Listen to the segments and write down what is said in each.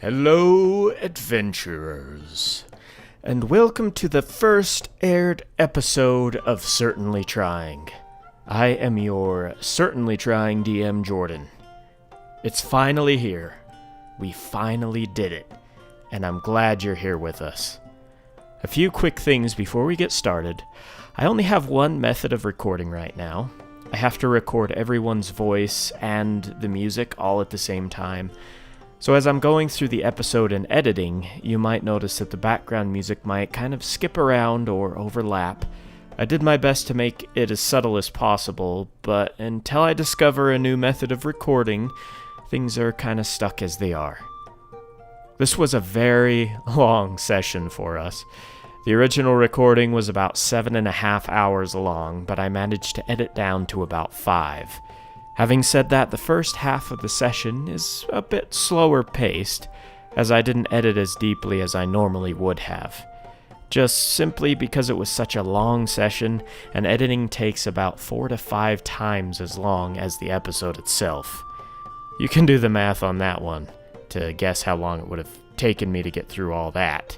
Hello, adventurers, and welcome to the first aired episode of Certainly Trying. I am your Certainly Trying DM, Jordan. It's finally here. We finally did it, and I'm glad you're here with us. A few quick things before we get started. I only have one method of recording right now. I have to record everyone's voice and the music all at the same time. So as I'm going through the episode and editing, you might notice that the background music might kind of skip around or overlap. I did my best to make it as subtle as possible, but until I discover a new method of recording, things are kind of stuck as they are. This was a very long session for us. The original recording was about 7.5 hours long, but I managed to edit down to about 5. Having said that, the first half of the session is a bit slower paced, as I didn't edit as deeply as I normally would have. Just simply because it was such a long session, and editing takes about 4 to 5 times as long as the episode itself. You can do the math on that one, to guess how long it would have taken me to get through all that.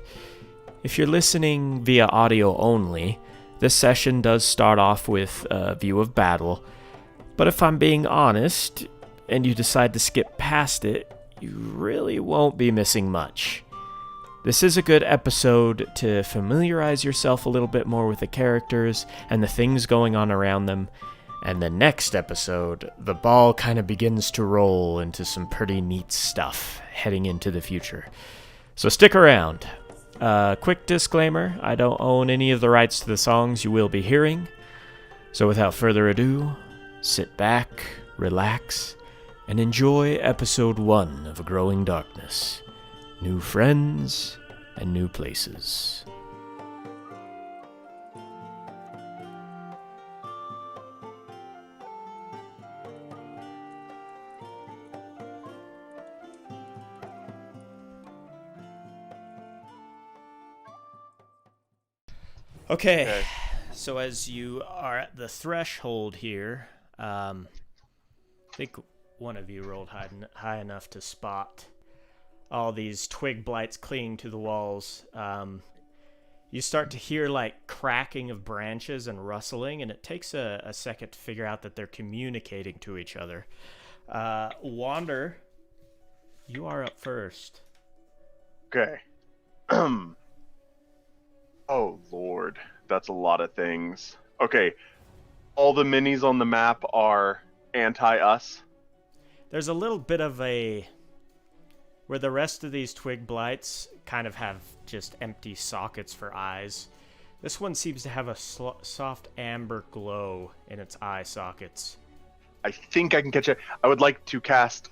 If you're listening via audio only, this session does start off with a view of battle. But if I'm being honest, and you decide to skip past it, you really won't be missing much. This is a good episode to familiarize yourself a little bit more with the characters and the things going on around them, and the next episode, the ball kind of begins to roll into some pretty neat stuff heading into the future. So stick around. Quick disclaimer, I don't own any of the rights to the songs you will be hearing, so without further ado, sit back, relax, and enjoy episode 1 of Growing Darkness. New friends and new places. Okay, so as you are at the threshold here, I think one of you rolled high enough to spot all these twig blights clinging to the walls. You start to hear like cracking of branches and rustling, and it takes a second to figure out that they're communicating to each other. Wander, you are up first. Okay. Oh, Lord. That's a lot of things. Okay. All the minis on the map are anti-us. There's a little bit of a... where the rest of these twig blights kind of have just empty sockets for eyes. This one seems to have a soft amber glow in its eye sockets. I think I can catch it. I would like to cast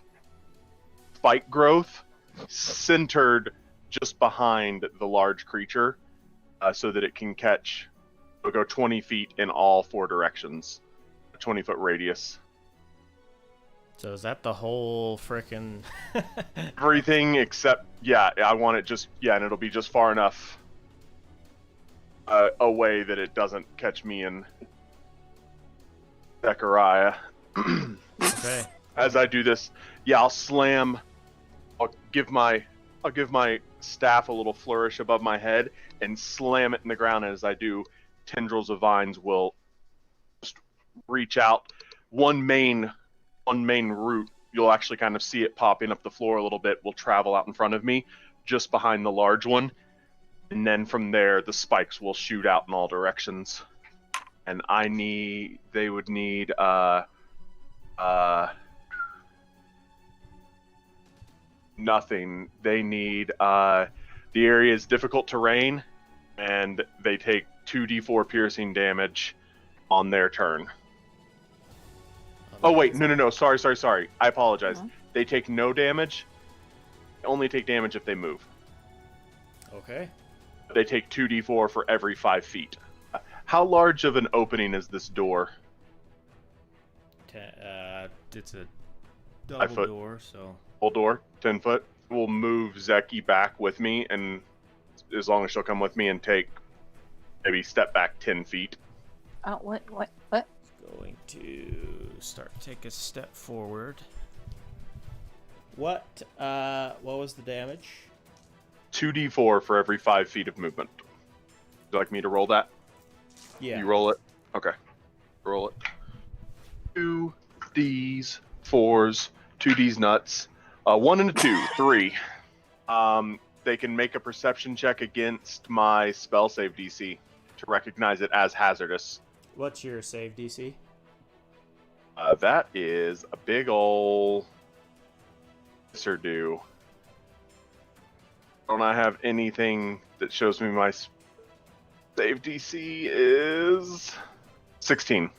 Spike Growth centered just behind the large creature so that it can catch... It'll go 20 feet in all 4 directions. A 20-foot radius. So is that the whole frickin'... Everything except... Yeah, I want it just... Yeah, and it'll be just far enough away that it doesn't catch me and Zechariah. Okay. As I do this, yeah, I'll slam... I'll give my staff a little flourish above my head and slam it in the ground. And as I do, tendrils of vines will just reach out. One main root, you'll actually kind of see it popping up the floor a little bit, will travel out in front of me, just behind the large one. And then from there, the spikes will shoot out in all directions. And they would need, nothing. They need, the area is difficult terrain, and they take 2d4 piercing damage on their turn. Oh, wait, no, sorry. I apologize. Uh-huh. They take no damage. They only take damage if they move. Okay. They take 2d4 for every 5 feet. How large of an opening is this door? It's a double 5 foot. door, so... Whole door, 10 foot. We'll move Zeki back with me, and as long as she'll come with me and take maybe step back 10 feet. What? Going to take a step forward. What was the damage? 2d4 for every 5 feet of movement. Would you like me to roll that? Yeah. You roll it? Okay. Roll it. 2Ds, 4s, 2Ds nuts. 1 and a 2, 3. They can make a perception check against my spell save DC to recognize it as hazardous. What's your save DC? That is a big ol' do. Don't I have anything that shows me my save DC is 16.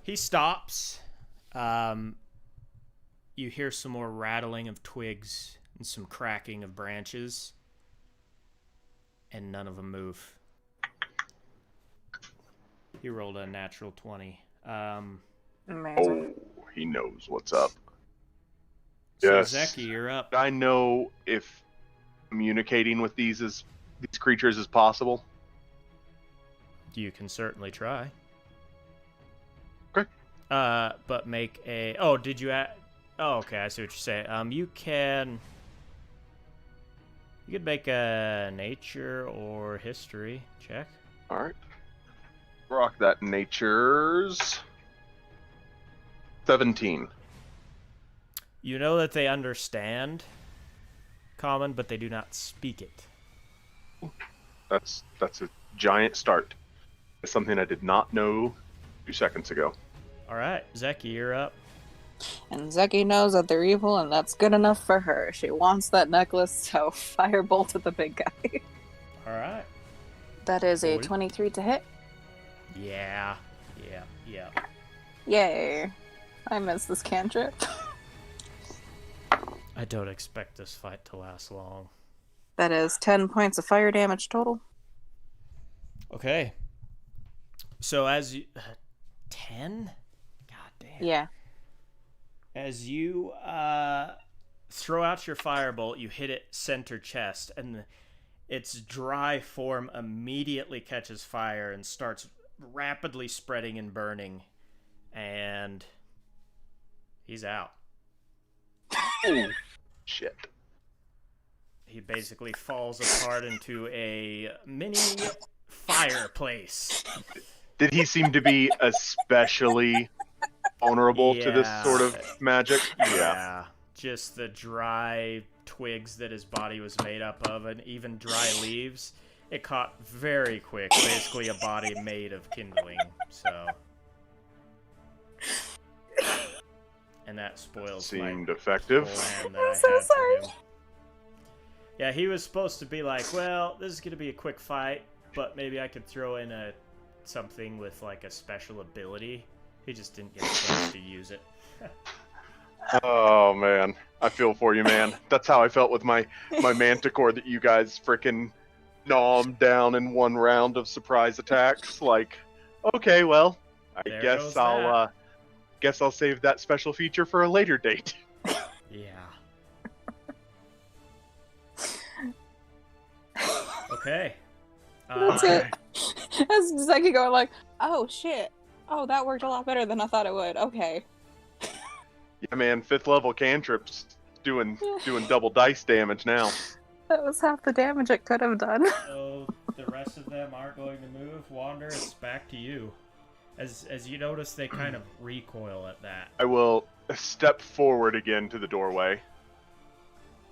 He stops. You hear some more rattling of twigs and some cracking of branches, and none of them move. He rolled a natural 20. Amazing. Oh, he knows what's up. So Yes. Zeki, you're up. I know if communicating with these creatures is possible. You can certainly try. Okay. But make a... Oh, did you add... Oh, okay, I see what you're saying. You could make a nature or history check. All right. Rock that nature's 17. You know that they understand common, but they do not speak it. That's a giant start. It's something I did not know 2 seconds ago. All right, Zeki, you're up. And Zeki knows that they're evil, and that's good enough for her. She wants that necklace, so firebolt at the big guy. All right. That is a Boy. 23 to hit. Yeah. Yay. I missed this cantrip. I don't expect this fight to last long. That is 10 points of fire damage total. Okay. So as you... 10? God damn. Yeah. As you throw out your firebolt, you hit it center chest, and its dry form immediately catches fire and starts rapidly spreading and burning. And he's out. Oh, shit. He basically falls apart into a mini fireplace. Did he seem to be especially vulnerable to this sort of magic? Yeah. Just the dry twigs that his body was made up of, and even dry leaves. It caught very quick. Basically a body made of kindling. So... And that spoils Seemed my effective. plan that I'm I so had for sorry. him. Yeah, he was supposed to be like, well, this is going to be a quick fight, but maybe I could throw in something with like a special ability. He just didn't get a chance to use it. Oh man, I feel for you, man. That's how I felt with my manticore that you guys frickin' nommed down in one round of surprise attacks. Like, okay, well, I There guess goes I'll save that special feature for a later date. Yeah. Okay. That's it. As Zeki going like, oh shit. Oh, that worked a lot better than I thought it would. Okay. Yeah, man, 5th level cantrips doing double dice damage now. That was half the damage it could have done. So the rest of them aren't going to move. Wander, it's back to you. As you notice, they kind of recoil at that. I will step forward again to the doorway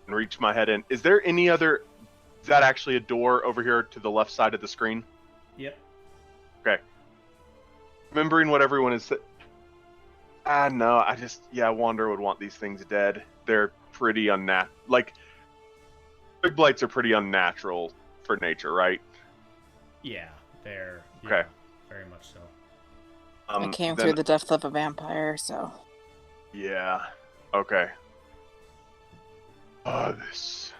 and reach my head in. Is there any other... Is that actually a door over here to the left side of the screen? Yep. Okay. Remembering what everyone is... no, Wander would want these things dead. They're pretty unnatural. Like, big blights are pretty unnatural for nature, right? Yeah, they're... Yeah, Okay. very much so. I came through the depth of a vampire, so... Yeah. Okay. Let's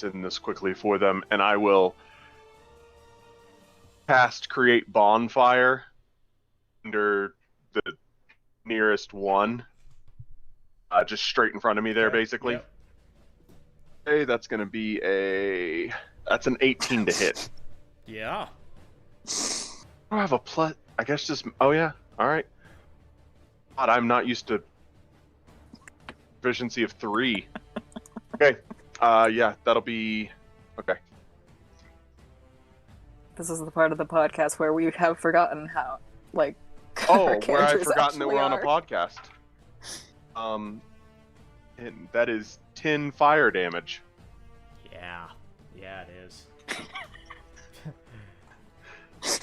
end this quickly for them, and I will cast Create Bonfire under the nearest one. Just straight in front of me there, Okay, basically. yep. Okay, that's going to be that's an 18 to hit. Yeah. I have a plus... I guess just... Oh, yeah. All right. God, I'm not used to proficiency of 3. Okay. Yeah, that'll be okay. This is the part of the podcast where we have forgotten how, like, Oh, our where I've characters forgotten that we're on a actually podcast. And that is 10 fire damage. Yeah, it is.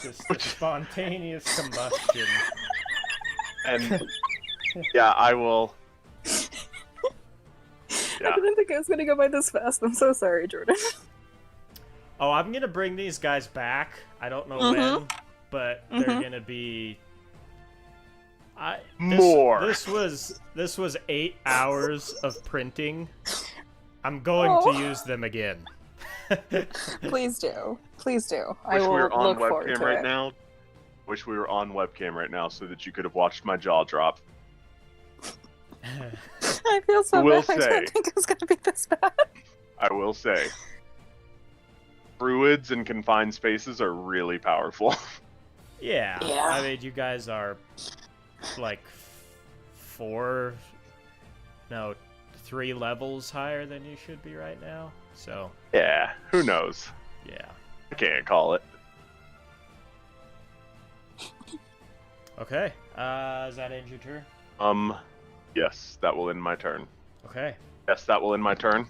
Just a spontaneous combustion. And yeah, I will. I didn't think I was gonna go by this fast. I'm so sorry, Jordan. Oh, I'm gonna bring these guys back. I don't know when, but they're gonna be. More. This was 8 hours of printing. I'm going to use them again. Please do. Please do. I Wish will we were on look forward webcam to right it. now. Wish we were on webcam right now so that you could have watched my jaw drop. I feel so Will bad. I say. didn't think it was gonna be this bad. I will say. Druids in confined spaces are really powerful. Yeah. Yeah. I mean, you guys are like 3 levels higher than you should be right now. So, Yeah, who knows? yeah. I can't call it. Okay. Is that end your turn? Yes, that will end my turn. Okay. Yes, that will end my turn. Am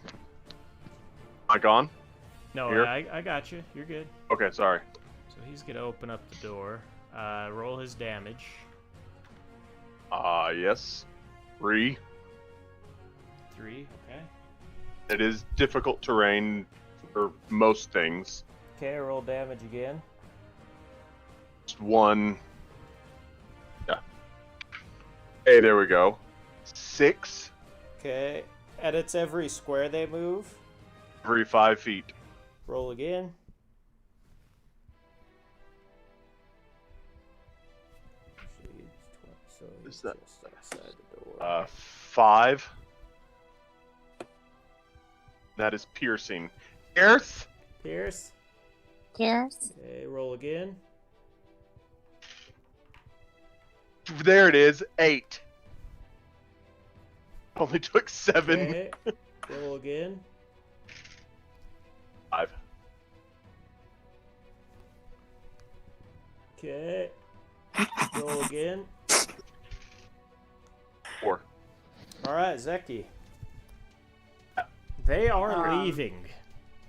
I gone? No, Here? I got you. You're good. Okay, sorry. So he's gonna open up the door. Roll his damage. Yes. 3. 3. Okay. It is difficult terrain for most things. Okay. Roll damage again. Just 1. Yeah. Hey, there we go. 6 Okay. And it's every square they move. every 5 feet. Roll again. So he's Is that- just outside the door. 5. That is piercing. Earth. Pierce. Cheers. Okay, roll again. There it is. 8. Only took 7. Okay. Roll again. 5. Okay. Roll again. 4. Alright, Zeki. They are Um, leaving.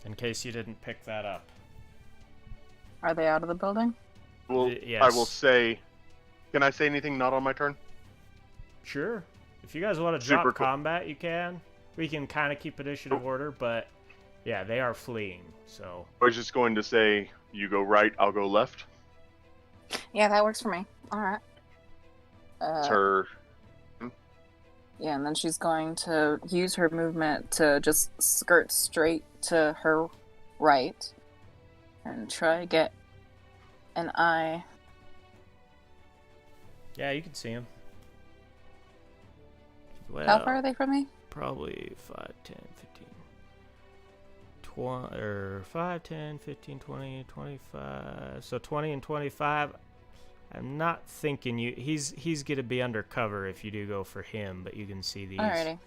In case you didn't pick that up. Are they out of the building? Well, Yes. I will say. Can I say anything not on my turn? Sure. If you guys want to Super drop cool. combat, you can. We can kind of keep initiative order, but yeah, they are fleeing. So I was just going to say, you go right, I'll go left. Yeah, that works for me. All right. It's her. Yeah, and then she's going to use her movement to just skirt straight to her right and try to get an eye. yeah, you can see him. Well, How far are they from me? Probably 5, 10, 15, 20, or 5, 10, 15, 20, 25. So 20 and 25. I'm not thinking you. He's gonna be undercover if you do go for him, but you can see these. Alrighty.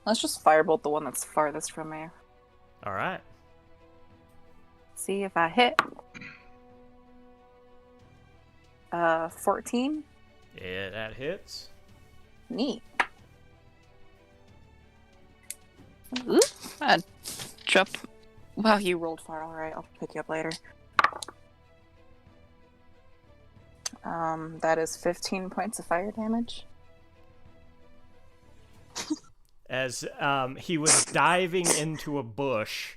Let's just firebolt the one that's farthest from me. All right. See if I hit. 14. Yeah, that hits. Neat. Ooh, I drop. Wow, you rolled far. All right, I'll pick you up later. That is 15 points of fire damage. As he was diving into a bush,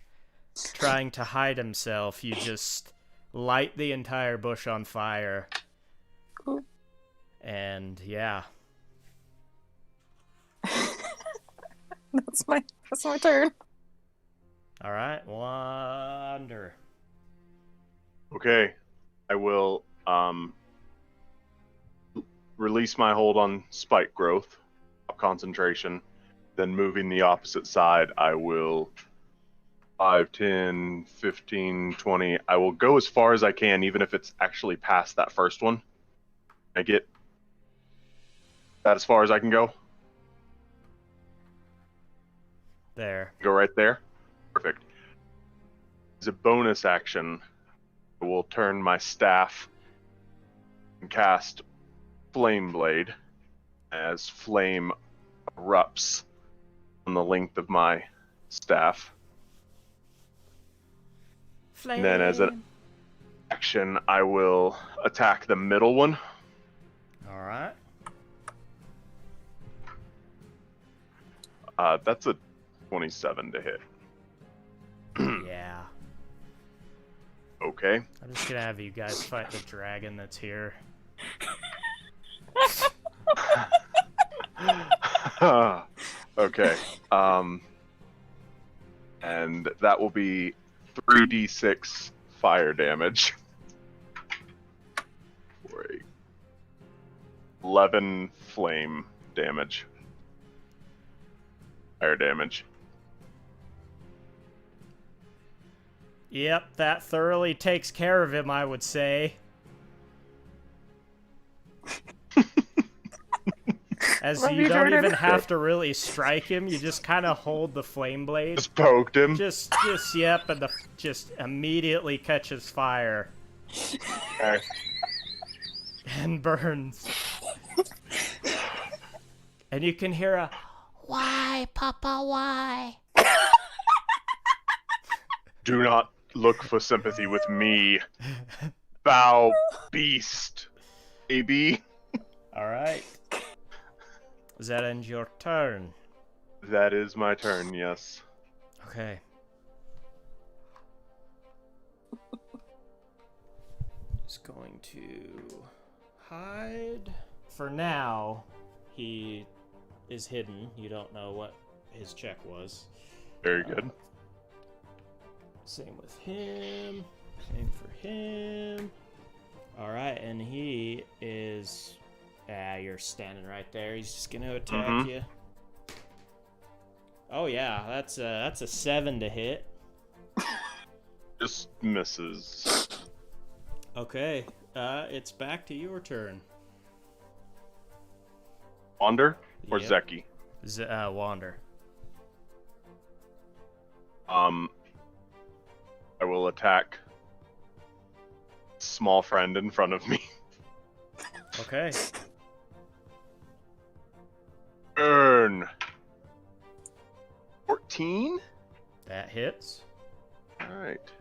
trying to hide himself, you just light the entire bush on fire. Cool. And yeah. That's my turn. All right, Wander. Okay. I will release my hold on spike growth, concentration. Then moving the opposite side, I will 5, 10, 15, 20. I will go as far as I can, even if it's actually past that first one. I get that as far as I can go. There. Go right there? Perfect. As a bonus action, I will turn my staff and cast Flame Blade as flame erupts on the length of my staff. Flame. And then as an action, I will attack the middle one. All right. That's a 27 to hit. Yeah. Okay. I'm just gonna have you guys fight the dragon that's here. Okay. And that will be 3d6 fire damage. For 11 flame damage. Fire damage. Yep, that thoroughly takes care of him, I would say. As you don't even have to really strike him, you just kind of hold the flame blade. Just poked him. Just yep, and just immediately catches fire. Okay. And burns. And you can hear a, "Why, Papa, why?" Do not look for sympathy with me, foul beast, baby. Alright. Does that end your turn? That is my turn, yes. Okay. He's going to hide. For now, he is hidden. You don't know what his check was. Very good. Same with him. Same for him. Alright, and he is... you're standing right there. He's just gonna attack you. Oh yeah, that's a 7 to hit. Just misses. Okay, it's back to your turn. Wander or Yep. Zeki? Wander. I will attack small friend in front of me. Okay. Burn. 14? That hits. Alright.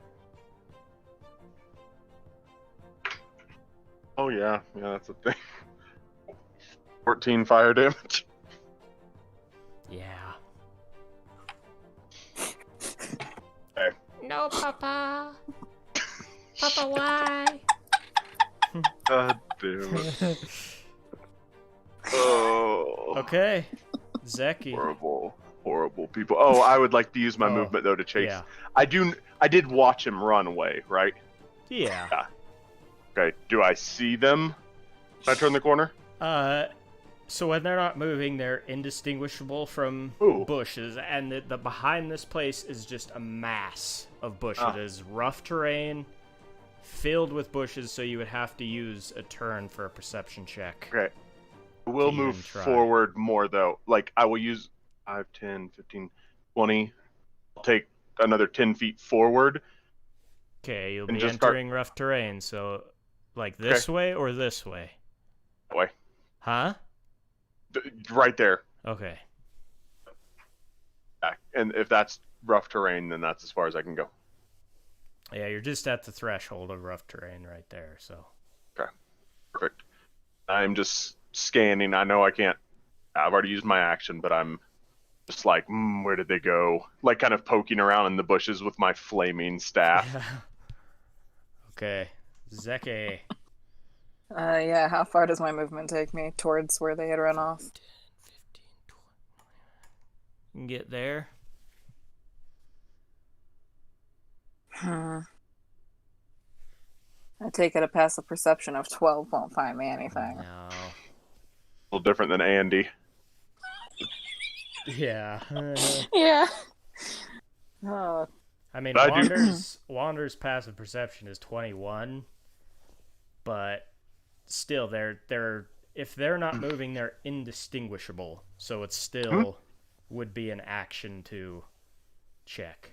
Oh yeah, that's a thing. 14 fire damage. Yeah. Okay. No, Papa. Papa, why? God damn it. Oh. Okay. Zeki. Horrible people. Oh, I would like to use my movement though to chase. Yeah. I did watch him run away, right? Yeah. Okay. Do I see them when I turn the corner? So when they're not moving, they're indistinguishable from bushes, and the behind this place is just a mass of bushes. It is rough terrain, filled with bushes, so you would have to use a turn for a perception check. Okay. We'll move forward more, though. Like, I will use 5, 10, 15, 20. I'll take another 10 feet forward. Okay, you'll be entering rough terrain, so, like, this way or this way? That way. Huh? Right there. Okay. Yeah, and if that's rough terrain, then that's as far as I can go. Yeah, you're just at the threshold of rough terrain right there, so. Okay. Perfect. I'm just scanning. I know I can't. I've already used my action, but I'm just like, where did they go? Like, kind of poking around in the bushes with my flaming staff. Okay. Zeki. Yeah, how far does my movement take me towards where they had run off? 10, 15, 20. You can get there. I take it a passive perception of 12 won't find me anything. No. A little different than Andy. Yeah. Yeah. Oh. I mean, But Wander's passive perception is 21, but still, if they're not moving, they're indistinguishable. So it's still would be an action to check.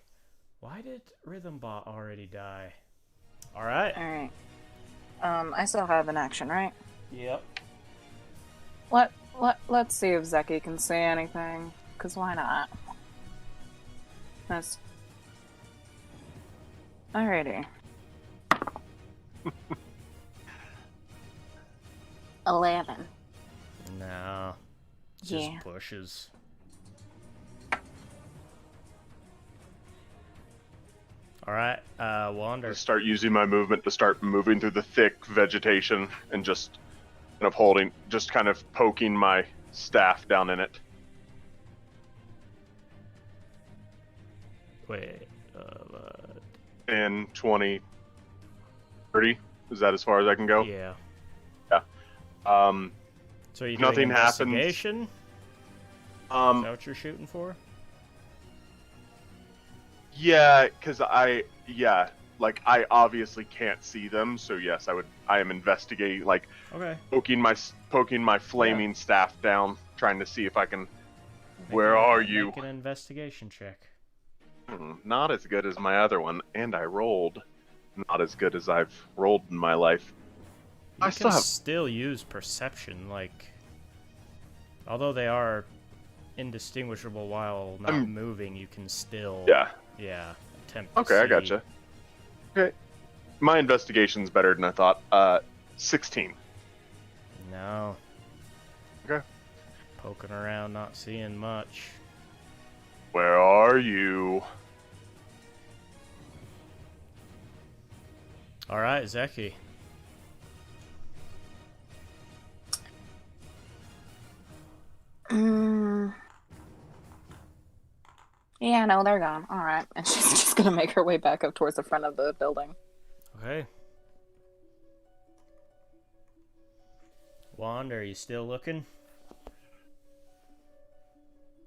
Why did Rhythmbot already die? All right. I still have an action, right? Yep. Let's see if Zeki can say anything, because why not? That's... Alrighty. 11. No. Just Yeah. bushes. Alright, Wander. I start using my movement to start moving through the thick vegetation and just kind of poking my staff down in it. Wait, 10, 20, 30. Is that as far as I can go? yeah. Yeah. So you nothing doing happens. investigation? Is that what you're shooting for? Yeah, because I obviously can't see them, so yes, I am investigating, like, Okay. poking my flaming staff down, trying to see if I can. Make an investigation check. Not as good as my other one, and I rolled not as good as I've rolled in my life. You can still use perception, like, although they are indistinguishable while not moving, you can still attempt to Okay, I see. gotcha. Okay, my investigation's better than I thought. 16. No. Okay. Poking around, not seeing much. Where are you? All right, Zeki. Yeah, no, they're gone. All right, and she's just gonna make her way back up towards the front of the building. Okay. Wander, are you still looking?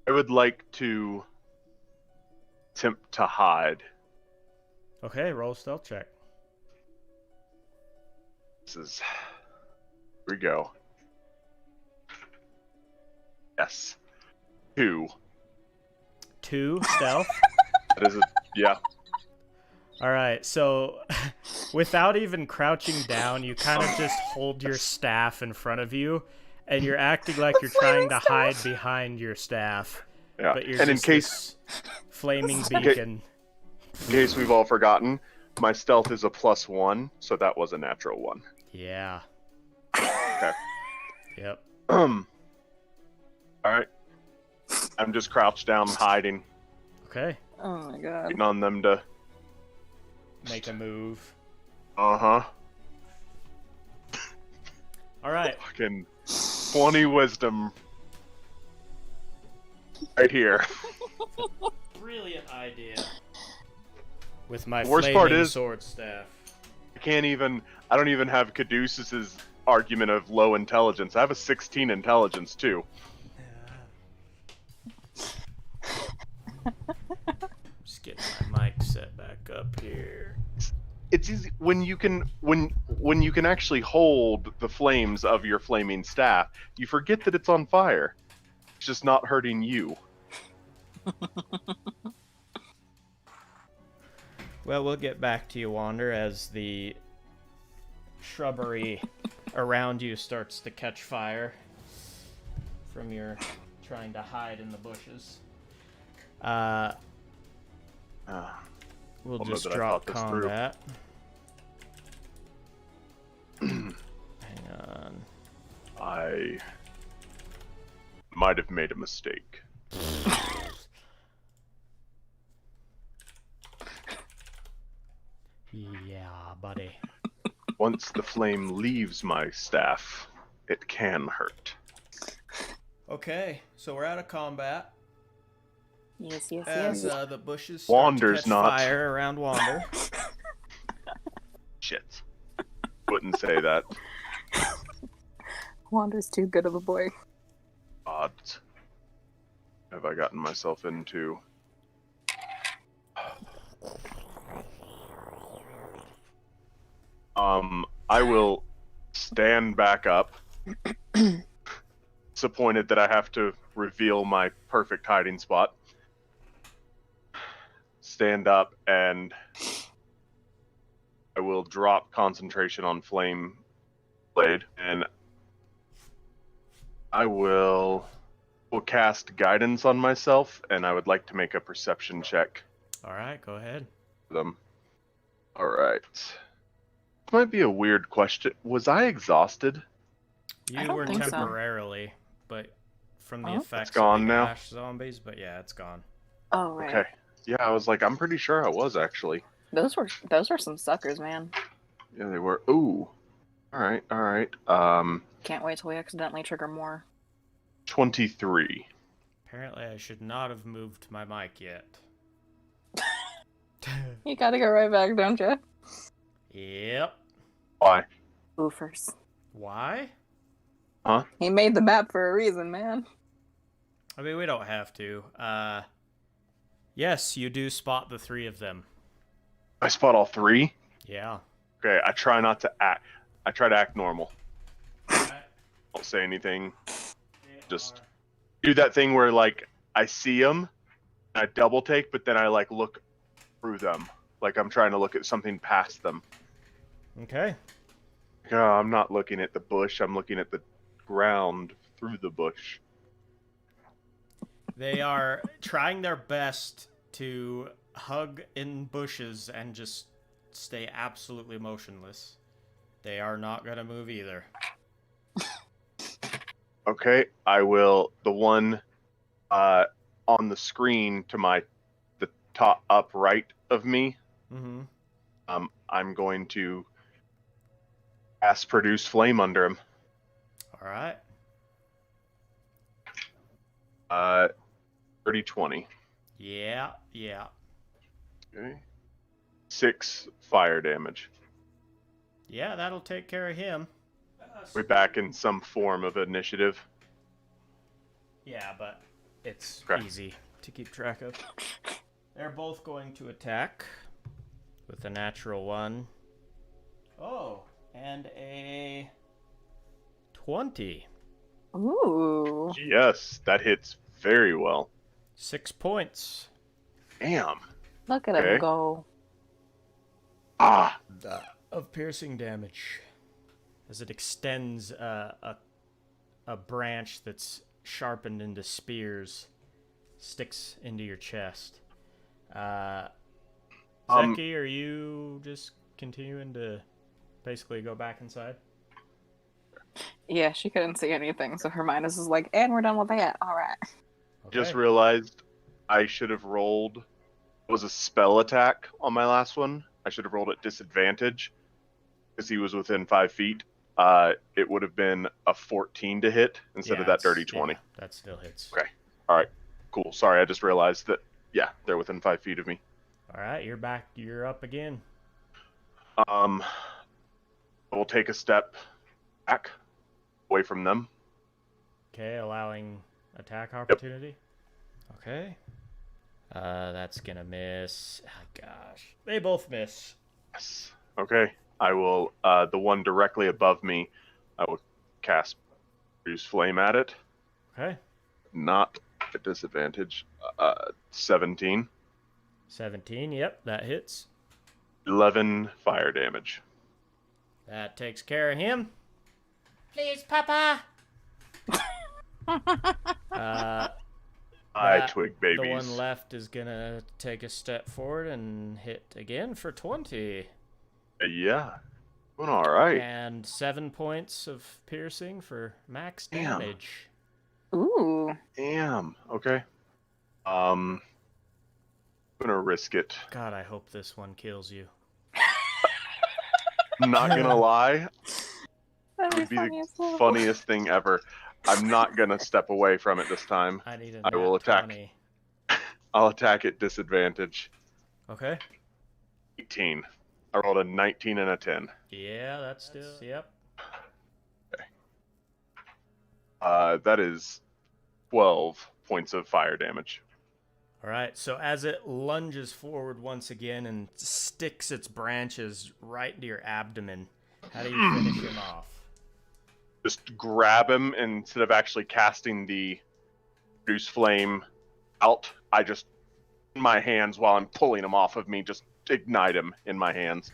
I would like to attempt to hide. Okay, roll a stealth check. Here we go. Yes. 2. 2 stealth. That is yeah. All right, so without even crouching down, you kind of just hold your staff in front of you, and you're acting like you're trying to hide behind your staff. Yeah. But you're and just in case flaming beacon. In case we've all forgotten, my stealth is a +1, so that was a natural 1. Yeah. Okay. Yep. All right. I'm just crouched down, hiding. Okay. Oh my god. Waiting on them to Make a move. All right. Fucking 20 wisdom. Right here. Brilliant idea. With my The worst flaming part is- sword staff. I don't even have Caduceus's argument of low intelligence. I have a 16 intelligence too. Just getting my mic set back up here. It's easy when you can actually hold the flames of your flaming staff. You forget that it's on fire. It's just not hurting you. Well, we'll get back to you, Wander, as the shrubbery around you starts to catch fire from your trying to hide in the bushes. We'll just that I drop thought this through. combat. Hang on. I might have made a mistake. Yeah, buddy. Once the flame leaves my staff, it can hurt. Okay, so we're out of combat. Yes, yes, As yes. the bushes start Wander's to catch not. fire around Wander. Shit. Wouldn't say that. Wander's too good of a boy. What have I gotten myself into? I will stand back up. Disappointed that I have to reveal my perfect hiding spot. Stand up, and I will drop concentration on Flame Blade, and I will cast guidance on myself, and I would like to make a perception check. All right, go ahead. Them. All right. This might be a weird question. Was I exhausted? I You don't were think so. temporarily, but from the Oh. effects It's gone of the now? ash zombies, but yeah, it's gone. Oh right. Okay. Yeah, I was like, I'm pretty sure I was actually. Those were some suckers, man. Yeah, they were. Ooh. All right. All right. Can't wait till we accidentally trigger more. 23. Apparently, I should not have moved my mic yet. You gotta go right back, don't you? Yep. Why? Oofers. Why? Huh? He made the map for a reason, man. I mean, we don't have to. Yes, you do spot the 3 of them. I spot all 3? Yeah. Okay, I try not to act. I try to act normal. Don't say anything. Just do that thing where, like, I see them, I double take, but then I, like, look through them. Like I'm trying to look at something past them. Okay. I'm not looking at the bush, I'm looking at the ground through the bush. They are trying their best to hug in bushes and just stay absolutely motionless. They are not going to move either. Okay, I will. The one on the screen to the top up right of me. Mm-hmm. I'm going to cast produce flame under him. All right. 30-20. Yeah. Okay. 6 fire damage. Yeah, that'll take care of him. We're back in some form of initiative. Yeah, but it's Okay. easy to keep track of. They're both going to attack with a natural 1. Oh, and a 20. Ooh. Yes, that hits very well. 6 points. Damn. Look at Okay. him go. Ah. Of piercing damage. As it extends a branch that's sharpened into spears, sticks into your chest. Zeki, are you just continuing to basically go back inside? Yeah, she couldn't see anything, so Hermione is like, and we're done with that. All right. Okay. Just realized I should have rolled. It was a spell attack on my last one. I should have rolled at disadvantage because he was within 5 feet. It would have been a 14 to hit instead of that dirty 20. Yeah, that still hits. Okay. All right. Cool. Sorry, I just realized that. Yeah, they're within 5 feet of me. All right, you're back. You're up again. We'll take a step back away from them. Okay, allowing attack opportunity. Yep. Okay. That's gonna miss. Oh, gosh, they both miss. Yes. Okay. I will. The one directly above me, I will cast Produce Flame at it. Okay. Not at disadvantage. 17. 17. Yep, that hits. 11 fire damage. That takes care of him. Please, Papa. Twig babies. The one left is gonna take a step forward and hit again for 20. Yeah. Doing all right. And 7 points of piercing for max damage. Ooh. Damn. Okay. I'm gonna risk it. God, I hope this one kills you. Not gonna lie. It That'd would be funny as the hell. funniest thing ever. I'm not gonna step away from it this time. I need a I will nat attack. 20. I'll attack at disadvantage. Okay. 18. I rolled a 19 and a 10. Yeah, that's still. Yep. That is 12 points of fire damage. All right, so as it lunges forward once again and sticks its branches right into your abdomen, how do you finish him off? Just grab him, and instead of actually casting the produce flame out. I just, in my hands while I'm pulling him off of me, just ignite him in my hands.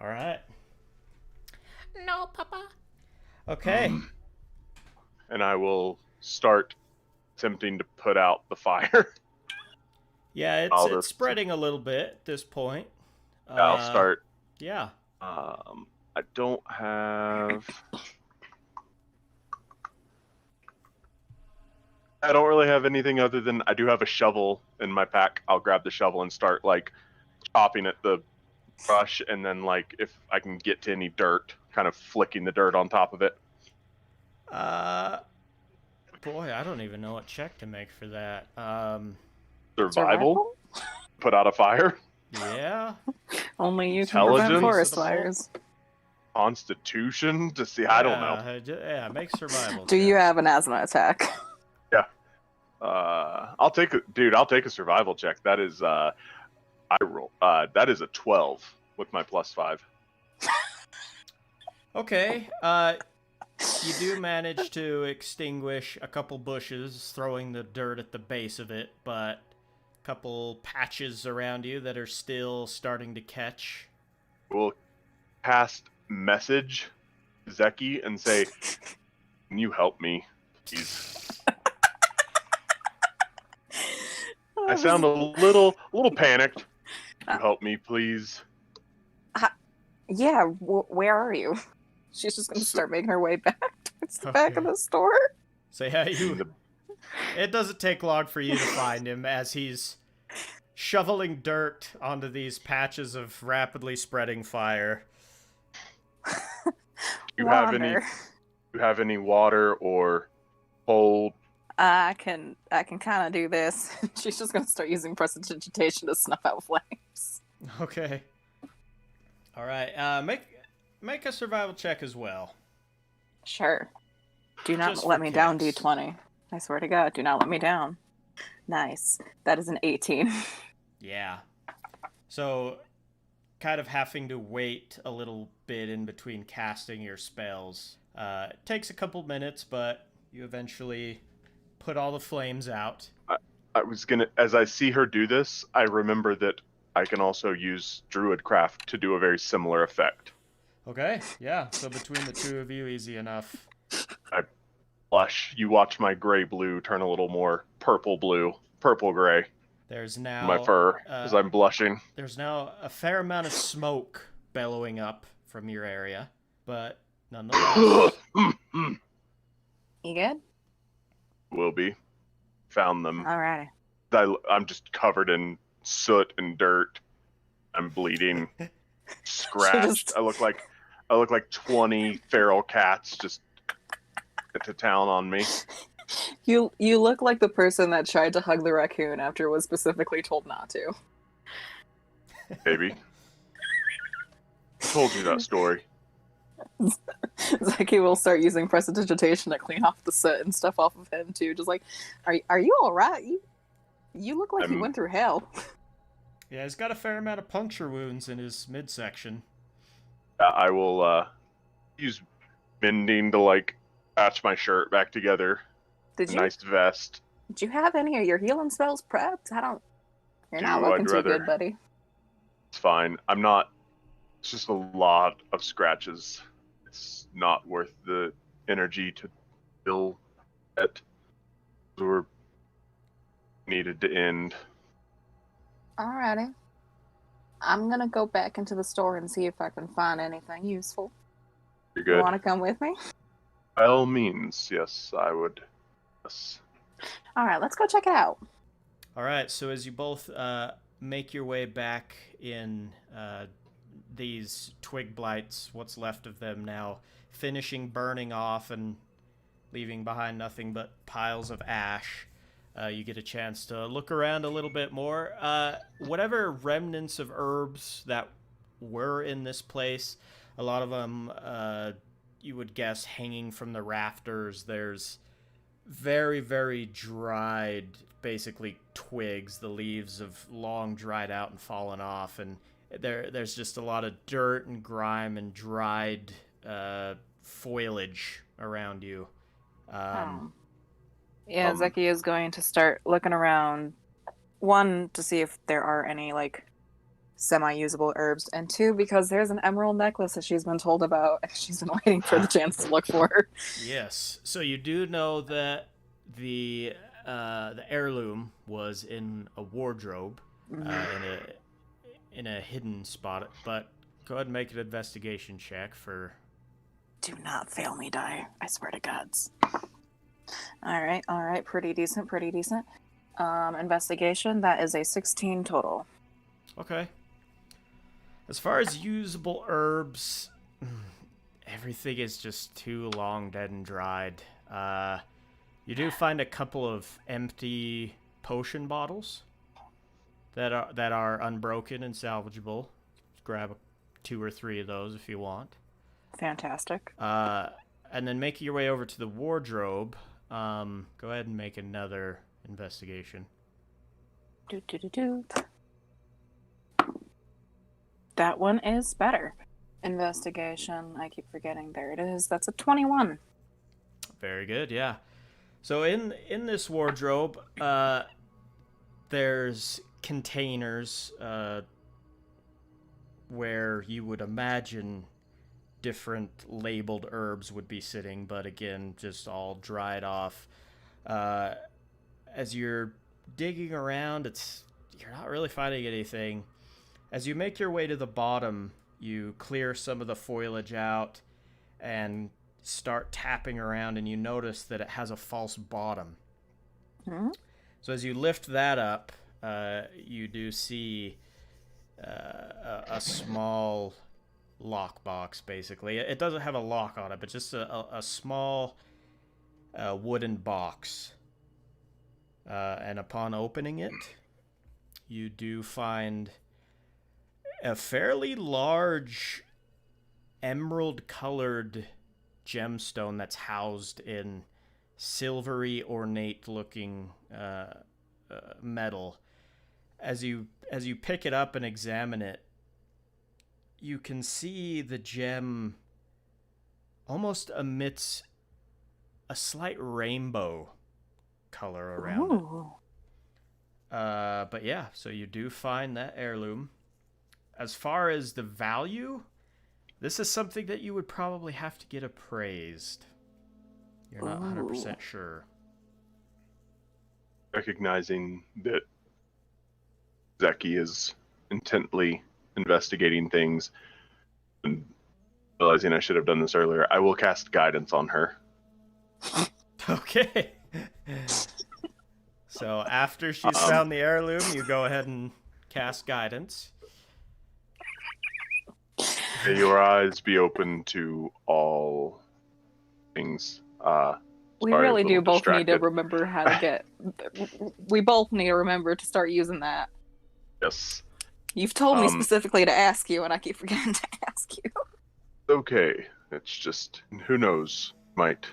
All right. No, Papa. Okay. And I will start attempting to put out the fire. Yeah, it's spreading a little bit at this point. I'll start. Yeah. I don't have. I don't really have anything other than I do have a shovel in my pack. I'll grab the shovel and start like chopping at the brush, and then like if I can get to any dirt, kind of flicking the dirt on top of it. Boy, I don't even know what check to make for that. Survival? Put out a fire? Yeah. Only you can prevent Intelligence? forest fires. Constitution? To see, I don't know. Yeah, make survival. Do check. you have an asthma attack? Yeah. I'll take a survival check. That is that is a 12 with my +5. Okay. You do manage to extinguish a couple bushes, throwing the dirt at the base of it, but a couple patches around you that are still starting to catch. We'll cast message Zeki and say, "Can you help me, please?" I sound a little panicked. Can you help me, please? Yeah, where are you? She's just going to start making her way back towards the back of the store. So yeah, it doesn't take long for you to find him as he's shoveling dirt onto these patches of rapidly spreading fire. You have any water or cold? I can kind of do this. She's just going to start using prestidigitation to snuff out flames. Okay. All right. Make a survival check as well. Sure. Do not Just let for me down, kicks. D20. I swear to God, do not let me down. Nice. That is an 18. Yeah. So, kind of having to wait a little bit in between casting your spells. It takes a couple minutes, but you eventually put all the flames out. I was gonna, as I see her do this, I remember that I can also use Druidcraft to do a very similar effect. Okay, yeah. So between the two of you, easy enough. I blush. You watch my gray-blue turn a little more purple-gray. There's now My fur, as I'm blushing. There's now a fair amount of smoke bellowing up from your area, but nonetheless. You good? Will be. Found them. Alrighty. I'm just covered in soot and dirt. I'm bleeding, scratched. I look like 20 feral cats just to town on me. You look like the person that tried to hug the raccoon after was specifically told not to. Baby. I told you that story. Zeki will start using prestidigitation to clean off the soot and stuff off of him too. Just like, are you all right? You look like you went through hell. Yeah, he's got a fair amount of puncture wounds in his midsection. I will use mending to like patch my shirt back together. Nice vest. Did you have any of your healing spells prepped? You're not looking too good, buddy. It's fine. I'm not. It's just a lot of scratches. It's not worth the energy to bill it. We're needed to end. Alrighty. I'm gonna go back into the store and see if I can find anything useful. You're good. You wanna come with me? By all means, yes, I would. Yes. Alright, let's go check it out. Alright, so as you both make your way back in these twig blights, what's left of them now, finishing burning off and leaving behind nothing but piles of ash, you get a chance to look around a little bit more. Whatever remnants of herbs that were in this place, a lot of them you would guess hanging from the rafters. There's very, very dried, basically twigs. The leaves have long dried out and fallen off, and there's just a lot of dirt and grime and dried foliage around you. Yeah, Zeki is going to start looking around. One, to see if there are any, like, semi-usable herbs, and two, because there's an emerald necklace that she's been told about, and she's been waiting for the chance to look for her. Yes. So you do know that the heirloom was in a wardrobe, in a hidden spot. But go ahead and make an investigation check for. Do not fail me, die. I swear to gods. Alright, pretty decent. Investigation, that is a 16 total. Okay. As far as usable herbs, everything is just too long dead and dried. You do find a couple of empty potion bottles that are unbroken and salvageable. Grab 2 or 3 of those if you want. Fantastic. And then make your way over to the wardrobe. Go ahead and make another investigation. That one is better. Investigation, I keep forgetting. There it is. That's a 21. Very good, yeah. So in this wardrobe, there's containers where you would imagine different labeled herbs would be sitting, but again, just all dried off. As you're digging around, you're not really finding anything. As you make your way to the bottom, you clear some of the foliage out and start tapping around, and you notice that it has a false bottom. Hmm? So as you lift that up, you do see a small lockbox, basically. It doesn't have a lock on it, but just a small wooden box. And upon opening it, you do find a fairly large emerald-colored gemstone that's housed in silvery, ornate-looking metal. As you pick it up and examine it, you can see the gem almost emits a slight rainbow color around Ooh. it. But yeah, so you do find that heirloom. As far as the value, this is something that you would probably have to get appraised. You're not 100% sure. Recognizing that Zeki is intently investigating things and realizing I should have done this earlier, I will cast guidance on her. Okay. So after she's found the heirloom, you go ahead and cast guidance. May your eyes be open to all things. We Sorry, really I'm a do little both need to distracted. remember how to get... We both need to remember to start using that. Yes. You've told me specifically to ask you, and I keep forgetting to ask you. Okay. It's just, who knows, might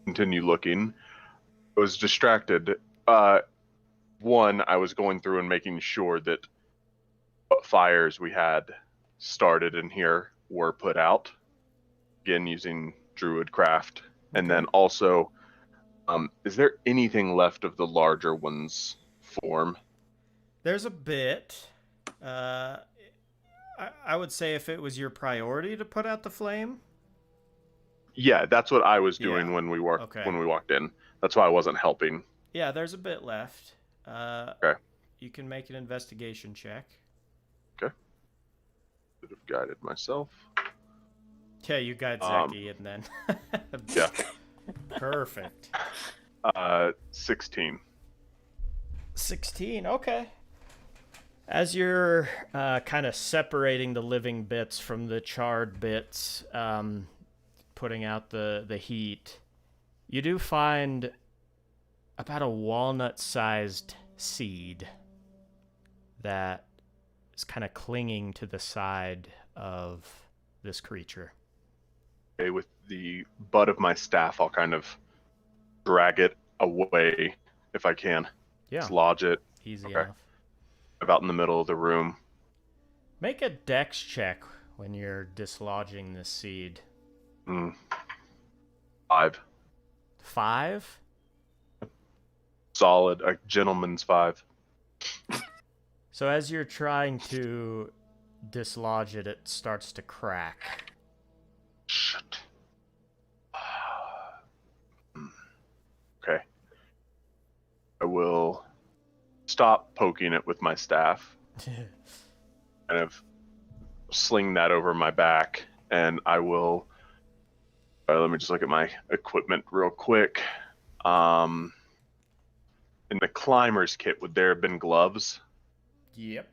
continue looking. I was distracted. One, I was going through and making sure that what fires we had started in here were put out. Again, using druid craft. And then also, is there anything left of the larger one's form? There's a bit. I would say if it was your priority to put out the flame. Yeah, that's what I was doing when we walked in. That's why I wasn't helping. Yeah, there's a bit left. Okay. You can make an investigation check. Okay. Could have guided myself. Yeah, you guide Zeki, and then... Yeah. Perfect. 16. 16, okay. As you're kind of separating the living bits from the charred bits, putting out the heat, you do find about a walnut-sized seed that is kind of clinging to the side of this creature. Okay, with the butt of my staff, I'll kind of drag it away if I can. Yeah. Dislodge it. Easy enough. About in the middle of the room. Make a dex check when you're dislodging this seed. 5. 5? solid, a gentleman's 5. So as you're trying to dislodge it, it starts to crack. Shit. Okay. I will stop poking it with my staff, kind of sling that over my back, and I will. Let me just look at my equipment real quick. In the climber's kit, would there have been gloves? Yep.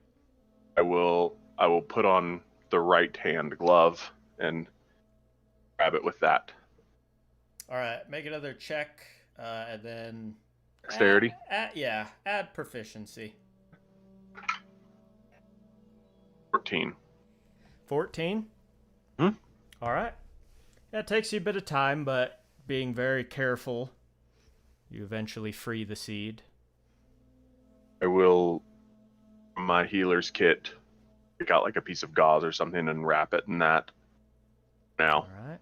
I will put on the right hand glove and grab it with that. All right, make another check, and then Dexterity? add proficiency. 14. 14? Hmm? All right. Yeah, it takes you a bit of time, but being very careful, you eventually free the seed. I will, from my healer's kit, pick out like a piece of gauze or something and wrap it in that. Now, All right.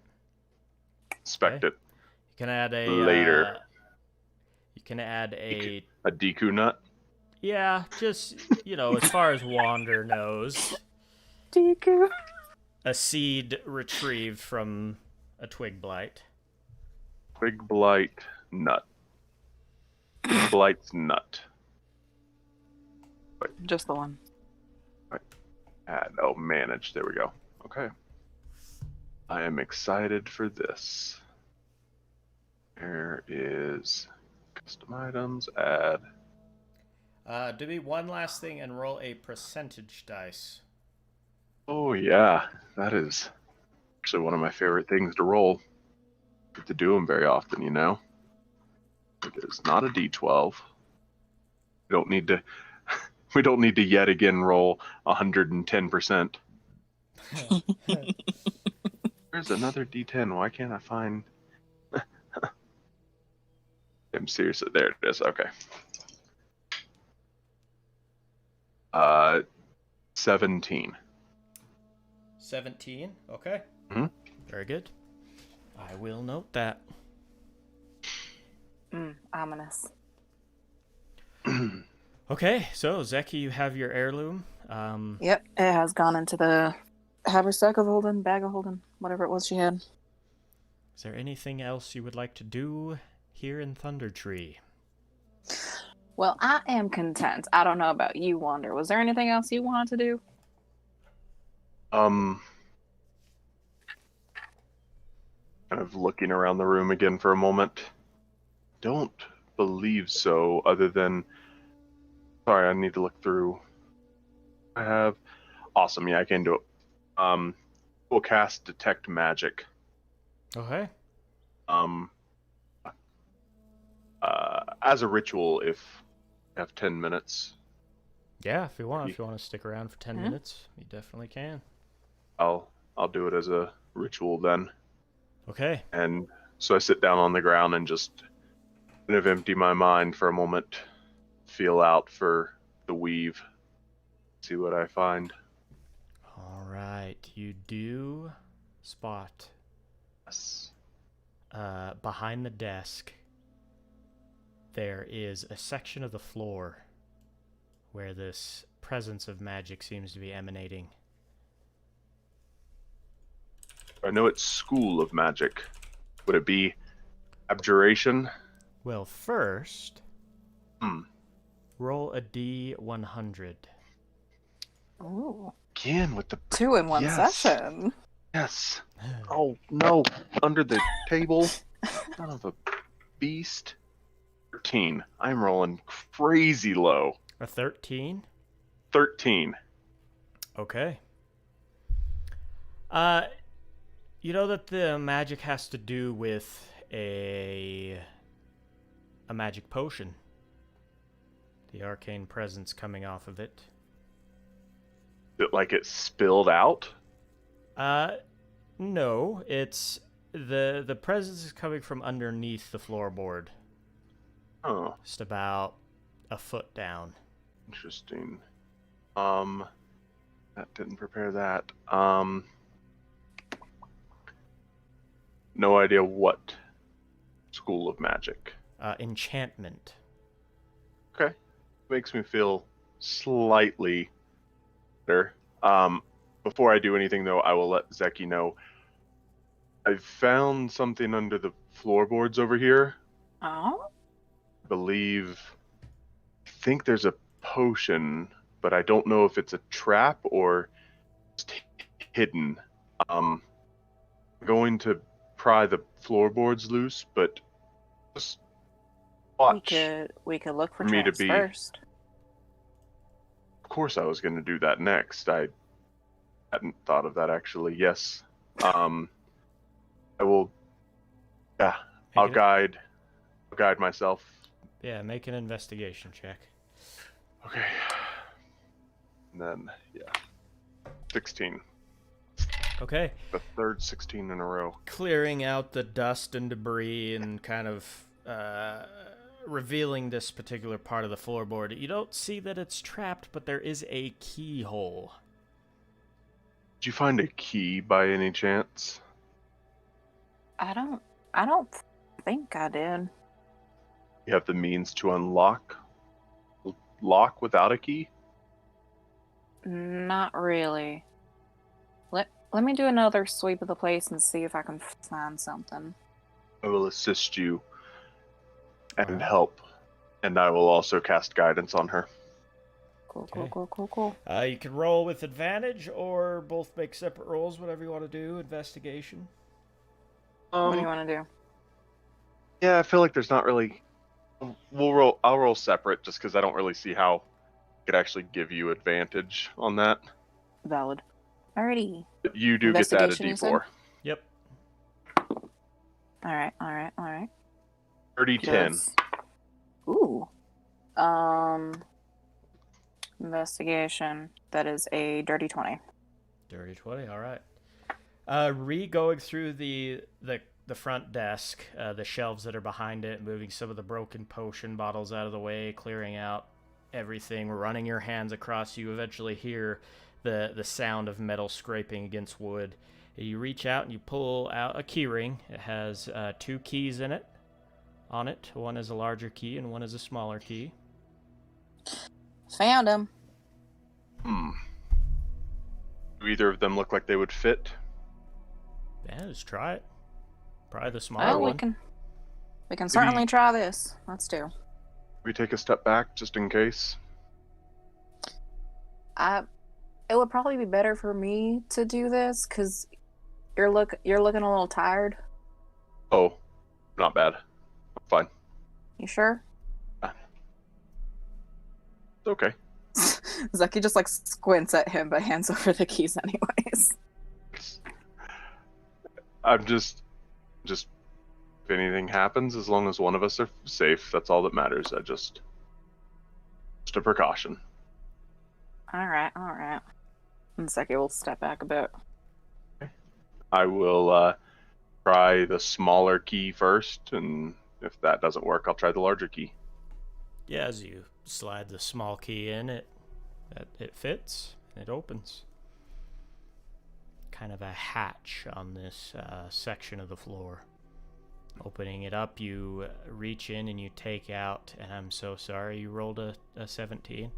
inspect it You can add a later. You can add a A Deku nut? yeah, just as far as Wander knows, Deku. a seed retrieved from a twig blight. Twig blight nut. Twig blight's nut. Just the one. Add. Oh, manage. There we go. Okay. I am excited for this. There is custom items. Add. Do me one last thing and roll a percentage dice. Oh yeah, that is actually one of my favorite things to roll. Get to do them very often, It is not a D12. We don't need to. We don't need to yet again roll 110%. There's another D10. Why can't I find? I'm serious. There it is. Okay. 17. 17. Okay. Mhm. Very good. I will note that. Ominous. Okay, so Zeki, you have your heirloom. Yep, it has gone into the haversack of Holden, bag of Holden, whatever it was she had. Is there anything else you would like to do here in Thundertree? Well, I am content. I don't know about you, Wander. Was there anything else you wanted to do? Kind of looking around the room again for a moment. Don't believe so, other than... Sorry, I need to look through. I have... Awesome, yeah, I can do it. We'll cast Detect Magic. Okay. As a ritual, if you have 10 minutes, Yeah, if you want to stick around for 10 minutes, you definitely can. I'll do it as a ritual then. Okay. And so I sit down on the ground and just kind of empty my mind for a moment, feel out for the weave, see what I find. All right, you do spot Yes. behind the desk. There is a section of the floor where this presence of magic seems to be emanating. I know it's School of Magic. Would it be Abjuration? Well, first, Hmm. roll a D100. Ooh. Again with the... 2 in one Yes. session. Yes. Oh, no. Under the table. Son of a beast. 13. I'm rolling crazy low. A 13? 13. Okay. You know that the magic has to do with a magic potion. The arcane presence coming off of it. Like it spilled out? No, it's the presence is coming from underneath the floorboard. Oh, Just about a foot down. interesting. That didn't prepare that. No idea what School of Magic. Enchantment. Okay. Makes me feel slightly better. Before I do anything, though, I will let Zeki know. I've found something under the floorboards over here. Oh? I think there's a potion, but I don't know if it's a trap or just hidden. I'm going to pry the floorboards loose, but just watch. We could look for For me to traps be- first. Of course, I was going to do that next. I hadn't thought of that actually. Yes. I will. Yeah, I'll guide myself. Yeah, make an investigation check. Okay. And then, yeah. 16. Okay. The third 16 in a row. Clearing out the dust and debris and kind of revealing this particular part of the floorboard. You don't see that it's trapped, but there is a keyhole. Did you find a key by any chance? I don't think I did. You have the means to unlock? Lock without a key? Not really. Let me do another sweep of the place and see if I can find something. I will assist you and Alright. help. And I will also cast guidance on her. Cool, Okay. cool. You can roll with advantage or both make separate rolls, whatever you want to do. Investigation. What do you want to do? Yeah, I feel like there's not really. I'll roll separate just because I don't really see how it could actually give you advantage on that. Valid. Alrighty. But you do get that a Investigation, you said? D4. Yep. Alright. 30, 10. Yes. Ooh. Investigation. That is a dirty 20. Dirty 20, alright. Going through the front desk, the shelves that are behind it, moving some of the broken potion bottles out of the way, clearing out everything, running your hands across, you eventually hear the sound of metal scraping against wood. You reach out and you pull out a key ring. It has 2 keys in it. On it, one is a larger key and one is a smaller key. Found him. Do either of them look like they would fit? Yeah, just try it. Probably the smaller Well, one. we can certainly try this. Let's do. We take a step back just in case. It would probably be better for me to do this because you're looking a little tired. Oh, not bad. I'm fine. You sure? It's okay. Zeki just like squints at him but hands over the keys anyways. I'm just if anything happens, as long as one of us are safe, that's all that matters. Just a precaution. Alright. And Zeki will step back a bit. I will try the smaller key first, and if that doesn't work, I'll try the larger key. Yeah, as you slide the small key in, it fits and it opens. Kind of a hatch on this section of the floor. Opening it up, you reach in and you take out, and I'm so sorry, you rolled a 17.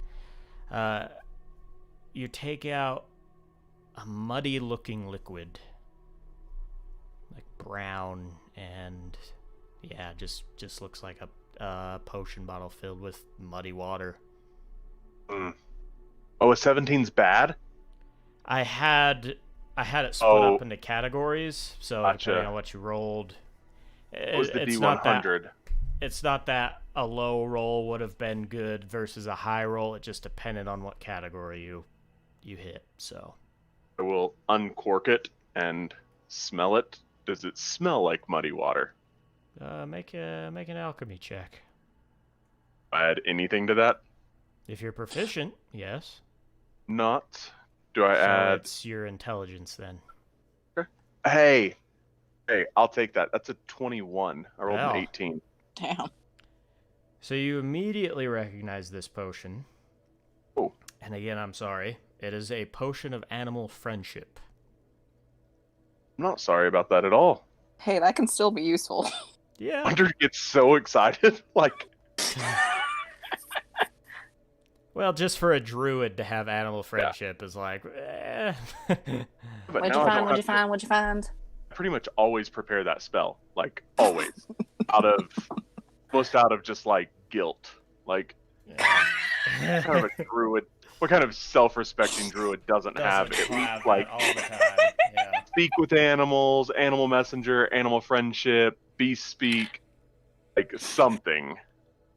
You take out a muddy-looking liquid, like brown, and yeah, just looks like a potion bottle filled with muddy water. Oh, a 17's bad? I had it split up into categories, so Gotcha. depending on what you rolled, What was the it's D100? It's not that a low roll would have been good versus a high roll. It just depended on what category you hit. So I will uncork it and smell it. Does it smell like muddy water? make an alchemy check. Add anything to that? If you're proficient, yes. Not. Do I So add? it's your intelligence then. Hey, I'll take that. That's a 21. I rolled Wow. an 18. Damn. So you immediately recognize this potion. Oh. And again, I'm sorry. It is a potion of animal friendship. I'm not sorry about that at all. Hey, that can still be useful. Yeah. Hunter gets so excited. Like, Well, just for a druid to have animal friendship is like, But What'd now you I find? don't What'd you have to find? What'd you find? pretty much always prepare that spell. Like, always. Almost out of just, like, guilt. Like, what kind of a druid, what kind of self-respecting druid doesn't have at least, like, all the time. Yeah. speak with animals, animal messenger, animal friendship, beast speak, like, something.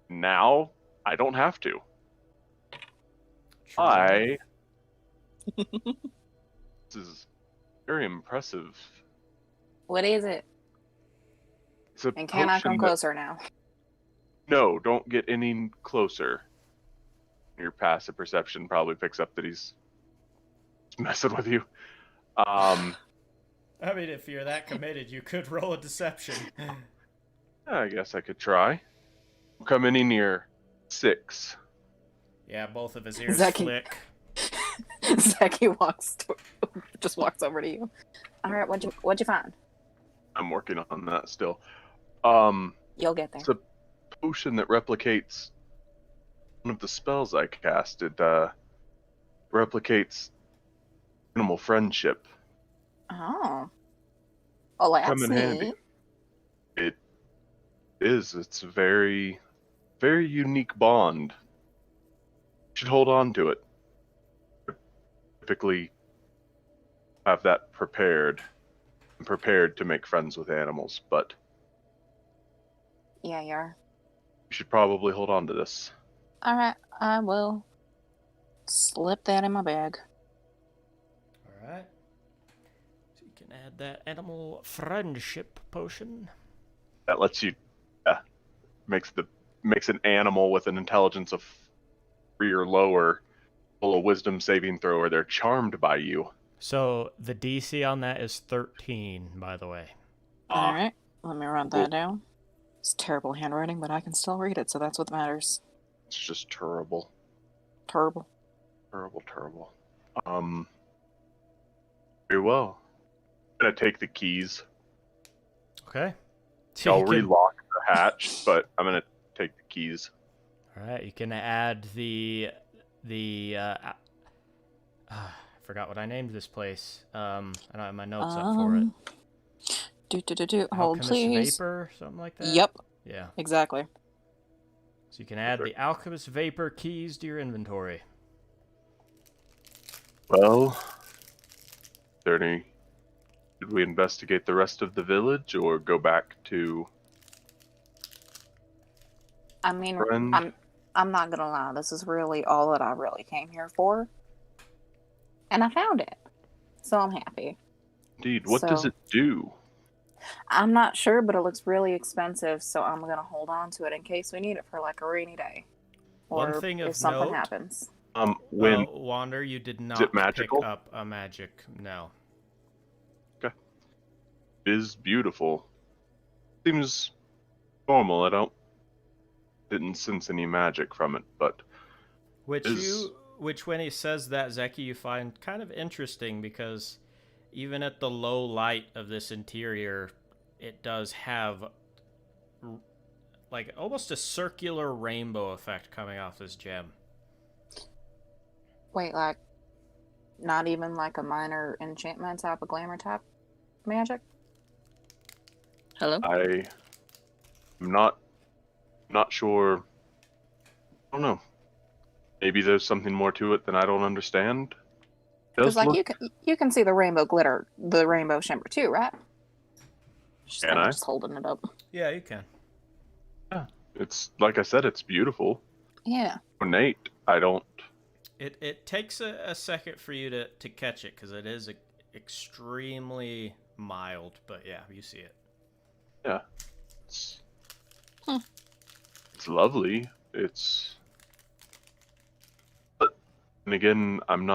Now, I don't have to. This is very impressive. What is it? It's a And can I come potion that- closer now? No, don't get any closer. Your passive perception probably picks up that he's messing with you. I mean, if you're that committed, you could roll a deception. I guess I could try. Come any near 6. Yeah, both of his ears Zeki. flick. Zeki just walks over to you. All right, what'd you find? I'm working on that still. You'll get there. It's a potion that replicates one of the spells I cast. It replicates animal friendship. Oh. Oh, that's Come in handy. neat. It is. It's a very, very unique bond. You should hold on to it. Typically have that prepared. I'm prepared to make friends with animals, but Yeah, you are. you should probably hold on to this. All right, I will slip that in my bag. All right. So you can add that animal friendship potion. That lets you makes an animal with an intelligence of 3 or lower roll a wisdom saving throw, or they're charmed by you. So the DC on that is 13, by the way. All right, let me write that down. It's terrible handwriting, but I can still read it, so that's what matters. It's just terrible. Terrible. Terrible. Very well. I'm gonna take the keys. Okay. I'll relock the hatch, but I'm gonna take the keys. All right, you can add the I forgot what I named this place. I don't have my notes up for it. Hold, Alchemist please. Vapor, something like that. Yep, Yeah. exactly. So you can add the Alchemist Vapor keys to your inventory. Well, should we investigate the rest of the village or go back to I mean, friend? I'm not gonna lie. This is really all that I really came here for, and I found it, so I'm happy. Indeed. What does So- it do? I'm not sure, but it looks really expensive, so I'm gonna hold on to it in case we need it for like a rainy day, or One thing of if something note- happens. When Wander, you did not it magical? pick up a magic. No. it is beautiful. Seems normal. I didn't sense any magic from it, but Which when he says that, Zeki, you find kind of interesting because even at the low light of this interior, it does have like almost a circular rainbow effect coming off this gem. Wait, like, not even like a minor enchantment type of glamour type magic? Hello? I'm not sure. I don't know. Maybe there's something more to it than I don't understand. Because like look- you can see the rainbow glitter, the rainbow shimmer too, right? She's Can kinda I? just holding it up. Yeah, you can. It's like I said, it's beautiful, Yeah. ornate. I don't. It takes a second for you to catch it because it is extremely mild, but yeah, you see it. Yeah. It's lovely. And again, I'm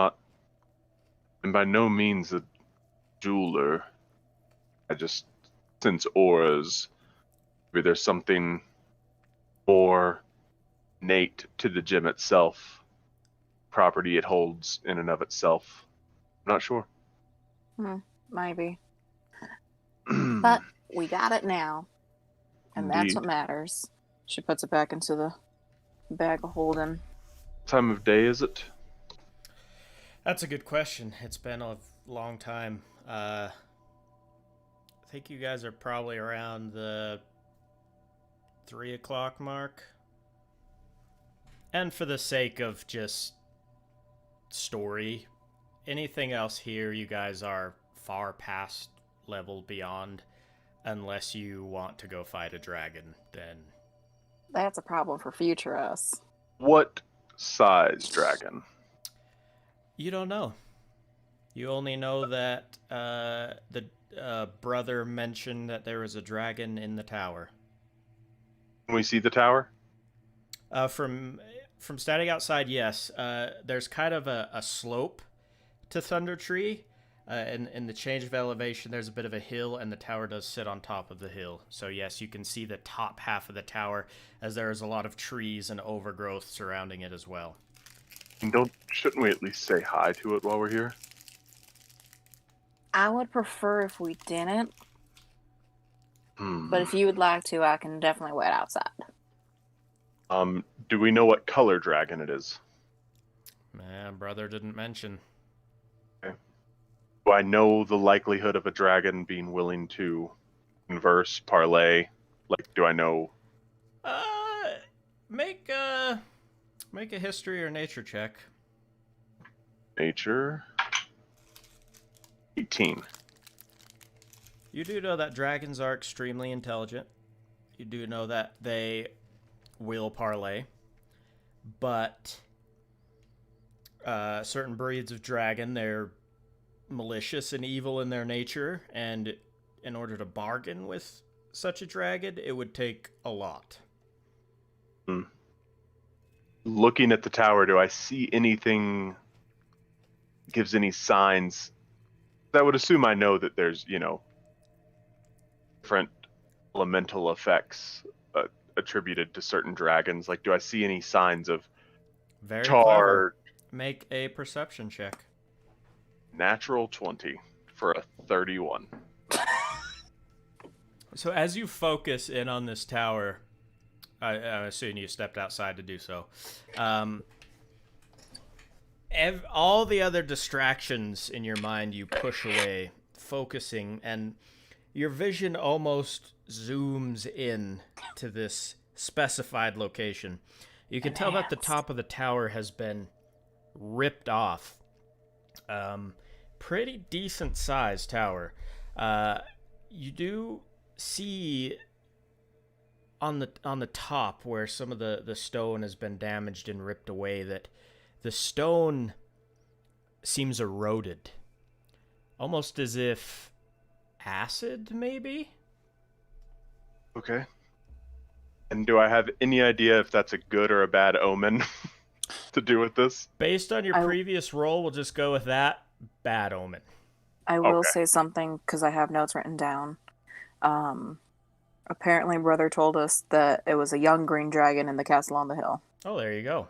by no means a jeweler. I just sense auras. Maybe there's something more innate to the gem itself, property it holds in and of itself. I'm not sure. Maybe. But we got it now. And that's Indeed. what matters. She puts it back into the bag of holding. time of day is it? That's a good question. It's been a long time. I think you guys are probably around the 3 o'clock mark. And for the sake of just story, anything else here, you guys are far past level beyond. Unless you want to go fight a dragon, then... That's a problem for future us. What size dragon? You don't know. You only know that the brother mentioned that there was a dragon in the tower. Can we see the tower? From standing outside, yes. There's kind of a slope to Thundertree. In the change of elevation, there's a bit of a hill, and the tower does sit on top of the hill. So yes, you can see the top half of the tower, as there is a lot of trees and overgrowth surrounding it as well. Shouldn't we at least say hi to it while we're here? I would prefer if we didn't. Hmm. But if you would like to, I can definitely wait outside. Do we know what color dragon it is? Man, brother didn't mention. Do I know the likelihood of a dragon being willing to converse, parlay? Like, do I know? Make a history or nature check. Nature. 18. You do know that dragons are extremely intelligent. You do know that they will parlay. But certain breeds of dragon, they're malicious and evil in their nature, and in order to bargain with such a dragon, it would take a lot. Looking at the tower, do I see anything gives any signs? I would assume I know that there's, different elemental effects attributed to certain dragons. Like, do I see any signs of Very tar? clever. Make a perception check. Natural 20 for a 31. So as you focus in on this tower, I assume you stepped outside to do so. All the other distractions in your mind you push away, focusing, and your vision almost zooms in to this specified location. You can tell that the top of the tower has been ripped off. Pretty decent sized tower. You do see on the top where some of the stone has been damaged and ripped away that the stone seems eroded. Almost as if acid, maybe? Okay. And do I have any idea if that's a good or a bad omen to do with this? Based on your previous roll, we'll just go with that. Bad omen. I will say something because I have notes written down. Apparently, brother told us that it was a young green dragon in the castle on the hill. Oh, there you go.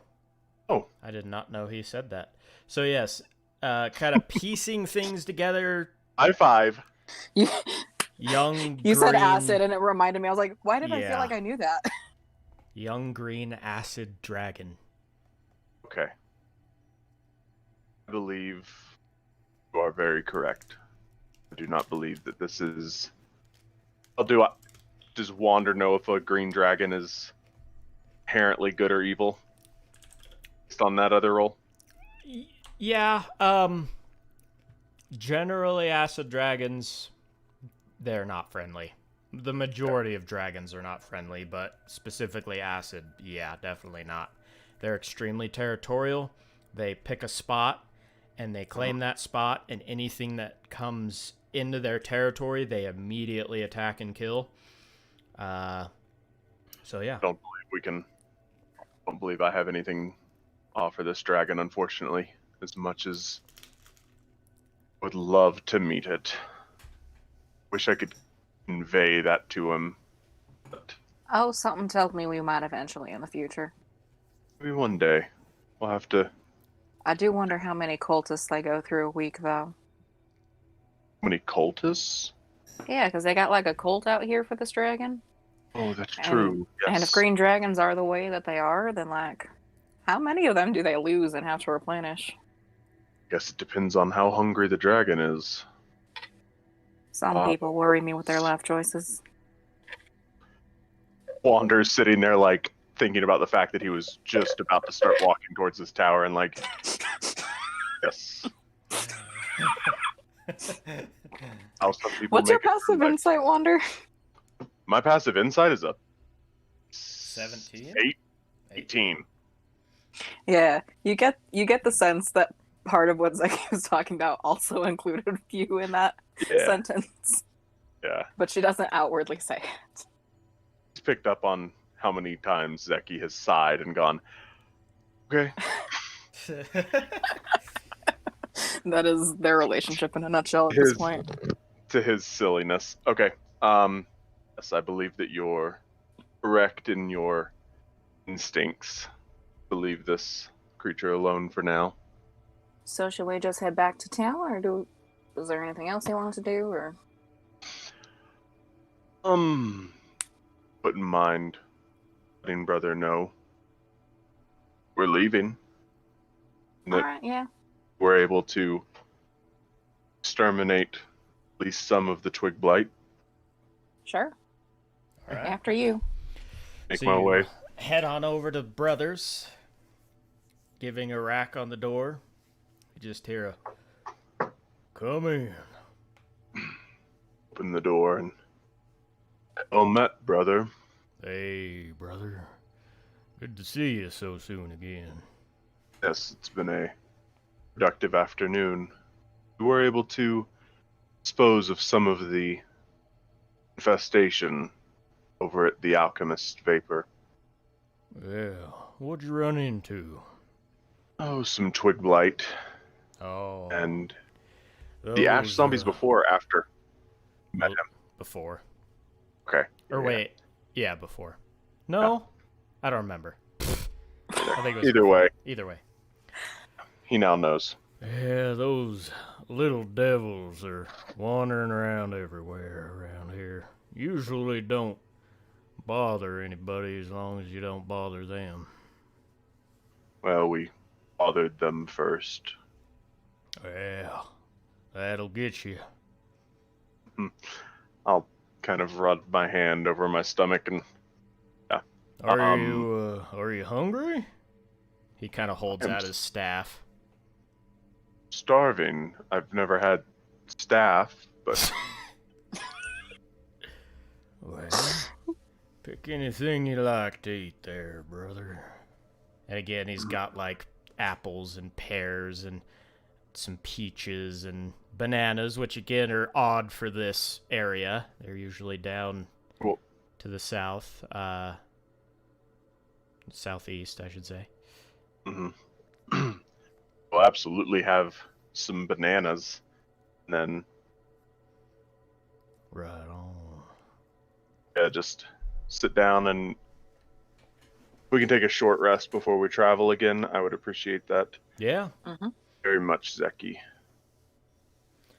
Oh. I did not know he said that. So yes, kind of piecing things together. High five. Young You green... said acid, and it reminded me. I was like, why did I Yeah. feel like I knew that? Young green acid dragon. Okay. I believe you are very correct. I do not believe that this is... Does Wander know if a green dragon is inherently good or evil? Based on that other roll? Yeah, generally acid dragons, they're not friendly. The majority of dragons are not friendly, but specifically acid, yeah, definitely not. They're extremely territorial. They pick a spot, and they claim that spot, and anything that comes into their territory, they immediately attack and kill. So yeah. Don't believe I have anything to offer this dragon, unfortunately, as much as I would love to meet it. Wish I could convey that to him, but Oh, something tells me we might eventually in the future. maybe one day we'll have to. I do wonder how many cultists they go through a week, though. Many cultists? Yeah, because they got like a cult out here for this dragon. Oh, that's true. Yes. And if green dragons are the way that they are, then like How many of them do they lose and have to replenish? Guess it depends on how hungry the dragon is. Some people worry me with their life choices. Wander's sitting there, like, thinking about the fact that he was just about to start walking towards this tower and, like, yes. How some people What's your make it through passive life. insight, Wander? My passive insight is a 17? 18. Yeah, you get the sense that part of what Zeki was talking about also included you in that sentence. Yeah. But she doesn't outwardly say it. He's picked up on how many times Zeki has sighed and gone, okay. That is their relationship in a nutshell at this point. To his silliness. Okay. Yes, I believe that you're correct in your instincts. Leave this creature alone for now. So should we just head back to town, or is there anything else you want to do, or? Wouldn't mind letting brother know we're leaving. And that Alright, yeah. we're able to exterminate at least some of the twig blight. Sure. All right. After you. Make So my you way. head on over to Brothers, giving a rack on the door. You just hear a, come in. Open the door and well met, brother. Hey, brother. Good to see you so soon again. Yes, it's been a productive afternoon. We were able to dispose of some of the infestation over at the Alchemist Vapor. Well, what'd you run into? Oh, some twig blight. Oh. And the ash those, zombies before or after? Met him. Before. Okay. Or Yeah. wait. Yeah, before. No? I don't remember. I think it was Either way, Either way. he now knows. Yeah, those little devils are wandering around everywhere around here. Usually don't bother anybody as long as you don't bother them. Well, we bothered them first. Well, that'll get you. I'll kind of rub my hand over my stomach and Are you hungry? He kind of holds I'm out his staff. starving. I've never had staff, but Well, pick anything you like to eat there, brother. And again, he's got like apples and pears and some peaches and bananas, which again are odd for this area. They're usually down Cool. to the south, southeast, I should say. we'll absolutely have some bananas. And then, Right on. yeah, just sit down and we can take a short rest before we travel again. I would appreciate that Yeah. Mm-hmm. very much, Zeki.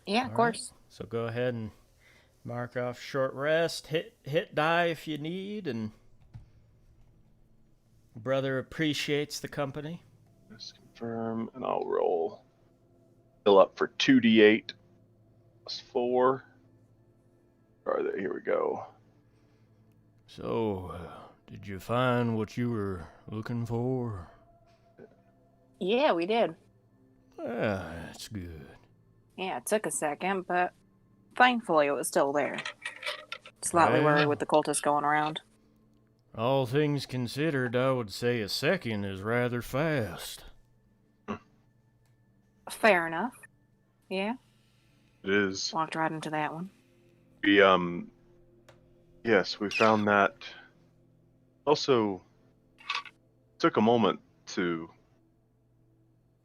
Yeah, All of course. right. So go ahead and mark off short rest. Hit die if you need, and brother appreciates the company. Just confirm, and I'll roll. Fill up for 2d8 plus 4. Where are they? Here we go. So, did you find what you were looking for? Yeah, we did. Ah, that's good. Yeah, it took a second, but thankfully it was still there. Slightly worried Well. with the cultists going around. All things considered, I would say a second is rather fast. Fair enough. Yeah, It is. walked right into that one. We, yes, we found that. Also, took a moment to.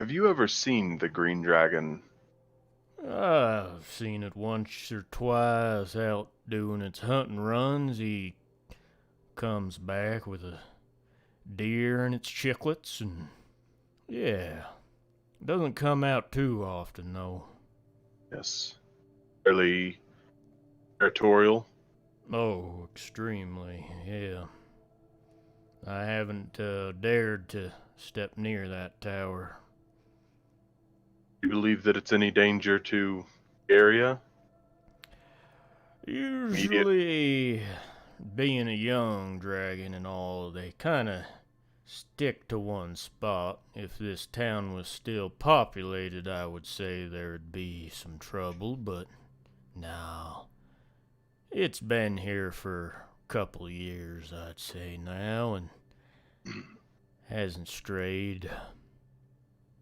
Have you ever seen the green dragon? I've seen it once or twice out doing its hunting runs. He comes back with a deer and its chicklets, and yeah, doesn't come out too often though. Yes. Fairly territorial. Oh, extremely, yeah. I haven't dared to step near that tower. Do you believe that it's any danger to the area? Usually, being a young dragon and all, they kind of stick to one spot. If this town was still populated, I would say there'd be some trouble, but no. It's been here for a couple of years, I'd say now, and hasn't strayed.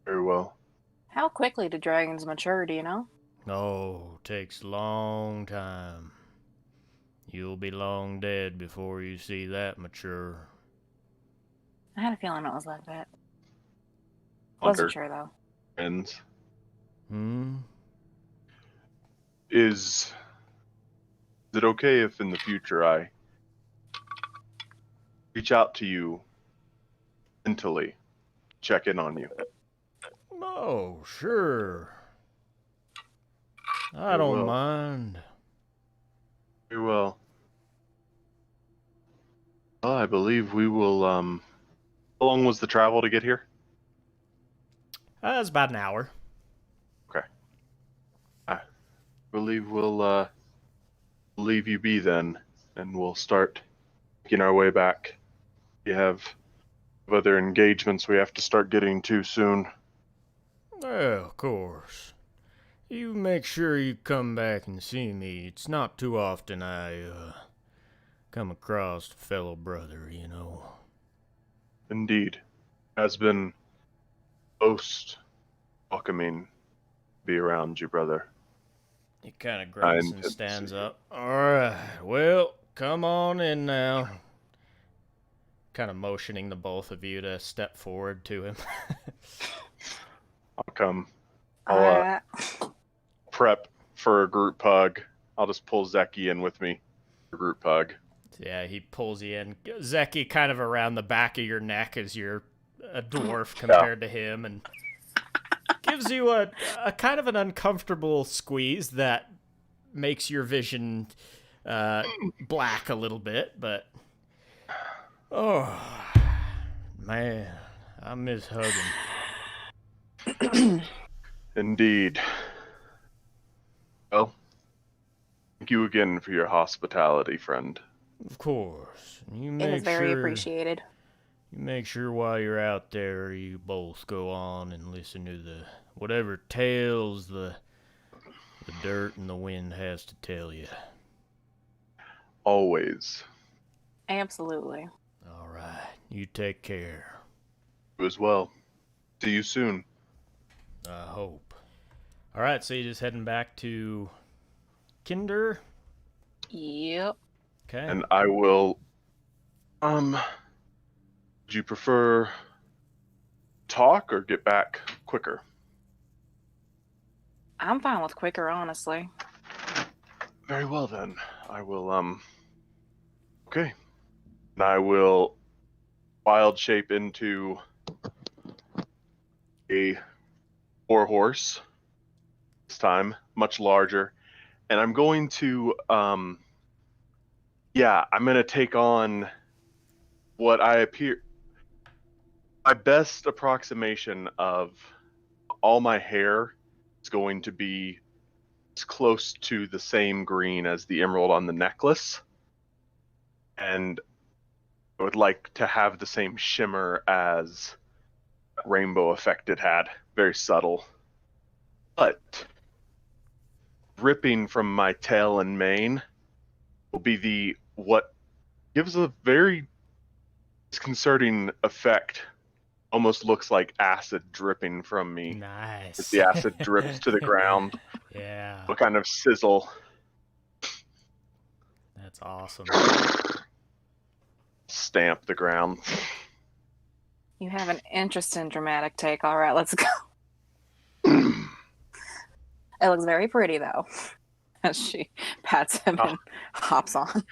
Very well. How quickly do dragons mature, do you know? Oh, takes a long time. You'll be long dead before you see that mature. I had a feeling it was like that. Hunter Wasn't sure, though. friends. Hmm? Is it okay if in the future I reach out to you mentally, check in on you? Oh, sure. I Very don't well. mind. Very well. Well, I believe we will, how long was the travel to get here? It's about an hour. Okay. I believe we'll, leave you be then, and we'll start making our way back. We have other engagements we have to start getting to soon. Well, of course. You make sure you come back and see me. It's not too often I, come across a fellow brother, you know. Indeed. Has been most welcoming to be around you, brother. He kind of grunts and stands up. Alright, well, come on in now. Kind of motioning the both of you to step forward to him. I'll come. I'll prep for a group hug. I'll just pull Zeki in with me for a group hug. Yeah, he pulls you in. Zeki kind of around the back of your neck as you're a dwarf compared to him, and gives you a kind of an uncomfortable squeeze that makes your vision black a little bit, but oh man, I miss hugging. Indeed. Well, thank you again for your hospitality, friend. Of course. You It make is very sure appreciated. you make sure while you're out there you both go on and listen to the whatever tales the dirt and the wind has to tell you. Always. Absolutely. All right, you take care. You as well. See you soon. I hope. All right, so you're just heading back to Kinder. Yep. Okay. And I will, would you prefer talk or get back quicker? I'm fine with quicker, honestly. Very well then. I will, okay. And I will wild shape into a warhorse. This time, much larger. And I'm going to, I'm going to take on what my best approximation of all my hair is going to be as close to the same green as the emerald on the necklace. And I would like to have the same shimmer as rainbow effect it had. Very subtle. But dripping from my tail and mane will be what gives a very disconcerting effect. Almost looks like acid dripping from me. Nice. As the acid drips to the ground. Yeah. A kind of sizzle. That's awesome. Stamp the ground. You have an interesting dramatic take. All right, let's go. It looks very pretty, though, as she pats him and hops on.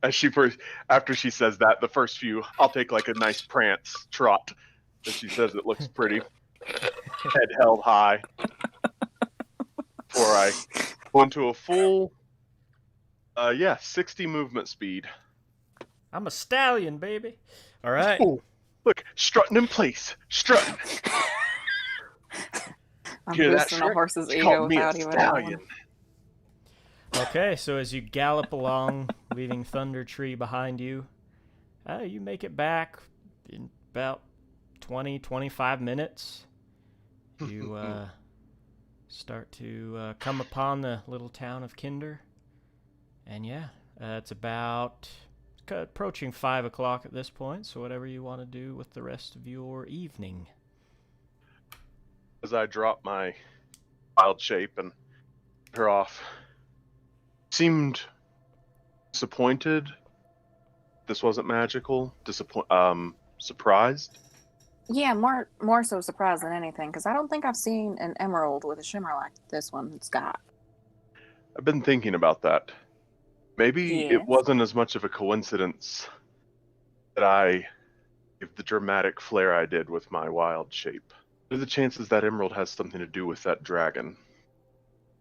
After she says that, the first few, I'll take like a nice prance trot. As she says it looks pretty. Head held high. Before I go into a full, 60 movement speed. I'm a stallion, baby. All right. Ooh, look, strutting in place, strutting. I'm Hear that, boosting a Shrek? horse's She ego called me a without even knowing. stallion. Okay, so as you gallop along, leaving Thundertree behind you, you make it back in about 20-25 minutes. You start to come upon the little town of Kinder. And yeah, it's about approaching 5 o'clock at this point, so whatever you want to do with the rest of your evening. As I drop my wild shape and her off, seemed disappointed. This wasn't magical. Surprised. Yeah, more so surprised than anything, because I don't think I've seen an emerald with a shimmer like this one's got. I've been thinking about that. Maybe it Yes. wasn't as much of a coincidence that I gave the dramatic flair I did with my wild shape. What are the chances that emerald has something to do with that dragon?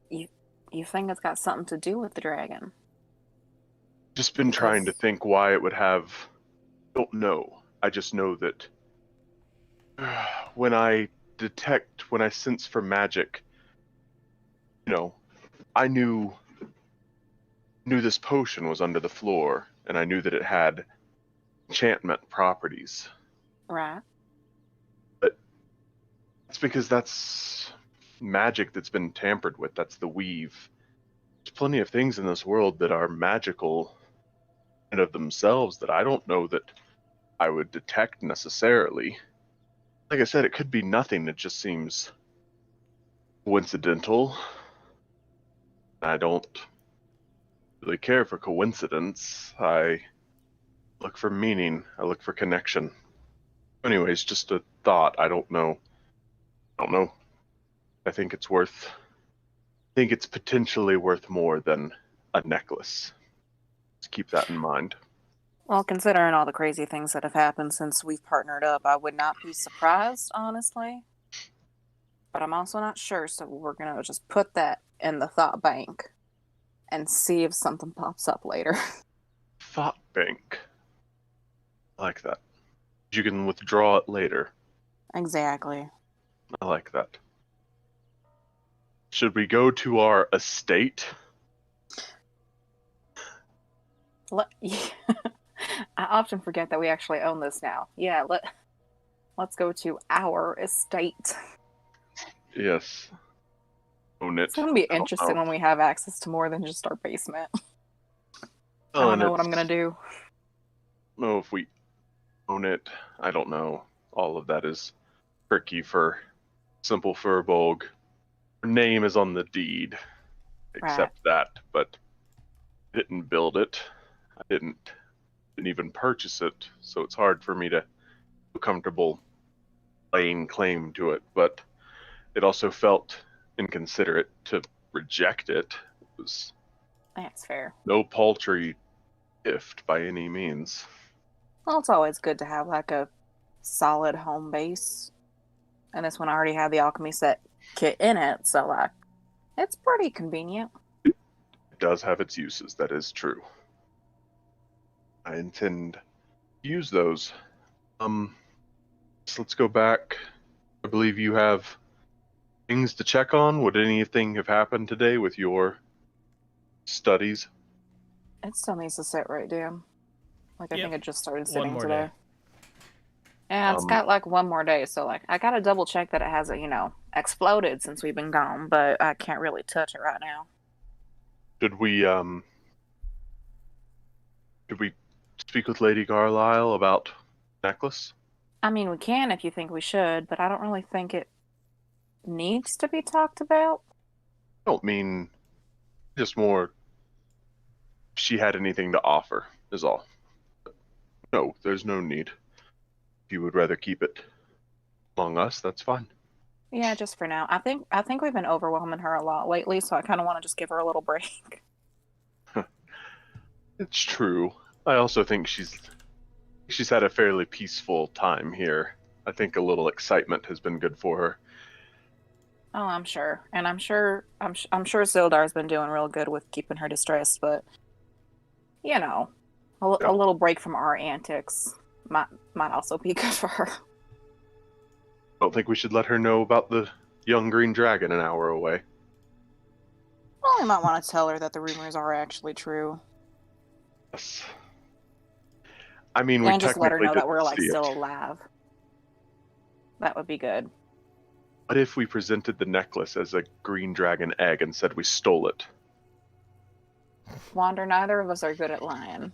You think it's got something to do with the dragon? Just been trying to think why it would have. Don't know. I just know that when I sense for magic, I knew this potion was under the floor, and I knew that it had enchantment properties. Right. But it's because that's magic that's been tampered with. That's the weave. There's plenty of things in this world that are magical and of themselves that I don't know that I would detect necessarily. Like I said, it could be nothing. It just seems coincidental. I don't really care for coincidence. I look for meaning. I look for connection. Anyways, just a thought. I don't know. I think it's potentially worth more than a necklace. Just keep that in mind. Well, considering all the crazy things that have happened since we've partnered up, I would not be surprised, honestly. But I'm also not sure, so we're going to just put that in the thought bank and see if something pops up later. Thought bank. I like that. You can withdraw it later. Exactly. I like that. Should we go to our estate? I often forget that we actually own this now. Yeah, let's go to our estate. Yes. Own it. It's going to be interesting when we have access to more than just our basement. I Oh, don't know what I'm going to do. No, if we own it, I don't know. All of that is tricky for simple Furbolg. Her name is on the deed. Accept that, but I didn't build it. I didn't even purchase it, so it's hard for me to feel comfortable laying claim to it, but it also felt inconsiderate to reject it. It was That's fair. no paltry gift by any means. Well, it's always good to have like a solid home base. And this one already had the alchemy set kit in it, so like it's pretty convenient. It does have its uses, that is true. I intend to use those. So let's go back. I believe you have things to check on. Would anything have happened today with your studies? It still needs to sit right down. Like I think it just started One sitting more today. day. Yeah, it's got like one more day, so like I gotta double check that it hasn't, exploded since we've been gone, but I can't really touch it right now. Did we speak with Lady Carlisle about necklace? I mean, we can if you think we should, but I don't really think it needs to be talked about. I don't mean just more if she had anything to offer, is all. No, there's no need. If you would rather keep it among us, that's fine. Yeah, just for now. I think we've been overwhelming her a lot lately, so I kind of want to just give her a little break. It's true. I also think she's had a fairly peaceful time here. I think a little excitement has been good for her. Oh, I'm sure, and I'm sure Sildar's been doing real good with keeping her distressed, but a little break from our antics might also be good for her. Don't think we should let her know about the young green dragon an hour away. Well, I might want to tell her that the rumors are actually true. Yes. I mean, we And just let her know technically that we're didn't see still it. alive. That would be good. What if we presented the necklace as a green dragon egg and said we stole it? Wander, neither of us are good at lying.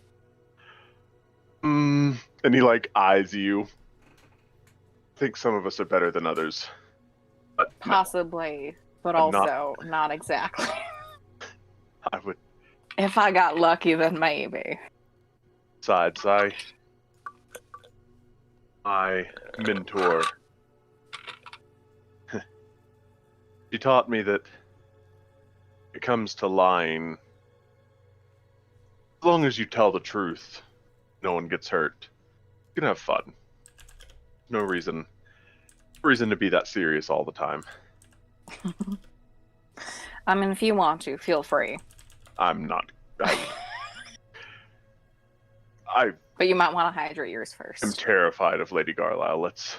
And he eyes you. I think some of us are better than others. But no, Possibly, but I'm also not exactly. I would. If I got lucky, then maybe. Besides, my mentor, she taught me that it comes to lying. As long as you tell the truth, no one gets hurt. You can have fun. No reason to be that serious all the time. I mean, if you want to, feel free. I'm not. But you might want to hydrate yours I'm first. terrified of Lady Garlisle. Let's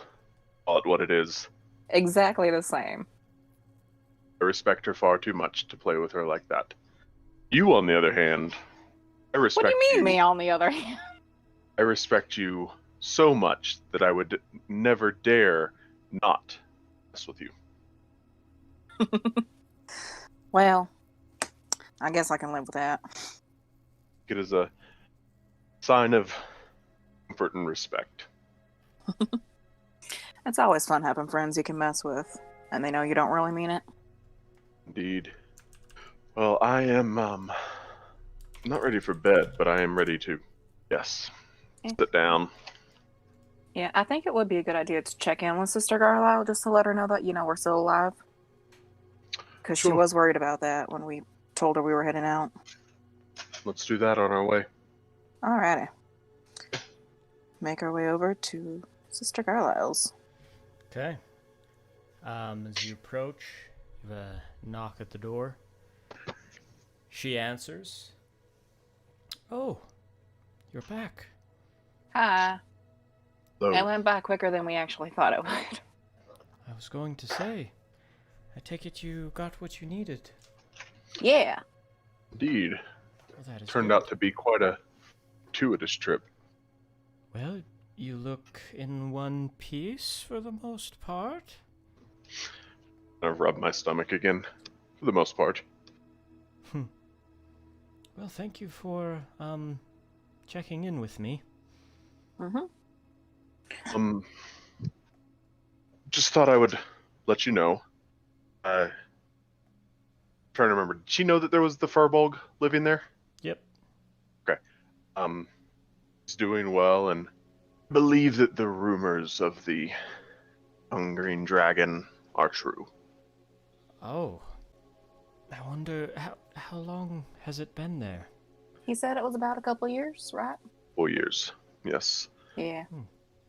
call it what it is. Exactly the same. I respect her far too much to play with her like that. You, on the other hand, I respect What do you mean, me, on the other hand? I respect you so much that I would never dare not mess with you. Well, I guess I can live with that. It is a sign of comfort and respect. It's always fun having friends you can mess with, and they know you don't really mean it. Indeed. Well, I am not ready for bed, but I am ready to, yes, sit down. Yeah, I think it would be a good idea to check in with Sister Garlisle just to let her know that, we're still alive. Because she was worried about that when we told her we were heading out. Let's do that on our way. Alrighty. Make our way over to Sister Garlisle's. Okay. As you approach, you have a knock at the door. She answers. Oh, you're back. Hi. Hello. I went by quicker than we actually thought it would. I was going to say, I take it you got what you needed. Yeah. Indeed. Well, that is Turned good. out to be quite a gratuitous trip. Well, you look in one piece for the most part. I've rubbed my stomach again, for the most part. Well, thank you for, checking in with me. Mm-hmm. Just thought I would let you know. Trying to remember, did she know that there was the Furbolg living there? Yep. Okay. He's doing well, and I believe that the rumors of the young green dragon are true. Oh. I wonder, how long has it been there? He said it was about a couple years, right? 4 years, yes. Yeah.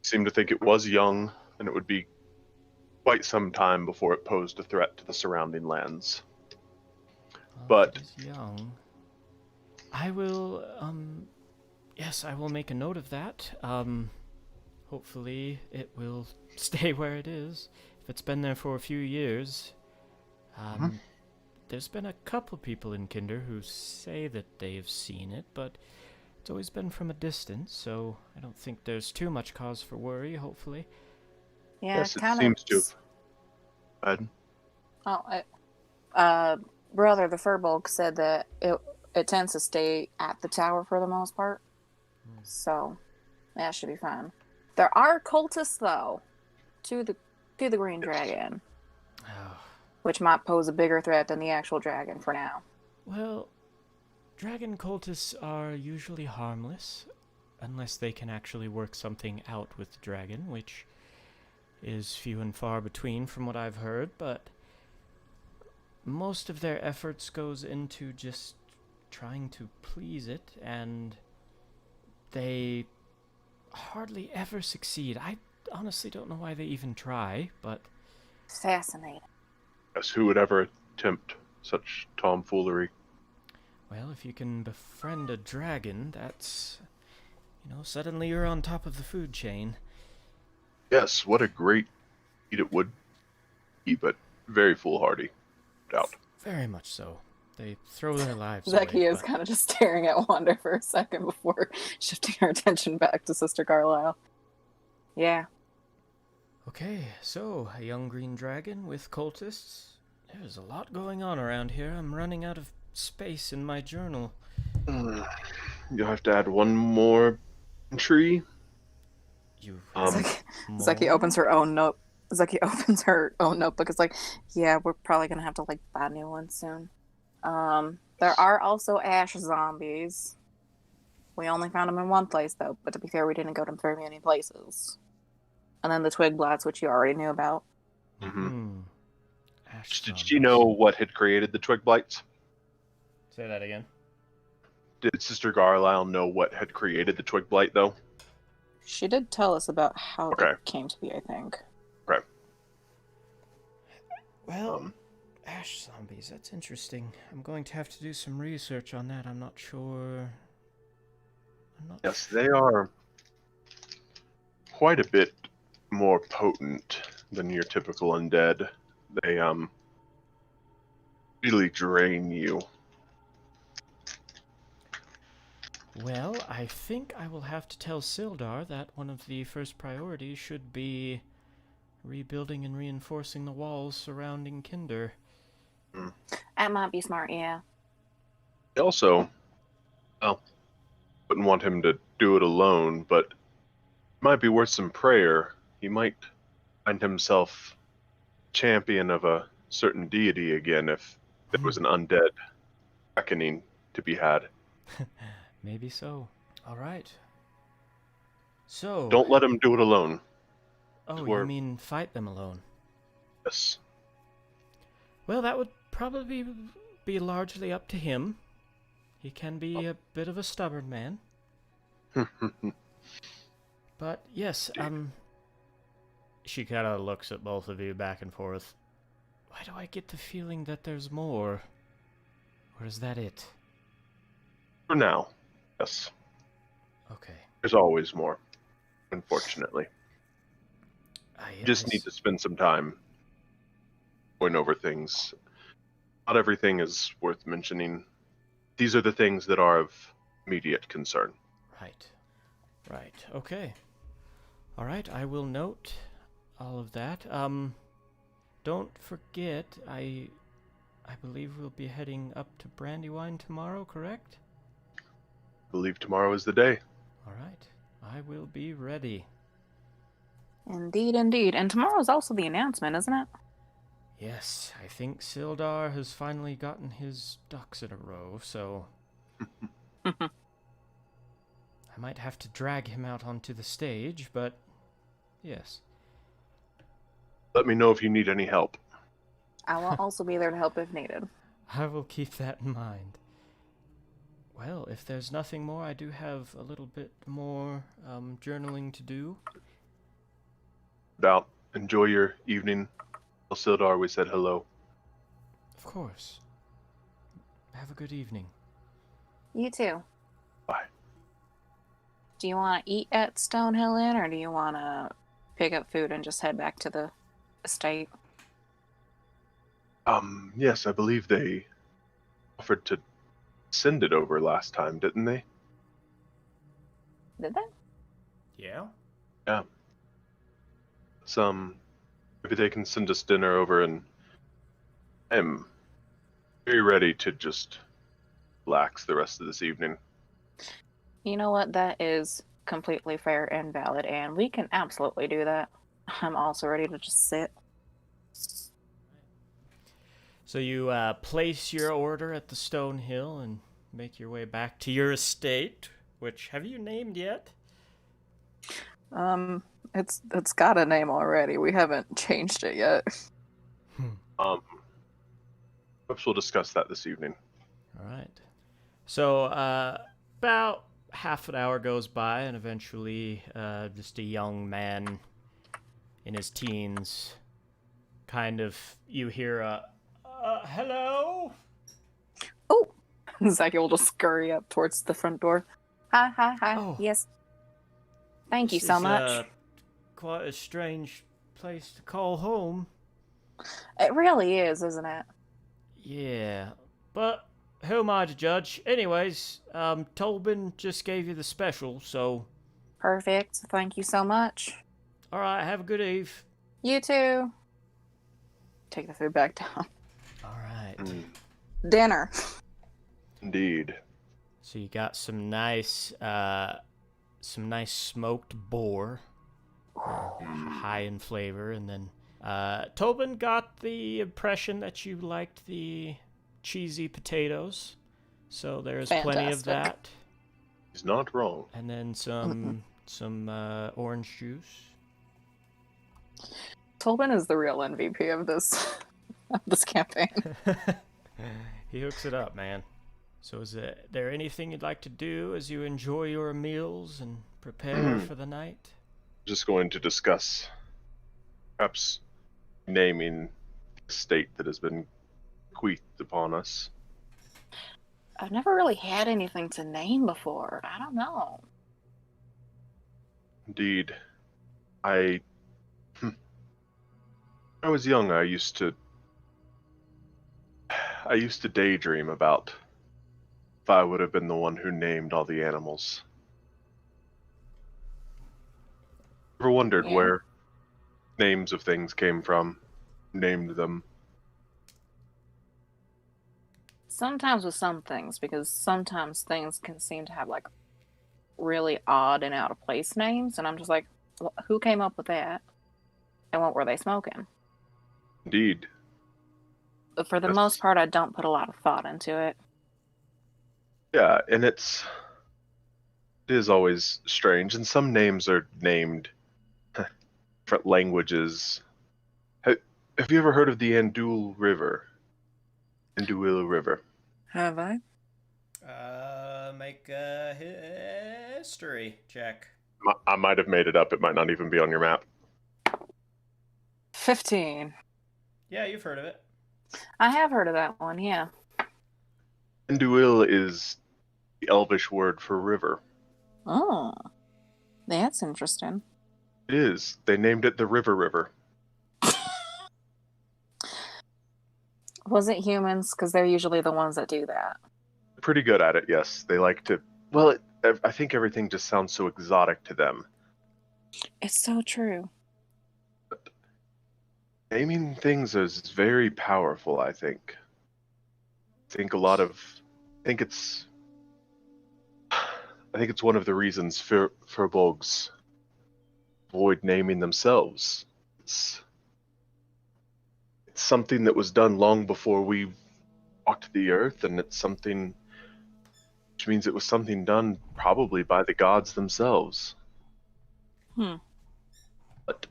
Seemed to think it was young, and it would be quite some time before it posed a threat to the surrounding lands. Well, But it is young. I will, yes, I will make a note of that. Hopefully it will stay where it is. If it's been there for a few years. There's been a couple people in Kinder who say that they've seen it, but it's always been from a distance, so I don't think there's too much cause for worry, hopefully. Yeah, yes, it kind seems of. to. Ed? Brother, the Furbolg said that it tends to stay at the tower for the most part. So that should be fine. There are cultists though to the green dragon, which might pose a bigger threat than the actual dragon for now. Well, dragon cultists are usually harmless, unless they can actually work something out with the dragon, which is few and far between from what I've heard, but most of their efforts goes into just trying to please it, and they hardly ever succeed. I honestly don't know why they even try, but... Fascinating. Yes, who would ever attempt such tomfoolery? Well, if you can befriend a dragon, that's, suddenly you're on top of the food chain. Yes, what a great eat it would be, but very foolhardy. Doubt. Very much so. They throw their lives Zeki away. is kind of just staring at Wanda for a second before shifting her attention back to Sister Carlisle. Yeah. Okay, so a young green dragon with cultists. There's a lot going on around here. I'm running out of space in my journal. You'll have to add one more entry. You Zeki opens her own note. Zeki opens her own notebook. It's like, yeah, we're probably gonna have to buy new ones soon. There are also ash zombies. We only found them in one place though, but to be fair, we didn't go to very many places. And then the twig blots, which you already knew about. Ash Did she know what had created the twig blights? Say that again. Did Sister Carlisle know what had created the twig blight, though? She did tell us about how Okay. they came to be, I think. Okay. Well, ash zombies, that's interesting. I'm going to have to do some research on that. I'm not sure. Yes, they are quite a bit more potent than your typical undead. They really drain you. Well, I think I will have to tell Sildar that one of the first priorities should be rebuilding and reinforcing the walls surrounding Kinder. That might be smart, yeah. Also, well, wouldn't want him to do it alone, but it might be worth some prayer. He might find himself champion of a certain deity again if there was an undead reckoning to be had. Maybe so. All right. So... Don't let him do it alone. Oh, Or- you mean fight them alone? Yes. Well, that would probably be largely up to him. He can be a bit of a stubborn man. But, yes, She kind of looks at both of you back and forth. Why do I get the feeling that there's more? Or is that it? For now, yes. Okay. There's always more, unfortunately. You just need to spend some time going over things. Not everything is worth mentioning. These are the things that are of immediate concern. Right. Okay. All right, I will note all of that. Don't forget, I believe we'll be heading up to Brandywine tomorrow, correct? I believe tomorrow is the day. All right. I will be ready. Indeed, indeed. And tomorrow's also the announcement, isn't it? Yes, I think Sildar has finally gotten his ducks in a row, so... I might have to drag him out onto the stage, but... yes. Let me know if you need any help. I will also be there to help if needed. I will keep that in mind. Well, if there's nothing more, I do have a little bit more journaling to do. About enjoy your evening. Tell Sildar we said hello. Of course. Have a good evening. You too. Bye. Do you want to eat at Stonehill Inn, or do you want to pick up food and just head back to the estate? Yes, I believe they offered to send it over last time, didn't they? Did they? Yeah? Yeah. Maybe they can send us dinner over, and I'm very ready to just relax the rest of this evening. You know what? That is completely fair and valid, and we can absolutely do that. I'm also ready to just sit. So you place your order at the Stone Hill and make your way back to your estate, which have you named yet? It's got a name already. We haven't changed it yet. Perhaps we'll discuss that this evening. All right. So about half an hour goes by, and eventually just a young man in his teens, kind of, you hear a, hello? Oh! Zeki will just scurry up towards the front door. Hi. Oh. Yes. Thank you This so is, much. quite a strange place to call home. It really is, isn't it? Yeah, but who am I to judge? Anyways, Tobin just gave you the special, so Perfect. Thank you so much. alright, have a good eve. You too. Take the food back down. Alright. Dinner. Indeed. So you got some nice smoked boar, high in flavor, and then Tobin got the impression that you liked the cheesy potatoes, so there's plenty of Fantastic. that, He's not wrong. and then some orange juice. Tolbin is the real MVP of this of this campaign. He hooks it up, man. So is there anything you'd like to do as you enjoy your meals and prepare for the night? Just going to discuss perhaps naming the state that has been bequeathed upon us. I've never really had anything to name before. I don't know. Indeed. When I was young, I used to daydream about if I would have been the one who named all the animals. Ever wondered Yeah. where names of things came from? Named them. Sometimes with some things, because sometimes things can seem to have like really odd and out of place names, and I'm just like, who came up with that? And what were they smoking? Indeed. But for the Yes. most part, I don't put a lot of thought into it. Yeah, and it is always strange, and some names are named different languages. Have you ever heard of the Andul River? Anduil River. Have I? Make a history check. I might have made it up. It might not even be on your map. 15. Yeah, you've heard of it. I have heard of that one, yeah. Anduil is the Elvish word for river. Oh, that's interesting. It is. They named it the River River. Was it humans? Because they're usually the ones that do that. Pretty good at it, yes. They like to. Well, I think everything just sounds so exotic to them. It's so true. Naming things is very powerful, I think. I think it's one of the reasons furbolgs avoid naming themselves. It's something that was done long before we walked the earth, and it's something which means it was something done probably by the gods themselves. But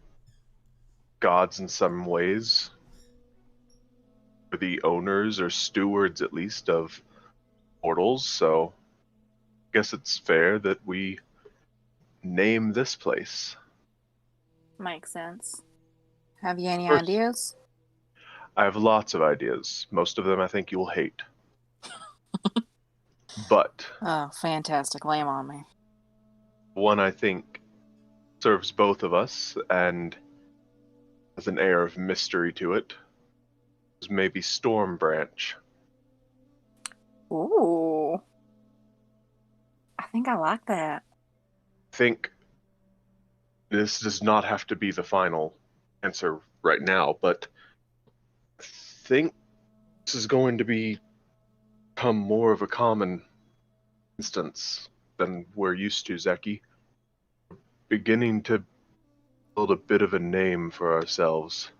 gods, in some ways, are the owners or stewards, at least, of portals, so I guess it's fair that we name this place. Makes sense. Have you any First- ideas? I have lots of ideas. Most of them I think you'll hate. But Oh, fantastic. Lay 'em on me. one I think serves both of us and has an air of mystery to it is maybe Storm Branch. Ooh. I think I like that. I think this does not have to be the final answer right now, but I think this is going to become more of a common instance than we're used to, Zeki. Beginning to build a bit of a name for ourselves.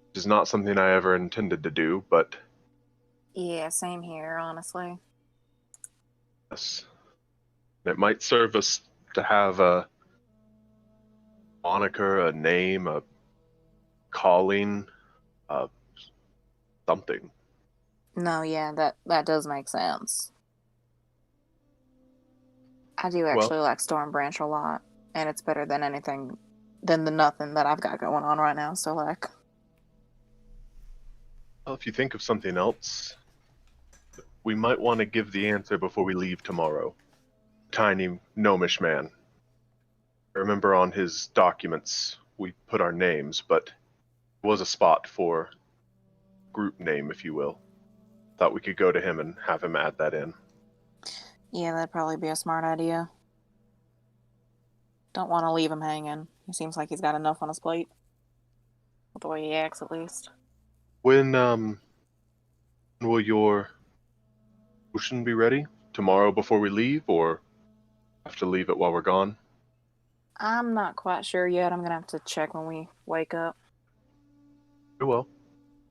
Which is not something I ever intended to do, but Yeah, same here, honestly. yes. It might serve us to have a moniker, a name, a calling, something. No, yeah, that does make sense. I do actually like Storm Branch a lot, and it's better than anything, than the nothing that I've got going on right now. So like, Well, if you think of something else, we might want to give the answer before we leave tomorrow. Tiny gnomish man. I remember on his documents we put our names, but there was a spot for group name, if you will. Thought we could go to him and have him add that in. Yeah, that'd probably be a smart idea. Don't want to leave him hanging. He seems like he's got enough on his plate. With the way he acts, at least. When will your potion be ready? Tomorrow before we leave, or have to leave it while we're gone? I'm not quite sure yet. I'm gonna have to check when we wake up. Very well.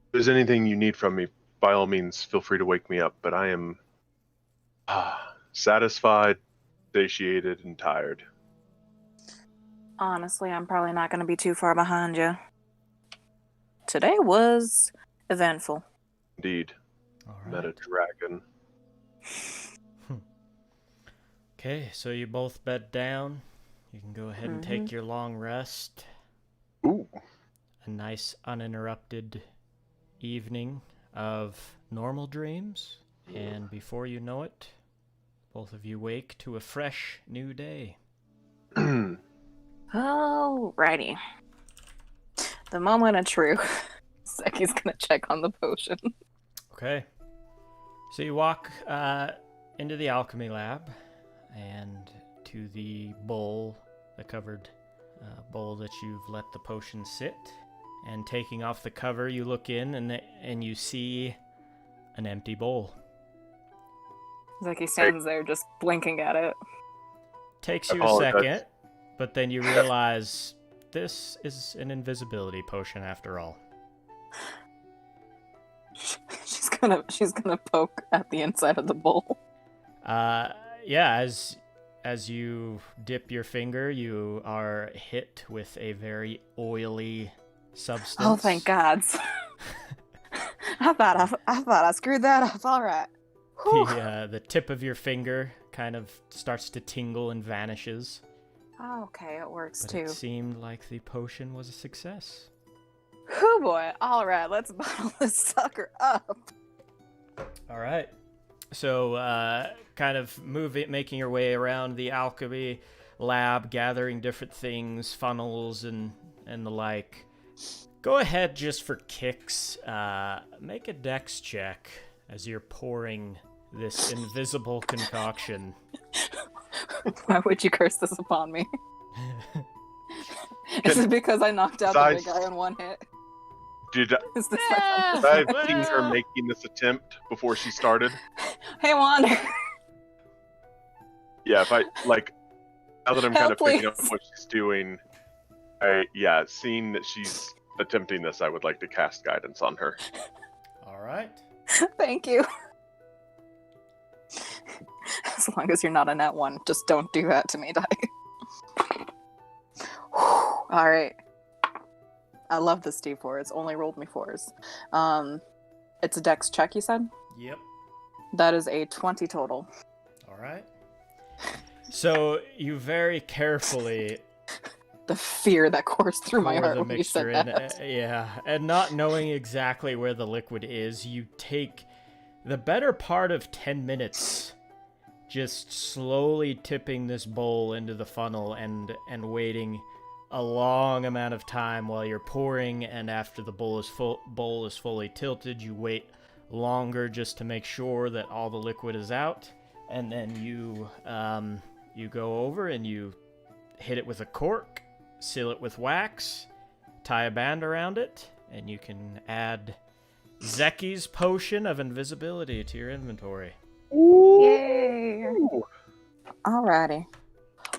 If there's anything you need from me, by all means, feel free to wake me up. But I am satisfied, satiated, and tired. Honestly, I'm probably not gonna be too far behind you. Today was eventful. Indeed. All Met a right. dragon. Okay, so you both bed down. You can go ahead and take your long rest. Ooh. A nice uninterrupted evening of normal dreams. And before you know it, both of you wake to a fresh new day. Alrighty. The moment of truth. Zeki's gonna check on the potion. Okay. So you walk into the alchemy lab and to the bowl, the covered bowl that you've let the potion sit. And taking off the cover, you look in and you see an empty bowl. Zeki stands there just blinking at it. Takes you a second, but then you realize this is an invisibility potion after all. She's gonna poke at the inside of the bowl. Yeah, as you dip your finger, you are hit with a very oily substance. Oh, thank God! I thought I screwed that up. All right. The tip of your finger kind of starts to tingle and vanishes. Oh, okay, it works But too. it seemed like the potion was a success. Whew, boy. All right, let's bottle this sucker up. All right. So, kind of making your way around the alchemy lab, gathering different things, funnels and the like. Go ahead, just for kicks, make a dex check as you're pouring this invisible concoction. Why would you curse this upon me? Is it because I knocked out the big guy in one hit? Did Is this I've seen her making this attempt before she started? Hey, Wander. Yeah, if I, now that I'm kind of picking up what she's doing, seeing that she's attempting this, I would like to cast guidance on her. All right. Thank you. As long as you're not a nat one, just don't do that to me, die. All right. I love this D4. It's only rolled me 4s. It's a dex check, you said? Yep. That is a 20 total. All right. So you very carefully The fear that coursed through my pour heart the when you said mixture in. that. Yeah, and not knowing exactly where the liquid is, you take the better part of 10 minutes just slowly tipping this bowl into the funnel and waiting a long amount of time while you're pouring, and after the bowl is fully tilted, you wait longer just to make sure that all the liquid is out, and then you go over and you hit it with a cork, seal it with wax, tie a band around it, and you can add Zeki's potion of invisibility to your inventory. Yay! Alrighty.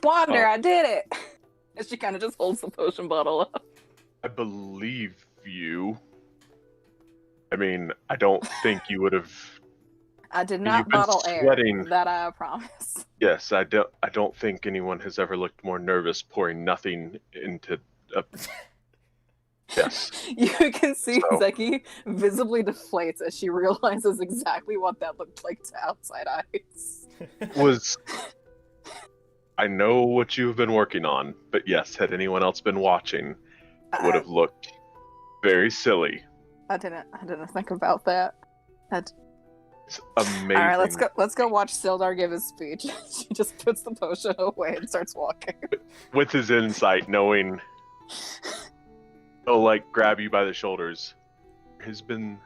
Wander, I did it! And she kind of just holds the potion bottle up. I believe you. I mean, I don't think you would have. I did not You've been bottle sweating. air. That I promise. Yes, I don't think anyone has ever looked more nervous pouring nothing into a. Yes. You can see So. Zeki visibly deflates as she realizes exactly what that looked like to outside eyes. I know what you've been working on, but yes, had anyone else been watching, it would have looked very silly. I didn't think about that. It's amazing. All right, let's go watch Sildar give his speech. She just puts the potion away and starts walking. With his insight, knowing he'll like grab you by the shoulders. There has been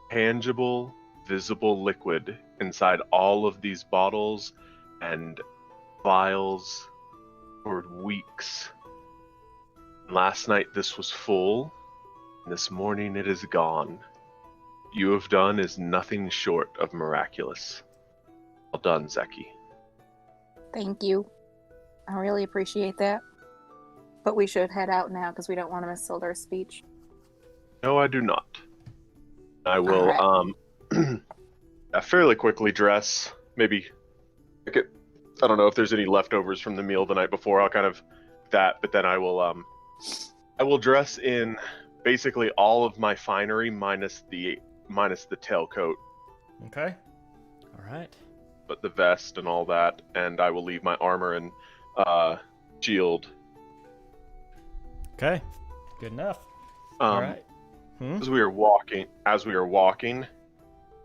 tangible, visible liquid inside all of these bottles and vials for weeks. Last night this was full, and this morning it is gone. What you have done is nothing short of miraculous. Well done, Zeki. Thank you. I really appreciate that. But we should head out now because we don't want to miss Sildar's speech. No, I do not. I will fairly quickly dress. Maybe I don't know if there's any leftovers from the meal the night before. I'll kind of that, but then I will dress in basically all of my finery minus the tailcoat, Okay. All right. but the vest and all that, and I will leave my armor and shield. Okay. Good enough. All right. As we are walking,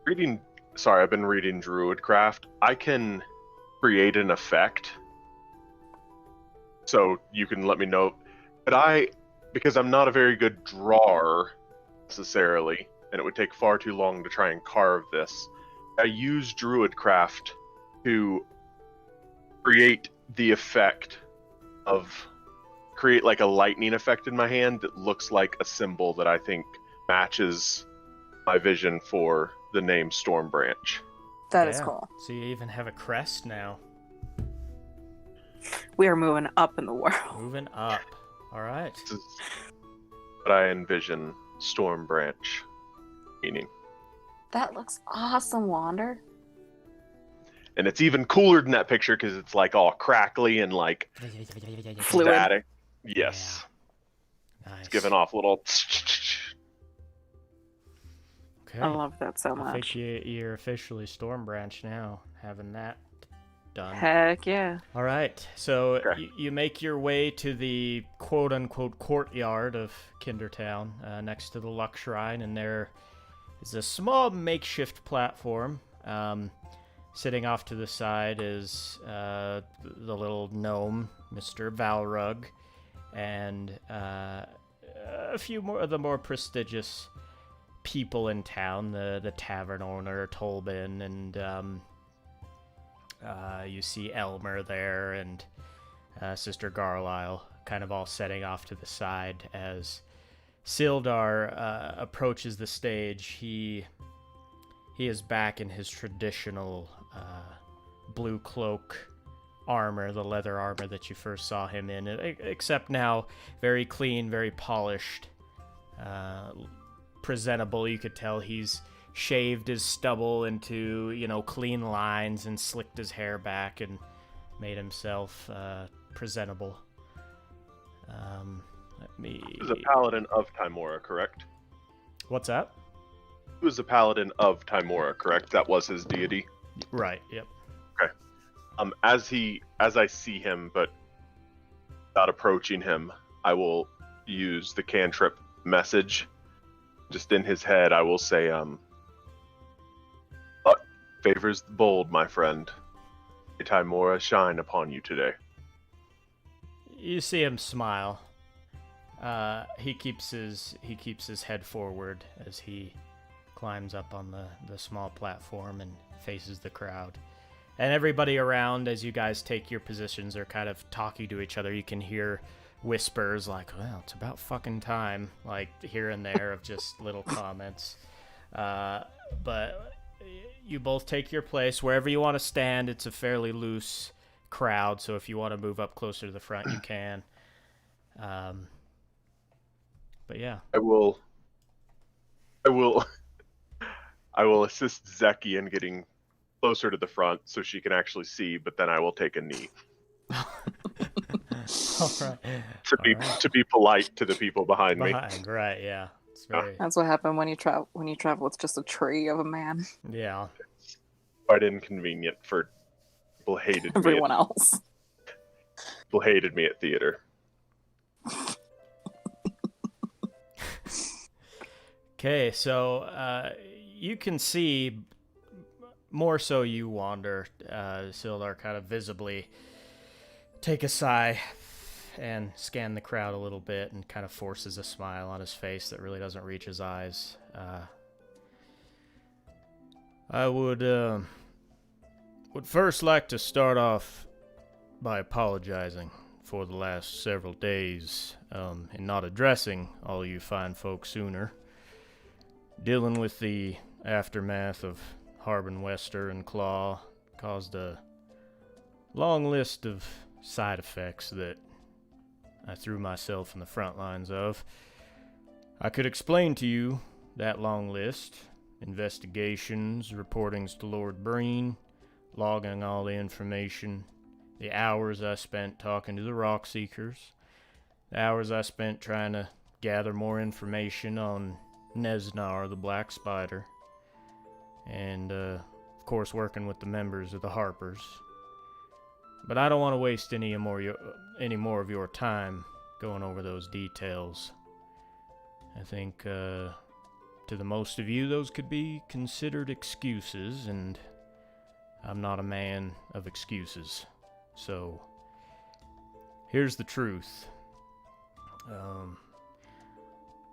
reading. Sorry, I've been reading Druidcraft. I can create an effect, so you can let me know. But because I'm not a very good drawer necessarily, and it would take far too long to try and carve this, I use Druidcraft to create the effect of create like a lightning effect in my hand that looks like a symbol that I think matches my vision for the name Storm Branch. That is cool. So you even have a crest now. We are moving up in the world. Moving up. All right. This is what I envision Storm Branch meaning. That looks awesome, Wander. And it's even cooler than that picture because it's like all crackly and like Fluid. static. Yes. Nice. It's giving off little. Okay. I love that so I much. think you're officially Storm Branch now, having that done. Heck yeah. All right, so Okay. you make your way to the quote-unquote courtyard of Kindertown, next to the Luck Shrine, and there is a small makeshift platform. Sitting off to the side is the little gnome, Mr. Valrug, and a few more of the more prestigious people in town, the tavern owner, Tolbin, and you see Elmer there, and Sister Garlisle, kind of all setting off to the side as Sildar approaches the stage. He is back in his traditional blue cloak armor, the leather armor that you first saw him in, except now very clean, very polished, presentable. You could tell he's shaved his stubble into, clean lines and slicked his hair back and made himself presentable. Let me... He was a paladin of Timora, correct? What's that? He was a paladin of Timora, correct? That was his deity. Right, yep. Okay. As I see him, but without approaching him, I will use the cantrip message. Just in his head, I will say, "Luck favors the bold, my friend. May Timora shine upon you today." You see him smile. He keeps his head forward as he climbs up on the small platform and faces the crowd. And everybody around, as you guys take your positions, are kind of talking to each other. You can hear whispers like, well, it's about fucking time, like here and there of just little comments. But you both take your place wherever you want to stand. It's a fairly loose crowd, so if you want to move up closer to the front, you can. But yeah. I will assist Zeki in getting closer to the front so she can actually see, but then I will take a knee. All right. To be polite to the people behind me. Right, yeah. It's very... That's what happened when you travel with just a tree of a man. Yeah. Quite inconvenient for people hated Everyone else. People hated me at theater. Okay, so you can see more so you, Wander. Sildar kind of visibly take a sigh and scan the crowd a little bit and kind of forces a smile on his face that really doesn't reach his eyes. I would first like to start off by apologizing for the last several days in not addressing all you fine folks sooner. Dealing with the aftermath of Harbin Wester and Claw caused a long list of side effects that I threw myself in the front lines of. I could explain to you that long list: investigations, reportings to Lord Breen, logging all the information, the hours I spent talking to the Rock Seekers, the hours I spent trying to gather more information on Nesnar the Black Spider, and of course working with the members of the Harpers. But I don't want to waste any more of your time going over those details. I think to the most of you those could be considered excuses, and I'm not a man of excuses. So here's the truth.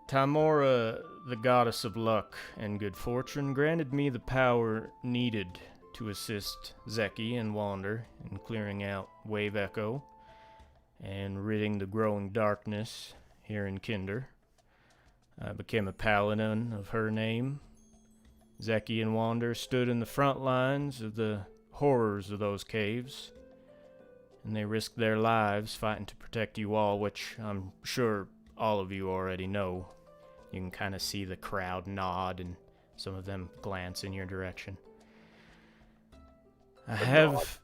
Timora, the goddess of luck and good fortune, granted me the power needed to assist Zeki and Wander in clearing out Wave Echo and ridding the growing darkness here in Kinder. I became a paladin of her name. Zeki and Wander stood in the front lines of the horrors of those caves, and they risked their lives fighting to protect you all, which I'm sure all of you already know. You can kind of see the crowd nod and some of them glance in your direction. I have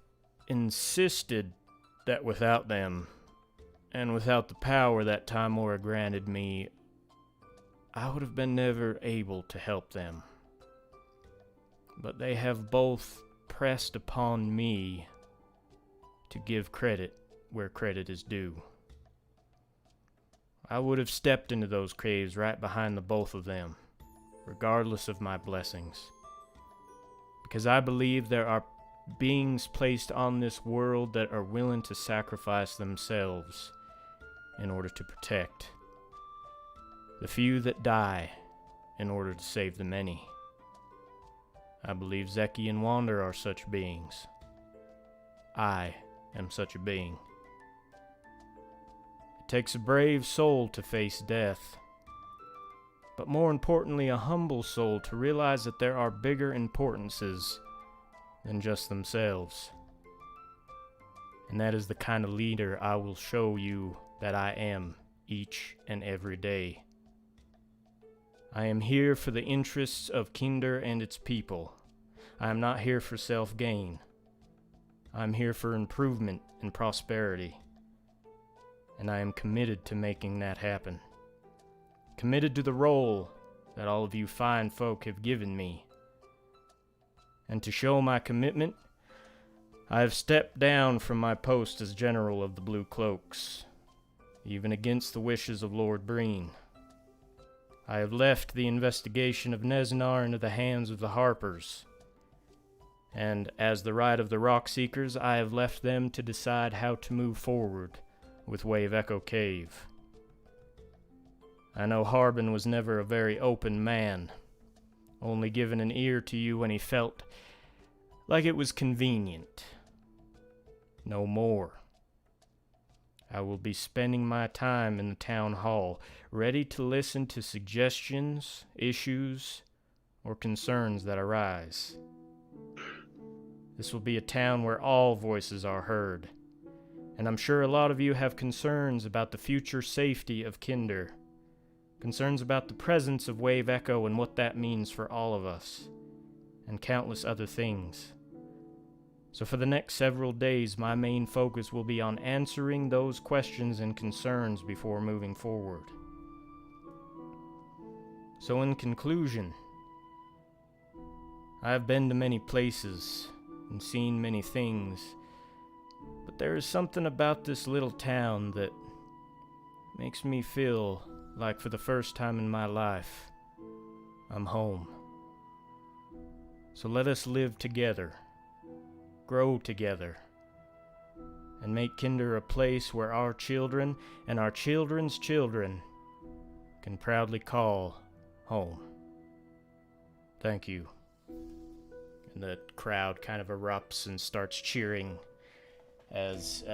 insisted that without them, and without the power that Timora granted me, I would have been never able to help them. But they have both pressed upon me to give credit where credit is due. I would have stepped into those caves right behind the both of them, regardless of my blessings. Because I believe there are beings placed on this world that are willing to sacrifice themselves in order to protect the few that die in order to save the many. I believe Zeki and Wander are such beings. I am such a being. It takes a brave soul to face death, but more importantly, a humble soul to realize that there are bigger importances than just themselves. And that is the kind of leader I will show you that I am each and every day. I am here for the interests of Kinder and its people. I am not here for self-gain. I am here for improvement and prosperity. And I am committed to making that happen. Committed to the role that all of you fine folk have given me. And to show my commitment, I have stepped down from my post as General of the Blue Cloaks, even against the wishes of Lord Breen. I have left the investigation of Nesnar into the hands of the Harpers, and as the right of the Rock Seekers, I have left them to decide how to move forward with Wave Echo Cave. I know Harbin was never a very open man, only giving an ear to you when he felt like it was convenient. No more. I will be spending my time in the town hall, ready to listen to suggestions, issues, or concerns that arise. This will be a town where all voices are heard, and I'm sure a lot of you have concerns about the future safety of Kinder, concerns about the presence of Wave Echo and what that means for all of us, and countless other things. So for the next several days, my main focus will be on answering those questions and concerns before moving forward. So in conclusion, I have been to many places and seen many things, but there is something about this little town that makes me feel like for the first time in my life, I'm home. So let us live together, grow together, and make Kinder a place where our children and our children's children can proudly call home. Thank you. And the crowd kind of erupts and starts cheering as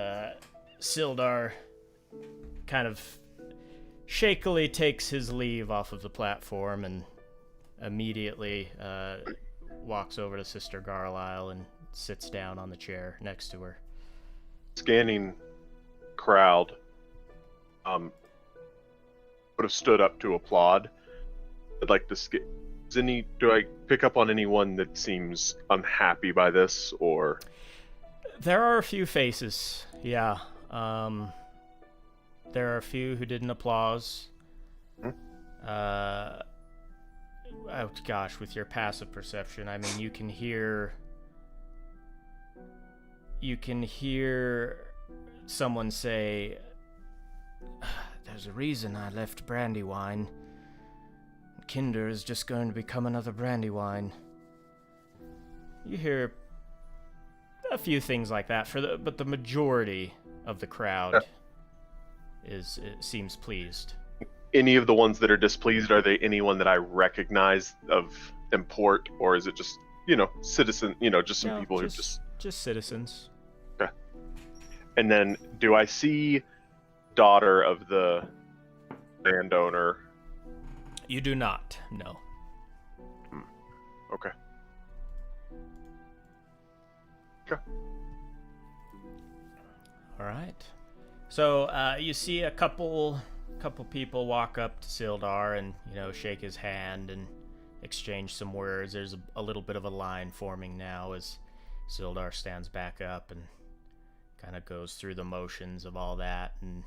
Sildar kind of shakily takes his leave off of the platform and immediately walks over to Sister Garlisle and sits down on the chair next to her. Scanning crowd would have stood up to applaud. I'd like to do I pick up on anyone that seems unhappy by this, or? There are a few faces, yeah. There are a few who didn't applause. Oh gosh, with your passive perception, I mean, you can hear someone say, "There's a reason I left Brandywine. Kinder is just going to become another Brandywine." You hear a few things like that, but the majority of the crowd seems pleased. Any of the ones that are displeased, are they anyone that I recognize of import, or is it just, citizen, just some people who just citizens? Okay. And then, do I see daughter of the landowner? You do not, no. Okay. All right. So you see a couple people walk up to Sildar and shake his hand and exchange some words. There's a little bit of a line forming now as Sildar stands back up and kind of goes through the motions of all that, and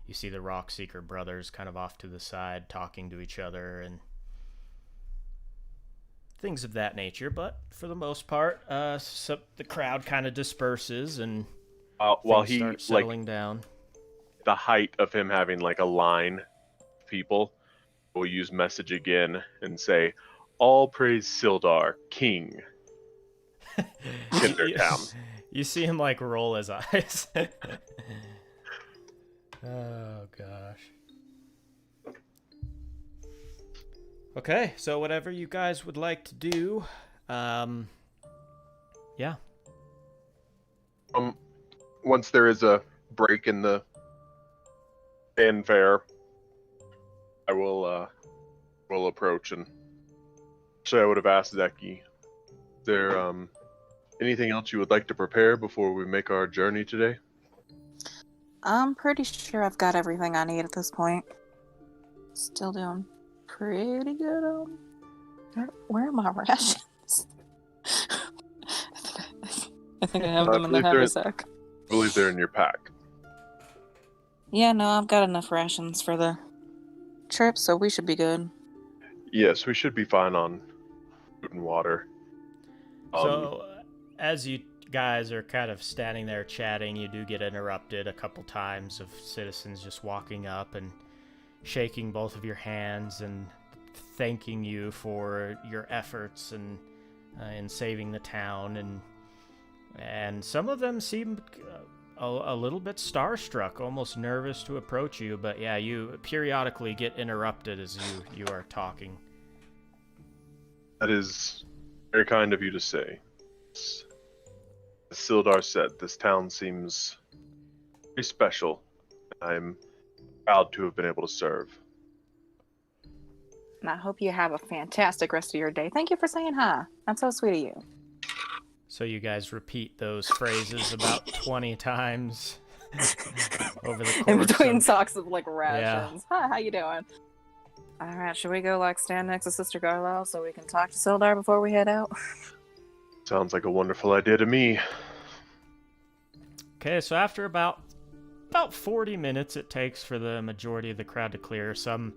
you see the Rockseeker brothers kind of off to the side talking to each other and things of that nature. But for the most part, so the crowd kind of disperses and while he start settling down. The height of him having like a line of people, will use message again and say, "All praise Sildar, King." Kindertown. You see him like roll his eyes. Oh gosh. Okay, so whatever you guys would like to do, yeah. Once there is a break in the fanfare, I will approach and actually I would have asked Zeki, is there anything else you would like to prepare before we make our journey today? I'm pretty sure I've got everything I need at this point. Still doing pretty good on... Where are my rations? I think I have them in the haversack. I believe they're in your pack. Yeah, no, I've got enough rations for the trip, so we should be good. Yes, we should be fine on food and water. So, as you guys are kind of standing there chatting, you do get interrupted a couple times of citizens just walking up and shaking both of your hands and thanking you for your efforts and in saving the town, and some of them seem a little bit starstruck, almost nervous to approach you, but yeah, you periodically get interrupted as you are talking. That is very kind of you to say. As Sildar said, this town seems very special. I'm proud to have been able to serve. And I hope you have a fantastic rest of your day. Thank you for saying hi. That's so sweet of you. So you guys repeat those phrases about 20 times over the course in between of... talks of like rations. Yeah. Hi, how you doing? All right, should we go like stand next to Sister Garlisle so we can talk to Sildar before we head out? Sounds like a wonderful idea to me. Okay, so after about 40 minutes it takes for the majority of the crowd to clear. Some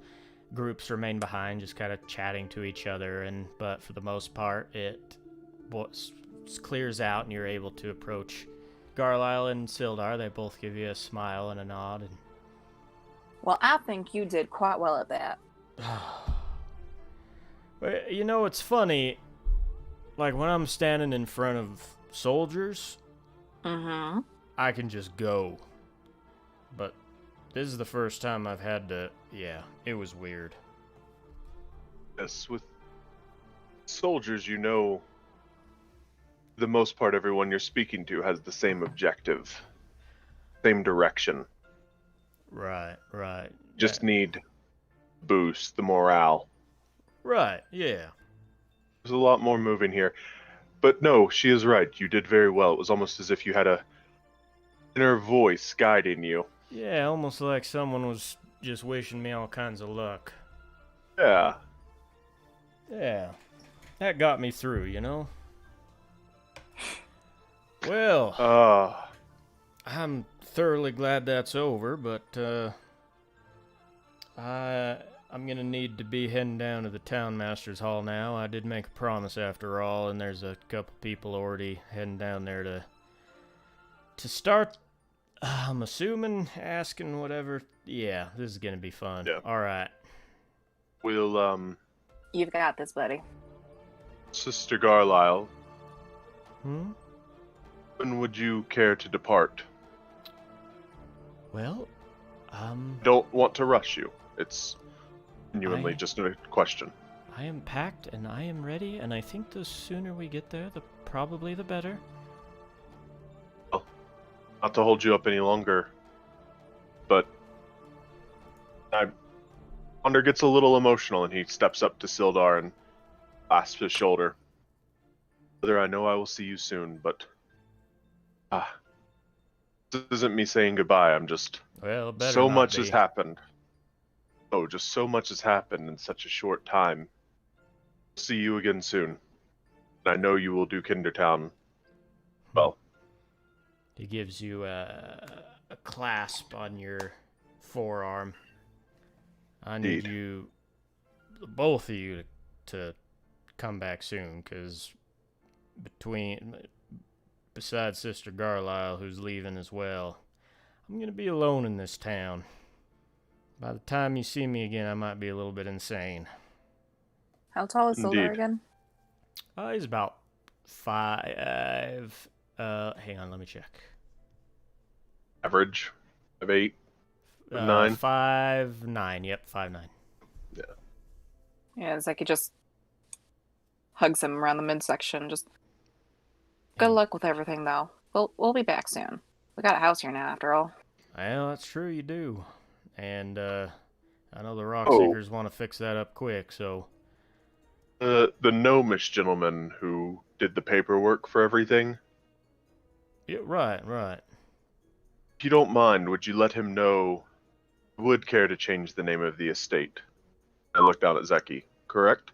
groups remain behind, just kind of chatting to each other, but for the most part, it clears out, and you're able to approach Garlisle and Sildar. They both give you a smile and a nod. Well, I think you did quite well at that. You know, it's funny. like when I'm standing in front of soldiers, Mm-hmm. I can just go. But this is the first time I've had to, yeah, it was weird. Yes, with soldiers, you know, for the most part, everyone you're speaking to has the same objective, same direction. Right. Just need boost the morale. Right, yeah. There's a lot more moving here. But no, she is right. You did very well. It was almost as if you had a inner voice guiding you. Yeah, almost like someone was just wishing me all kinds of luck. Yeah. Yeah, that got me through, you know? Well, I'm thoroughly glad that's over, but, I'm gonna need to be heading down to the Town Master's Hall now. I did make a promise after all, and there's a couple people already heading down there to start, I'm assuming, asking whatever. Yeah, this is gonna be fun. Yeah. Alright. We'll, You've got this, buddy. Sister Garlisle, Hmm? when would you care to depart? Well, Don't want to rush you. It's genuinely I- just a question. I am packed and I am ready, and I think the sooner we get there, probably the better. Not to hold you up any longer, but Wander gets a little emotional and he steps up to Sildar and clasps his shoulder. Brother, I know I will see you soon, but this isn't me saying goodbye. I'm just Well, it better so not much be. has happened. Oh, just so much has happened in such a short time. See you again soon. And I know you will do Kindertown well. He gives you a clasp on your forearm. I need Indeed. you, both of you, to come back soon, because besides Sister Garlisle, who's leaving as well, I'm going to be alone in this town. By the time you see me again, I might be a little bit insane. How tall is Sildar Indeed. again? He's about 5. Hang on, let me check. Average of 8, 9. 5'9". Yep, 5'9". Yeah, Zeki just hugs him around the midsection. Just good luck with everything, though. We'll be back soon. We got a house here now, after all. Well, that's true, you do. And I know the Rock Oh. Seekers want to fix that up quick, so The gnomish gentleman who did the paperwork for everything. yeah, right. If you don't mind, would you let him know you would care to change the name of the estate? I looked down at Zeki, correct?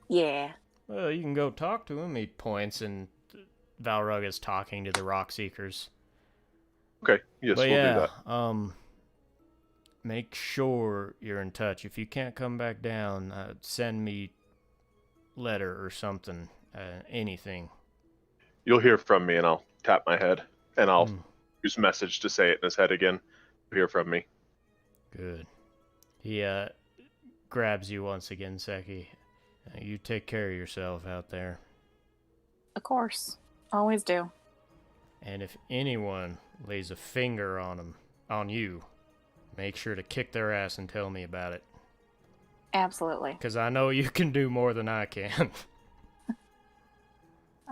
Yeah. Well, you can go talk to him. He points, and Valrug is talking to the Rock Seekers. Okay, yes, But we'll yeah, do that. make sure you're in touch. If you can't come back down, send me letter or something, anything. You'll hear from me and I'll tap my head. And I'll Hmm. use message to say it in his head again. You'll hear from me. Good. He grabs you once again, Zeki. You take care of yourself out there. Of course. Always do. And if anyone lays a finger on you, make sure to kick their ass and tell me about it. Absolutely. Because I know you can do more than I can.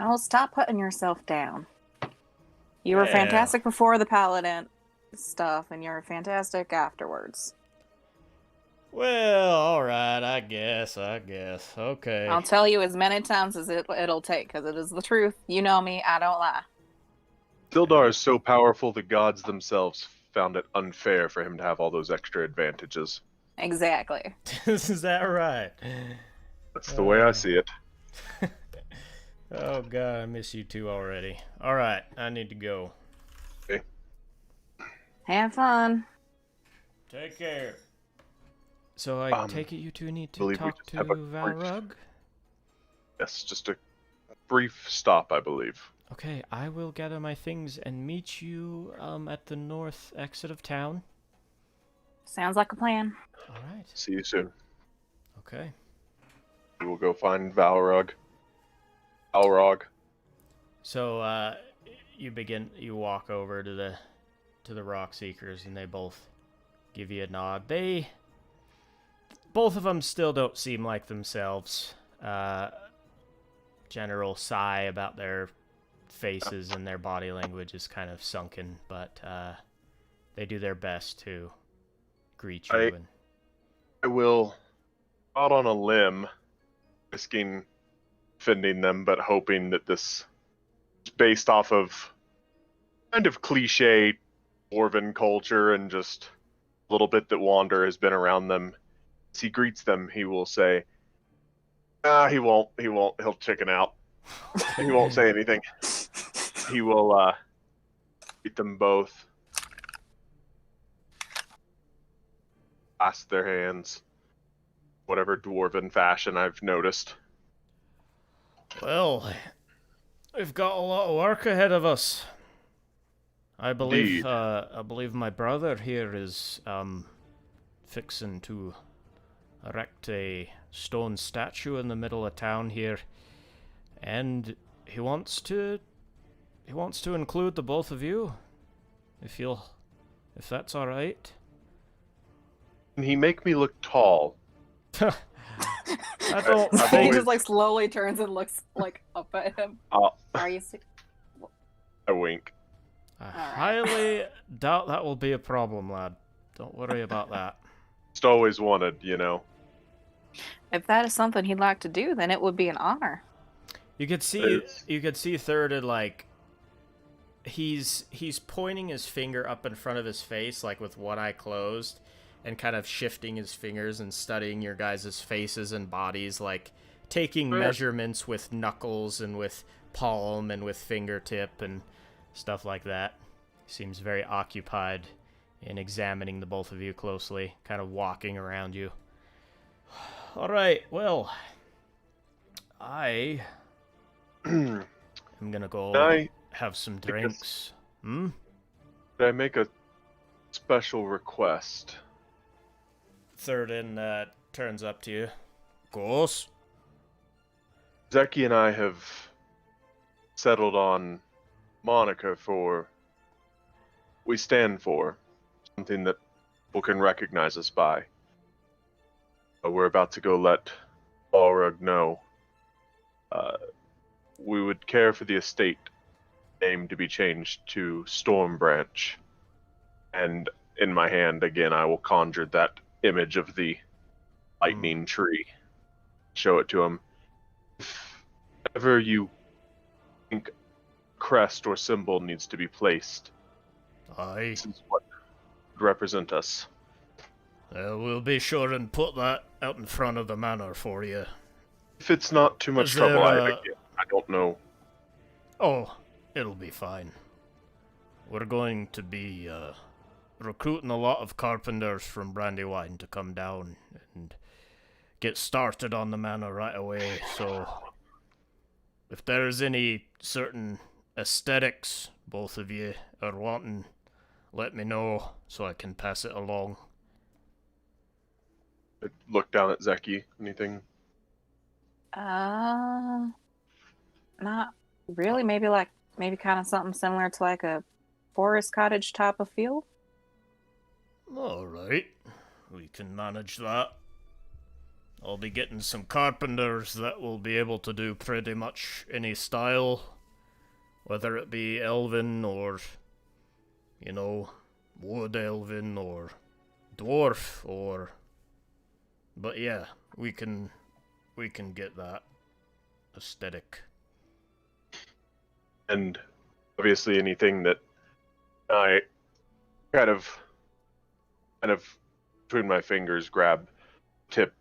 Oh, stop putting yourself down. You were Yeah. fantastic before the paladin stuff, and you're fantastic afterwards. Well, alright, I guess. Okay. I'll tell you as many times as it'll take, because it is the truth. You know me, I don't lie. Sildar is so powerful the gods themselves found it unfair for him to have all those extra advantages. Exactly. Is that right? That's the way I see it. Oh god, I miss you two already. Alright, I need to go. Okay. Have fun. Take care. So I take it you two need to believe we talk just to have a brief- Valrug? Yes, just a brief stop, I believe. Okay, I will gather my things and meet you at the north exit of town. Sounds like a plan. Alright, See you soon. okay. We will go find Valrug. Balrog. So you walk over to the Rock Seekers, and they both give you a nod. Both of them still don't seem like themselves. General sigh about their faces and their body language is kind of sunken, but they do their best to greet you. I will, out on a limb, risking offending them, but hoping that this is based off of kind of cliche dwarven culture and just a little bit that Wander has been around them. As he greets them, he will say, he won't, he'll chicken out. He won't say anything. He will greet them both, clasp their hands, whatever dwarven fashion I've noticed. Well, we've got a lot of work ahead of us. I believe my brother here is fixing to erect a stone statue in the middle of town here, and he wants to include the both of you, if that's all right. Can he make me look tall? I don't He think... just like slowly turns and looks like up at him. Are you? I wink. I highly doubt that will be a problem, lad. Don't worry about that. Just always wanted, you know. If that is something he'd like to do, then it would be an honor. You could see Thirded, like, he's pointing his finger up in front of his face, like with one eye closed, and kind of shifting his fingers and studying your guys' faces and bodies, like taking measurements with knuckles and with palm and with fingertip and stuff like that. Seems very occupied in examining the both of you closely, kind of walking around you. All right, well, I am gonna go have some drinks. Could I make a special request? Thirdin turns up to you. Of course. Zeki and I have settled on moniker for we stand for, something that people can recognize us by. But we're about to go let Balrog know. We would care for the estate name to be changed to Storm Branch. And in my hand, again, I will conjure that image of the lightning tree. Show it to him. If ever you think crest or symbol needs to be placed, Aye. this is what would represent us. We'll be sure and put that out in front of the manor for you. If it's not too much trouble, I don't know. Oh, it'll be fine. We're going to be recruiting a lot of carpenters from Brandywine to come down and get started on the manor right away, so if there's any certain aesthetics both of you are wanting, let me know so I can pass it along. I look down at Zeki. Anything? Not really. Maybe kind of something similar to like a forest cottage type of feel. Alright, we can manage that. I'll be getting some carpenters that will be able to do pretty much any style, whether it be elven or, wood elven or dwarf or... But yeah, we can get that aesthetic. And obviously anything that I kind of between my fingers grab tip,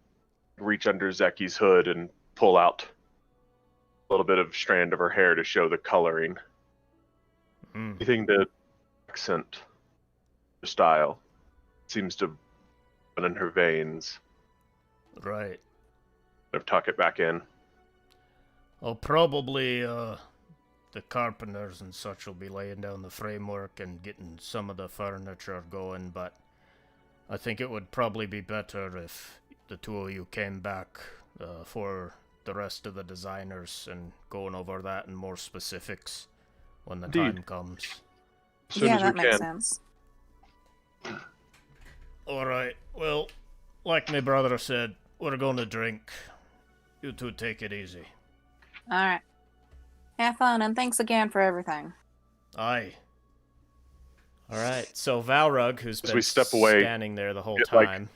reach under Zeki's hood and pull out a little bit of strand of her hair to show the coloring. Anything to accent her style seems to run in her veins. Right. I'll tuck it back in. I'll probably, the carpenters and such will be laying down the framework and getting some of the furniture going, but I think it would probably be better if the two of you came back for the rest of the designers and going over that in more specifics when the Indeed. time comes. As soon Yeah, as that we makes can. sense. Alright, well, like my brother said, we're gonna drink. You two take it easy. Alright. Have fun, and thanks again for everything. Aye. Alright, so Valrug, who's As been we step away, standing there the whole get, like- time.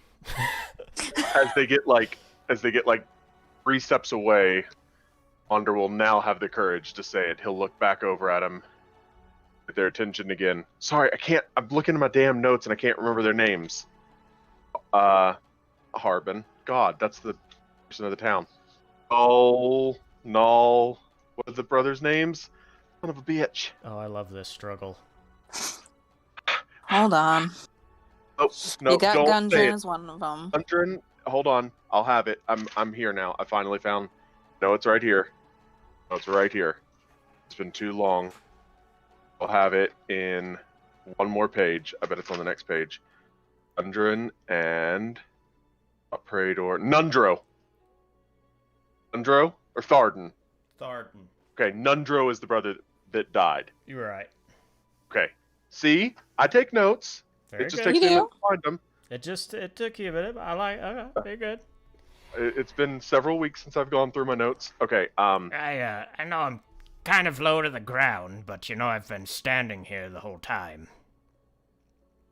As they get like 3 steps away, Wander will now have the courage to say it. He'll look back over at him, get their attention again. Sorry, I can't. I'm looking at my damn notes and I can't remember their names. Harbin. God, that's the person of the town. Null. What are the brothers' names? Son of a bitch. Oh, I love this struggle. Hold on. Oh no! you got don't say Gungeon it. as one of them. Gungeon. Hold on. I'll have it. I'm here now. I finally found. No, it's right here. No, it's right here. It's been too long. I'll have it in one more page. I bet it's on the next page. Undrin and Praedor. Nundro. Nundro or Tharden? Tharden. Okay, Nundro is the brother that died. You're right. Okay. See? I take notes. Very It just good. takes You me a do? minute to find them. It took you a minute. Okay, very good. It's been several weeks since I've gone through my notes. Okay, I know I'm kind of low to the ground, but you know I've been standing here the whole time.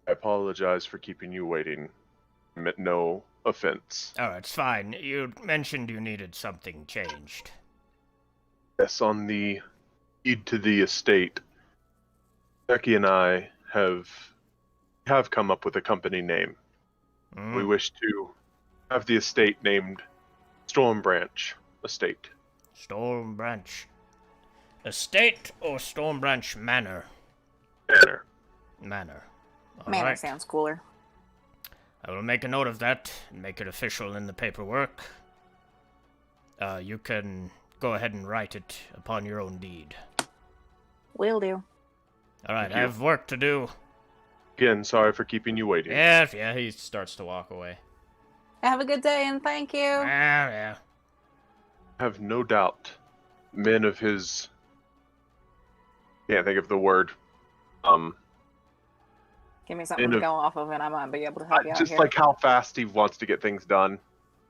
I apologize for keeping you waiting. I meant no offense. Oh, it's fine. You mentioned you needed something changed. Yes, on the deed to the estate, Zeki and I have come up with a company name. Mm. We wish to have the estate named Storm Branch Estate. Storm Branch Estate or Storm Branch Manor? Manor. Manor. All Manor right. sounds cooler. I will make a note of that and make it official in the paperwork. You can go ahead and write it upon your own deed. Will do. All right, Thank I you. have work to do. Again, sorry for keeping you waiting. Yeah, he starts to walk away. Have a good day, and thank you. Yeah. I have no doubt men of his... Can't think of the word. Give me something to go off of, and I might be able to help you out Just here. like how fast he wants to get things done.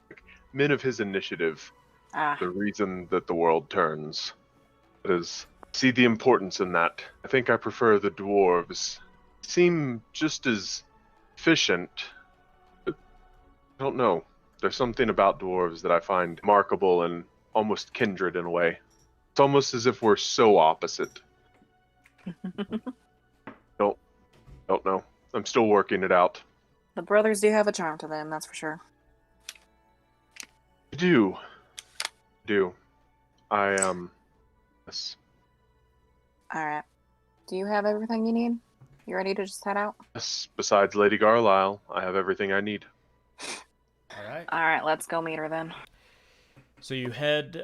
Like, men of his initiative, the reason that the world turns. That is, see the importance in that. I think I prefer the dwarves. Seem just as efficient, but I don't know. There's something about dwarves that I find remarkable and almost kindred in a way. It's almost as if we're so opposite. Don't know. I'm still working it out. The brothers do have a charm to them, that's for sure. I do. I yes. Alright. Do you have everything you need? You ready to just head out? Yes. Besides Lady Garlisle, I have everything I need. All right. Alright, let's go meet her then. So you head,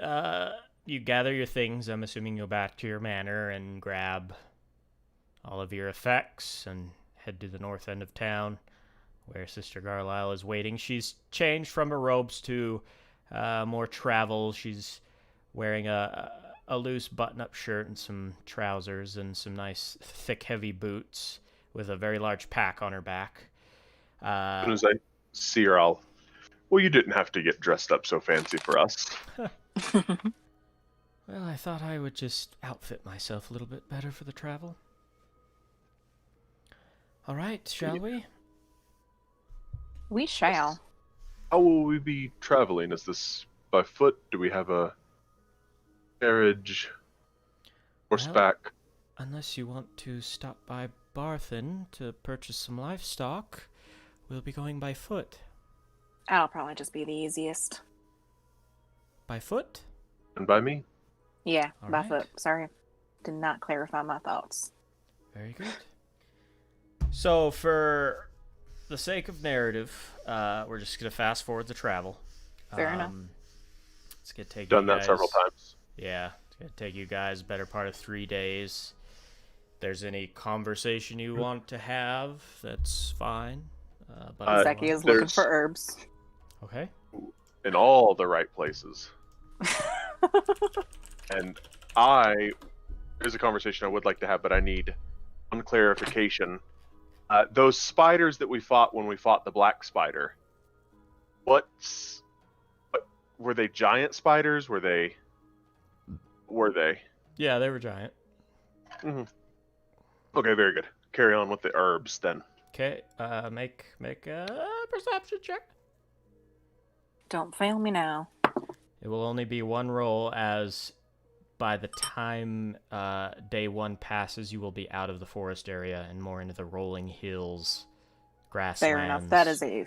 you gather your things. I'm assuming you'll back to your manor and grab all of your effects and head to the north end of town where Sister Garlisle is waiting. She's changed from her robes to more travel. She's wearing a loose button-up shirt and some trousers and some nice thick, heavy boots with a very large pack on her back. As soon as I see her, I'll... Well, you didn't have to get dressed up so fancy for us. Well, I thought I would just outfit myself a little bit better for the travel. All right, shall we? We shall. How will we be traveling? Is this by foot? Do we have a carriage? Horseback? Unless you want to stop by Barthen to purchase some livestock, we'll be going by foot. That'll probably just be the easiest. By foot? And by me? Yeah, All by right. foot. Sorry. Did not clarify my thoughts. Very good. So, for the sake of narrative, we're just going to fast forward the travel. Fair enough. It's going to take Done you that guys, several times. Yeah, it's going to take you guys a better part of 3 days. If there's any conversation you want to have, that's fine. But Zeki is looking for herbs. Okay. In all the right places. And there's a conversation I would like to have, but I need one clarification. Those spiders that we fought when we fought the black spider, what were they? Giant spiders? Were they? Yeah, they were giant. Mm-hmm. Okay, very good. Carry on with the herbs then. Okay, make a perception check. Don't fail me now. It will only be one roll, as by the time day 1 passes, you will be out of the forest area and more into the rolling hills, grasslands. Fair enough. That is a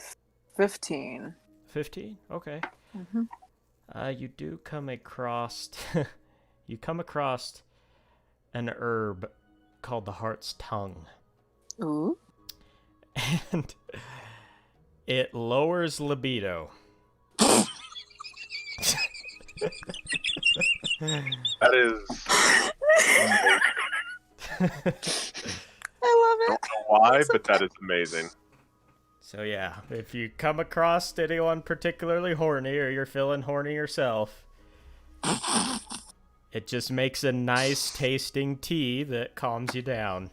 15. 15? Okay. Mm-hmm. You do come across... you come across an herb called the heart's tongue. Ooh. And it lowers libido. That is. I love I don't know why, but that is amazing. So yeah, if you come across anyone particularly horny, or you're feeling horny yourself, it just makes a nice tasting tea that calms you down.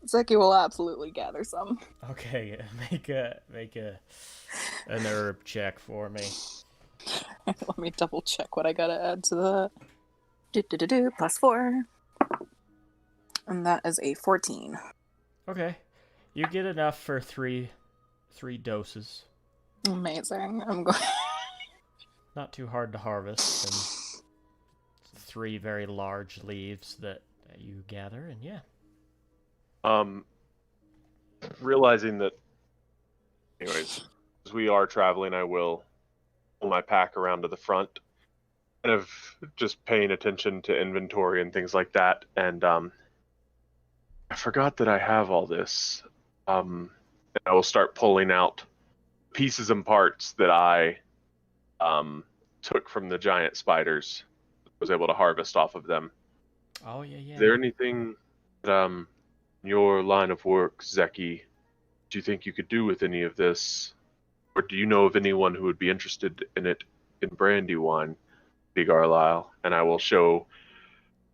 Zeki will absolutely gather some. Okay, make an herb check for me. Let me double check what I gotta add to that. +4. And that is a 14. Okay, you get enough for three doses. Amazing. I'm going. Not too hard to harvest, and 3 very large leaves that you gather, and yeah. Realizing that, anyways, as we are traveling, I will pull my pack around to the front, kind of just paying attention to inventory and things like that. And I forgot that I have all this. And I will start pulling out pieces and parts that I took from the giant spiders. Was able to harvest off of them. Oh yeah. Is there anything that in your line of work, Zeki, do you think you could do with any of this? Or do you know of anyone who would be interested in it in Brandywine, Big Arlisle? And I will show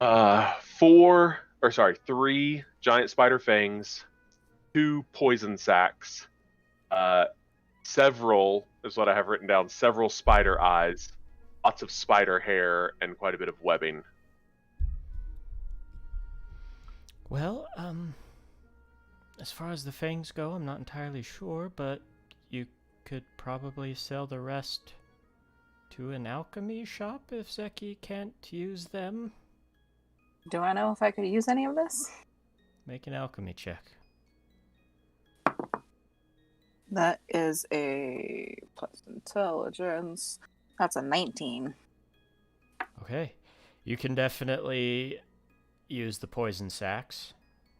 3 giant spider fangs, 2 poison sacks, several, is what I have written down, several spider eyes, lots of spider hair, and quite a bit of webbing. Well, as far as the fangs go, I'm not entirely sure, but you could probably sell the rest to an alchemy shop if Zeki can't use them. Do I know if I could use any of this? Make an alchemy check. That is a plus intelligence. That's a 19. Okay. You can definitely use the poison sacks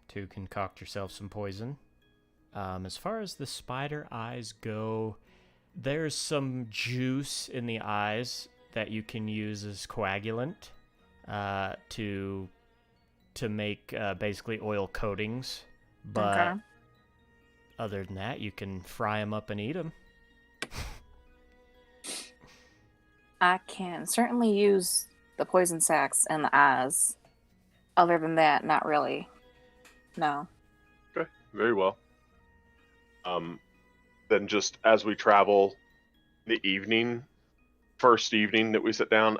to concoct yourself some poison. As far as the spider eyes go, there's some juice in the eyes that you can use as coagulant to make basically oil coatings. But Okay. other than that, you can fry them up and eat them. I can certainly use the poison sacks and the eyes. Other than that, not really. No. Okay, very well. Then just as we travel the evening, first evening that we sit down,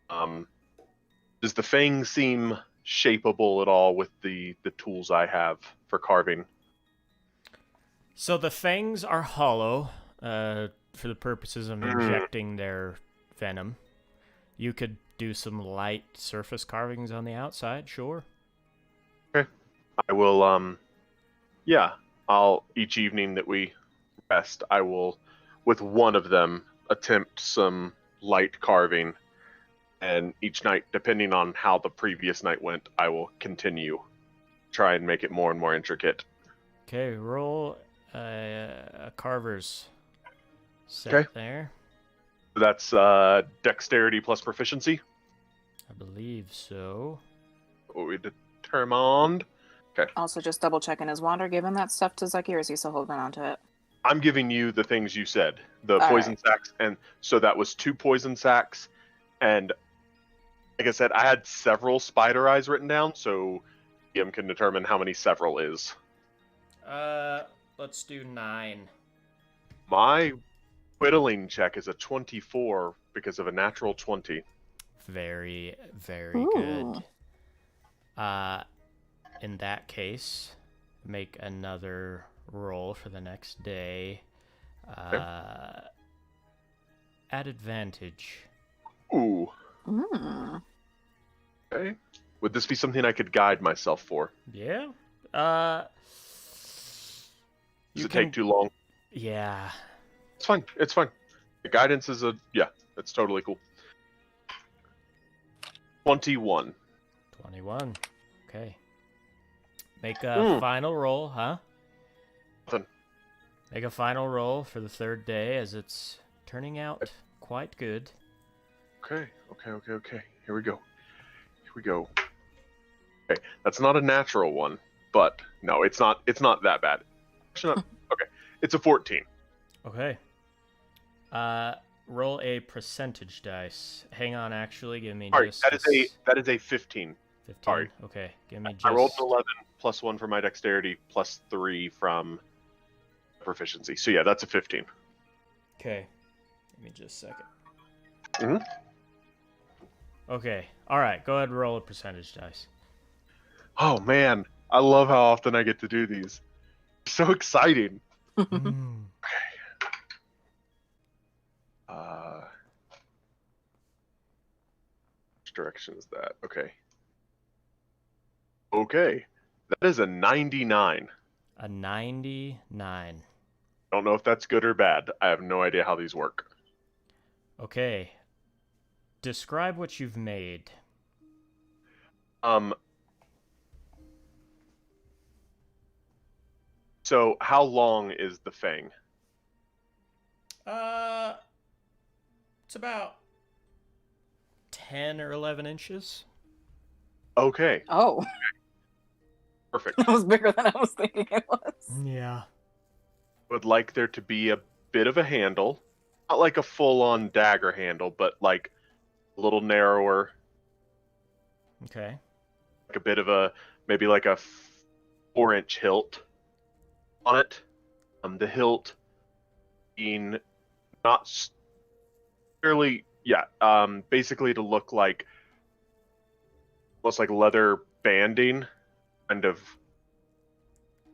does the fang seem shapeable at all with the tools I have for carving? So the fangs are hollow for the purposes of injecting their venom. You could do some light surface carvings on the outside, sure. Okay. I will, each evening that we rest, I will, with one of them, attempt some light carving. And each night, depending on how the previous night went, I will continue. Try and make it more and more intricate. Okay, roll a carver's set Okay. there. That's dexterity plus proficiency. I believe so. What we determined. Also, just double checking, is Wander giving that stuff to Zeki, or is he still holding on to it? I'm giving you the things you said, the All poison right. sacks, and so that was 2 poison sacks, and like I said, I had several spider eyes written down, so DM can determine how many several is. Let's do 9. My whittling check is a 24 because of a natural 20. Very, very Ooh. good. In that case, make another roll for the next day. At advantage. Ooh. Mm. Okay. Would this be something I could guide myself for? Yeah. Does You it take too long? Yeah. It's fine. It's fine. The guidance is that's totally cool. 21. 21. Okay. Make a final roll, huh? Nothing. Make a final roll for the 3rd day, as it's turning out quite good. Okay. Here we go. Okay, that's not a natural one, but no, it's not that bad. Actually, okay, it's a 14. Okay. Roll a percentage dice. Hang on, actually, give me Sorry, just that is a 15. 15. Sorry. Okay, give me just. I rolled an 11 plus 1 for my dexterity plus 3 from proficiency. So yeah, that's a 15. Okay. Give me just a second. Mhm. Okay. All right. Go ahead and roll a percentage dice. Oh man, I love how often I get to do these. So exciting. Which direction is that? Okay. Okay. That is a 99. A 99. I don't know if that's good or bad. I have no idea how these work. Okay. Describe what you've made. So how long is the fang? It's about 10 or 11 inches. Okay. Oh, Perfect. that was bigger than I was thinking it was. Yeah. Would like there to be a bit of a handle. Not like a full-on dagger handle, but like a little narrower. Okay. Like a bit of a, maybe like a 4-inch hilt on it. The hilt being not fairly, basically to look like almost like leather banding, kind of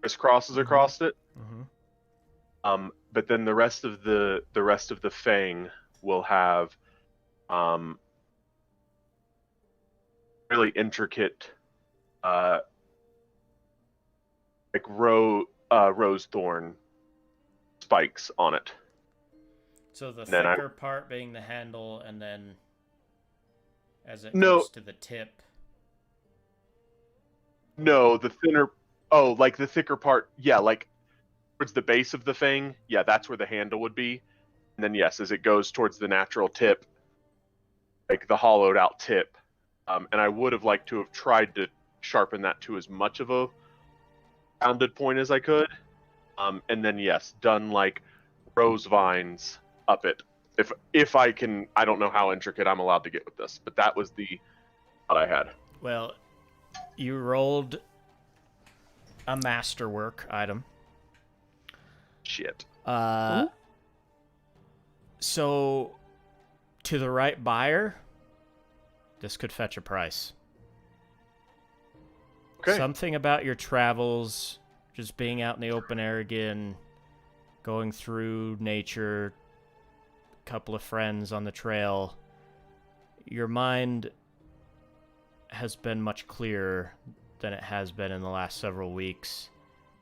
crisscrosses across it. Mm-hmm. But then the rest of the fang will have really intricate like rose thorn spikes on it. So the Then thicker part being the handle, and then as it No. goes to the tip. No, the thinner. Oh, like the thicker part. Yeah, like towards the base of the fang. Yeah, that's where the handle would be. And then yes, as it goes towards the natural tip, like the hollowed out tip. And I would have liked to have tried to sharpen that to as much of a rounded point as I could. And then yes, done like rose vines up it. If I can, I don't know how intricate I'm allowed to get with this, but that was the thought I had. Well, you rolled a masterwork item. Shit. So to the right buyer, this could fetch a price. Okay. Something about your travels, just being out in the open air again, going through nature, a couple of friends on the trail. Your mind has been much clearer than it has been in the last several weeks.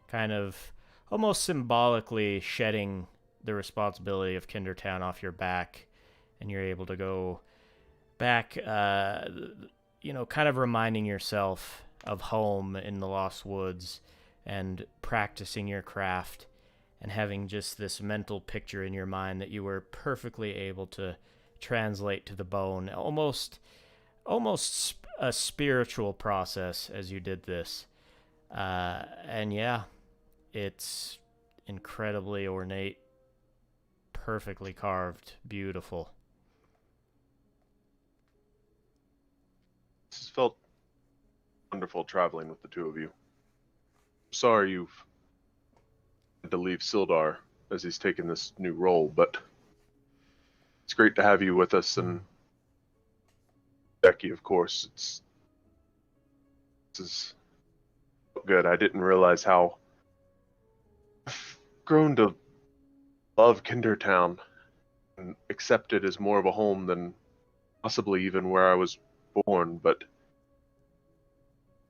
Kind of almost symbolically shedding the responsibility of Kindertown off your back, and you're able to go back, kind of reminding yourself of home in the Lost Woods and practicing your craft and having just this mental picture in your mind that you were perfectly able to translate to the bone, almost a spiritual process as you did this. And yeah, it's incredibly ornate, perfectly carved, beautiful. This has felt wonderful traveling with the two of you. Sorry you've had to leave Sildar as he's taken this new role, but it's great to have you with us, and Zeki, of course. This is good. I didn't realize how I've grown to love Kindertown and accept it as more of a home than possibly even where I was born, but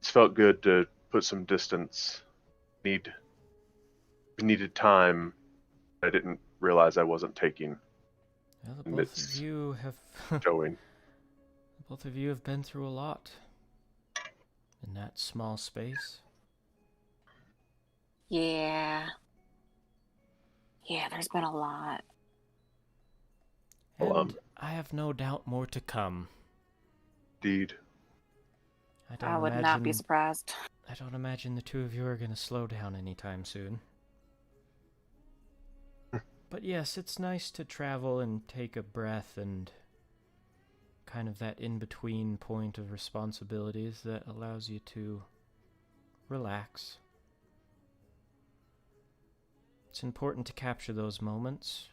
it's felt good to put some distance. Needed time I didn't realize I wasn't taking. Well, And both it's of you have showing. both of you have been through a lot in that small space. Yeah. Yeah, there's been a lot. Well, And I have no doubt more to come. Indeed. I would not be surprised. I don't imagine the two of you are going to slow down anytime soon. But yes, it's nice to travel and take a breath and kind of that in-between point of responsibilities that allows you to relax. It's important to capture those moments,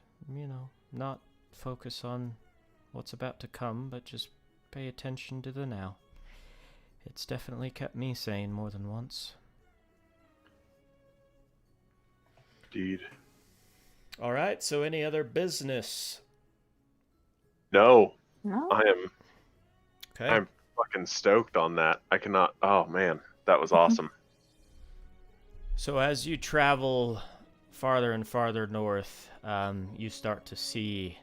not focus on what's about to come, but just pay attention to the now. It's definitely kept me sane more than once. Indeed. All right, so any other business? No, No? Okay. I'm fucking stoked on that. I cannot. Oh man, that was awesome. So as you travel farther and farther north, you start to see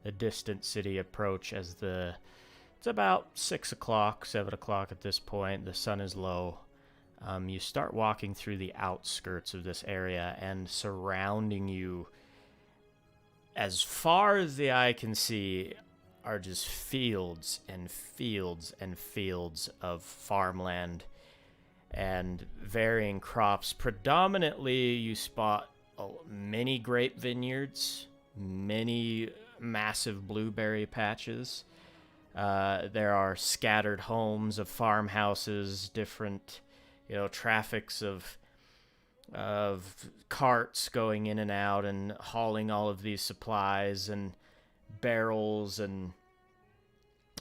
the distant city approach as it's about 6 o'clock, 7 o'clock at this point. The sun is low. You start walking through the outskirts of this area, and surrounding you, as far as the eye can see, are just fields and fields and fields of farmland and varying crops. Predominantly, you spot many grape vineyards, many massive blueberry patches. There are scattered homes of farmhouses, different, traffics of carts going in and out and hauling all of these supplies and barrels and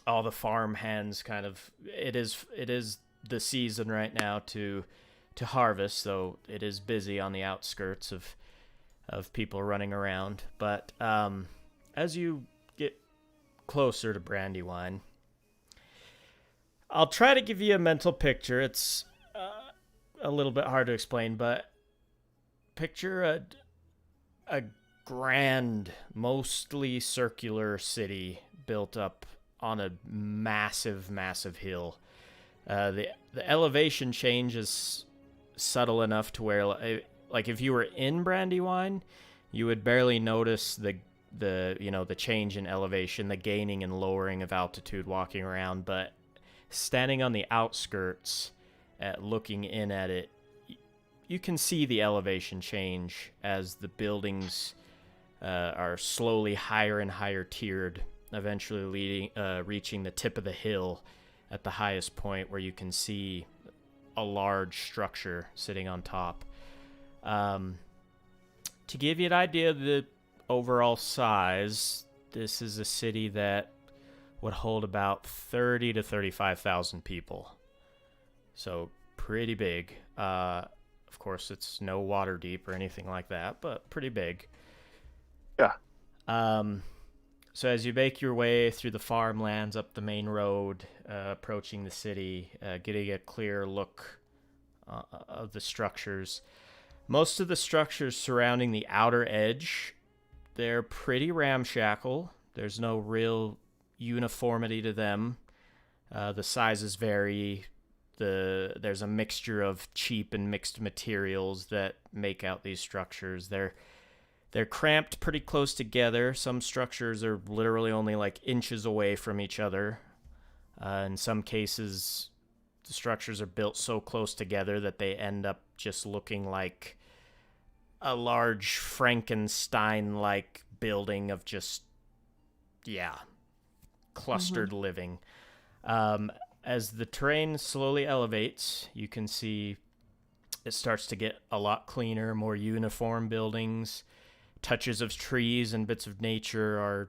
all the farm hands kind of. It is the season right now to harvest, so it is busy on the outskirts of people running around. But as you get closer to Brandywine, I'll try to give you a mental picture. It's a little bit hard to explain, but picture a grand, mostly circular city built up on a massive, massive hill. The elevation change is subtle enough to where, like, if you were in Brandywine, you would barely notice the change in elevation, the gaining and lowering of altitude walking around. But standing on the outskirts, looking in at it, you can see the elevation change as the buildings are slowly higher and higher tiered, eventually reaching the tip of the hill at the highest point where you can see a large structure sitting on top. To give you an idea of the overall size, this is a city that would hold about 30 to 35,000 people. So pretty big. Of course, it's no water deep or anything like that, but pretty big. Yeah. So as you make your way through the farmlands up the main road, approaching the city, getting a clear look of the structures. Most of the structures surrounding the outer edge, they're pretty ramshackle. There's no real uniformity to them. The sizes vary. There's a mixture of cheap and mixed materials that make out these structures. They're cramped pretty close together. Some structures are literally only like inches away from each other. In some cases, the structures are built so close together that they end up just looking like a large Frankenstein-like building of just, clustered living. As the terrain slowly elevates, you can see it starts to get a lot cleaner, more uniform buildings. Touches of trees and bits of nature are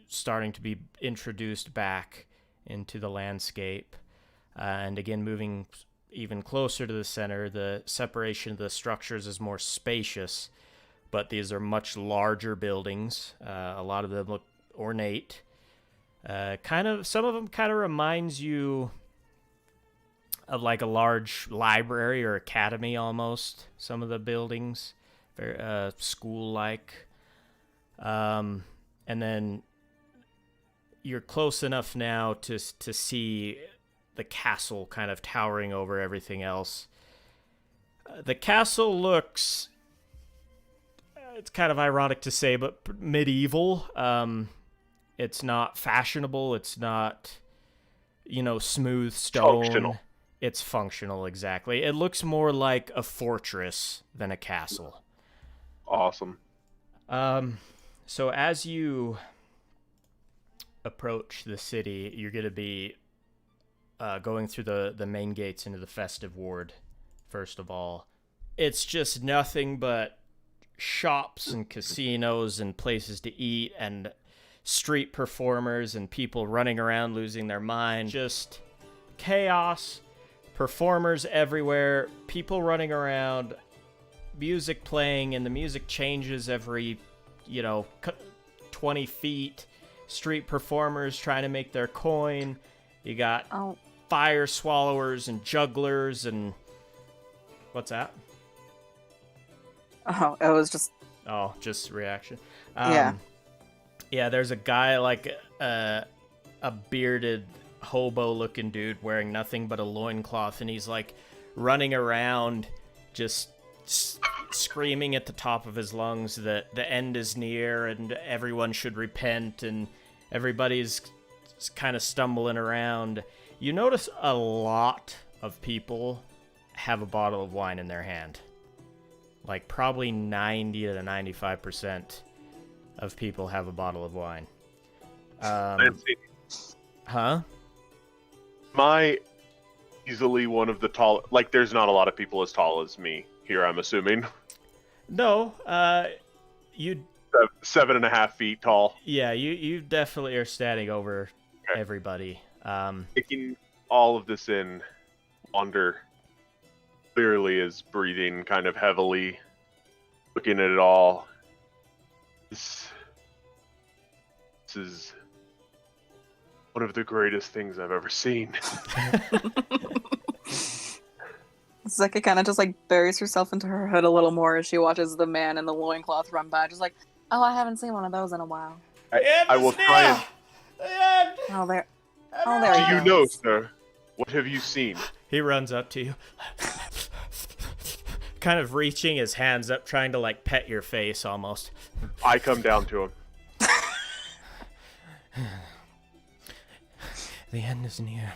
starting to be introduced back into the landscape. And again, moving even closer to the center, the separation of the structures is more spacious, but these are much larger buildings. A lot of them look ornate. Some of them kind of reminds you of like a large library or academy almost. Some of the buildings, very school-like. And then you're close enough now to see the castle kind of towering over everything else. The castle looks, it's kind of ironic to say, but medieval. It's not fashionable. It's not, smooth stone. Functional. It's functional, exactly. It looks more like a fortress than a castle. Awesome. So as you approach the city, you're going to be going through the main gates into the festive ward, first of all. It's just nothing but shops and casinos and places to eat and street performers and people running around losing their mind. Just chaos, performers everywhere, people running around, music playing, and the music changes every, 20 feet. Street performers trying to make their coin. You got fire swallowers and jugglers and... What's that? Oh, it was just... Oh, just reaction. Yeah. Yeah, there's a guy like a bearded hobo-looking dude wearing nothing but a loincloth, and he's like running around just screaming at the top of his lungs that the end is near and everyone should repent, and everybody's kind of stumbling around. You notice a lot of people have a bottle of wine in their hand. Like probably 90 to 95% of people have a bottle of wine. Fancy. Huh? My easily one of the tall. Like, there's not a lot of people as tall as me here, I'm assuming. No, you... 7.5 feet tall. Yeah, you definitely are standing over everybody. Taking all of this in, Wander clearly is breathing kind of heavily, looking at it all. This is one of the greatest things I've ever seen. Zeki kind of just like buries herself into her hood a little more as she watches the man in the loincloth run by, just like, oh, I haven't seen one of those in a while. I will try and... Oh, there Do he you goes. know, sir? What have you seen? He runs up to you, kind of reaching his hands up, trying to like pet your face almost. I come down to him. The end is near.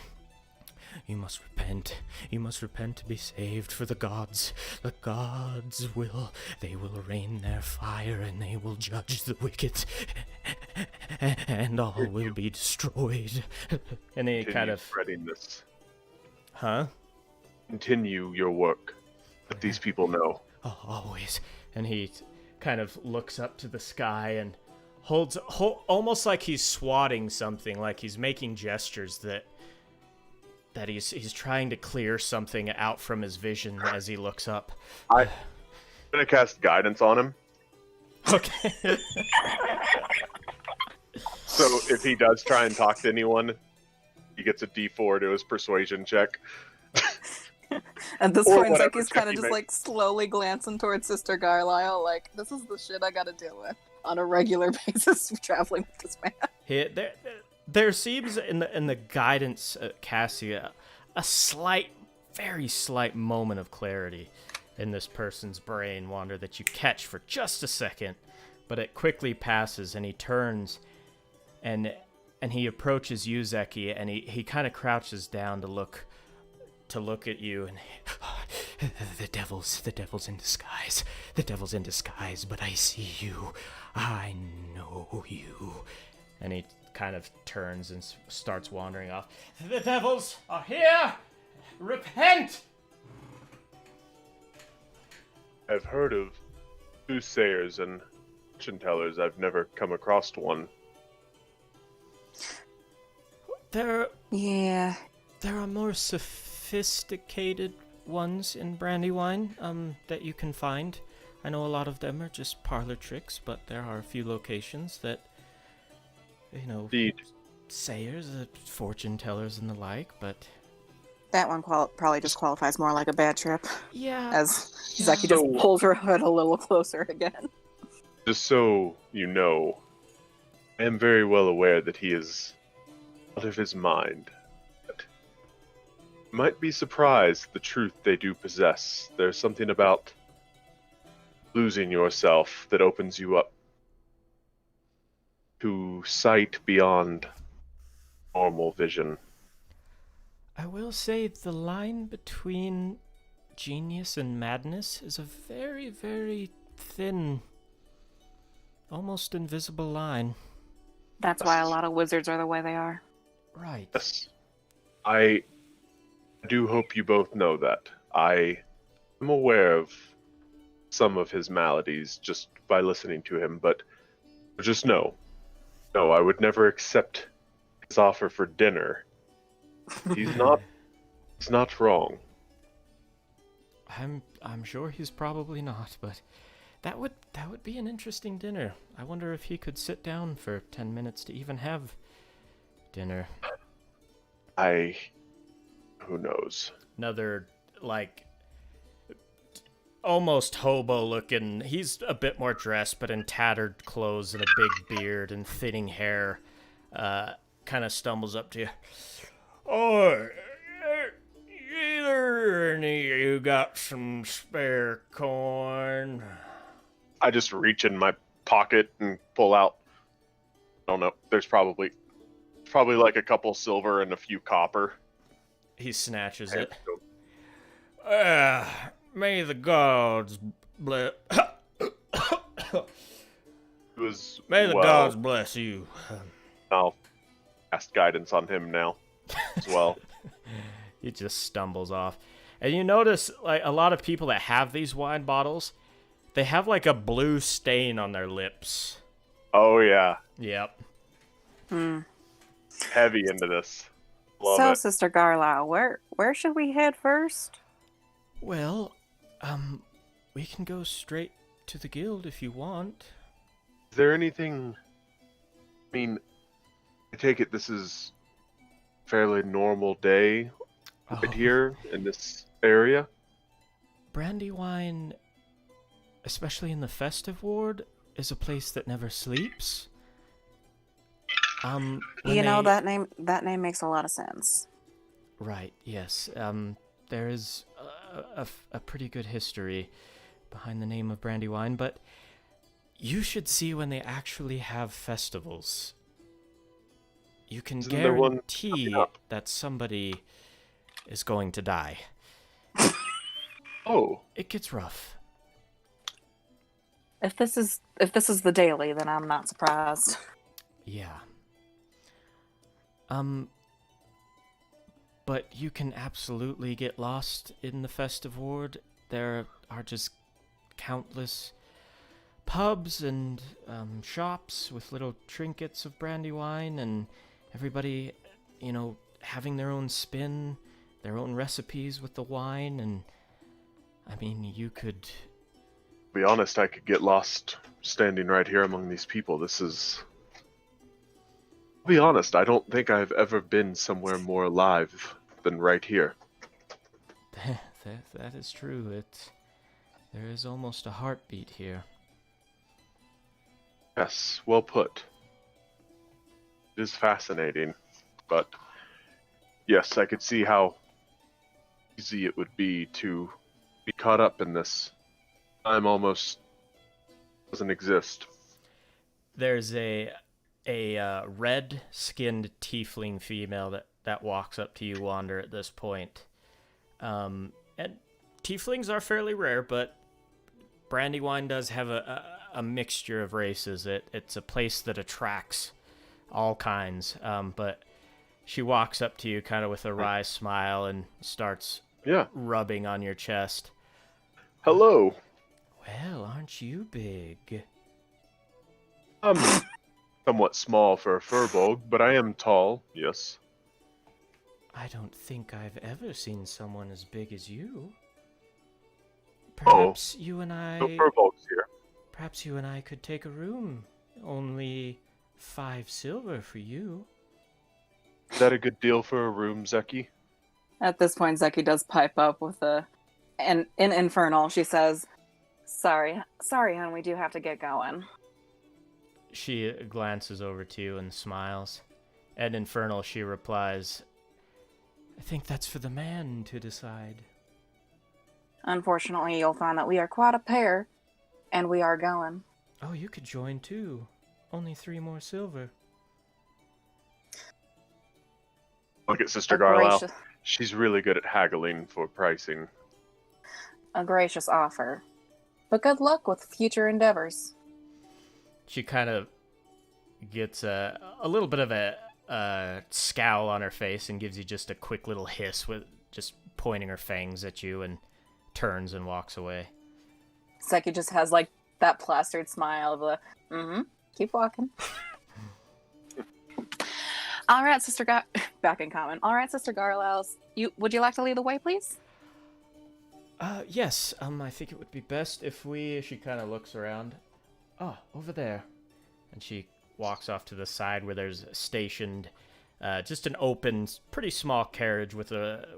You must repent. You must repent to be saved, for the gods will, they will rain their fire, and they will judge the wicked, and all will be destroyed. And he kind of... spreading this. Huh? Continue your work. Let these people know. Oh, always. And he kind of looks up to the sky and holds almost like he's swatting something, like he's making gestures that he's trying to clear something out from his vision as he looks up. I'm gonna cast guidance on him. Okay. So if he does try and talk to anyone, he gets a D4 to his persuasion check. At this Or point, whatever Zeki's check kind of he just makes. like slowly glancing towards Sister Garlisle, like, this is the shit I gotta deal with on a regular basis traveling with this man. There seems in the guidance, Cassia, a slight, very slight moment of clarity in this person's brain, Wander, that you catch for just a second, but it quickly passes, and he turns, and he approaches you, Zeki, and he kind of crouches down to look at you, and The devil's in disguise. The devil's in disguise, but I see you. I know you. And he kind of turns and starts wandering off. The devils are here! Repent! I've heard of soothsayers and fortune tellers. I've never come across one. Yeah. There are more sophisticated ones in Brandywine, that you can find. I know a lot of them are just parlor tricks, but there are a few locations that, Indeed. sayers, fortune tellers and the like, but... That one probably just qualifies more like a bad trip. Yeah. As Zeki just pulls her hood a little closer again. Just so you know, I am very well aware that he is out of his mind. But you might be surprised the truth they do possess. There's something about losing yourself that opens you up to sight beyond normal vision. I will say the line between genius and madness is a very, very thin, almost invisible line. That's why a lot of wizards are the way they are. Right. Yes. I do hope you both know that. I am aware of some of his maladies just by listening to him, but just know. No, I would never accept his offer for dinner. He's not wrong. I'm sure he's probably not, but that would be an interesting dinner. I wonder if he could sit down for 10 minutes to even have dinner. Who knows? Another, almost hobo-looking, he's a bit more dressed, but in tattered clothes and a big beard and thinning hair, kind of stumbles up to you. Oh, either any of you got some spare coin? I just reach in my pocket and pull out. I don't know. There's probably like a couple silver and a few copper. He snatches And it. so- May the gods bless. May the gods bless you. I'll cast guidance on him now as well. He just stumbles off. And you notice, a lot of people that have these wine bottles, they have, a blue stain on their lips. Oh yeah, Yep. heavy into this. Love So, it. Sister Garla, where should we head first? Well, we can go straight to the guild if you want. Is there anything? I mean, I take it this is a fairly normal day right here in this area. Brandywine, especially in the festive ward, is a place that never sleeps. That name makes a lot of sense. Right, yes. There is a pretty good history behind the name of Brandywine, but you should see when they actually have festivals. You can Isn't there one guarantee coming up? that somebody is going to die. Oh, It gets rough. If this is the daily, then I'm not surprised. Yeah. But you can absolutely get lost in the festive ward. There are just countless pubs and shops with little trinkets of Brandywine, and everybody, having their own spin, their own recipes with the wine, and I mean, you could... to be honest, I could get lost standing right here among these people. I'll be honest, I don't think I've ever been somewhere more alive than right here. that is true. There is almost a heartbeat here. Yes, well put. It is fascinating, but yes, I could see how easy it would be to be caught up in this. Time almost doesn't exist. There's a red-skinned tiefling female that walks up to you, Wander, at this point. And tieflings are fairly rare, but Brandywine does have a mixture of races. It's a place that attracts all kinds. But she walks up to you kind of with a wry smile and starts rubbing on your chest. Hello. Well, aren't you big? I'm somewhat small for a furbolg, but I am tall, yes. I don't think I've ever seen someone as big as you. Perhaps you and I... No furbolgs here. Perhaps you and I could take a room. Only 5 silver for you. Is that a good deal for a room, Zeki? At this point, Zeki does pipe up with in Infernal. She says, sorry, hon, we do have to get going. She glances over to you and smiles. At Infernal, she replies, I think that's for the man to decide. Unfortunately, you'll find that we are quite a pair, and we are going. Oh, you could join too. Only 3 more silver. Look at Sister Garlisle. She's really good at haggling for pricing. A gracious offer. But good luck with future endeavors. She kind of gets a little bit of a scowl on her face and gives you just a quick little hiss with just pointing her fangs at you and turns and walks away. Zeki just has like that plastered smile of a, keep walking. All right, back in common. All right, Sister Garlisle, would you like to lead the way, please? Yes. I think it would be best if she kind of looks around. Oh, over there. And she walks off to the side where there's stationed just an open, pretty small carriage with a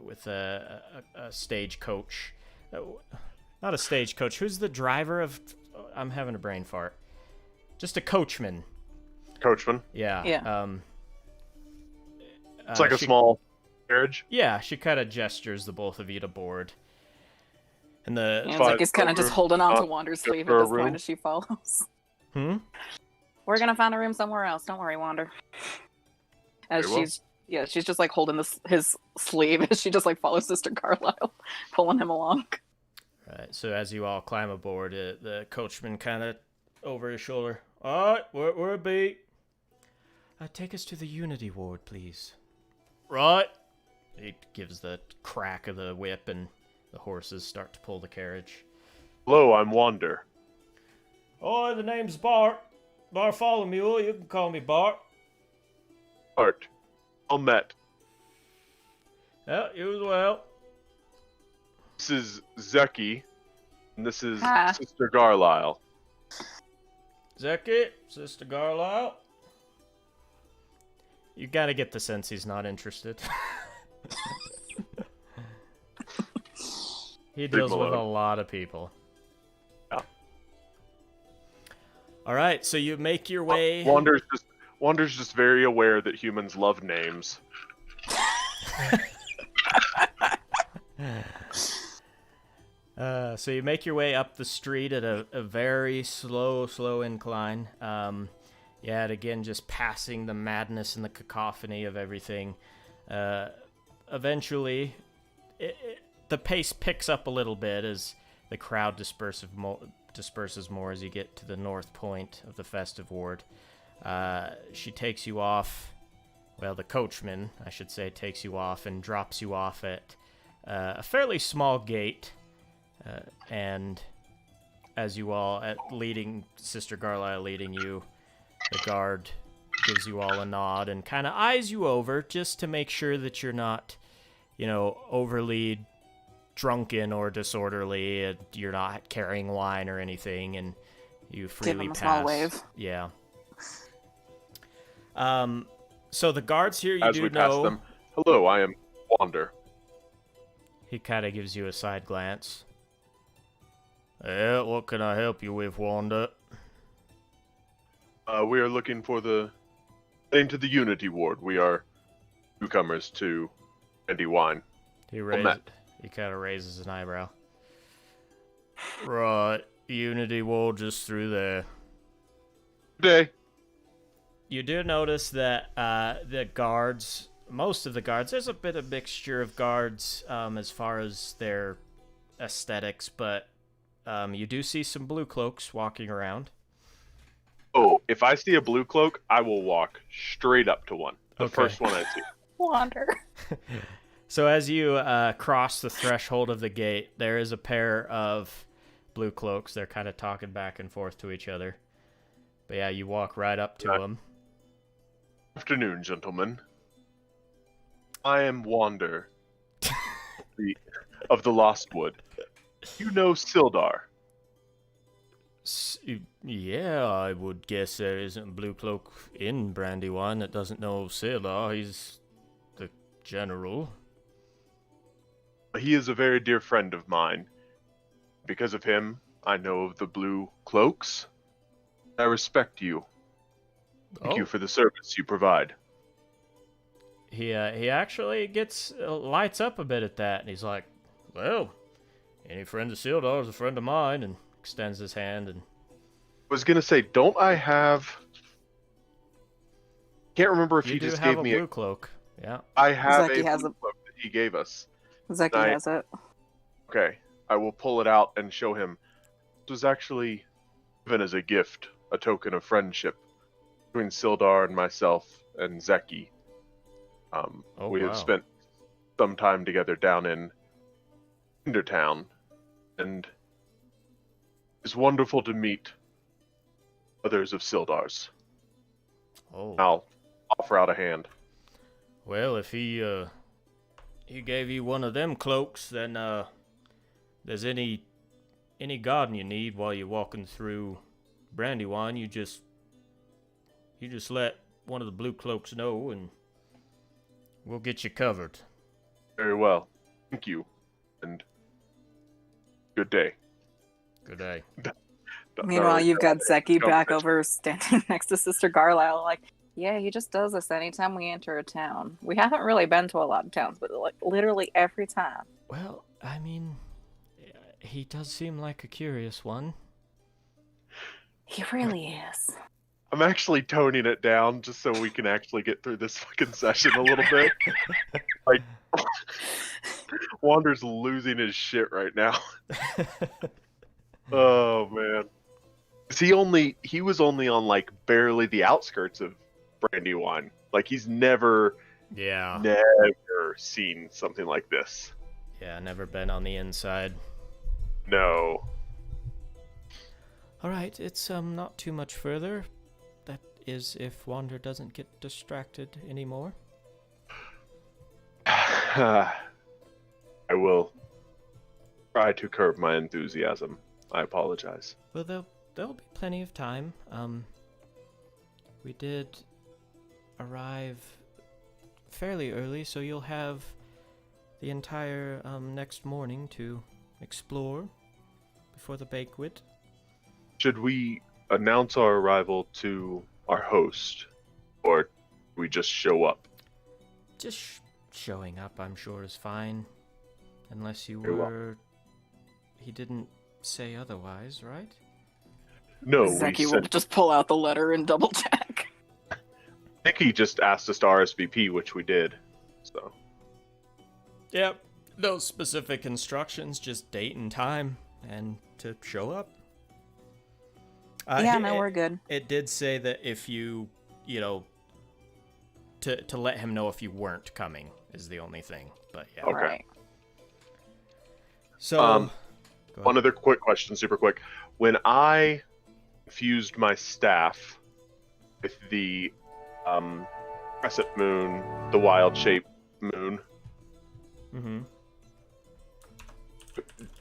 stagecoach. Not a stagecoach. Who's the driver of... I'm having a brain fart. Just a coachman. Coachman? Yeah. It's like a small carriage? Yeah, she kind of gestures the both of you to board. And Zeki's kind of just holding on to Wander's sleeve at this point as she follows. Hmm? We're gonna find a room somewhere else. Don't worry, Wander. As she's just like holding his sleeve as she just like follows Sister Garlisle, pulling him along. Right. So as you all climb aboard, the coachman kind of over his shoulder. All right, where it be? Take us to the Unity Ward, please. Right. He gives the crack of the whip, and the horses start to pull the carriage. Hello, I'm Wander. Oh, the name's Bart. Bartholomew, you can call me Bart. Bart. All met. Yeah, you as well. This is Zeki, and this is Hi. Sister Garlisle. Zeki, Sister Garlisle. You gotta get the sense he's not interested. He deals with a lot of people. Yeah. All right, so you make your way. Wander's just very aware that humans love names. So you make your way up the street at a very slow incline. And again, just passing the madness and the cacophony of everything. Eventually, the pace picks up a little bit as the crowd disperses more as you get to the north point of the festive ward. She takes you off. Well, the coachman, I should say, takes you off and drops you off at a fairly small gate. And as you all, Sister Garlisle leading you, the guard gives you all a nod and kind of eyes you over just to make sure that you're not, overly drunken or disorderly, and you're not carrying wine or anything, and you freely Give him a pass. small wave. Yeah. So the guards here, As we pass them, hello, I am Wander. He kind of gives you a side glance. Yeah, what can I help you with, Wanda? We are looking for heading to the Unity Ward. We are newcomers to Brandywine. He kind of raises an eyebrow. Right, Unity Ward just through there. Good day. You do notice that the guards, most of the guards, there's a bit of mixture of guards as far as their aesthetics, but you do see some blue cloaks walking around. Oh, if I see a blue cloak, I will walk straight up to one. The Okay. first one I see. Wander. So as you cross the threshold of the gate, there is a pair of blue cloaks. They're kind of talking back and forth to each other. But yeah, you walk right up to them. Afternoon, gentlemen. I am Wander of the Lost Wood. You know Sildar. Yeah, I would guess there isn't a blue cloak in Brandywine that doesn't know Sildar. He's the general. He is a very dear friend of mine. Because of him, I know of the blue cloaks. I respect you. Thank you for the service you provide. He actually lights up a bit at that, and he's like, well, any friend of Sildar is a friend of mine, and extends his hand. And I was gonna say, don't I have? Can't remember if you he do just have gave a me blue cloak. Yeah. I have Zeki a has blue cloak that he gave us. Zeki has it. Okay, I will pull it out and show him. It was actually given as a gift, a token of friendship between Sildar and myself and Zeki. We have spent some time together down in Hindertown, and it's wonderful to meet others of Sildar's. Oh. I'll offer out a hand. Well, if he gave you one of them cloaks, then there's any garden you need while you're walking through Brandywine, you just let one of the blue cloaks know, and we'll get you covered. Very well. Thank you. And good day. Good day. Meanwhile, you've got Zeki back over standing next to Sister Garlisle, like, yeah, he just does this anytime we enter a town. We haven't really been to a lot of towns, but like literally every time. Well, I mean, he does seem like a curious one. He really is. I'm actually toning it down just so we can actually get through this fucking session a little bit. Like, Wander's losing his shit right now. Oh man. He was only on like barely the outskirts of Brandywine. Like he's never seen something like this. Yeah, never been on the inside. No. Alright, it's not too much further. That is if Wander doesn't get distracted anymore. I will try to curb my enthusiasm. I apologize. Well, there'll be plenty of time. We did arrive fairly early, so you'll have the entire next morning to explore before the banquet. Should we announce our arrival to our host, or we just show up? Just showing up, I'm sure, is fine. Unless you Very well. were... He didn't say otherwise, right? No, Zeki will just pull out the letter and double check. I think he just asked us to RSVP, which we did. So. Yep. Those specific instructions, just date and time, and to show up. We're good. It did say that if you to let him know if you weren't coming is the only thing. But yeah. Okay. Right. So, One other quick question, super quick. When I fused my staff with the crescent moon, the wild shape moon,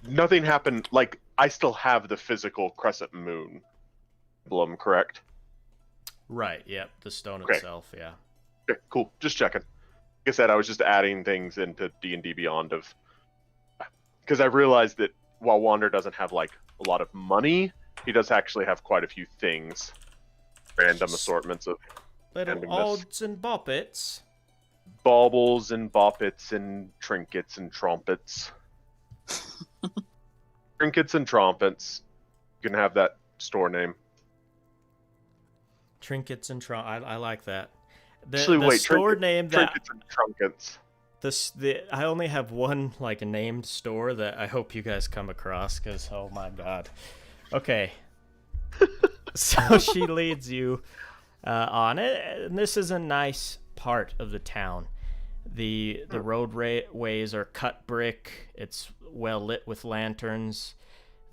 nothing happened. Like, I still have the physical crescent moon emblem, correct? Right, yep, the stone Okay. itself, yeah. Okay, cool. Just checking. Like I said, I was just adding things into D&D Beyond because I realized that while Wander doesn't have like a lot of money, he does actually have quite a few things, random assortments of Little randomness. odds and boppets. Baubles and boppets and trinkets and trumpets. Trinkets and trumpets. You can have that store name. Trinkets and I like that. Actually, The wait, store name that trinkets and trunkets. I only have one like named store that I hope you guys come across, because oh my god. Okay. So she leads you on it, and this is a nice part of the town. The roadways are cut brick. It's well lit with lanterns.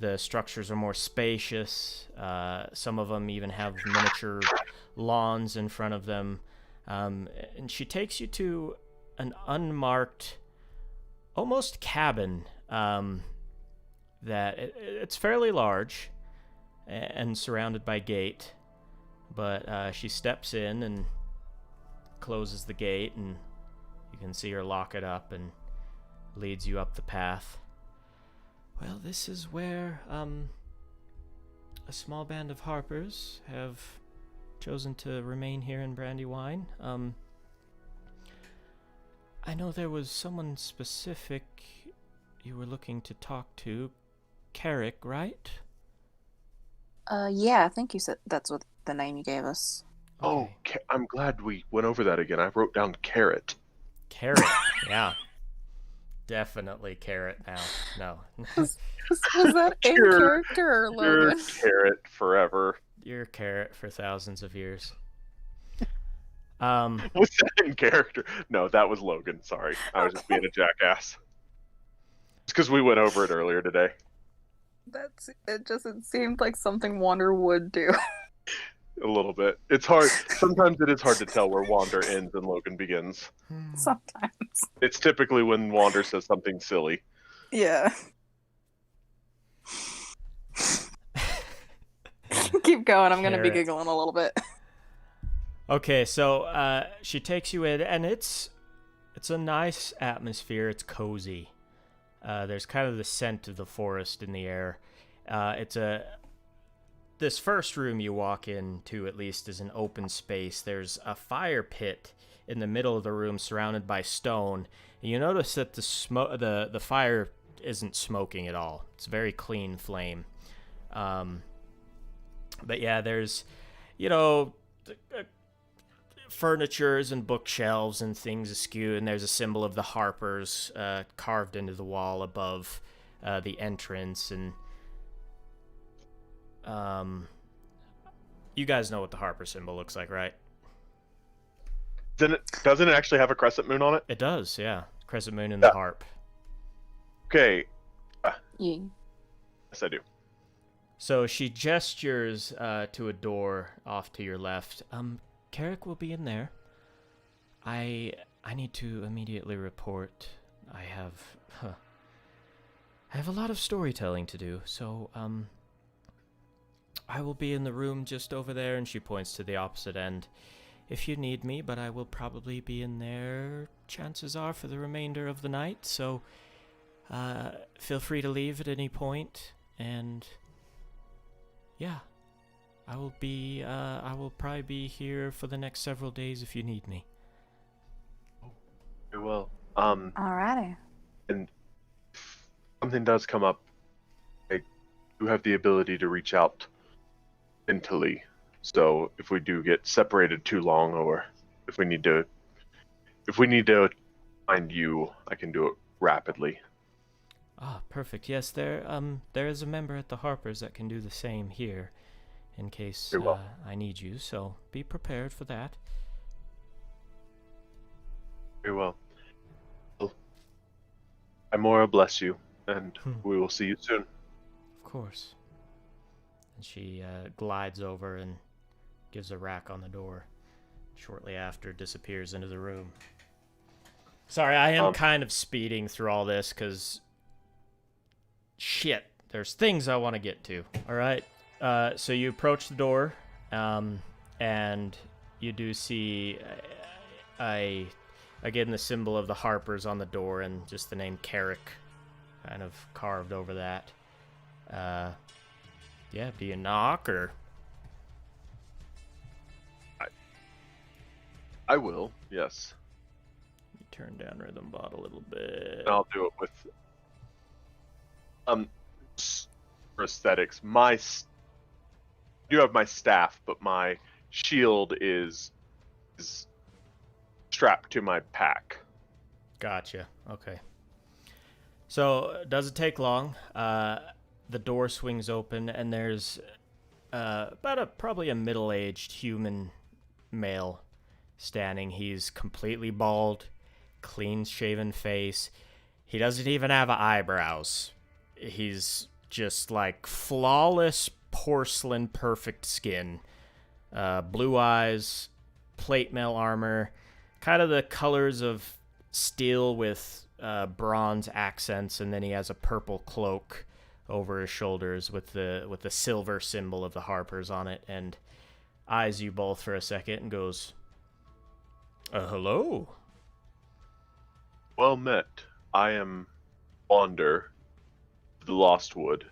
The structures are more spacious. Some of them even have miniature lawns in front of them. And she takes you to an unmarked, almost cabin. It's fairly large and surrounded by gate. But she steps in and closes the gate, and you can see her lock it up and leads you up the path. Well, this is where a small band of Harpers have chosen to remain here in Brandywine. I know there was someone specific you were looking to talk to. Carrick, right? Yeah, I think you said that's what the name you gave us. Oh, I'm glad we went over that again. I wrote down carrot. Carrot, yeah. Definitely carrot now. No. Was that in character or Logan? You're carrot forever. You're carrot for thousands of years. Was that in character? No, that was Logan. Sorry. I was just being a jackass. It's because we went over it earlier today. It seemed like something Wander would do. A little bit. It's hard. Sometimes it is hard to tell where Wander ends and Logan begins. Sometimes. It's typically when Wander says something silly. Yeah. Keep going. I'm going to be giggling a little bit. Okay, so she takes you in, and it's a nice atmosphere. It's cozy. There's kind of the scent of the forest in the air. This first room you walk into, at least, is an open space. There's a fire pit in the middle of the room surrounded by stone. And you notice that the fire isn't smoking at all. It's a very clean flame. But yeah, there's, furnitures and bookshelves and things askew, and there's a symbol of the Harpers carved into the wall above the entrance, and you guys know what the Harper symbol looks like, right? Doesn't it actually have a crescent moon on it? It does, yeah. Crescent moon and the harp. Okay. Yeah. Yes, I do. So she gestures to a door off to your left. Carrick will be in there. I need to immediately report. I have a lot of storytelling to do, so I will be in the room just over there, and she points to the opposite end. If you need me, but I will probably be in there, chances are, for the remainder of the night, so feel free to leave at any point, and yeah, I will probably be here for the next several days if you need me. Very well. Alrighty. And if something does come up, I do have the ability to reach out mentally. So if we do get separated too long, or if we need to find you, I can do it rapidly. Ah, perfect. Yes, there is a member at the Harpers that can do the same here, in case I need you. So be prepared for that. Very well. Well, Imora bless you, and we will see you soon. Of course. And she glides over and gives a rack on the door. Shortly after, disappears into the room. Sorry, I am kind of speeding through all this because shit, there's things I want to get to. All right. So you approach the door, and you do see again the symbol of the Harpers on the door, and just the name Carrick kind of carved over that. Yeah, do you knock, or? I will, yes. You turn down Rhythm Bot a little bit. And I'll do it with for aesthetics. I do have my staff, but my shield is strapped to my pack. Gotcha. Okay. So, does it take long? The door swings open, and there's probably a middle-aged human male standing. He's completely bald, clean-shaven face. He doesn't even have eyebrows. He's just like flawless porcelain perfect skin. Blue eyes, plate mail armor, kind of the colors of steel with bronze accents, and then he has a purple cloak over his shoulders with the silver symbol of the Harpers on it, and eyes you both for a second and goes, hello. Well met. I am Wander of the Lost Wood.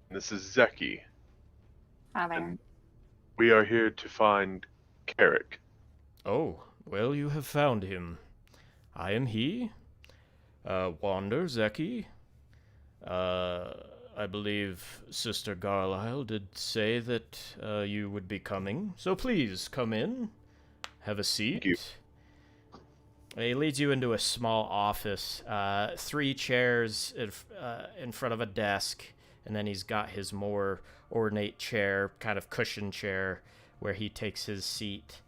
And this is Zeki. Hi there. And we are here to find Carrick. Oh, well, you have found him. I am he. Wander, Zeki. I believe Sister Garlisle did say that you would be coming, so please come in, have a seat. Thank you. He leads you into a small office, 3 chairs in front of a desk, and then he's got his more ornate chair, kind of cushion chair, where he takes his seat.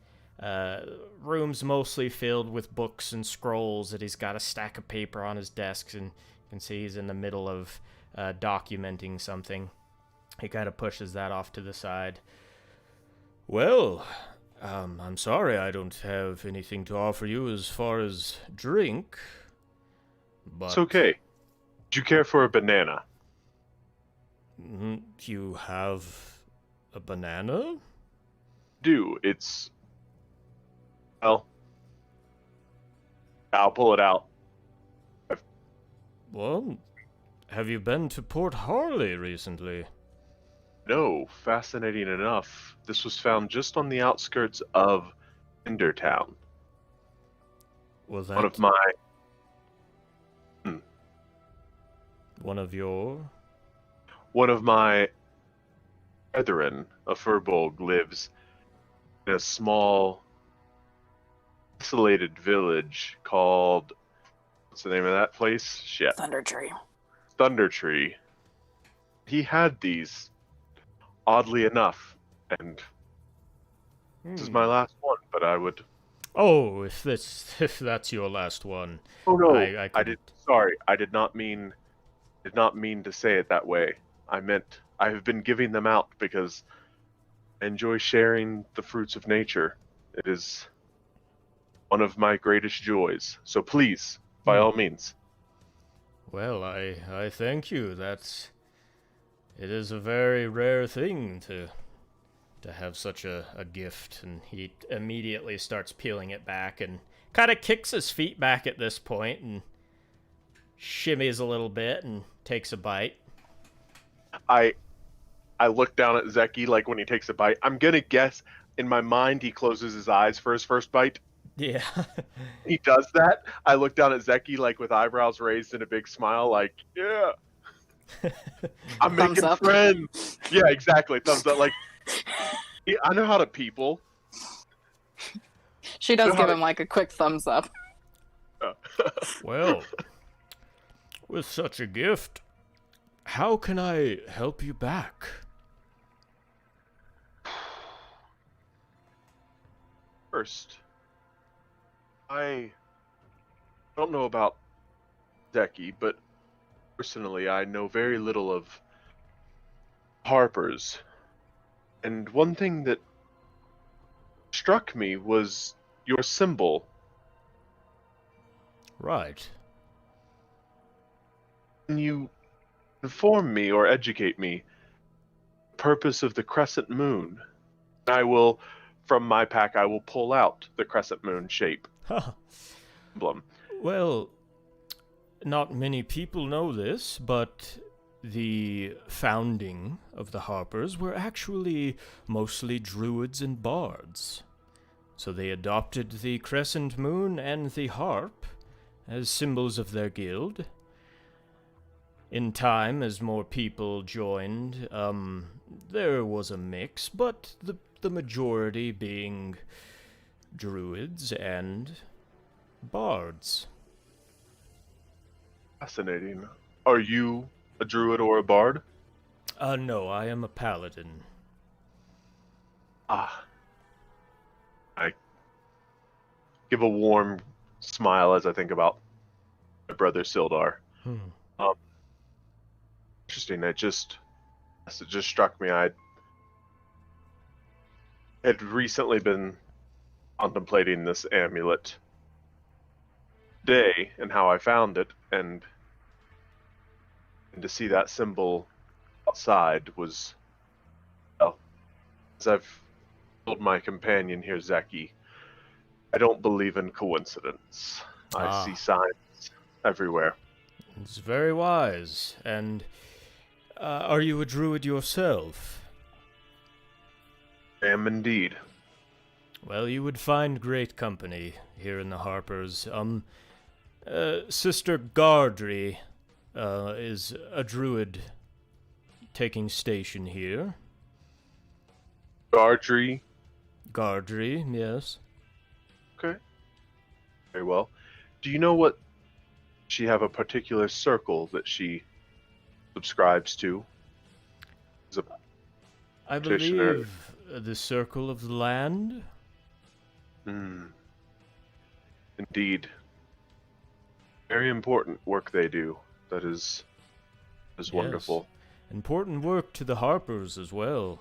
Room's mostly filled with books and scrolls, and he's got a stack of paper on his desk, and you can see he's in the middle of documenting something. He kind of pushes that off to the side. Well, I'm sorry I don't have anything to offer you as far as drink, but... It's okay. Do you care for a banana? You have a banana? It's... Well... I'll pull it out. Well, have you been to Port Harley recently? No, fascinating enough. This was found just on the outskirts of Endertown. Was that One of my... one of your... One of my brethren, a furbolg, lives in a small, isolated village called... What's the name of that place? Shit. Thundertree. Thundertree. He had these, oddly enough, and this is my last one, but I would... Oh, if that's your last one. Oh no, I I did... Sorry, I did not mean to say it that way. I meant I have been giving them out because I enjoy sharing the fruits of nature. It is one of my greatest joys. So please, by all means. Well, I thank you. It is a very rare thing to have such a gift. And he immediately starts peeling it back and kind of kicks his feet back at this point and shimmies a little bit and takes a bite. I look down at Zeki like when he takes a bite. I'm gonna guess in my mind he closes his eyes for his first bite. Yeah. He does that. I look down at Zeki like with eyebrows raised and a big smile, like, yeah. I'm Thumbs making up. friends. Yeah, exactly. Thumbs up. Like, yeah, I know how to people. She does give him like a quick thumbs up. Well, with such a gift, how can I help you back? First, I don't know about Zeki, but personally, I know very little of Harpers. And one thing that struck me was your symbol. Right. Can you inform me or educate me the purpose of the crescent moon? I will, from my pack, I will pull out the crescent moon shape emblem. Well, not many people know this, but the founding of the Harpers were actually mostly druids and bards. So they adopted the crescent moon and the harp as symbols of their guild. In time, as more people joined, there was a mix, but the majority being druids and bards. Fascinating. Are you a druid or a bard? No, I am a paladin. Ah. I give a warm smile as I think about my brother Sildar. Hmm. Interesting. It just struck me. I had recently been contemplating this amulet day and how I found it, and to see that symbol outside was, well, as I've told my companion here, Zeki, I don't believe in coincidence. I see signs everywhere. It's very wise. And are you a druid yourself? I am indeed. Well, you would find great company here in the Harpers. Sister Gardry is a druid taking station here. Gardry. Gardry, yes. Okay. Very well. Do you know what she have a particular circle that she subscribes to? As a I practitioner? believe the Circle of the Land. Indeed. Very important work they do. That is wonderful. Important work to the Harpers as well.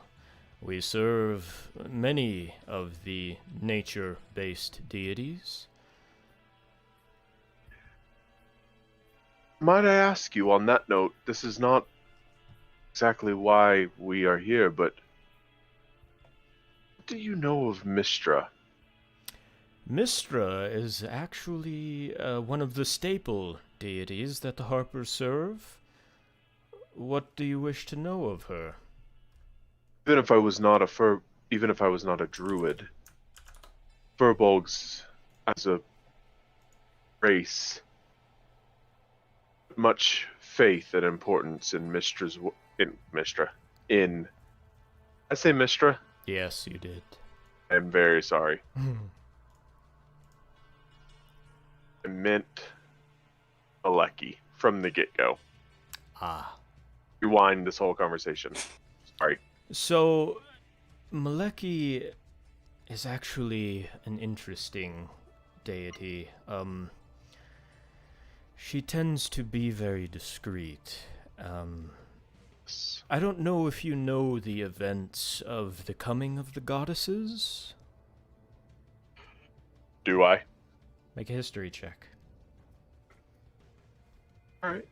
We serve many of the nature-based deities. Might I ask you on that note, this is not exactly why we are here, but what do you know of Mistra? Mistra is actually one of the staple deities that the Harpers serve. What do you wish to know of her? Even if I was not a druid, Furbolgs as a race, much faith and importance in I say Mistra? Yes, you did. I'm very sorry. I meant Aleki from the get-go. Rewind this whole conversation. Sorry. So, Maleki is actually an interesting deity. She tends to be very discreet. I don't know if you know the events of the coming of the goddesses. Do I? Make a history check. Alright.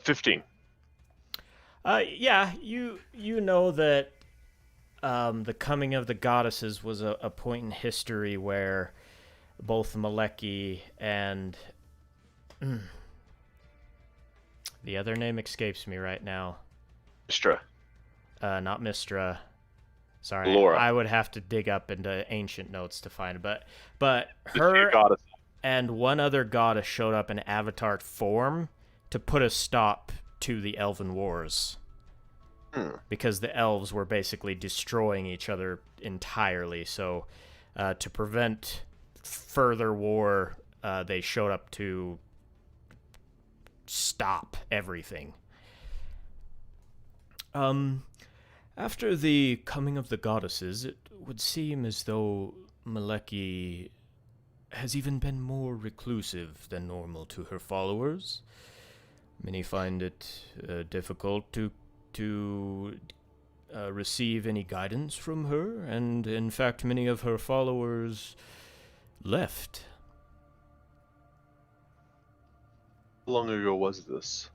15. Yeah, you know that the coming of the goddesses was a point in history where both Maleki and the other name escapes me right now. Mistra. Not Mistra. Sorry, Laura. I would have to dig up into ancient notes to find it. But The her two goddesses. and one other goddess showed up in avatar form to put a stop to the Elven Wars. Because the elves were basically destroying each other entirely. So to prevent further war, they showed up to stop everything. After the coming of the goddesses, it would seem as though Maleki has even been more reclusive than normal to her followers. Many find it difficult to receive any guidance from her, and in fact many of her followers left. How long ago was this?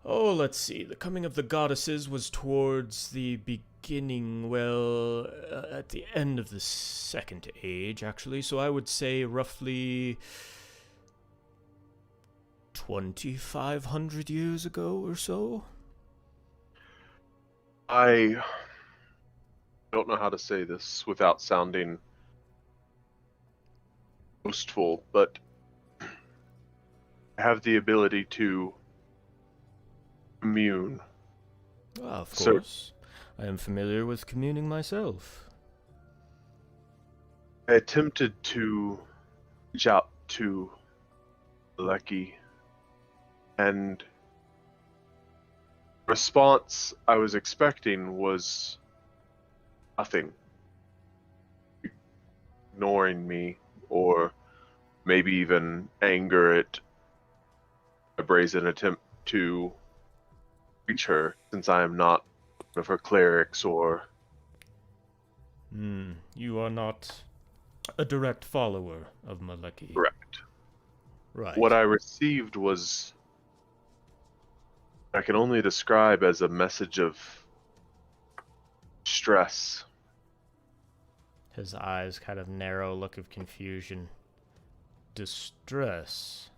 Oh, let's see. The coming of the goddesses was towards the beginning, at the end of the Second Age, actually. So I would say roughly 2,500 years ago or so. I don't know how to say this without sounding boastful, but I have the ability to commune. Of So- course. I am familiar with communing myself. I attempted to reach out to Lucky And the response I was expecting was nothing. Ignoring me, or maybe even anger at a brazen attempt to reach her, since I am not one of her clerics or... You are not a direct follower of Maleki. Correct. Right. What I received was, I can only describe as a message of stress. His eyes kind of narrow, look of confusion. Distress.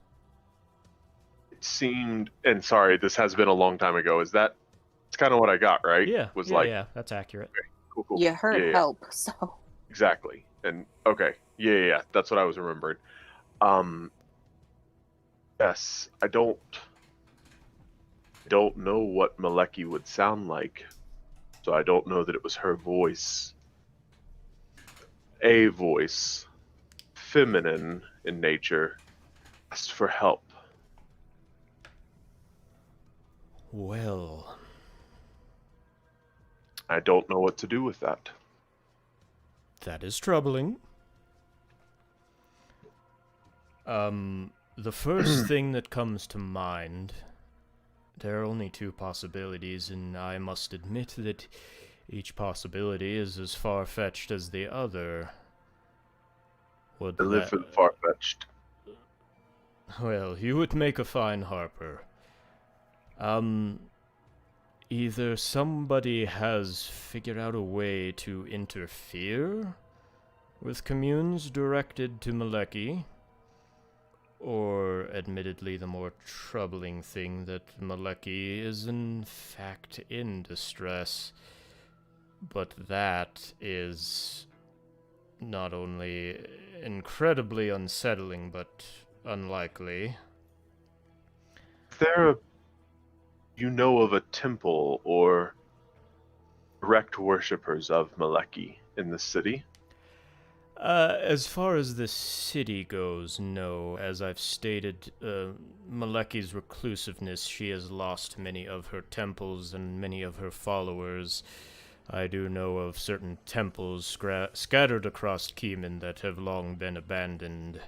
It seemed, and sorry, this has been a long time ago. It's kind of what I got, right? Yeah, Was yeah, that's accurate. Okay, cool. You heard Yeah. help, so. Exactly. And okay, yeah, that's what I was remembering. Yes, I don't know what Maleki would sound like, so I don't know that it was her voice. A voice, feminine in nature, asked for help. Well, I don't know what to do with that. that is troubling. The first thing that comes to mind, there are only two possibilities, and I must admit that each possibility is as far-fetched as the other. I live for the far-fetched. Well, you would make a fine Harper. Either somebody has figured out a way to interfere with communes directed to Maleki, or, admittedly, the more troubling thing, that Maleki is in fact in distress. But that is not only incredibly unsettling, but unlikely. Is there of a temple or direct worshippers of Maleki in the city? As far as the city goes, no. As I've stated, Maleki's reclusiveness, she has lost many of her temples and many of her followers. I do know of certain temples scattered across Keeman that have long been abandoned.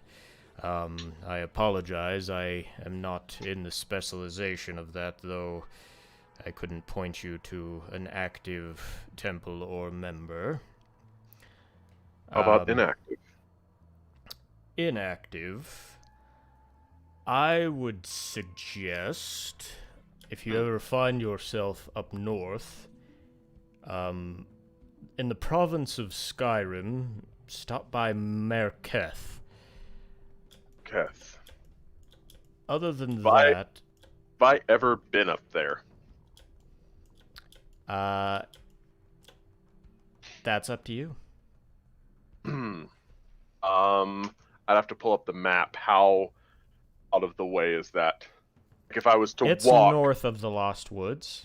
I apologize, I am not in the specialization of that, though I couldn't point you to an active temple or member. How about inactive? Inactive. I would suggest, if you ever find yourself up north, in the province of Skyrim, stop by Merketh. Keth. Other than Have I ever been up there? That's up to you. I'd have to pull up the map. How out of the way is that? Like if I was to It's walk... north of the Lost Woods.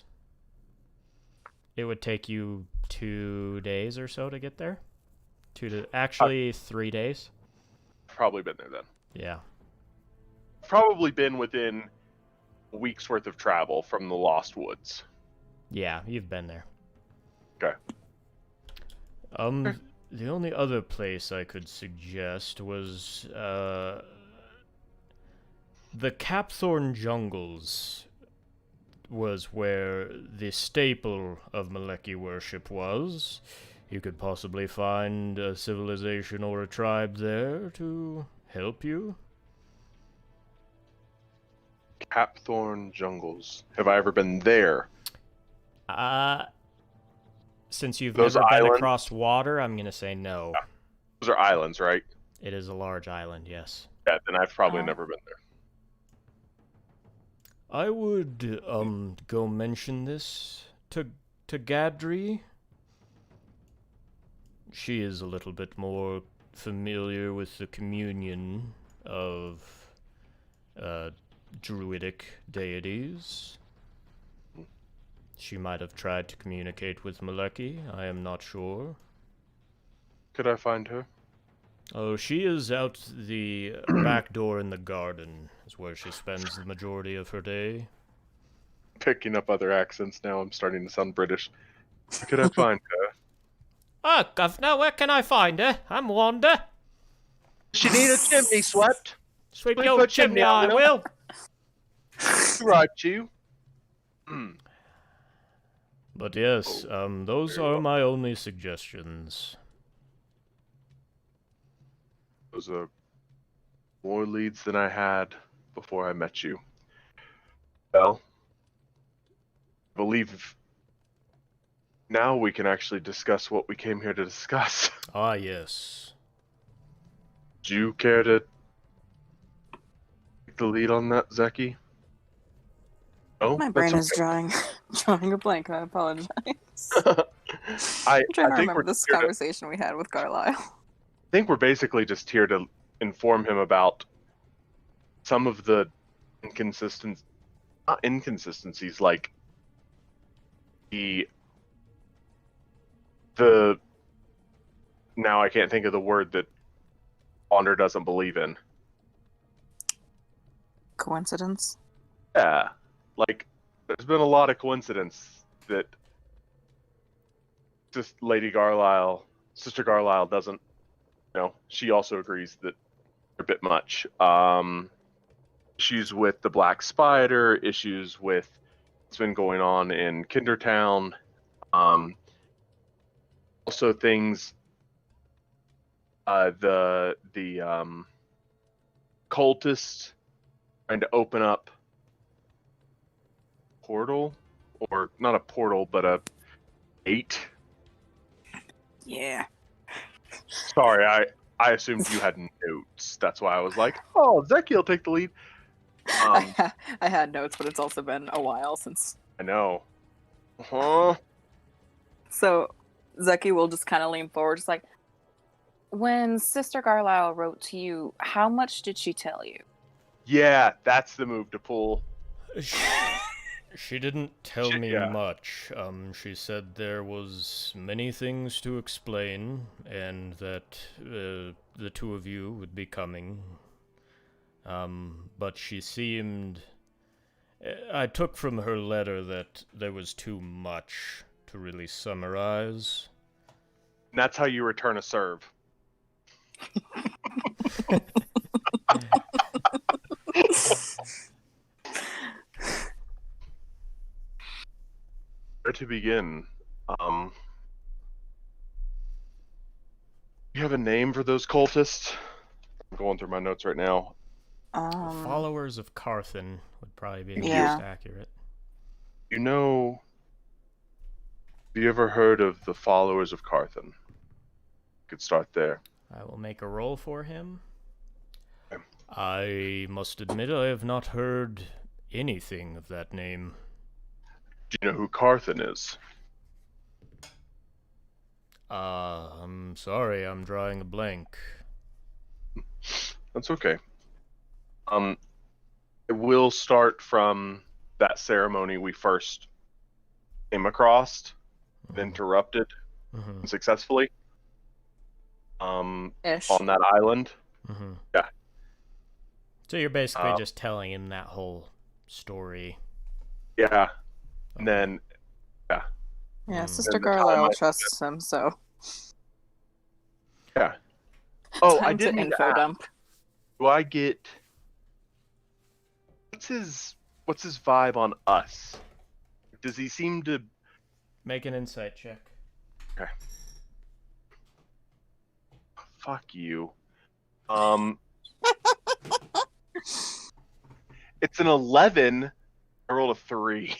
It would take you 2 days or so to get there. 3 days. Probably been there then. Yeah. Probably been within a week's worth of travel from the Lost Woods. Yeah, you've been there. Okay. The only other place I could suggest was, the Capthorn Jungles was where the staple of Maleki worship was. You could possibly find a civilization or a tribe there to help you. Capthorn Jungles. Have I ever been there? Since you've Those never been islands? across water, I'm gonna say no. Those are islands, right? It is a large island, yes. Yeah, then I've probably never been there. I would, go mention this to Gadri. She is a little bit more familiar with the communion of, druidic deities. She might have tried to communicate with Maleki, I am not sure. Could I find her? Oh, she is out the back door in the garden, is where she spends the majority of her day. Picking up other accents now. I'm starting to sound British. Where could I find her? Ah, governor, where can I find her? I'm Wanda. She need a chimney swept. Sweep Sweep your her chimney, chimney, I I will. Right, you. But yes, those very are well. my only suggestions. Those are more leads than I had before I met you. Well, I believe now we can actually discuss what we came here to discuss. Ah, yes. Do you care to take the lead on that, Zeki? Oh, My brain is drawing a blank. I apologize. I I'm trying to think remember we're this here to- conversation we had with Carlisle. I think we're basically just here to inform him about some of the inconsistencies, like the now I can't think of the word that Wander doesn't believe in. Coincidence? Yeah, like there's been a lot of coincidence that just Sister Carlisle doesn't. She also agrees that they're a bit much. Issues with the Black Spider, issues with what's been going on in Kindertown. Also things. The cultists trying to open up portal, or not a portal, but a gate. Yeah. Sorry, I assumed you had notes. That's why I was like, oh, Zeki will take the lead. I had notes, but it's also been a while since. I know. Huh? So Zeki will just kind of lean forward, just like, when Sister Carlisle wrote to you, how much did she tell you? Yeah, that's the move to pull. She didn't tell me Yeah. much. She said there was many things to explain, and that the two of you would be coming. But she seemed... I took from her letter that there was too much to really summarize. And that's how you return a serve. Where to begin? You have a name for those cultists? I'm going through my notes right now. Followers of Carthan would probably be the Yeah. most accurate. Have you ever heard of the followers of Carthan? Could start there. I will make a roll for him. Okay. I must admit I have not heard anything of that name. Do you know who Carthan is? I'm sorry, I'm drawing a blank. That's okay. It will start from that ceremony we first came across, interrupted successfully. Ish. On that island. Yeah. So you're basically just telling him that whole story. Yeah. And then, Yeah, Sister And the time Carlisle I- trusts him, so. yeah. Oh, I Time to didn't even info ask. dump. Do I get... What's his vibe on us? Does he seem to... Make an insight check. Okay. Fuck you. It's an 11. I rolled a 3.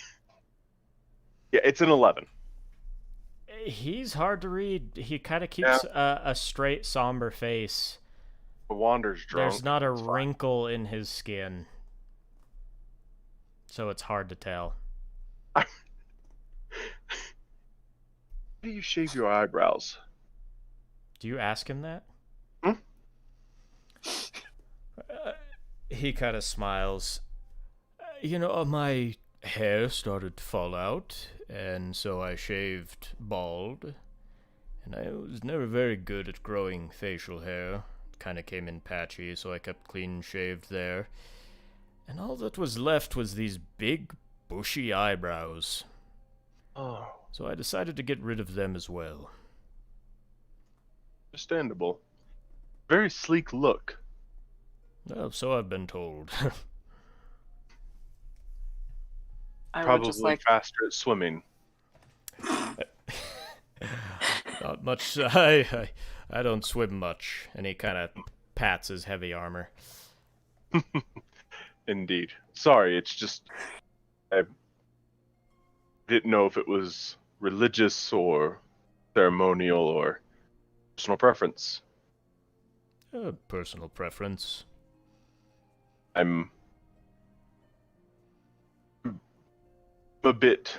Yeah, it's an 11. He's hard to read. He kind of keeps a straight, somber face. The Wander's drunk. There's not a It's fine. wrinkle in his skin. So it's hard to tell. How do you shave your eyebrows? Do you ask him that? Hmm? He kind of smiles. My hair started to fall out, and so I shaved bald. And I was never very good at growing facial hair. kind of came in patchy, so I kept clean shaved there. And all that was left was these big, bushy eyebrows. Oh, So I decided to get rid of them as well. understandable. Very sleek look. Oh, so I've been told. I would Probably just like. faster at swimming. Not much. I don't swim much. And he kind of pats his heavy armor. Indeed. Sorry, it's just I didn't know if it was religious or ceremonial or personal preference. Personal preference. I'm a bit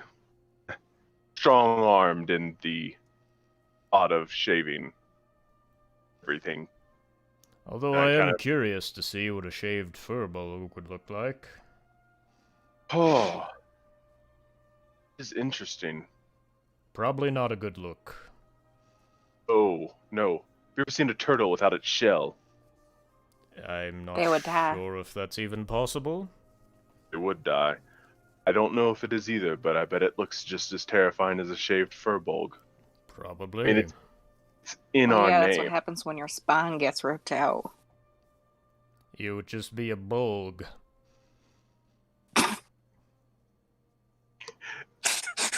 strong-armed in the thought of shaving everything. Although I I am kinda- curious to see what a shaved furball would look like. Oh, this is interesting. Probably not a good look. Oh, no. Have you ever seen a turtle without its shell? I'm not They would die. sure if that's even possible. It would die. I don't know if it is either, but I bet it looks just as terrifying as a shaved furball. Probably. I mean, it's in Well, our yeah, name. that's what happens when your spine gets ripped out. You would just be a bulg.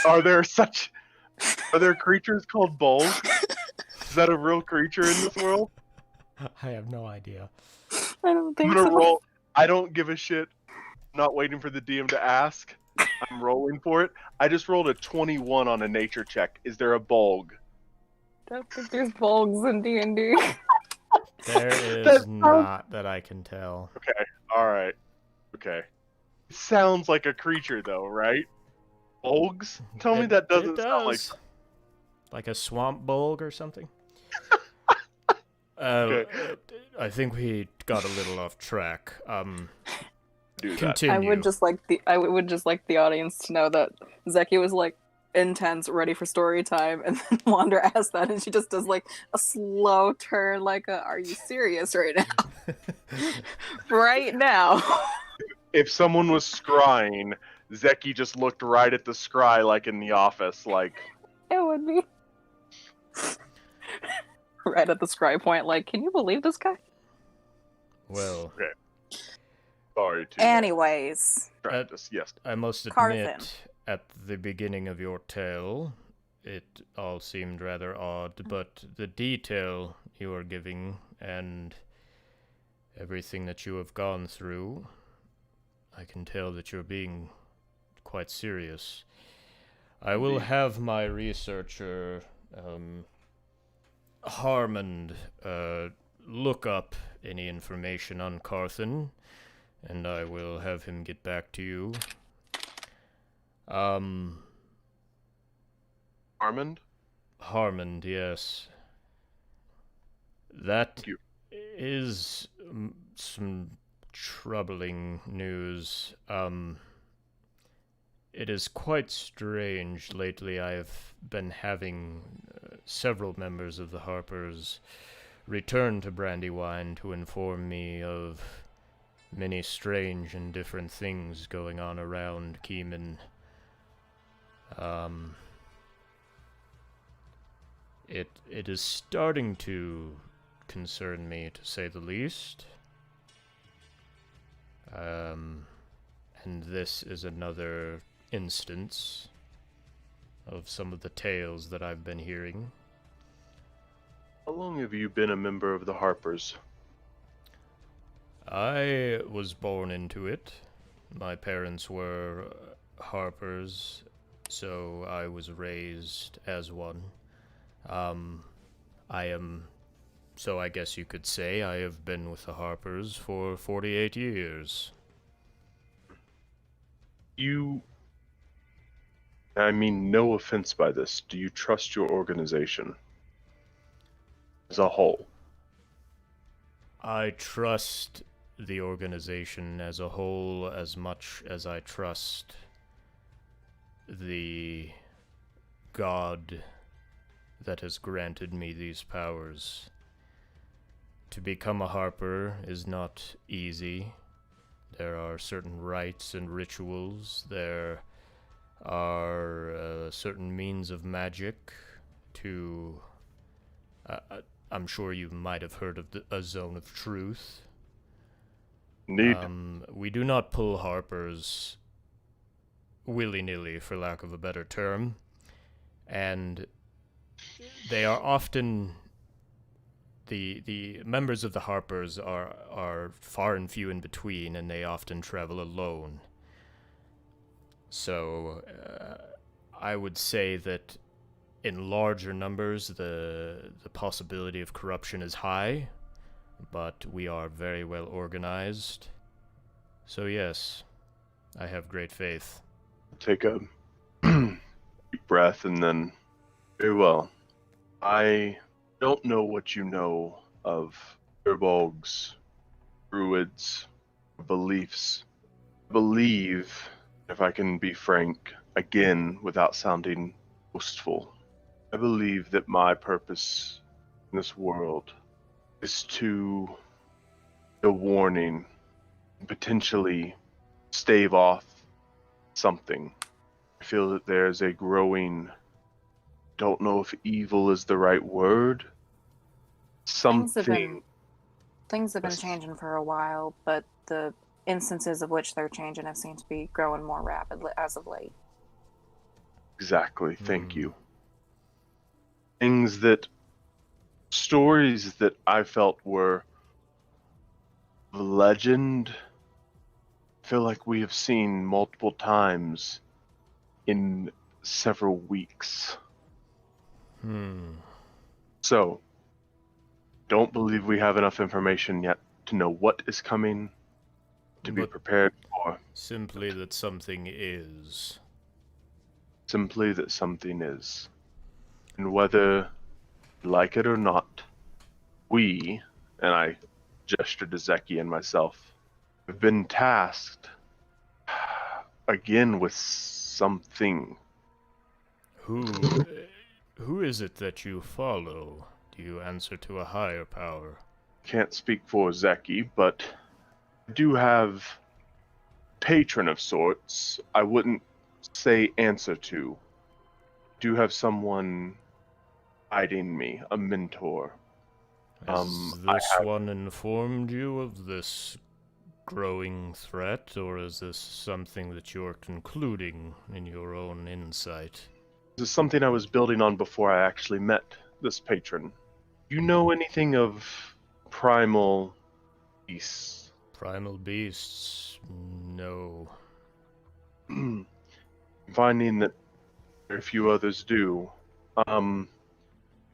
Are there creatures called bulls? Is that a real creature in this world? I have no idea. I don't I'm think gonna so. roll. I don't give a shit. I'm not waiting for the DM to ask. I'm rolling for it. I just rolled a 21 on a nature check. Is there a bulg? I don't think there's bulgs in D&D. There is That not that I can tell. Okay. All right. Okay. It sounds like a creature, though, right? Bulgs? Tell me that doesn't it sound like. does. Like a swamp bulg or something? Okay. I think we got a little off track. Do that. Continue. I would just like the audience to know that Zeki was like intense, ready for story time, and then Wander asked that, and she just does like a slow turn, like "Are you serious right now? Right now?" If someone was scrying, Zeki just looked right at the scry like in The Office, like. It would be right at the scry point. Like, can you believe this guy? Well, Sorry to Anyways, practice. Yes. I must admit, Carthen. at the beginning of your tale, it all seemed rather odd, but the detail you are giving and everything that you have gone through, I can tell that you're being quite serious. I will Indeed. have my researcher, Harmond, look up any information on Carthen, and I will have him get back to you. Armand? Harmond, yes. That Thank you. is some troubling news. It is quite strange. Lately I have been having several members of the Harpers return to Brandywine to inform me of many strange and different things going on around Keeman. It is starting to concern me, to say the least. And this is another instance of some of the tales that I've been hearing. How long have you been a member of the Harpers? I was born into it. My parents were Harpers, so I was raised as one. So I guess you could say I have been with the Harpers for 48 years. I mean no offense by this, do you trust your organization as a whole? I trust the organization as a whole as much as I trust the God that has granted me these powers. to become a Harper is not easy. There are certain rites and rituals. There are certain means of magic to... I'm sure you might have heard of a zone of truth. Indeed. We do not pull Harpers willy-nilly, for lack of a better term. And they are often... The members of the Harpers are far and few in between, and they often travel alone. So, I would say that in larger numbers, the possibility of corruption is high, but we are very well organized. So yes, I have great faith. Take a deep breath and then, very well. I don't know what you know of Urbolgs, Druids, beliefs. I believe, if I can be frank, again, without sounding boastful, I believe that my purpose in this world is to give a warning, potentially stave off something. I feel that there's a growing, don't know if evil is the right word, something. Things have been changing for a while, but the instances of which they're changing have seemed to be growing more rapidly as of late. Exactly, thank you. Stories that I felt were legend, I feel like we have seen multiple times in several weeks. So, don't believe we have enough information yet to know what is coming, to be prepared for. Simply that something is. Simply that something is. And whether you like it or not, we, and I gestured to Zeki and myself, have been tasked again with something. Who is it that you follow? Do you answer to a higher power? Can't speak for Zeki, but I do have patron of sorts. I wouldn't say answer to. Do have someone guiding me, a mentor. Has this one informed you of this growing threat, or is this something that you're concluding in your own insight? This is something I was building on before I actually met this patron. Do you know anything of primal beasts? Primal beasts? No. Finding that a few others do.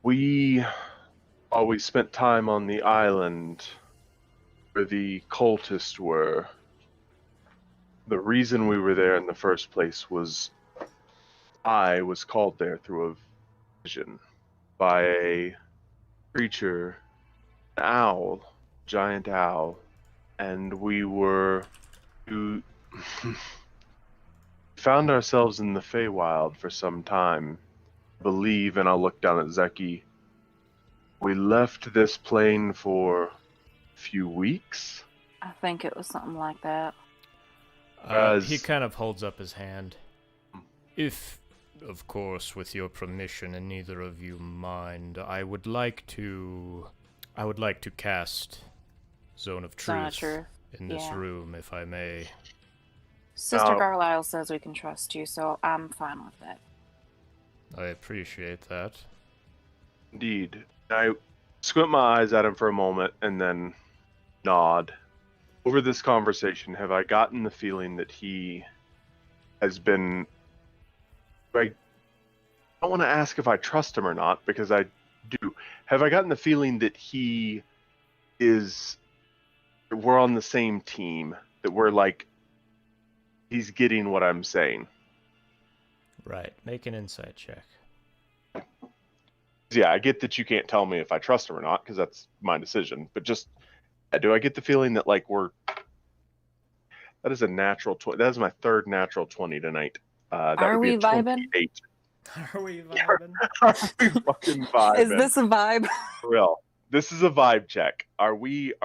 We always spent time on the island where the cultists were. The reason we were there in the first place was I was called there through a vision by a creature, an owl, giant owl, and we found ourselves in the Feywild for some time. I believe, and I'll look down at Zeki, we left this plane for a few weeks. I think it was something like that. He kind of holds up his hand. If, of course, with your permission and neither of you mind, I would like to cast Zone of Truth in this room, if I may. Sister Carlisle says we can trust you, so I'm fine with that. I appreciate that. Indeed. I squint my eyes at him for a moment and then nod. Over this conversation, have I gotten the feeling that he has been... I don't want to ask if I trust him or not, because I do. Have I gotten the feeling that he is... We're on the same team, that we're like... He's getting what I'm saying. Right. Make an insight check. Yeah, I get that you can't tell me if I trust him or not, because that's my decision. But just, do I get the feeling that, like, that is a natural 20. That is my third natural 20 tonight. That Are would be we a vibing? Are we vibing? Are we fucking vibing? Is this a vibe? For real. This is a vibe check. Are we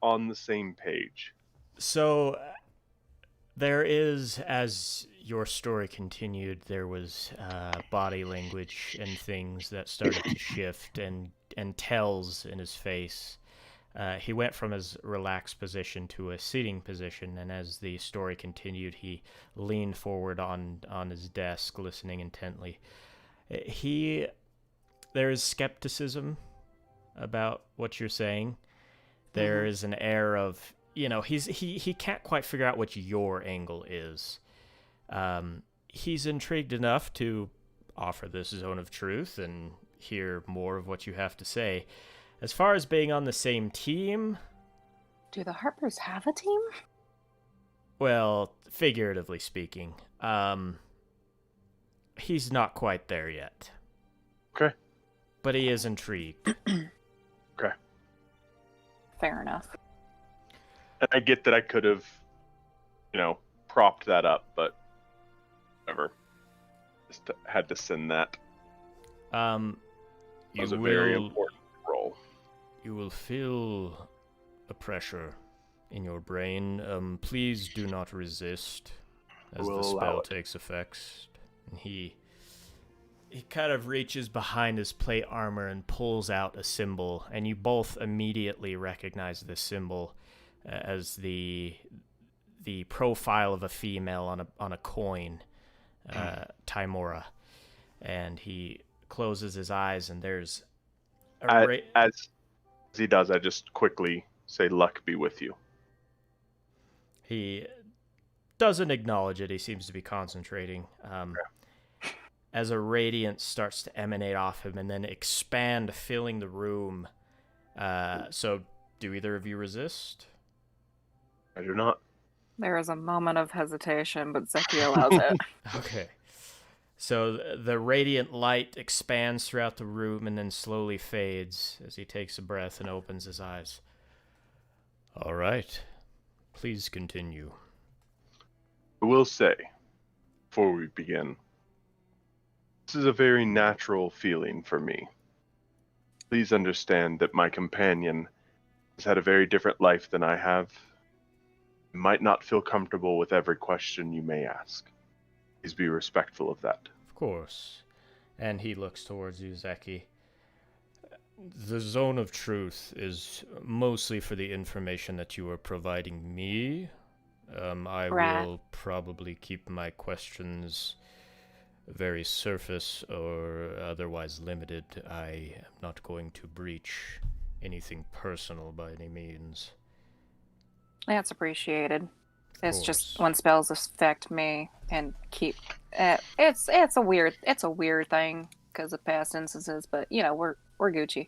on the same page? So there is, as your story continued, there was body language and things that started to shift and tells in his face. He went from his relaxed position to a sitting position, and as the story continued, he leaned forward on his desk, listening intently. There is skepticism about what you're saying. There is an air of, he can't quite figure out what your angle is. He's intrigued enough to offer this zone of truth and hear more of what you have to say. As far as being on the same team... Do the Harpers have a team? Well, figuratively speaking, he's not quite there yet. Okay. But he is intrigued. Okay. Fair enough. And I get that I could have, propped that up, but whatever. Just had to send that. It was a very important role. You will feel a pressure in your brain. Please do not resist as the spell takes effect. And he kind of reaches behind his plate armor and pulls out a symbol, and you both immediately recognize this symbol as the profile of a female on a coin, Timora. And he closes his eyes, and there's as he does, I just quickly say, "Luck be with you." He doesn't acknowledge it. He seems to be concentrating. As a radiance starts to emanate off him and then expand, filling the room. So, do either of you resist? I do not. There is a moment of hesitation, but Zeki allows it. Okay. So the radiant light expands throughout the room and then slowly fades as he takes a breath and opens his eyes. All right. Please continue. I will say, before we begin, this is a very natural feeling for me. Please understand that my companion has had a very different life than I have. I might not feel comfortable with every question you may ask. Please be respectful of that. Of course. And he looks towards you, Zeki. The zone of truth is mostly for the information that you are providing me. I will probably keep my questions very surface or otherwise limited. I am not going to breach anything personal by any means. That's appreciated. It's course. just when spells affect me and keep. It's a weird thing because of past instances, but we're Gucci.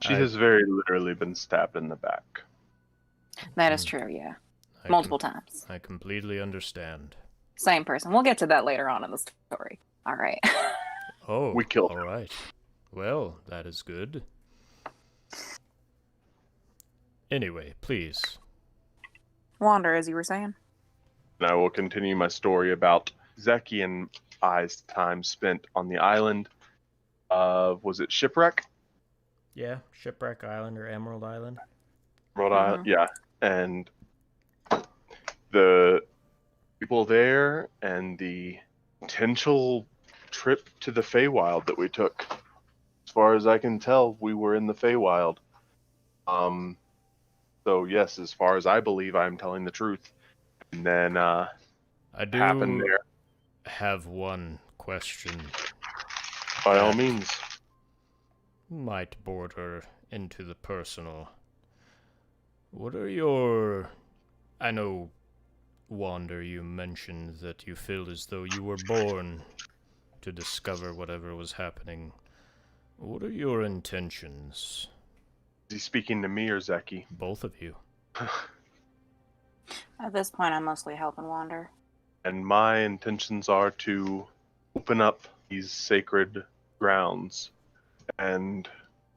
She has very literally been stabbed in the back. That is true. Yeah, multiple times. I completely understand. Same person. We'll get to that later on in the story. All right. Oh, we killed her. All right. Well, that is good. Anyway, please. Wander, as you were saying. And I will continue my story about Zeki and I's time spent on the island of, was it Shipwreck? Yeah, Shipwreck Island or Emerald Island. Emerald Island, yeah. And the people there and the potential trip to the Feywild that we took. As far as I can tell, we were in the Feywild. So yes, as far as I believe, I'm telling the truth. And then I do happened there. Have one question. By all means. Might border into the personal. What are your... I know, Wander, you mentioned that you feel as though you were born to discover whatever was happening. What are your intentions? Is he speaking to me or Zeki? Both of you. At this point, I'm mostly helping Wander. And my intentions are to open up these sacred grounds and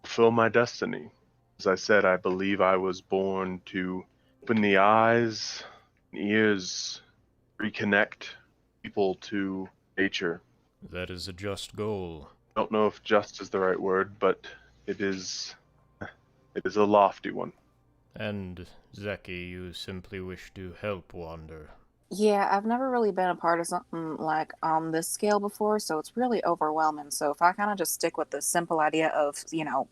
fulfill my destiny. As I said, I believe I was born to open the eyes and ears, reconnect people to nature. That is a just goal. I don't know if just is the right word, but it is It is a lofty one. And Zeki, you simply wish to help Wander. Yeah, I've never really been a part of something like on this scale before, so it's really overwhelming. So if I kind of just stick with the simple idea of,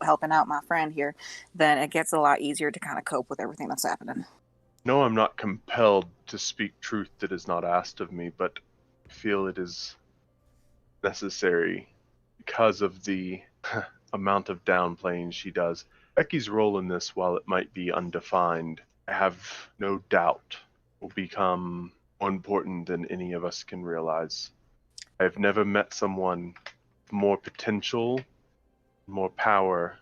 helping out my friend here, then it gets a lot easier to kind of cope with everything that's happening. No, I'm not compelled to speak truth that is not asked of me, but I feel it is necessary because of the amount of downplaying she does. Becky's role in this, while it might be undefined, I have no doubt will become more important than any of us can realize. I've never met someone with more potential, more power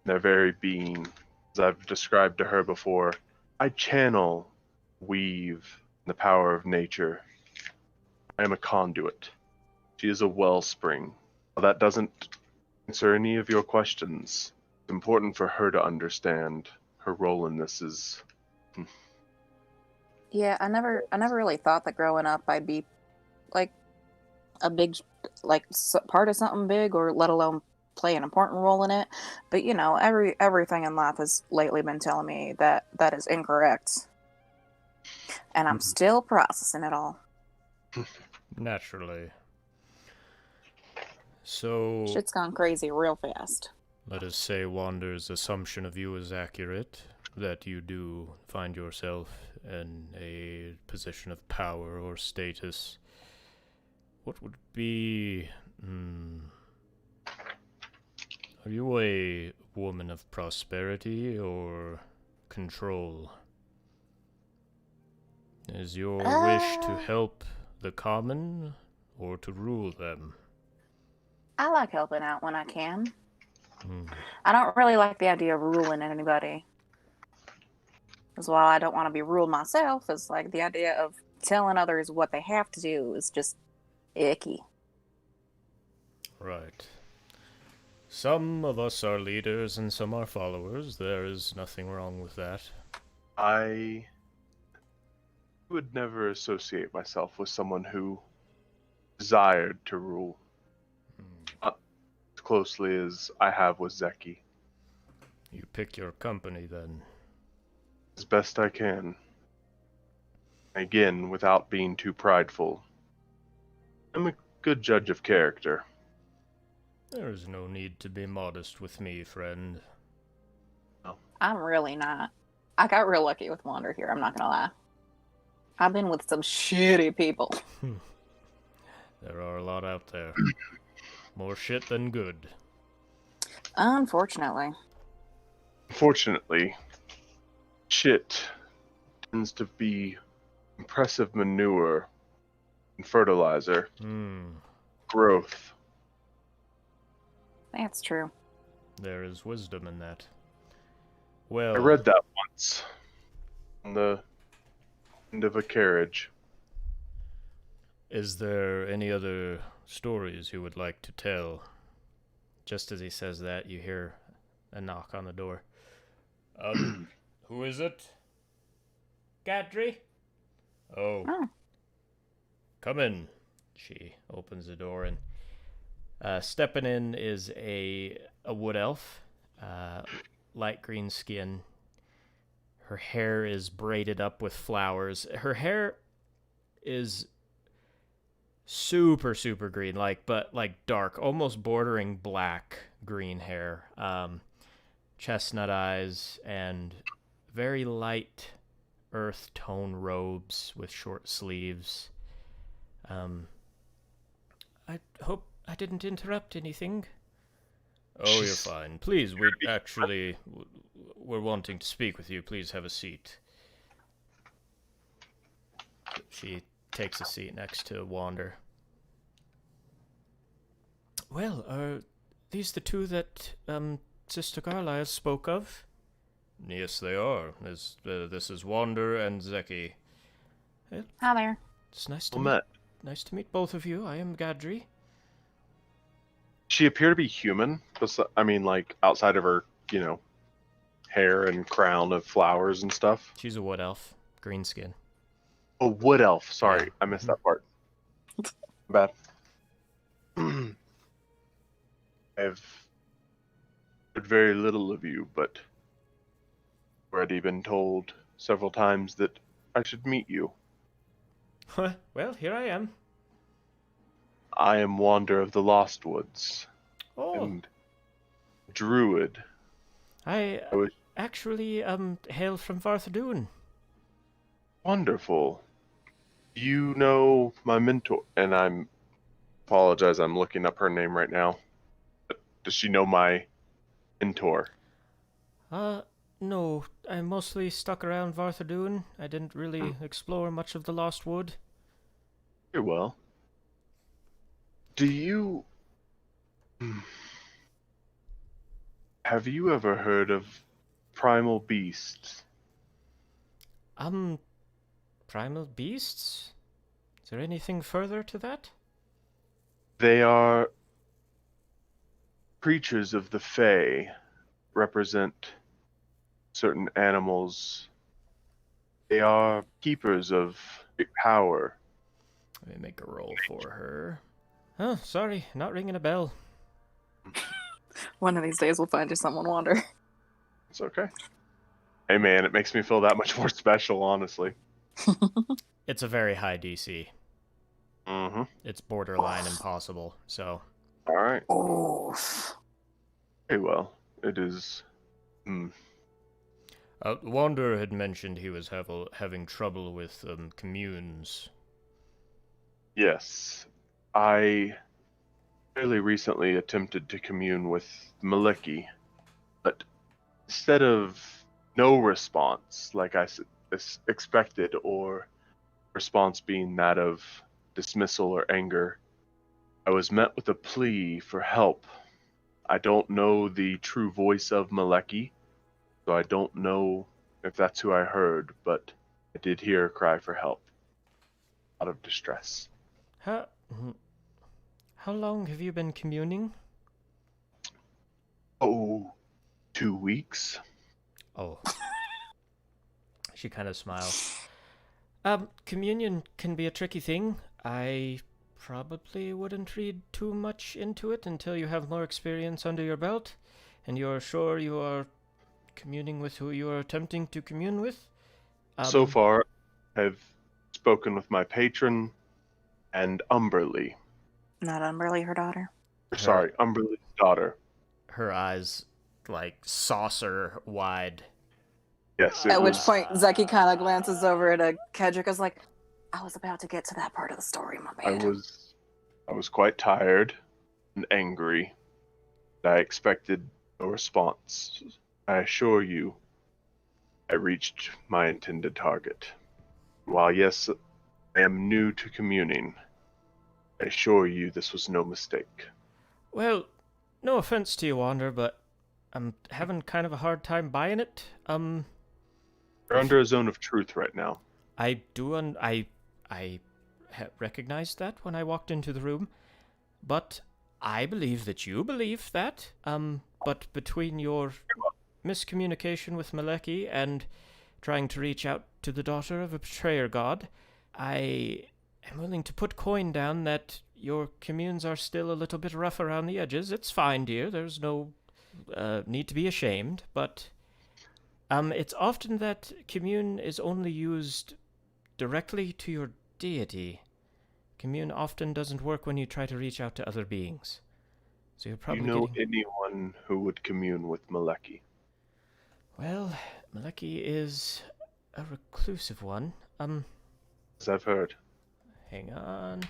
in their very being. As I've described to her before, I channel, weave the power of nature. I am a conduit. She is a wellspring. While that doesn't answer any of your questions, it's important for her to understand her role in this is. Yeah, I never really thought that growing up I'd be like a big part of something big, or let alone play an important role in it. But everything in life has lately been telling me that that is incorrect, and I'm still processing it all. Naturally. So, Shit's gone crazy real fast. let us say Wander's assumption of you is accurate, that you do find yourself in a position of power or status. What would be... Are you a woman of prosperity or control? Is your wish to help the common or to rule them? I like helping out when I can. I don't really like the idea of ruling anybody. As while I don't want to be ruled myself, it's like the idea of telling others what they have to do is just icky. Right. Some of us are leaders and some are followers. There is nothing wrong with that. I would never associate myself with someone who desired to rule as closely as I have with Zeki. You pick your company then. As best I can. Again, without being too prideful. I'm a good judge of character. There is no need to be modest with me, friend. I'm really not. I got real lucky with Wander here, I'm not gonna lie. I've been with some shitty people. There are a lot out there. More shit than good. Unfortunately. Unfortunately, shit tends to be impressive manure and fertilizer. Growth. That's true. There is wisdom in that. Well, I read that once on the end of a carriage. is there any other stories you would like to tell? Just as he says that, you hear a knock on the door. Who is it? Gadri? Oh. Come in. She opens the door, and stepping in is a wood elf, light green skin. Her hair is braided up with flowers. Her hair is super green, but dark, almost bordering black green hair. Chestnut eyes and very light earth tone robes with short sleeves. I hope I didn't interrupt anything. Oh, you're fine. Please, we're wanting to speak with you. Please have a seat. She takes a seat next to Wander. Well, are these the two that Sister Carlyle spoke of? Yes, they are. This is Wander and Zeki. Hi there. It's nice to meet both of you. I am Gadri. She appeared to be human. I mean, outside of her, hair and crown of flowers and stuff. She's a wood elf, green skin. Oh, wood elf. Sorry, I missed that part. Bad. I've heard very little of you, but already been told several times that I should meet you. Well, here I am. I am Wander of the Lost Woods, Oh, and Druid. I I was actually hail from Varthadoon. wonderful. You know my mentor, and apologize, I'm looking up her name right now. But does she know my mentor? No, I mostly stuck around Varthadoon. I didn't really explore much of the Lost Wood. Very well. Do you... Have you ever heard of primal beasts? Primal beasts? Is there anything further to that? They are creatures of the Fae, represent certain animals. They are keepers of great power. Let me make a roll for her. Oh, sorry, not ringing a bell. One of these days we'll find you someone, Wander. It's okay. Hey man, it makes me feel that much more special, honestly. It's a very high DC. Mm-hmm. It's borderline impossible, so... Alright. Oh. Very well. It is... Wander had mentioned he was having trouble with communes. Yes. I fairly recently attempted to commune with Maliki, but instead of no response, like I expected, or response being that of dismissal or anger, I was met with a plea for help. I don't know the true voice of Maleki, so I don't know if that's who I heard, but I did hear a cry for help. Out of distress. How long have you been communing? Oh, 2 weeks. Oh. She kind of smiles. Communion can be a tricky thing. I probably wouldn't read too much into it until you have more experience under your belt, and you're sure you are communing with who you are attempting to commune with. So far, I've spoken with my patron and Umberly. Not Umberly, her daughter. Sorry, Umberly's daughter. Her eyes, like, saucer wide. Yes, At which point, Zeki kind of glances over at Kedrick, is like, I was about to get to that part of the story, my I man. was quite tired and angry. I expected a response. I assure you, I reached my intended target. While yes, I am new to communing, I assure you this was no mistake. Well, no offense to you, Wander, but I'm having kind of a hard time buying it. You're under a zone of truth right now. I do, I recognized that when I walked into the room, but I believe that you believe that. But between your miscommunication with Maleki and trying to reach out to the daughter of a betrayer god, I am willing to put coin down that your communes are still a little bit rough around the edges. It's fine, dear. There's no need to be ashamed, but it's often that commune is only used directly to your deity. Commune often doesn't work when you try to reach out to other beings. So you're probably Do you know anyone who would commune with Maleki? Well, Maleki is a reclusive one. As I've heard. Hang on.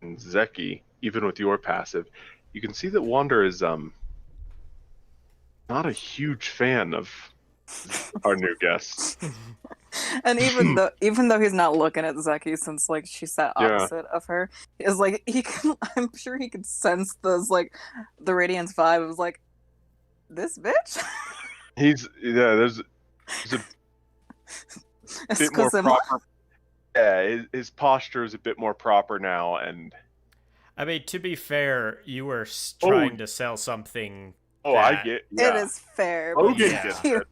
And Zeki, even with your passive, you can see that Wander is not a huge fan of our new guest. And even though he's not looking at Zeki, since like she sat opposite of her, is like I'm sure he could sense those like the Radiance vibe. It was like, this bitch. There's a bit more proper. Yeah, his posture is a bit more proper now, and I mean, to be fair, you were trying to sell something. Oh, I get. Yeah. It is fair. Logan but gets it.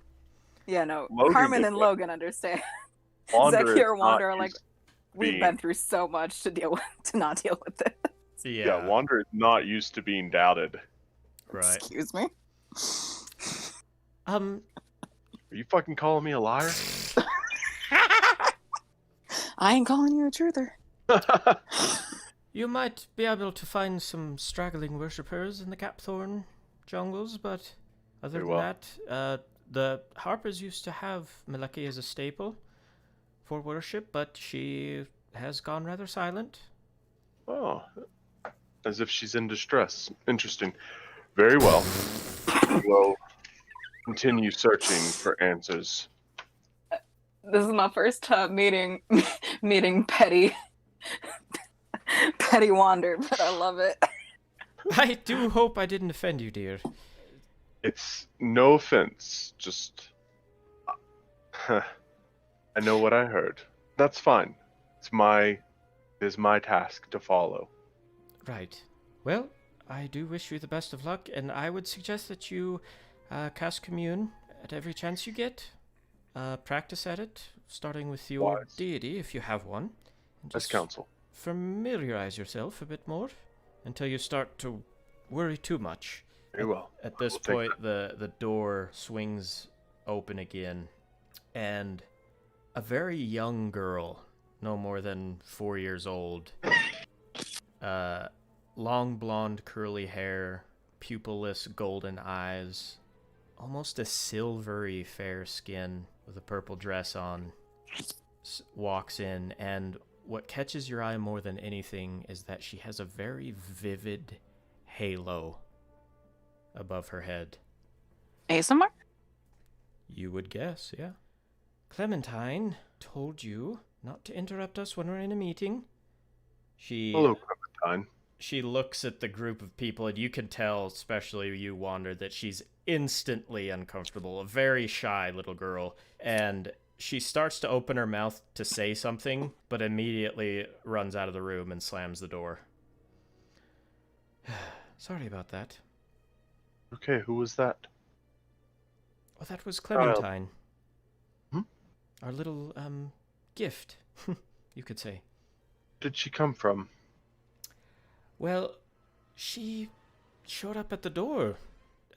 Yeah, no. Logan Carmen and gets it. Logan understand. Wander Zeki or Wander are is not like, used we've being- been through so much to not deal with this. Yeah, Wander is not used to being doubted. Right. Excuse me. Are you fucking calling me a liar? I ain't calling you a truther. You might be able to find some straggling worshippers in the Capthorn jungles, but other Very than well. that, the Harpers used to have Maleki as a staple for worship, but she has gone rather silent. Oh, as if she's in distress. Interesting. Very well. We'll continue searching for answers. This is my first time meeting Petty Wander, but I love it. I do hope I didn't offend you, dear. It's no offense, just... I know what I heard. That's fine. It is my task to follow. Right. Well, I do wish you the best of luck, and I would suggest that you cast Commune at every chance you get. Practice at it, starting with your Wise. deity, if you have one. And As just counsel. familiarize yourself a bit more until you start to worry too much. Very well. At this We'll take point, the door swings open again, and a very young girl, no more than 4 years old, long blonde curly hair, pupilless golden eyes, almost a silvery fair skin with a purple dress on, walks in, and what catches your eye more than anything is that she has a very vivid halo above her head. ASMR? You would guess, yeah. Clementine told you not to interrupt us when we're in a meeting. Hello, Clementine. She looks at the group of people, and you can tell, especially you, Wander, that she's instantly uncomfortable. A very shy little girl. And she starts to open her mouth to say something, but immediately runs out of the room and slams the door. Sorry about that. Okay, who was that? Oh, that was Clementine. Hmm? Our little, gift, you could say. Did she come from? Well, she showed up at the door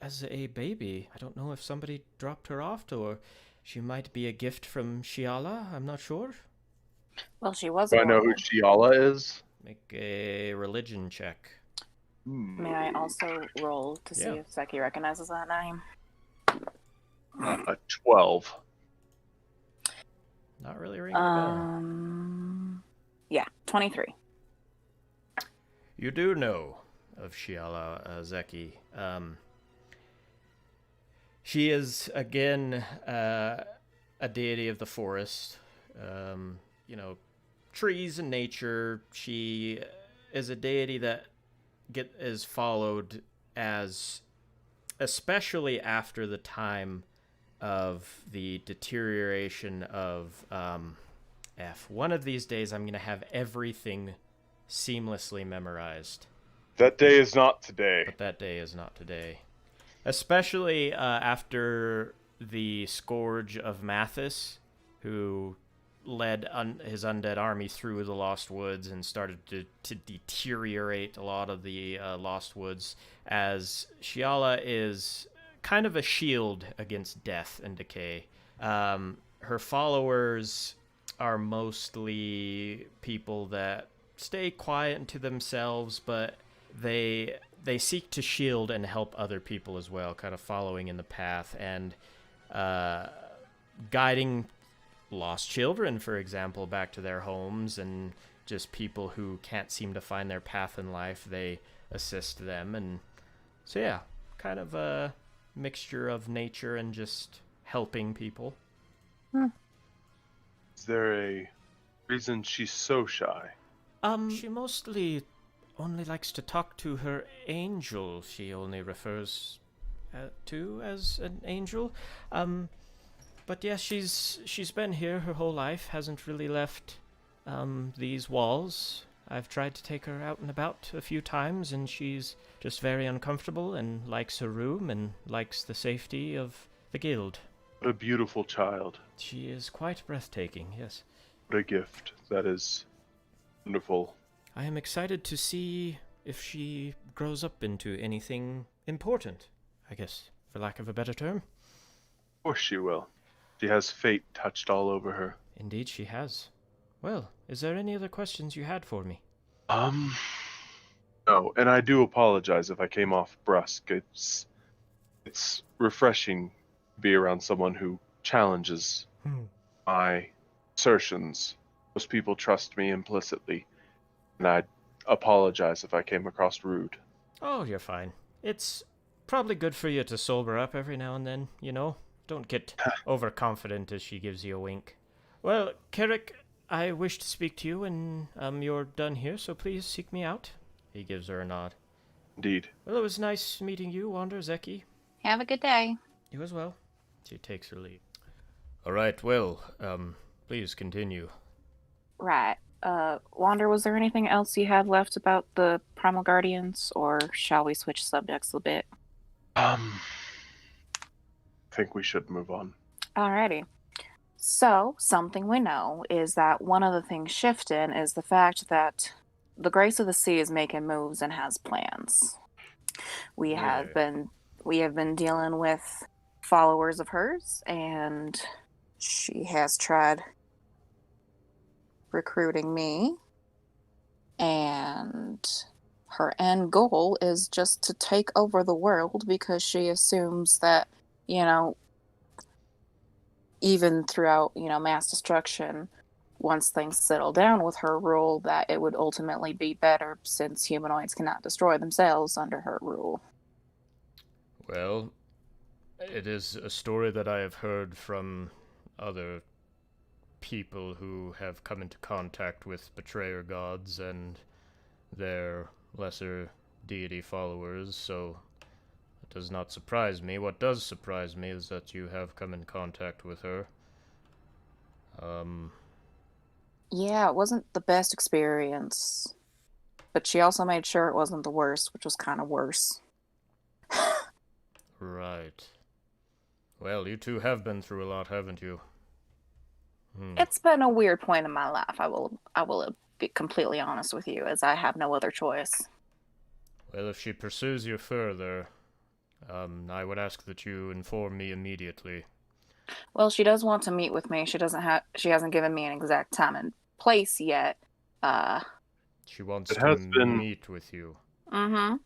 as a baby. I don't know if somebody dropped her off, or she might be a gift from Shiala. I'm not sure. Well, she was Do a I know who woman. Shiala is? Make a religion check. May I also roll to see Yeah. if Zeki recognizes that name? A 12. Not really ringing a bell. Yeah, 23. You do know of Shiala Zeki. She is, again, a deity of the forest. Trees and nature. She is a deity that is followed as, especially after the time of the deterioration of F. One of these days, I'm going to have everything seamlessly memorized. That day is not today. But that day is not today. Especially after the scourge of Mathis, who led his undead army through the Lost Woods and started to deteriorate a lot of the Lost Woods, as Shiala is kind of a shield against death and decay. Her followers are mostly people that stay quiet and to themselves, but they seek to shield and help other people as well, kind of following in the path and guiding lost children, for example, back to their homes, and just people who can't seem to find their path in life, they assist them. And so yeah, kind of a mixture of nature and just helping people. Is there a reason she's so shy? She mostly only likes to talk to her angel. She only refers to as an angel. But yeah, she's been here her whole life, hasn't really left these walls. I've tried to take her out and about a few times, and she's just very uncomfortable and likes her room and likes the safety of the guild. What a beautiful child. She is quite breathtaking, yes. What a gift. That is wonderful. I am excited to see if she grows up into anything important, I guess, for lack of a better term. Of course she will. She has fate touched all over her. Indeed she has. Well, is there any other questions you had for me? No, and I do apologize if I came off brusque. It's refreshing to be around someone who challenges my assertions. Most people trust me implicitly, and I apologize if I came across rude. Oh, you're fine. It's probably good for you to sober up every now and then, you know? Don't get overconfident as she gives you a wink. Well, Carrick, I wish to speak to you when you're done here, so please seek me out. He gives her a nod. Indeed. Well, it was nice meeting you, Wander, Zeki. Have a good day. You as well. She takes her leave. All right, well, please continue. Right. Wander, was there anything else you had left about the Primal Guardians, or shall we switch subjects a bit? I think we should move on. Alrighty. So, something we know is that one of the things shifting is the fact that the Grace of the Sea is making moves and has plans. We have been dealing with followers of hers, and she has tried recruiting me, and her end goal is just to take over the world because she assumes that, even throughout, mass destruction, once things settle down with her rule, that it would ultimately be better since humanoids cannot destroy themselves under her rule. Well, it is a story that I have heard from other people who have come into contact with betrayer gods and their lesser deity followers, so it does not surprise me. What does surprise me is that you have come in contact with her. Yeah, it wasn't the best experience, but she also made sure it wasn't the worst, which was kind of worse. Right. Well, you two have been through a lot, haven't you? It's been a weird point in my life. I will be completely honest with you, as I have no other choice. Well, if she pursues you further, I would ask that you inform me immediately. Well, she does want to meet with me. She hasn't given me an exact time and place yet. She wants to meet with you. Mm-hmm.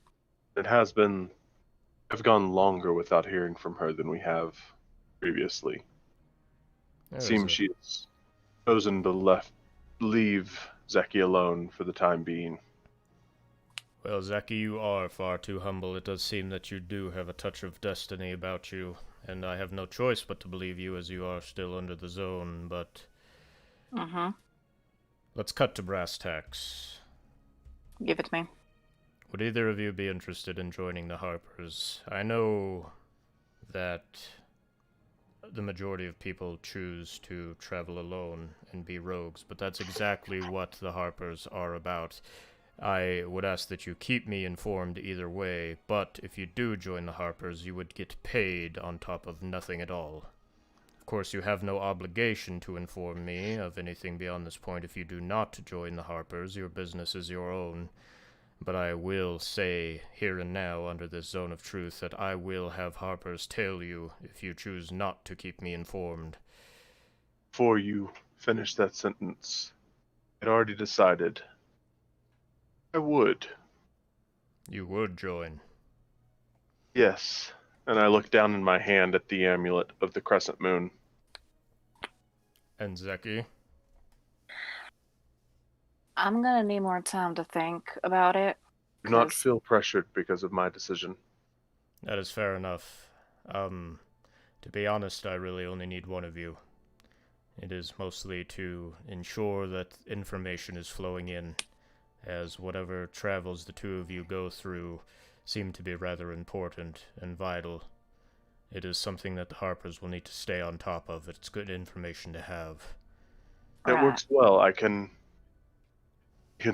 It has been... I've gone longer without hearing from her than we have previously. It seems she's chosen to leave Zeki alone for the time being. Well, Zeki, you are far too humble. It does seem that you do have a touch of destiny about you, and I have no choice but to believe you as you are still under the zone, but... Mm-hmm. Let's cut to brass tacks. Give it to me. Would either of you be interested in joining the Harpers? I know that the majority of people choose to travel alone and be rogues, but that's exactly what the Harpers are about. I would ask that you keep me informed either way, but if you do join the Harpers, you would get paid on top of nothing at all. Of course, you have no obligation to inform me of anything beyond this point. If you do not join the Harpers, your business is your own. But I will say here and now, under this zone of truth, that I will have Harpers tail you if you choose not to keep me informed. Before you finish that sentence, I'd already decided I would. You would join? Yes. And I look down in my hand at the amulet of the crescent moon. And Zeki? I'm gonna need more time to think about it. Do not feel pressured because of my decision. That is fair enough. To be honest, I really only need one of you. It is mostly to ensure that information is flowing in, as whatever travels the two of you go through seem to be rather important and vital. It is something that the Harpers will need to stay on top of. It's good information to have. It works well. I can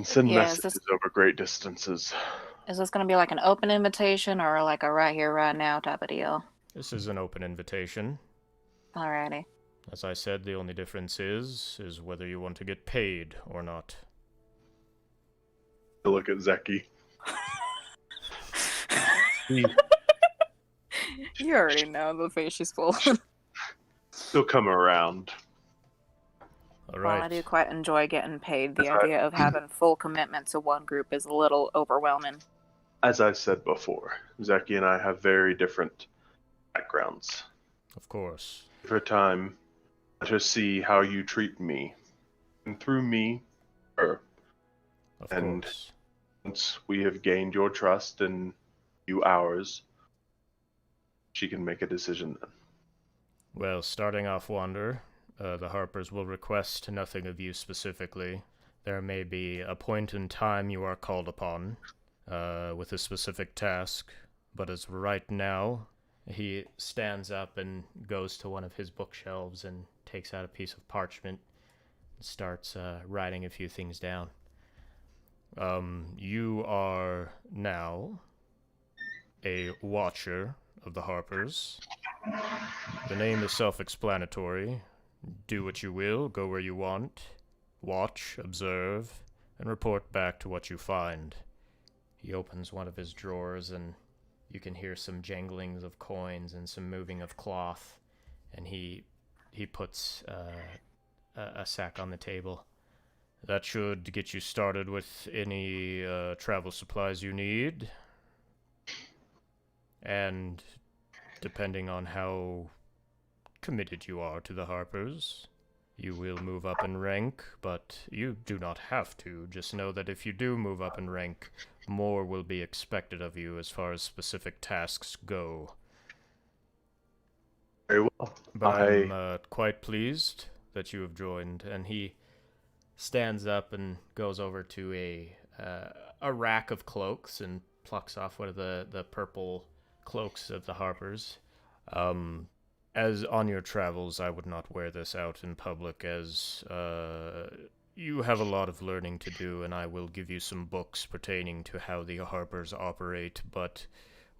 send Yeah, messages over great distances. Is this going to be like an open invitation or like a right here, right now type of deal? This is an open invitation. Alrighty. As I said, the only difference is whether you want to get paid or not. I look at Zeki. You already know the face she's pulling. She'll come around. All While I right. do quite enjoy getting paid, the That's right. idea of having full commitment to one group is a little overwhelming. As I said before, Zeki and I have very different backgrounds. Of course. Give her time. Let her see how you treat me. And through me, her. Of And course. once we have gained your trust and you ours, she can make a decision then. Well, starting off, Wander, the Harpers will request nothing of you specifically. There may be a point in time you are called upon with a specific task, but as right now, he stands up and goes to one of his bookshelves and takes out a piece of parchment and starts writing a few things down. You are now a watcher of the Harpers. The name is self-explanatory. Do what you will, go where you want, watch, observe, and report back to what you find. He opens one of his drawers and you can hear some janglings of coins and some moving of cloth, and he puts a sack on the table. That should get you started with any travel supplies you need. And depending on how committed you are to the Harpers, you will move up in rank, but you do not have to. Just know that if you do move up in rank, more will be expected of you as far as specific tasks go. Very well. But I'm quite pleased that you have joined. And he stands up and goes over to a rack of cloaks and plucks off one of the purple cloaks of the Harpers. As on your travels, I would not wear this out in public, as you have a lot of learning to do, and I will give you some books pertaining to how the Harpers operate, but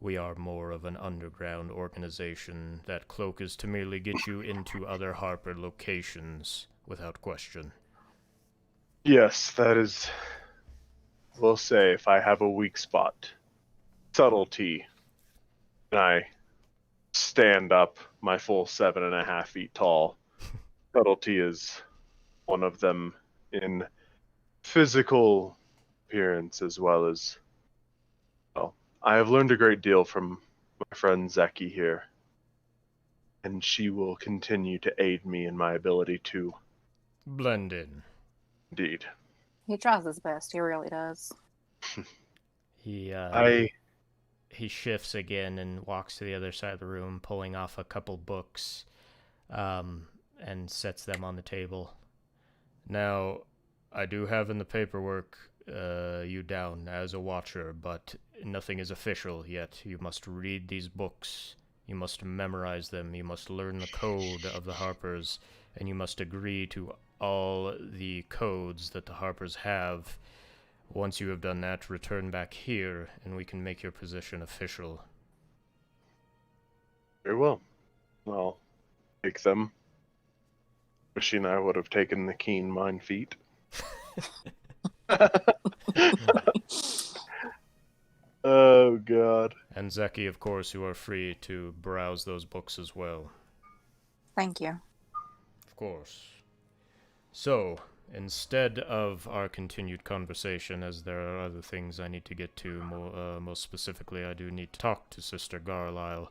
we are more of an underground organization. That cloak is to merely get you into other Harper locations, without question. Yes, that is. We'll say if I have a weak spot, subtlety, and I stand up my full 7.5 feet tall. Subtlety is one of them in physical appearance as well as. Well, I have learned a great deal from my friend Zeki here, and she will continue to aid me in my ability to. Blend in. Indeed. He tries his best, he really does. He shifts again and walks to the other side of the room, pulling off a couple books, and sets them on the table. Now, I do have in the paperwork you down as a watcher, but nothing is official yet. You must read these books. You must memorize them. You must learn the code of the Harpers, and you must agree to all the codes that the Harpers have. Once you have done that, return back here, and we can make your position official. Very well. I'll take them. Wishing I would have taken the keen mind feat. Oh, God. And Zeki, of course, you are free to browse those books as well. Thank you. Of course. So, instead of our continued conversation, as there are other things I need to get to, most specifically I do need to talk to Sister Garlisle,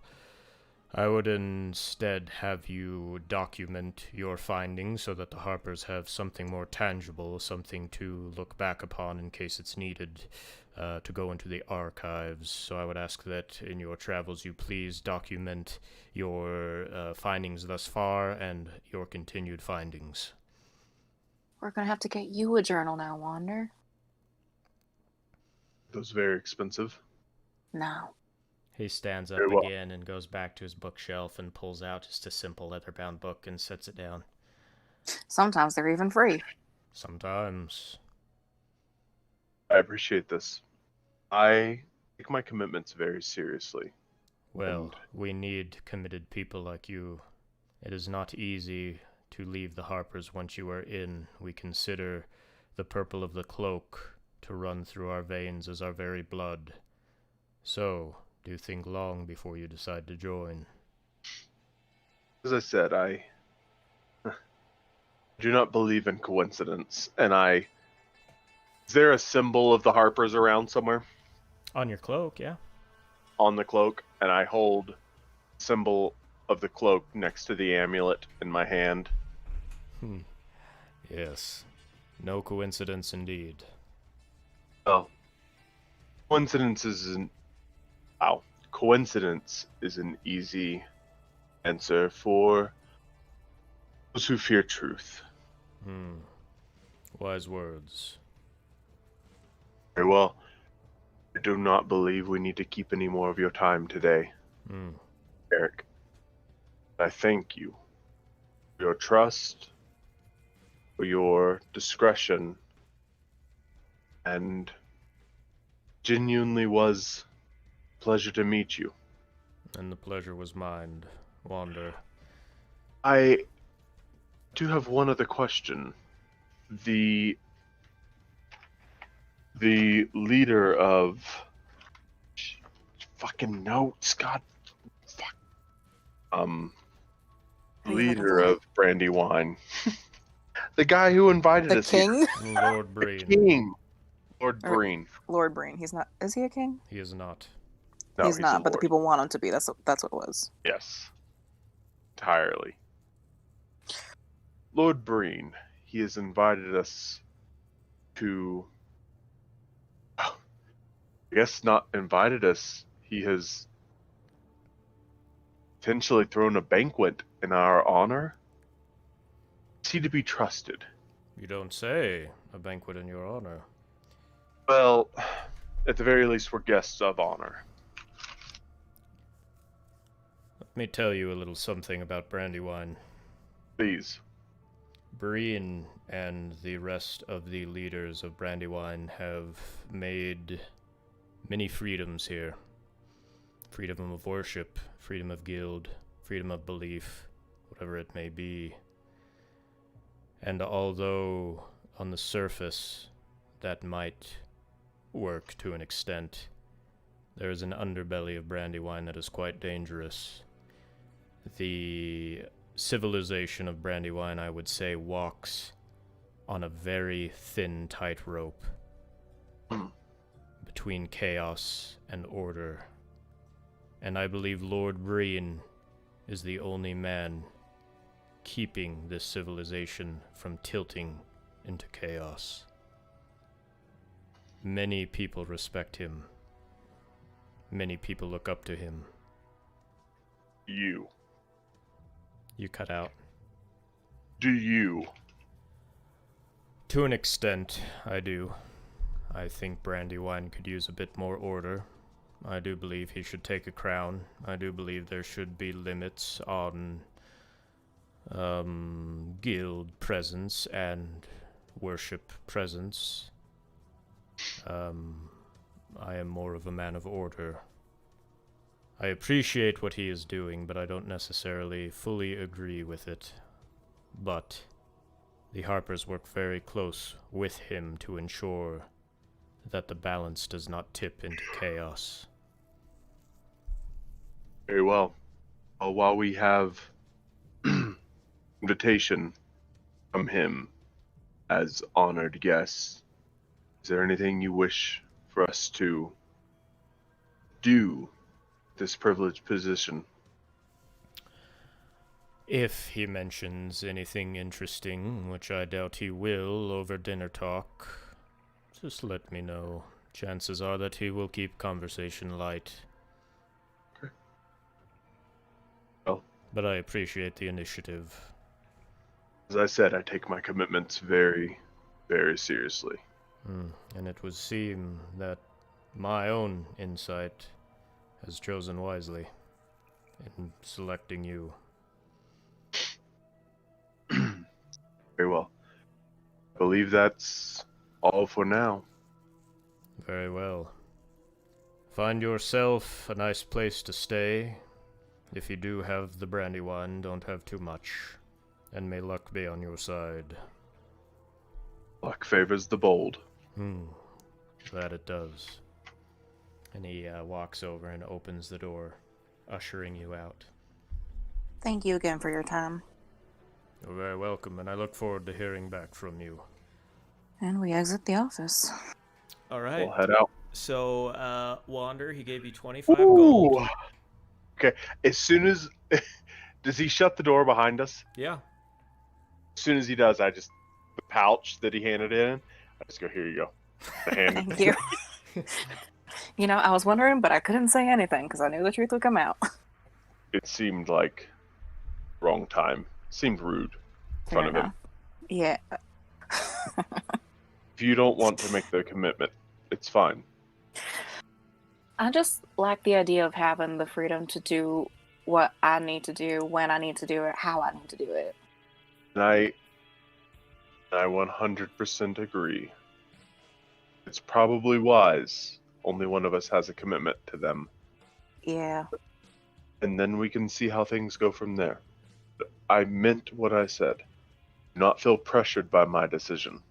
I would instead have you document your findings so that the Harpers have something more tangible, something to look back upon in case it's needed to go into the archives. So I would ask that in your travels you please document your findings thus far and your continued findings. We're gonna have to get you a journal now, Wander. Those very expensive. No. He stands up Very well. again and goes back to his bookshelf and pulls out just a simple leather-bound book and sets it down. Sometimes they're even free. Sometimes. I appreciate this. I take my commitments very seriously. Well, we need committed people like you. It is not easy to leave the Harpers once you are in. We consider the purple of the cloak to run through our veins as our very blood. So, Do think long before you decide to join. As I said, I do not believe in coincidence, and is there a symbol of the Harpers around somewhere? On your cloak, yeah. On the cloak, and I hold symbol of the cloak next to the amulet in my hand. Yes. No coincidence indeed. Oh. Coincidence is an easy answer for those who fear truth. Wise words. Very well. I do not believe we need to keep any more of your time today, Eric. I thank you for your trust, for your discretion, and genuinely was a pleasure to meet you. And the pleasure was mine, Wander. I do have one other question. The leader of fucking notes, God, fuck. Leader of Brandywine, the guy who invited The us here. king? Lord Breen. King, Lord Breen. Lord Breen. He's not. Is he a king? He is not. No, he's not, a but the lord. people want him to be. That's what it was. Yes, entirely. Lord Breen, he has invited us to. I guess not invited us. He has potentially thrown a banquet in our honor. Is he to be trusted? You don't say. A banquet in your honor. Well, at the very least, we're guests of honor. Let me tell you a little something about Brandywine. Please. Breen and the rest of the leaders of Brandywine have made many freedoms here. Freedom of worship, freedom of guild, freedom of belief, whatever it may be. And although on the surface that might work to an extent, there is an underbelly of Brandywine that is quite dangerous. The civilization of Brandywine, I would say, walks on a very thin tightrope between chaos and order. And I believe Lord Breen is the only man keeping this civilization from tilting into chaos. Many people respect him. Many people look up to him. You. You cut out. Do you? To an extent, I do. I think Brandywine could use a bit more order. I do believe he should take a crown. I do believe there should be limits on guild presence and worship presence. I am more of a man of order. I appreciate what he is doing, but I don't necessarily fully agree with it. But the Harpers work very close with him to ensure that the balance does not tip into chaos. Very well. While we have invitation from him as honored guests, is there anything you wish for us to do this privileged position? If he mentions anything interesting, which I doubt he will over dinner talk, just let me know. Chances are that he will keep conversation light. Okay. Well, but I appreciate the initiative. As I said, I take my commitments very, very seriously. And it would seem that my own insight has chosen wisely in selecting you. Very well. I believe that's all for now. Very well. Find yourself a nice place to stay. If you do have the Brandywine, don't have too much. And may luck be on your side. Luck favors the bold. That it does. And he walks over and opens the door, ushering you out. Thank you again for your time. You're very welcome, and I look forward to hearing back from you. And we exit the office. All right. We'll head out. So, Wander, he gave you 25 gold. Okay. As soon as does he shut the door behind us? Yeah. As soon as he does, the pouch that he handed in, I just go, here you go. Thank you. I was wondering, but I couldn't say anything because I knew the truth would come out. It seemed like wrong time. Seemed rude in front of him. Yeah. If you don't want to make the commitment, it's fine. I just like the idea of having the freedom to do what I need to do, when I need to do it, how I need to do it. And I 100% agree. It's probably wise. Only one of us has a commitment to them. Yeah. And then we can see how things go from there. I meant what I said. Do not feel pressured by my decision.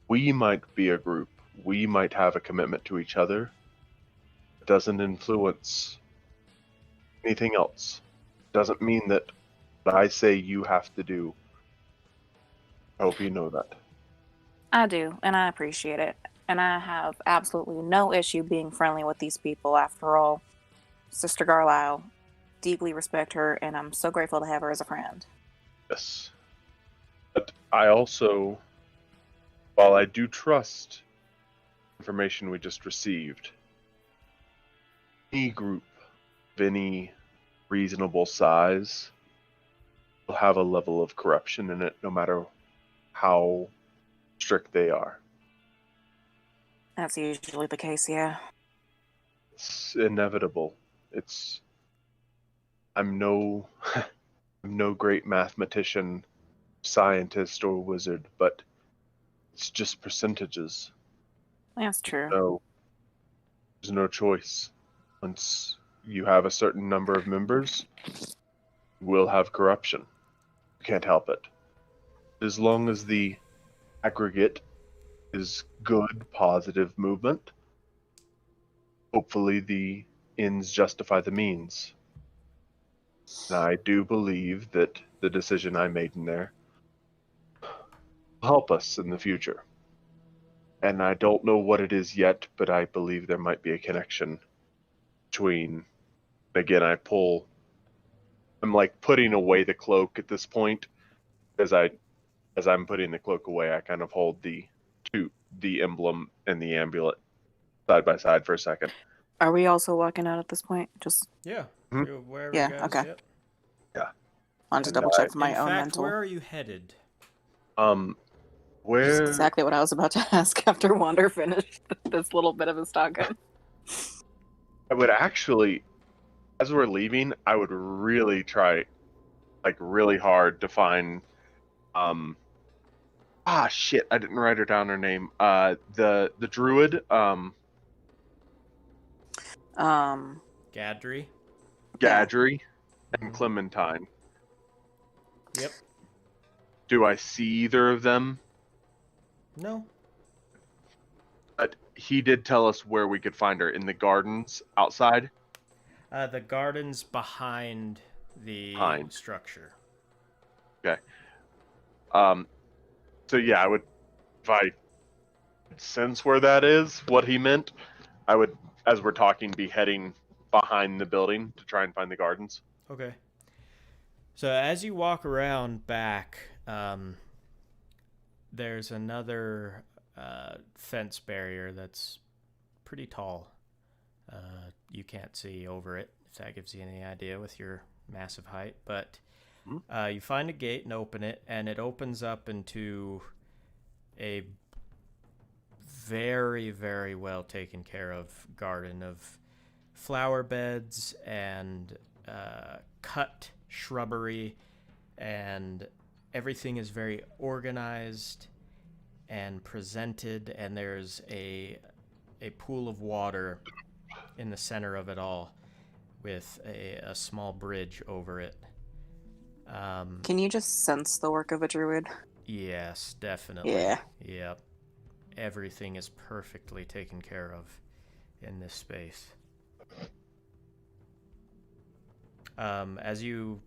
We might be a group. We might have a commitment to each other. It doesn't influence anything else. Doesn't mean that what I say you have to do. I hope you know that. I do, and I appreciate it. And I have absolutely no issue being friendly with these people. After all, Sister Carlisle, deeply respect her, and I'm so grateful to have her as a friend. Yes. But I also, while I do trust information we just received, any group of any reasonable size will have a level of corruption in it, no matter how strict they are. That's usually the case, yeah. It's inevitable. I'm no I'm no great mathematician, scientist, or wizard, but it's just percentages. That's true. So there's no choice. Once you have a certain number of members, you will have corruption. You can't help it. As long as the aggregate is good, positive movement, hopefully the ends justify the means. And I do believe that the decision I made in there will help us in the future. And I don't know what it is yet, but I believe there might be a connection between, again, I'm like putting away the cloak at this point. As I'm putting the cloak away, I kind of hold the emblem and the amulet side by side for a second. Are we also walking out at this point? Just Yeah. Mhm. Wherever Yeah, you guys, okay. Yep. Yeah. wanted to And, double check for my In own fact, mental. where are you headed? Where That's exactly what I was about to ask after Wander finished this little bit of his talking. I would actually, as we're leaving, I would really try, like really hard to find, shit, I didn't write her down her name. The druid, Gadry? Gadry, and Mhm. Clementine. Yep. Do I see either of them? No. But he did tell us where we could find her, in the gardens outside. The garden's behind the structure. Okay. So yeah, I would, if I sense where that is, what he meant, I would, as we're talking, be heading behind the building to try and find the gardens. Okay. So as you walk around back, there's another fence barrier that's pretty tall. You can't see over it, if that gives you any idea with your massive height. But you find a gate and open it, and it opens up into a very, very well taken care of garden of flower beds and cut shrubbery, and everything is very organized and presented, and there's a pool of water in the center of it all with a small bridge over it. Can you just sense the work of a druid? Yes, definitely. Yeah. Yep. Everything is perfectly taken care of. in this space. As you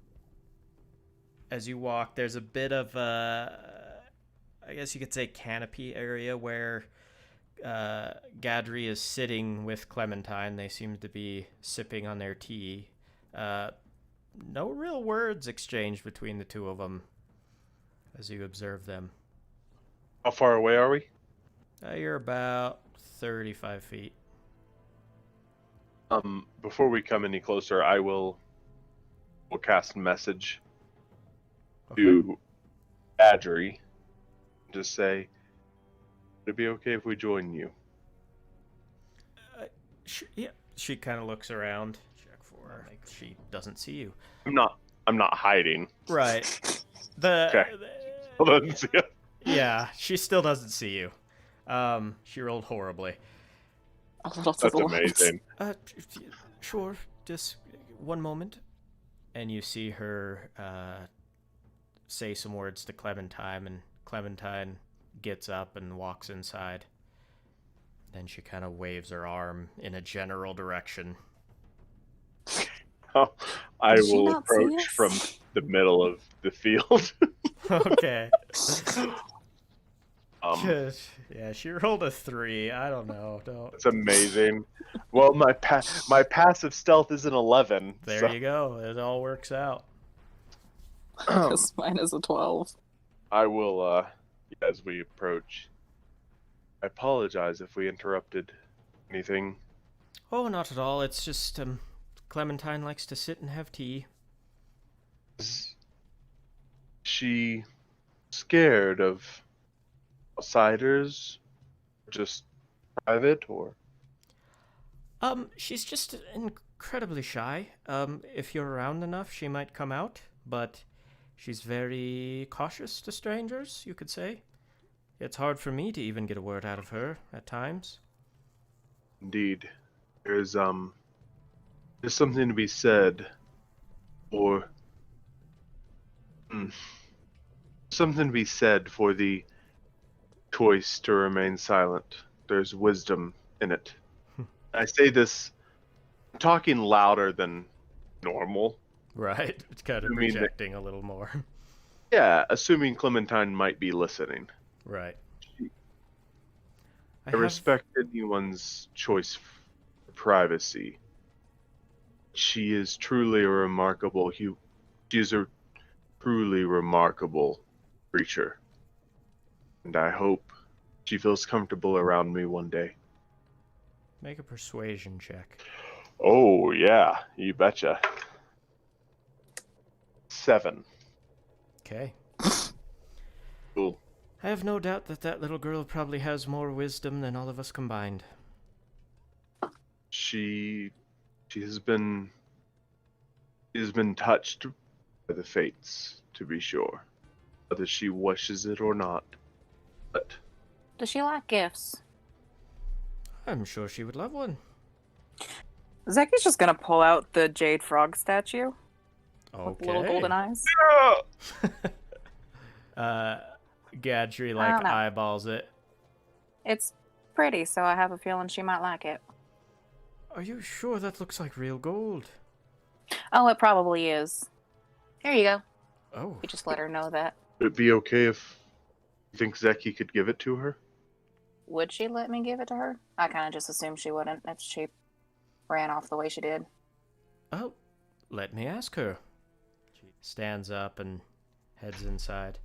walk, there's a bit of I guess you could say canopy area where Gadri is sitting with Clementine. They seem to be sipping on their tea. No real words exchanged between the two of them as you observe them. How far away are we? You're about 35 feet. Before we come any closer, we'll cast a message to Adri. Just say, would it be okay if we join you? Yeah. She kind of looks around. Check for her. She doesn't see you. I'm not hiding. Right. Okay. Doesn't see you. Yeah, she still doesn't see you. She rolled horribly. That's amazing. Sure. Just one moment. And you see her say some words to Clementine, and Clementine gets up and walks inside. Then she kind of waves her arm in a general direction. Oh, I will approach from the middle of the field. Okay. Yeah, she rolled a 3. I don't know. It's amazing. Well, my passive stealth is an 11. There you go. It all works out. Because mine is a 12. I will, as we approach, I apologize if we interrupted anything. Oh, not at all. It's just, Clementine likes to sit and have tea. Is she scared of outsiders? Just private, or? She's just incredibly shy. If you're around enough, she might come out, but she's very cautious to strangers, you could say. It's hard for me to even get a word out of her at times. Indeed. There's something to be said, or something to be said for the choice to remain silent. There's wisdom in it. I say this talking louder than normal. Right. It's kind of projecting a little more. Yeah, assuming Clementine might be listening. Right. I respect anyone's choice for privacy. She is truly a remarkable She is a truly remarkable creature. And I hope she feels comfortable around me one day. Make a persuasion check. Oh, yeah. You betcha. 7. Okay. Cool. I have no doubt that little girl probably has more wisdom than all of us combined. She has been touched by the fates, to be sure. Whether she wishes it or not. But does she like gifts? I'm sure she would love one. Zeki's just gonna pull out the jade frog statue. Okay. With little golden eyes. Gadri eyeballs it. It's pretty, so I have a feeling she might like it. Are you sure that looks like real gold? Oh, it probably is. Here you go. Oh. We just let her know that. would it be okay if you think Zeki could give it to her? Would she let me give it to her? I kind of just assumed she wouldn't if she ran off the way she did. Oh, let me ask her. She stands up and heads inside.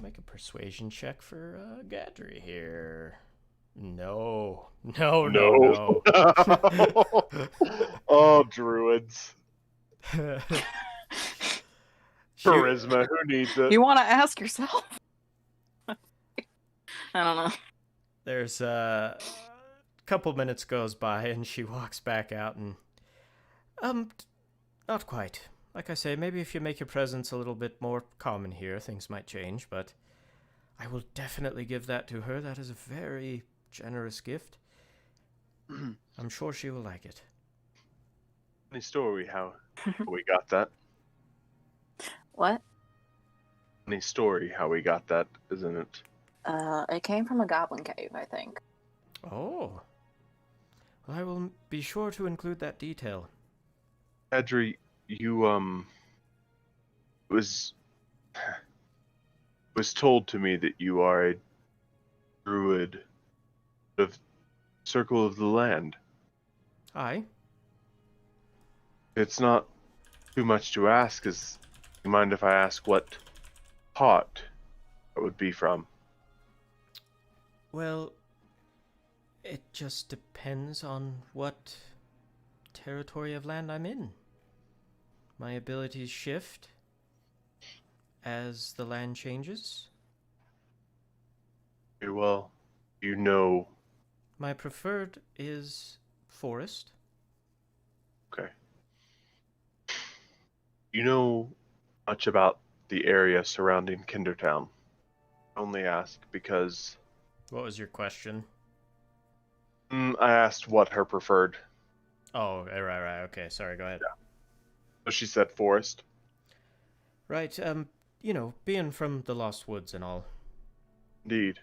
Make a persuasion check for Gadri here. No. Oh, druids. Charisma, who needs it? You want to ask yourself? I don't know. There's a couple minutes goes by and she walks back out and not quite. Like I say, maybe if you make your presence a little bit more common here, things might change, but I will definitely give that to her. That is a very generous gift. I'm sure she will like it. Funny story how we got that. What? Funny story how we got that, isn't it? It came from a goblin cave, I think. Oh. Well, I will be sure to include that detail. Adri, you was was told to me that you are a druid of Circle of the Land. Aye. It's not too much to ask. You mind if I ask what pot it would be from? Well, it just depends on what territory of land I'm in. My abilities shift as the land changes. Very well, you know. My preferred is forest. Okay. You know much about the area surrounding Kindertown? I only ask because What was your question? I asked what her preferred. Oh, right. Okay, sorry, go ahead. Yeah. So she said forest. Right, being from the Lost Woods and all. Indeed.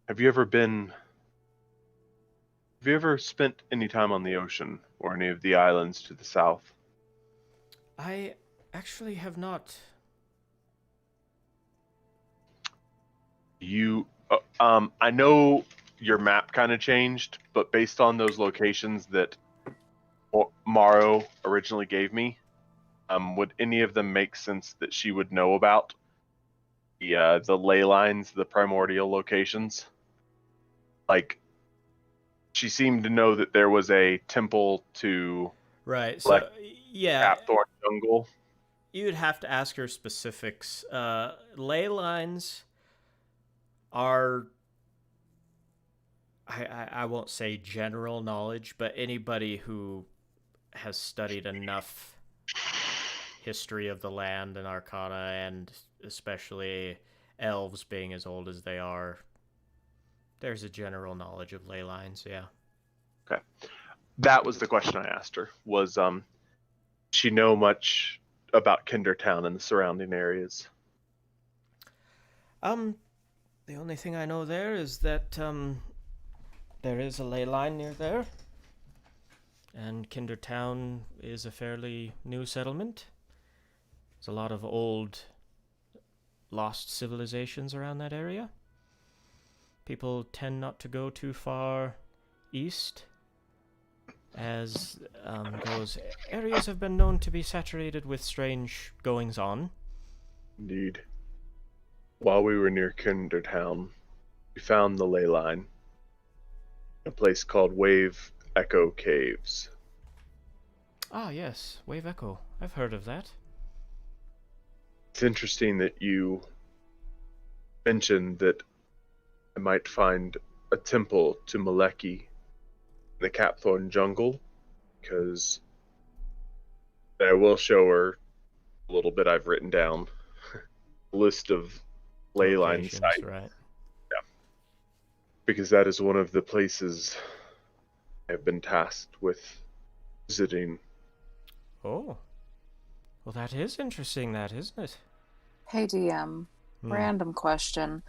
Have you ever spent any time on the ocean or any of the islands to the south? I actually have not. I know your map kind of changed, but based on those locations that Morrow originally gave me, would any of them make sense that she would know about? The ley lines, the primordial locations? Like, she seemed to know that there was a temple to Right, so, yeah, Capthorn Jungle. you'd have to ask her specifics. Ley lines are, I won't say general knowledge, but anybody who has studied enough history of the land and arcana, and especially elves being as old as they are, there's a general knowledge of ley lines, yeah. Okay. That was the question I asked her. Was she know much about Kindertown and the surrounding areas? The only thing I know there is that there is a ley line near there, and Kindertown is a fairly new settlement. There's a lot of old lost civilizations around that area. People tend not to go too far east, as those areas have been known to be saturated with strange goings-on. Indeed. While we were near Kindertown, we found the ley line, a place called Wave Echo Caves. Ah, yes, Wave Echo. I've heard of that. It's interesting that you mentioned that I might find a temple to Maleki in the Capthorn Jungle, because I will show her a little bit I've written down. A list of ley line Locations, sites. right. Because that is one of the places I have been tasked with visiting. Oh. Well, that is interesting, that, isn't it? Hey, DM. Random question.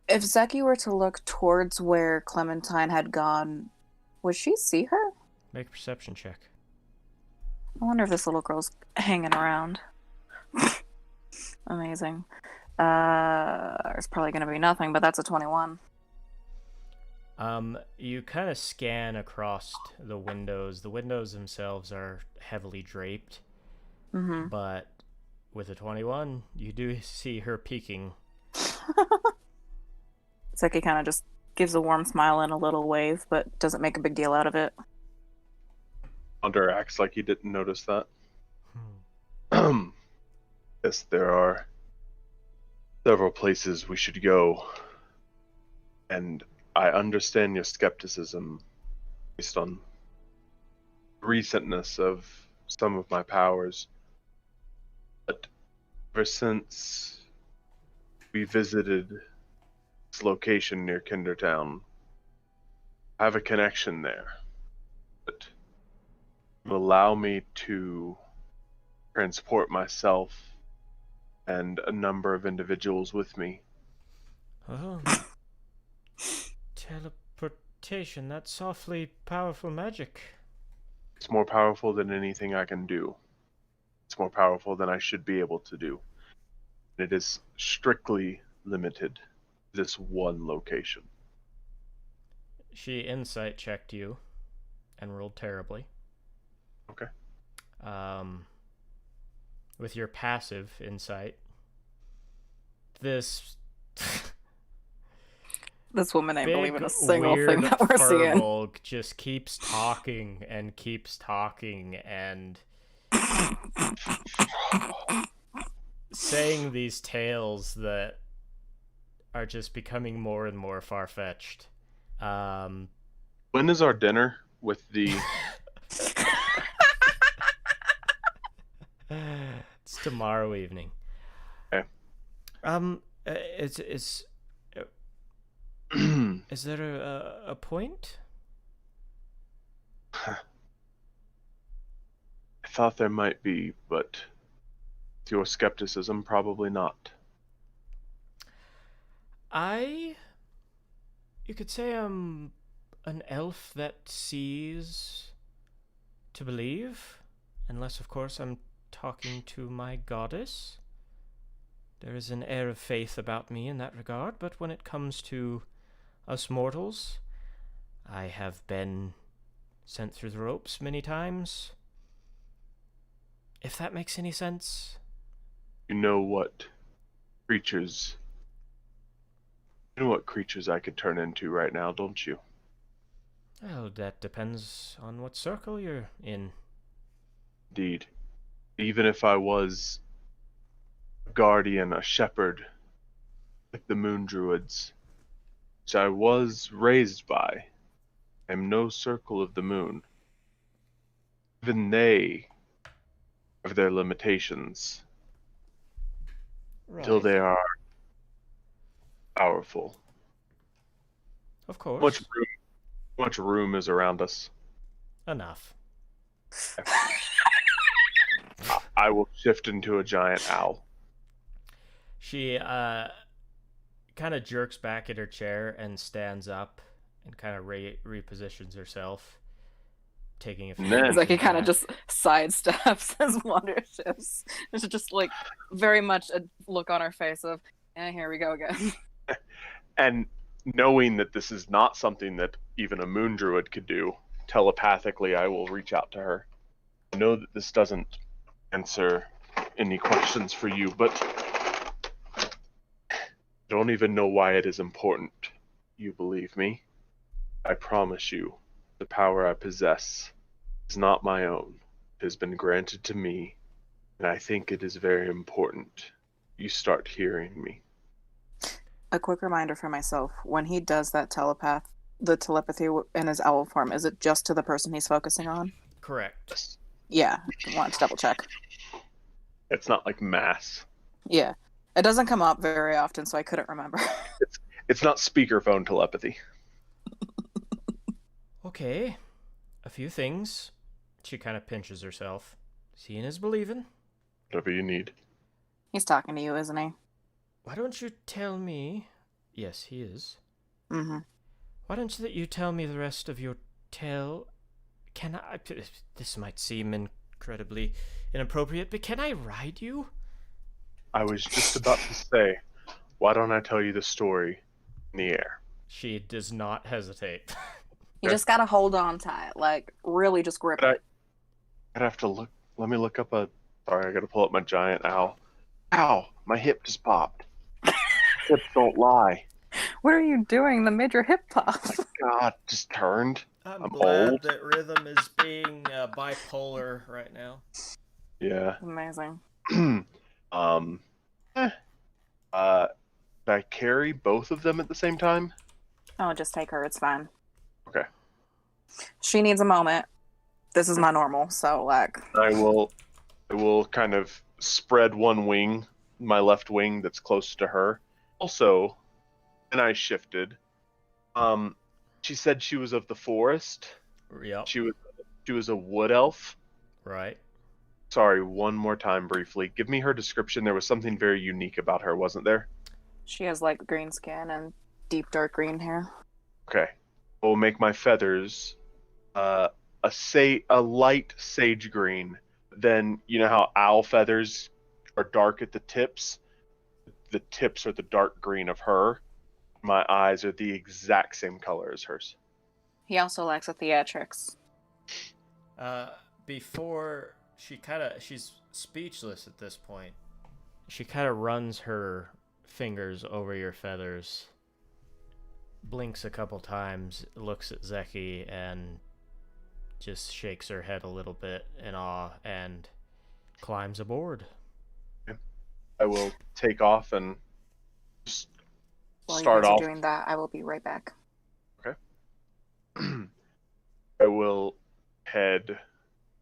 If Zeki were to look towards where Clementine had gone, would she see her? Make a perception check. I wonder if this little girl's hanging around. Amazing. There's probably going to be nothing, but that's a 21. You kind of scan across the windows. The windows themselves are heavily draped, but with a 21, you do see her peeking. Zeki kind of just gives a warm smile and a little wave, but doesn't make a big deal out of it. Hunter acts like he didn't notice that. Yes, there are several places we should go, and I understand your skepticism based on the recentness of some of my powers, but ever since we visited this location near Kindertown, I have a connection there that will allow me to transport myself and a number of individuals with me. Oh. levitation. That's awfully powerful magic. It's more powerful than anything I can do. It's more powerful than I should be able to do. It is strictly limited to this one location. She insight checked you and rolled terribly. Okay. With your passive insight, this This woman ain't big, believing a single weird thing that we're seeing. furball just keeps talking and saying these tales that are just becoming more and more far-fetched. When is our dinner with the... It's tomorrow evening. Okay. Is there a point? I thought there might be, but with your skepticism, probably not. You could say I'm an elf that sees to believe, unless, of course, I'm talking to my goddess. There is an air of faith about me in that regard, but when it comes to us mortals, I have been sent through the ropes many times. If that makes any sense. You know what creatures I could turn into right now, don't you? Well, that depends on what circle you're in. Indeed. Even if I was a guardian, a shepherd, like the moon druids, which I was raised by, I am no circle of the moon. Even they have their limitations until they are powerful. Of course. Much room is around us. Enough. I will shift into a giant owl. She kind of jerks back in her chair and stands up and kind of repositions herself, taking a few Then- It's like he kind of back. just sidesteps as water shifts. There's just like very much a look on her face of, here we go again. And knowing that this is not something that even a moon druid could do, telepathically I will reach out to her. I know that this doesn't answer any questions for you, but I don't even know why it is important. You believe me? I promise you, the power I possess is not my own. It has been granted to me, and I think it is very important you start hearing me. A quick reminder for myself: when he does that the telepathy in his owl form, is it just to the person he's focusing on? Correct. Yeah, I wanted to double check. It's not like mass. Yeah, it doesn't come up very often, so I couldn't remember. It's not speakerphone telepathy. Okay. A few things. She kind of pinches herself. Seeing is believing. Whatever you need. He's talking to you, isn't he? Why don't you tell me... Yes, he is. Mm-hmm. Why don't you tell me the rest of your tale? Can I... This might seem incredibly inappropriate, but can I ride you? I was just about to say, why don't I tell you the story in the air? She does not hesitate. You just gotta hold on tight, like really just grip But it. I'd have to look. Let me look up a. Sorry, I gotta pull up my giant owl. Ow! My hip just popped. Hips don't lie. What are you doing? The made your hip pop. God, just turned. I'm I'm glad old. that Rhythm is being bipolar right now. Yeah. Amazing. Did I carry both of them at the same time? Oh, just take her. It's fine. Okay. She needs a moment. This is not normal, so like. I will kind of spread one wing, my left wing that's close to her. Also, and I shifted. She said she was of the forest. Yep. She was a wood elf. Right. Sorry, one more time briefly. Give me her description. There was something very unique about her, wasn't there? She has like green skin and deep dark green hair. Okay. I will make my feathers a light sage green. Then you know how owl feathers are dark at the tips? The tips are the dark green of her. My eyes are the exact same color as hers. He also lacks a theatrics. Before she's speechless at this point. She kind of runs her fingers over your feathers, blinks a couple times, looks at Zeki, and just shakes her head a little bit in awe and climbs aboard. I will take off and just While start you guys off. are doing that, I will be right back. Okay. I will head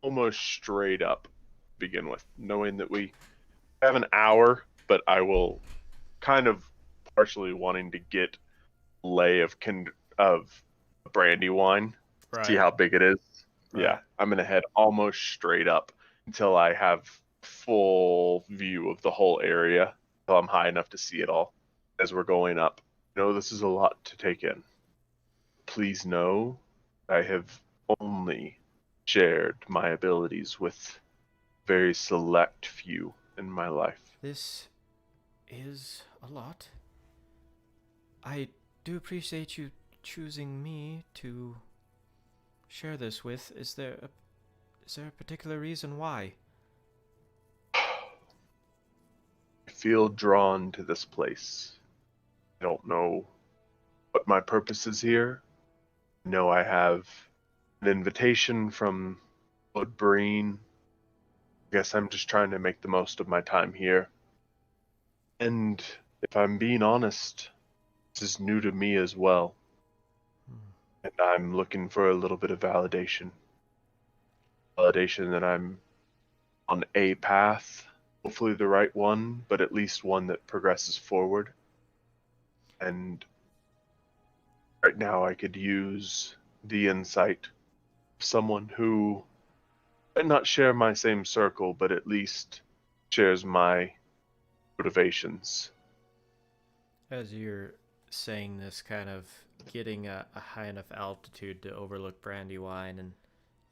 almost straight up to begin with, knowing that we have an hour, but I will kind of partially wanting to get lay of Brandywine, see how big it is. Right. Yeah, I'm gonna head almost straight up until I have full view of the whole area, until I'm high enough to see it all as we're going up. I know this is a lot to take in. Please know I have only shared my abilities with very select few in my life. This is a lot. I do appreciate you choosing me to share this with. Is there a particular reason why? I feel drawn to this place. I don't know what my purpose is here. I know I have an invitation from Lord Breen. I guess I'm just trying to make the most of my time here. And if I'm being honest, this is new to me as well. And I'm looking for a little bit of validation. Validation that I'm on a path, hopefully the right one, but at least one that progresses forward. And right now I could use the insight of someone who might not share my same circle, but at least shares my motivations. As you're saying this, kind of getting a high enough altitude to overlook Brandywine and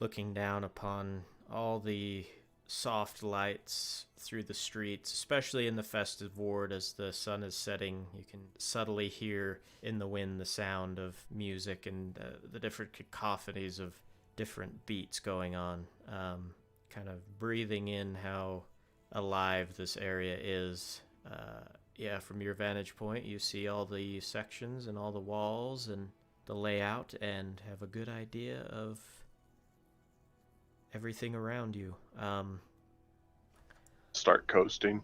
looking down upon all the soft lights through the streets, especially in the festive ward as the sun is setting, you can subtly hear in the wind the sound of music and the different cacophonies of different beats going on, kind of breathing in how alive this area is. Yeah, from your vantage point, you see all the sections and all the walls and the layout and have a good idea of everything around you. Start coasting.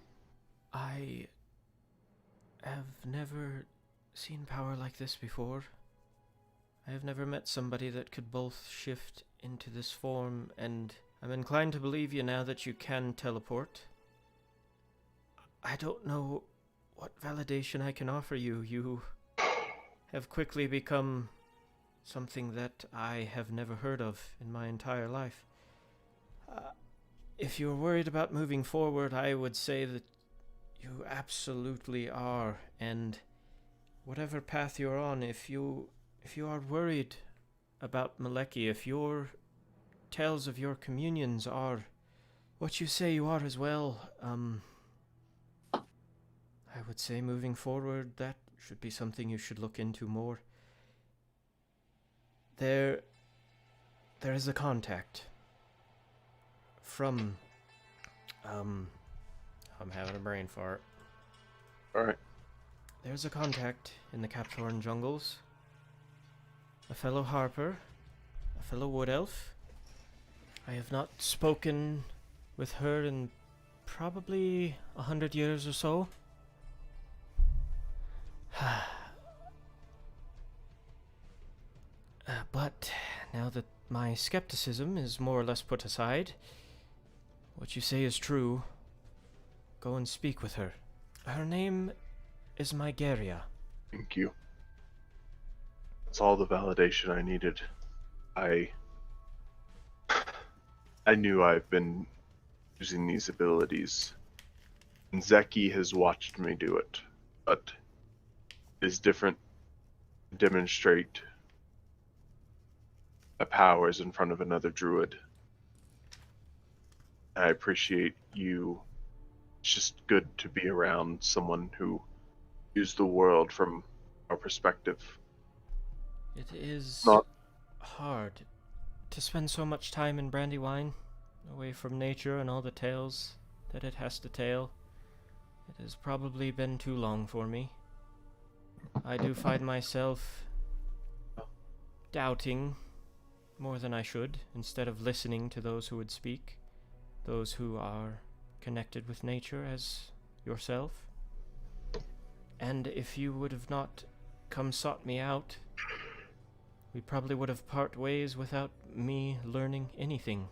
I have never seen power like this before. I have never met somebody that could both shift into this form, and I'm inclined to believe you now that you can teleport. I don't know what validation I can offer you. You have quickly become something that I have never heard of in my entire life. If you're worried about moving forward, I would say that you absolutely are, and whatever path you're on, if you are worried about Maleki, if your tales of your communions are what you say you are as well, I would say moving forward, that should be something you should look into more. There is a contact from, I'm having a brain fart. Alright. There's a contact in the Capthorn jungles. A fellow Harper, a fellow wood elf. I have not spoken with her in probably 100 years or so. But now that my skepticism is more or less put aside, what you say is true. Go and speak with her. Her name is Mygeria. Thank you. That's all the validation I needed. I knew I've been using these abilities, and Zeki has watched me do it, but it is different to demonstrate my powers in front of another druid. I appreciate you. It's just good to be around someone who views the world from our perspective. It is Not hard to spend so much time in Brandywine, away from nature and all the tales that it has to tell. It has probably been too long for me. I do find myself doubting more than I should, instead of listening to those who would speak, those who are connected with nature as yourself. And if you would have not come sought me out, we probably would have part ways without me learning anything.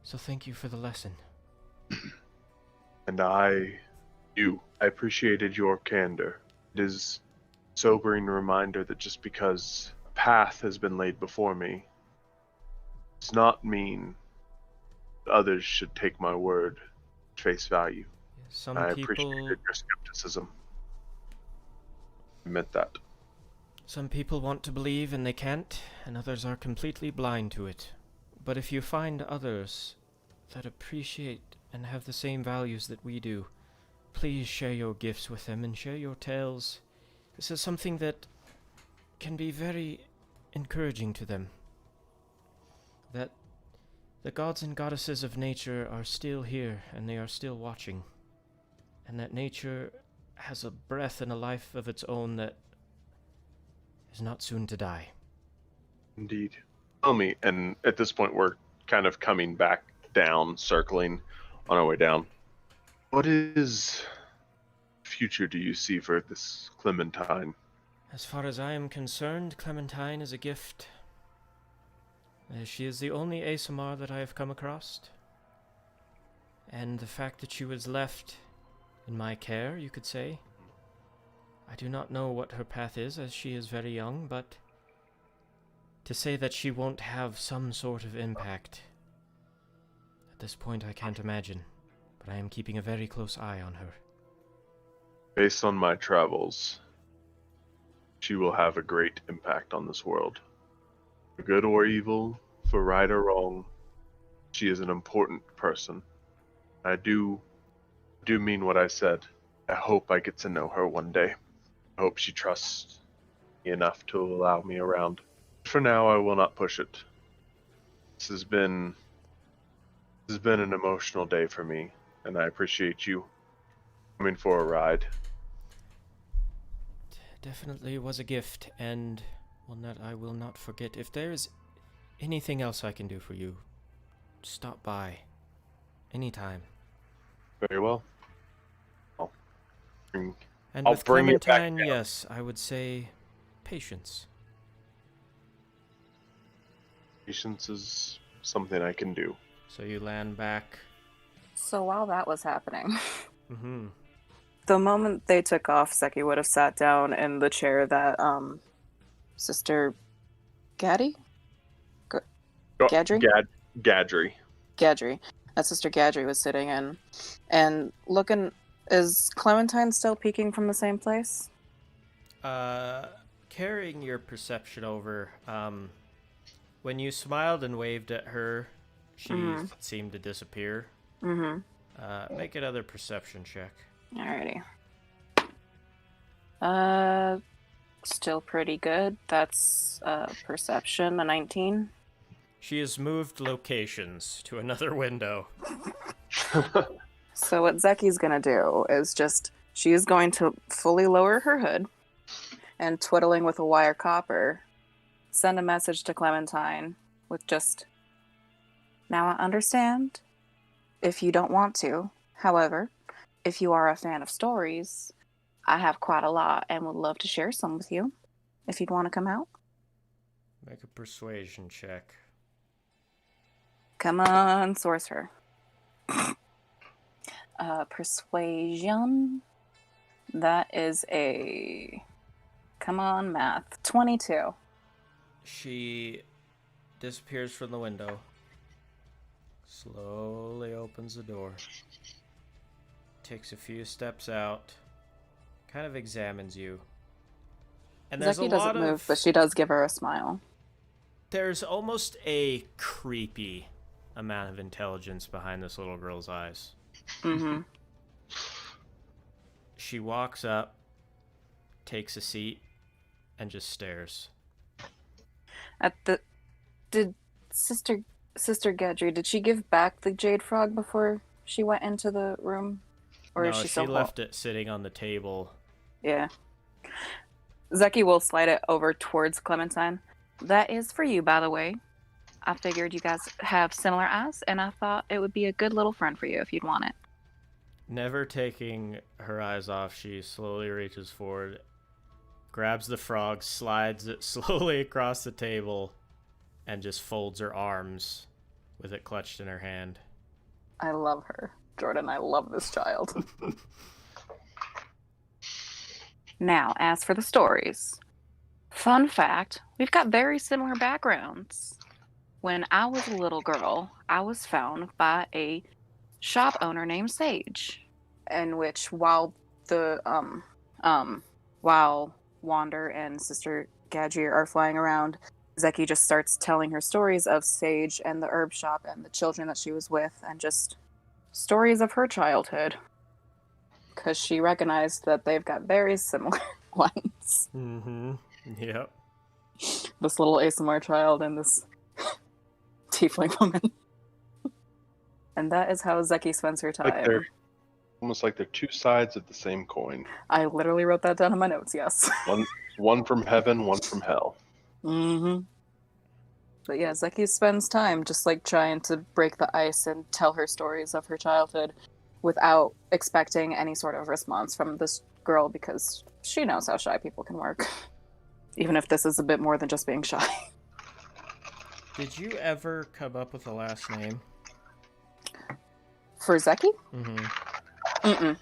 So thank you for the lesson. And I appreciated your candor. It is a sobering reminder that just because a path has been laid before me does not mean that others should take my word at face value. Some I people appreciated your skepticism. I meant that. Some people want to believe and they can't, and others are completely blind to it. But if you find others that appreciate and have the same values that we do, please share your gifts with them and share your tales. This is something that can be very encouraging to them. That the gods and goddesses of nature are still here and they are still watching. And that nature has a breath and a life of its own that is not soon to die. Indeed. Tell me, and at this point we're kind of coming back down, circling on our way down. What future do you see for this Clementine? As far as I am concerned, Clementine is a gift. She is the only ASMR that I have come across. And the fact that she was left in my care, you could say. I do not know what her path is, as she is very young, but to say that she won't have some sort of impact, at this point I can't imagine, but I am keeping a very close eye on her. Based on my travels, she will have a great impact on this world. For good or evil, for right or wrong, she is an important person. I do mean what I said. I hope I get to know her one day. I hope she trusts me enough to allow me around. For now, I will not push it. This has been an emotional day for me, and I appreciate you coming for a ride. Definitely was a gift, and one that I will not forget. If there is anything else I can do for you, stop by. Anytime. Very well. And I'll with bring it back Clementine, down. yes, I would say patience. Patience is something I can do. So you land back. So while that was happening, Mm-hmm. the moment they took off, Zeki would have sat down in the chair that Sister Gaddy? Gadri? Gadri. Gadri. That Sister Gadri was sitting in. And looking... Is Clementine still peeking from the same place? Carrying your perception over, when you smiled and waved at her, she seemed to disappear. Mm-hmm. Make another perception check. Alrighty. Still pretty good. That's perception, a 19. She has moved locations to another window. So what Zeki's gonna do is she is going to fully lower her hood and twiddling with a wire copper, send a message to Clementine with just, now I understand if you don't want to. However, if you are a fan of stories, I have quite a lot and would love to share some with you if you'd want to come out. Make a persuasion check. Come on, sorcerer. Persuasion. That is a... Come on, math. 22. She disappears from the window. Slowly opens the door. Takes a few steps out. Kind of examines you. And there's Zeki a doesn't lot move, of... but she does give her a smile. There's almost a creepy amount of intelligence behind this little girl's eyes. Mm-hmm. She walks up, takes a seat, and just stares. Did Sister Gadri, did she give back the jade frog before she went into the room? Or No, is she she still left it sitting on the table. Yeah. Zeki will slide it over towards Clementine. That is for you, by the way. I figured you guys have similar eyes, and I thought it would be a good little friend for you if you'd want it. Never taking her eyes off, she slowly reaches forward, grabs the frog, slides it slowly across the table, and just folds her arms with it clutched in her hand. I love her. Jordan, I love this child. Now, as for the stories. Fun fact, we've got very similar backgrounds. When I was a little girl, I was found by a shop owner named Sage, in which while Wander and Sister Gadri are flying around, Zeki just starts telling her stories of Sage and the herb shop and the children that she was with, and just stories of her childhood. Because she recognized that they've got very similar ones. Mm-hmm. Yep. This little ASMR child and this tiefling woman. And that is how Zeki spends her time. Like they're almost like they're two sides of the same coin. I literally wrote that down in my notes, yes. One from heaven, one from hell. Mm-hmm. But yeah, Zeki spends time just like trying to break the ice and tell her stories of her childhood without expecting any sort of response from this girl, because she knows how shy people can work. Even if this is a bit more than just being shy. Did you ever come up with a last name? For Zeki? Mm-hmm. Mm-mm.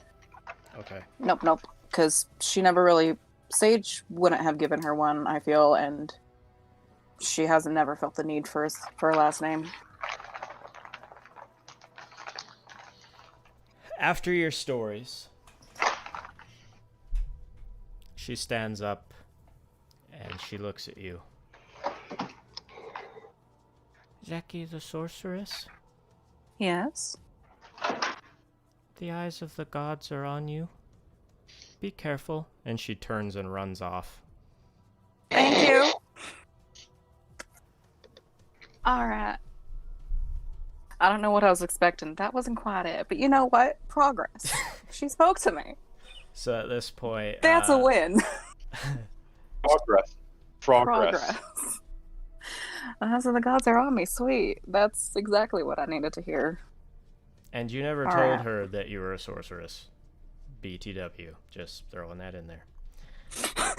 Okay. Nope. Because she never really... Sage wouldn't have given her one, I feel, and she hasn't never felt the need for a last name. After your stories, she stands up and she looks at you. Zeki the sorceress? Yes? The eyes of the gods are on you. Be careful. And she turns and runs off. Thank you. Alright. I don't know what I was expecting. That wasn't quite it. But you know what? Progress. She spoke to me. So at this point... That's a win. Progress. The eyes of the gods are on me. Sweet. That's exactly what I needed to hear. And you never told her that you were a sorceress. BTW. Just throwing that in there.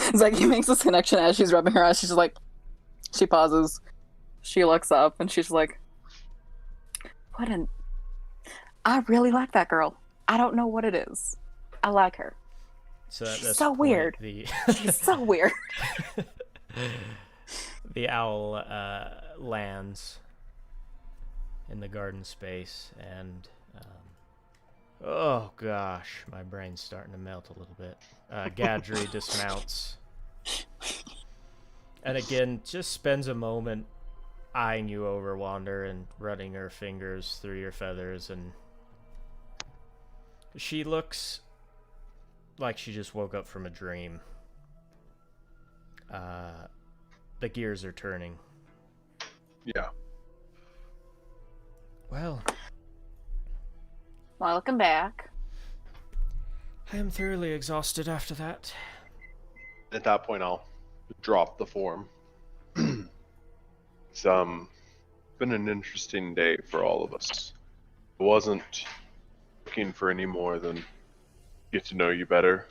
It's like he makes this connection as she's rubbing her eyes. She's just like... She pauses. She looks up and she's like... I really like that girl. I don't know what it is. I like her. So at She's this so point, weird. She's so weird. The owl lands in the garden space, and oh gosh, my brain's starting to melt a little bit. Gadri dismounts, and again just spends a moment eyeing you over, Wander, and running her fingers through your feathers, and she looks like she just woke up from a dream. The gears are turning. Yeah. Well, Welcome back. I am thoroughly exhausted after that. At that point, I'll drop the form. It's been an interesting day for all of us. I wasn't looking for any more than get to know you better,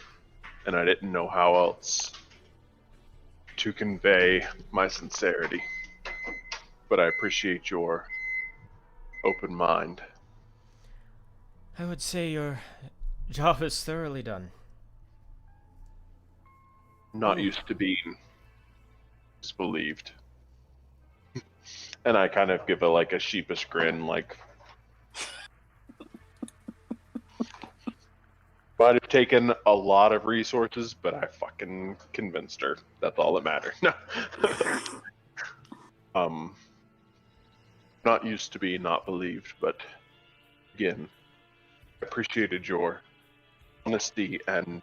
and I didn't know how else to convey my sincerity. But I appreciate your open mind. I would say your job is thoroughly done. Not used to being disbelieved. And I kind of give a sheepish grin, like might have taken a lot of resources, but I fucking convinced her. That's all that matters. No. not used to be not believed, but again, I appreciated your honesty and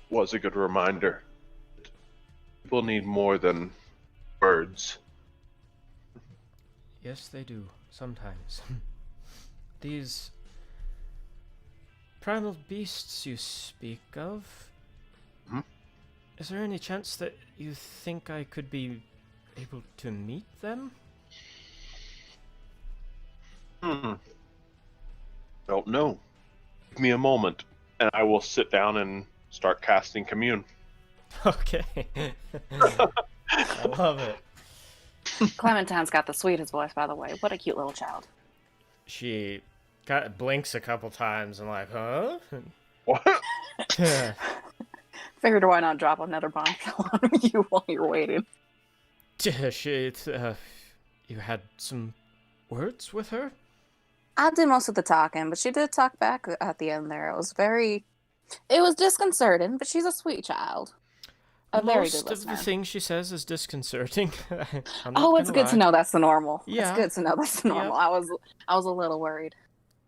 was a good reminder. People need more than words. Yes, they do, sometimes. These primal beasts you speak of, is there any chance that you think I could be able to meet them? Don't know. Give me a moment, and I will sit down and start casting commune. Okay. I love it. Clementine's got the sweetest voice, by the way. What a cute little child. She blinks a couple times and like, huh? What? Figured why not drop another bombshell on you while you're waiting. You had some words with her? I did most of the talking, but she did talk back at the end there. It was disconcerting, but she's a sweet child. A very good listener. Most of the things she says is disconcerting. It's good to know that's the normal. Yeah. It's good to know that's the normal. Yep. I was a little worried.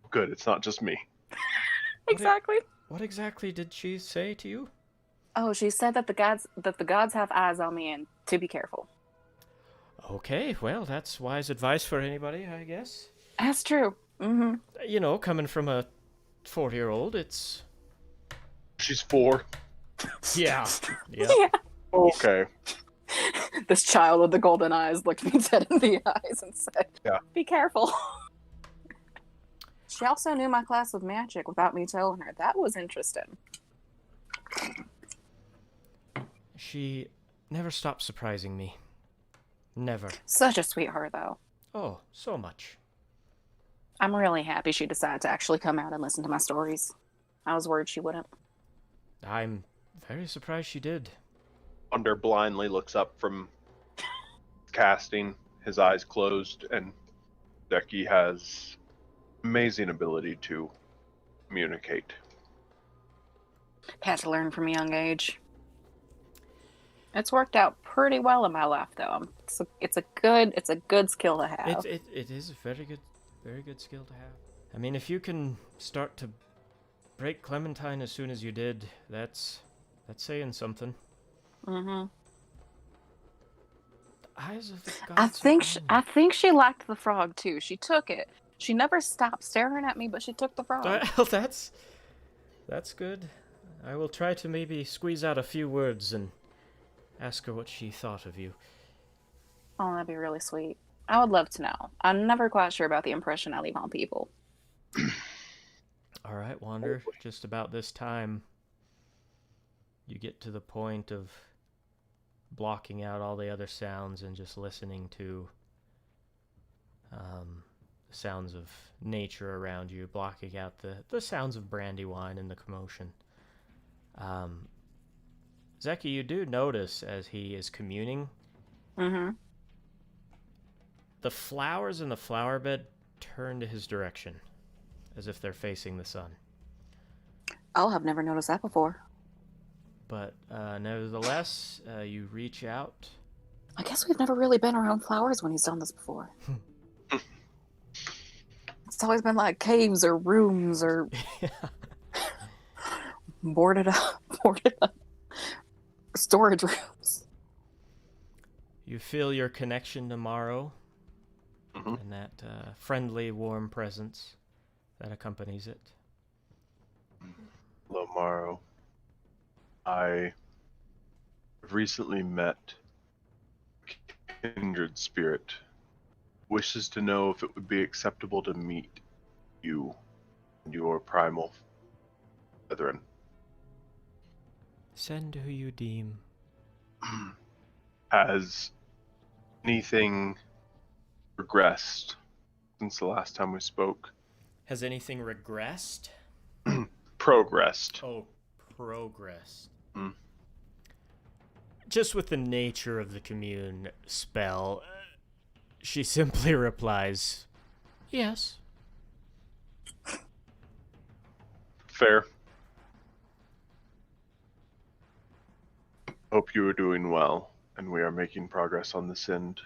Good, it's not just me. Exactly. What exactly did she say to you? Oh, she said that the gods have eyes on me and to be careful. Okay, well, that's wise advice for anybody, I guess. That's true. Mm-hmm. You know, coming from a 40-year-old, it's... She's 4. Yeah. Yeah. Okay. This child with the golden eyes looked me dead in the eyes and said, Yeah. Be careful. She also knew my class of magic without me telling her. That was interesting. She never stopped surprising me. Never. Such a sweetheart, though. Oh, so much. I'm really happy she decided to actually come out and listen to my stories. I was worried she wouldn't. I'm very surprised she did. Thunder blindly looks up from casting, his eyes closed, and Zeki has amazing ability to communicate. Had to learn from a young age. It's worked out pretty well in my life, though. It's a good skill to have. It is a very good skill to have. I mean, if you can start to break Clementine as soon as you did, that's saying something. Mm-hmm. The eyes of the gods. I think she liked the frog too. She took it. She never stopped staring at me, but she took the frog. Well, that's good. I will try to maybe squeeze out a few words and ask her what she thought of you. Oh, that'd be really sweet. I would love to know. I'm never quite sure about the impression I leave on people. All right, Wander. Just about this time, you get to the point of blocking out all the other sounds and just listening to the sounds of nature around you, blocking out the sounds of Brandywine and the commotion. Zeki, you do notice as he is communing, the flowers in the flower bed turn to his direction, as if they're facing the sun. Oh, I've never noticed that before. But nevertheless, you reach out. I guess we've never really been around flowers when he's done this before. It's always been like caves or rooms or boarded up storage rooms. You feel your connection to Morrow and that friendly, warm presence that accompanies it. Hello, Morrow. I have recently met a kindred spirit. Wishes to know if it would be acceptable to meet you and your primal brethren. Send who you deem. Has anything regressed since the last time we spoke? Has anything regressed? Progressed. Oh, progressed. Just with the nature of the commune spell, she simply replies, yes. Fair. Hope you are doing well, and we are making progress on this end.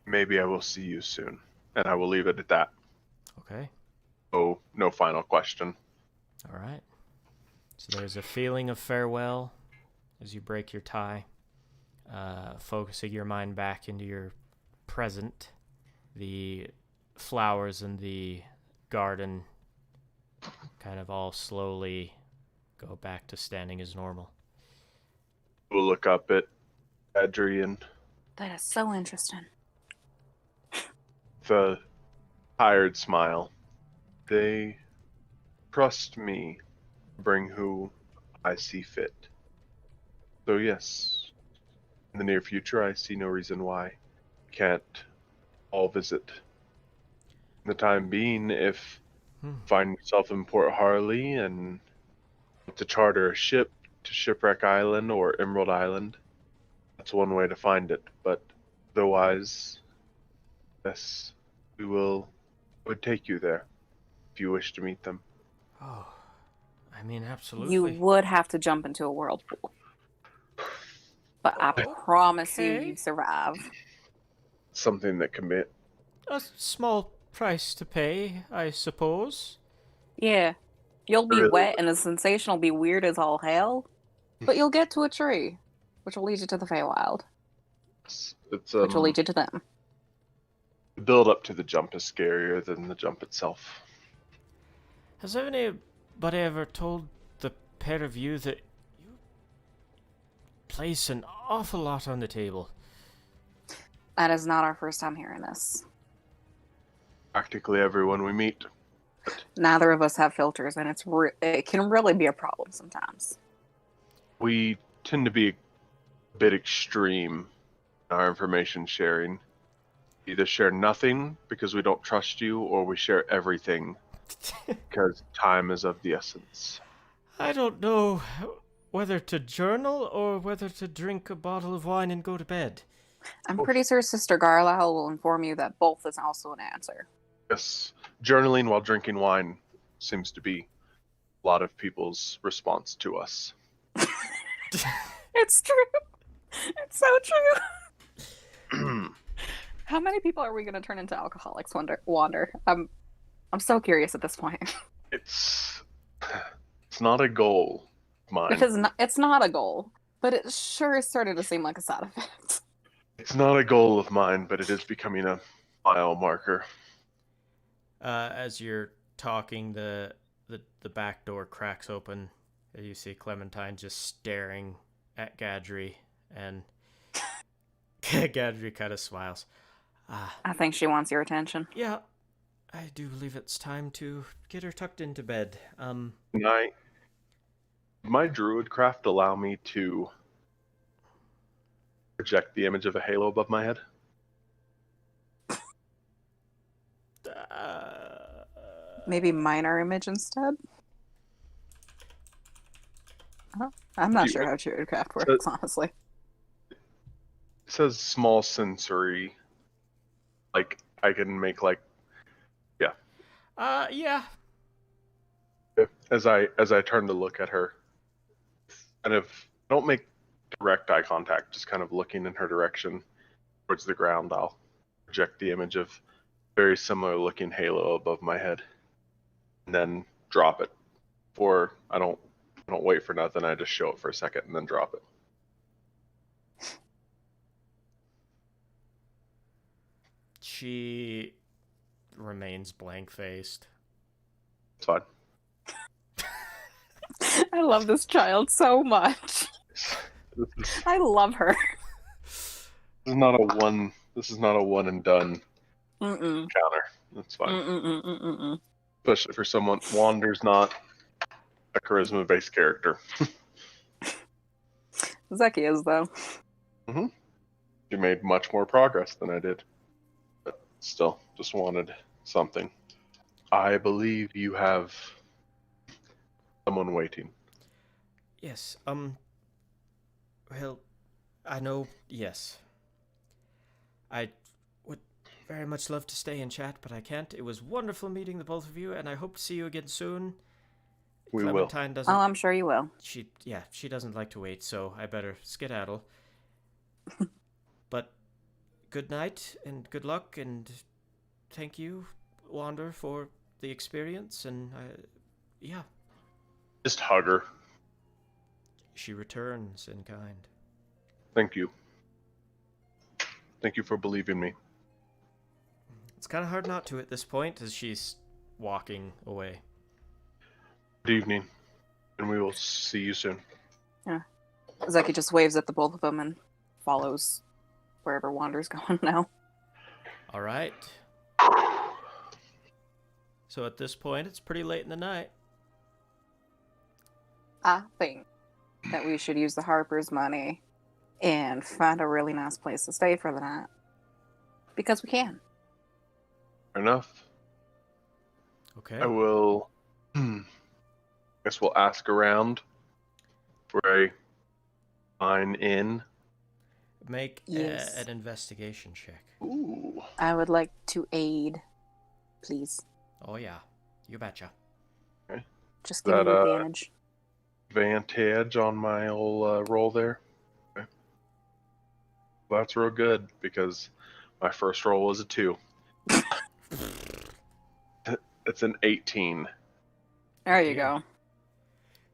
maybe I will see you soon. And I will leave it at that. Okay. Oh, no final question. All right. So there's a feeling of farewell as you break your tie, focusing your mind back into your present. The flowers in the garden kind of all slowly go back to standing as normal. We'll look up at Adrian. That is so interesting. The tired smile. They trust me to bring who I see fit. So yes, in the near future, I see no reason why we can't all visit. In the time being, if you find yourself in Port Harley and want to charter a ship to Shipwreck Island or Emerald Island, that's one way to find it. But otherwise, yes, would take you there if you wish to meet them. Oh, I mean, absolutely. You would have to jump into a whirlpool. But I promise you, Okay. you'd survive. Something that can be. A small price to pay, I suppose. Yeah. You'll be Really? wet and the sensation will be weird as all hell. But you'll get to a tree, which will lead you to the Feywild, It's which will lead you to them. the build up to the jump is scarier than the jump itself. Has anybody ever told the pair of you that you place an awful lot on the table? That is not our first time hearing this. Practically everyone we meet. Neither of us have filters, and it can really be a problem sometimes. We tend to be a bit extreme in our information sharing. Either share nothing because we don't trust you, or we share everything because time is of the essence. I don't know whether to journal or whether to drink a bottle of wine and go to bed. I'm pretty sure Sister Garlow will inform you that both is also an answer. Yes, journaling while drinking wine seems to be a lot of people's response to us. It's true. It's so true. How many people are we going to turn into alcoholics? Wander. I'm so curious at this point. It's not a goal of mine. It's not a goal, but it sure started to seem like a side effect. It's not a goal of mine, but it is becoming a mile marker. As you're talking, the back door cracks open. You see Clementine just staring at Gadri, and Gadri kind of smiles. I think she wants your attention. Yeah, I do believe it's time to get her tucked into bed. My druid craft allow me to project the image of a halo above my head? Maybe minor image instead? I'm not sure how Druidcraft works, honestly. It says small sensory. Like, I can make, like, yeah. Yeah. As I turn to look at her, kind of, don't make direct eye contact, just kind of looking in her direction towards the ground, I'll project the image of very similar looking halo above my head, and then drop it. Or I don't wait for nothing, I just show it for a second and then drop it. She remains blank-faced. It's fine. I love this child so much. I love her. This is not a one and done encounter. That's fine. Especially for someone Wander's not a charisma based character. Zeki is though. You made much more progress than I did. But still, just wanted something. I believe you have someone waiting. Yes, well, I know, yes. I would very much love to stay and chat, but I can't. It was wonderful meeting the both of you, and I hope to see you again soon. We Clementine will. doesn't... Oh, I'm sure you will. She doesn't like to wait, so I better skedaddle. But good night and good luck, and thank you, Wander, for the experience, and yeah. Just hug her. She returns in kind. Thank you. Thank you for believing me. It's kind of hard not to at this point, as she's walking away. Good evening, and we will see you soon. Yeah. Zeki just waves at the both of them and follows wherever Wander's going now. All right. So at this point, it's pretty late in the night. I think that we should use the Harpers' money and find a really nice place to stay for the night. Because we can. Fair enough. Okay. I will. Guess we'll ask around for a fine inn. Make Yes. an investigation check. Ooh. I would like to aid, please. Oh yeah, you betcha. Just give me That, advantage. Advantage on my old roll there. Okay. Well, that's real good because my first roll was a 2. It's an 18. There you Okay. go.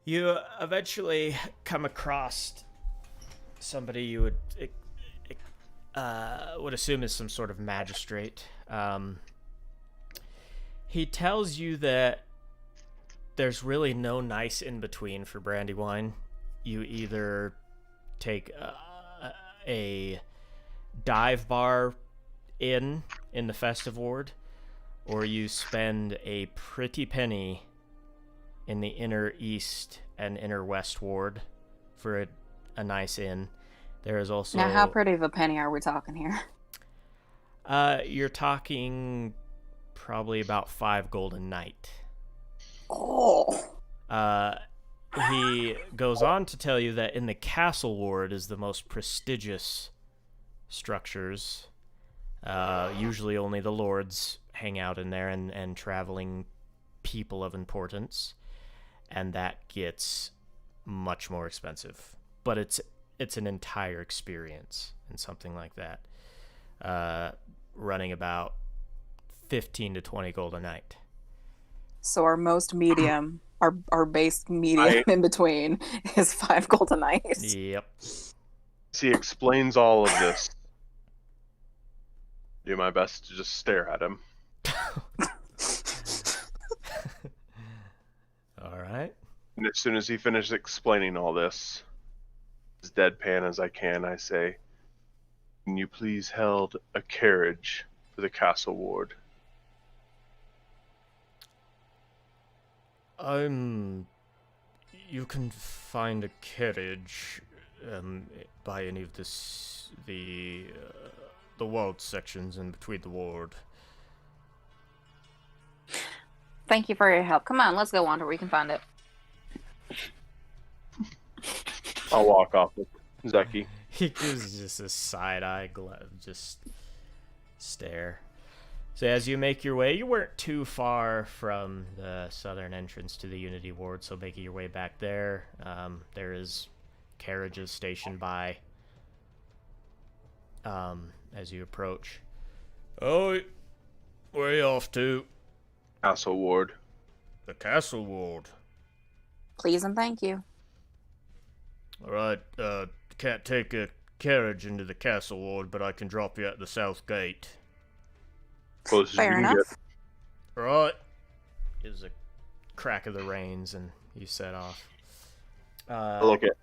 You eventually come across somebody you would assume is some sort of magistrate. He tells you that there's really no nice in between for Brandywine. You either take a dive bar in the festive ward, or you spend a pretty penny in the inner east and inner west ward for a nice inn. There is also... Now, how pretty of a penny are we talking here? You're talking probably about 5 gold a night. Oh. He goes on to tell you that in the castle ward is the most prestigious structures. Usually only the lords hang out in there and traveling people of importance. And that gets much more expensive. But it's an entire experience and something like that. Running about 15 to 20 gold a night. So our most medium, our base medium in between is 5 gold a night. Yep. He explains all of this. Do my best to just stare at him. All right. And as soon as he finishes explaining all this, as deadpan as I can, I say, "Can you please held a carriage for the castle ward?" You can find a carriage by any of the walled sections in between the ward. Thank you for your help. Come on, let's go Wander. We can find it. I'll walk off with Zeki. He gives just a side-eye just stare. So as you make your way, you weren't too far from the southern entrance to the Unity Ward, so making your way back there, there is carriages stationed by as you approach. Oh, where are you off to? Castle ward. The castle ward. Please and thank you. All right, can't take a carriage into the castle ward, but I can drop you at the south gate. Close as you Fair can enough. get. All right. Gives a crack of the reins, and you set off. I look at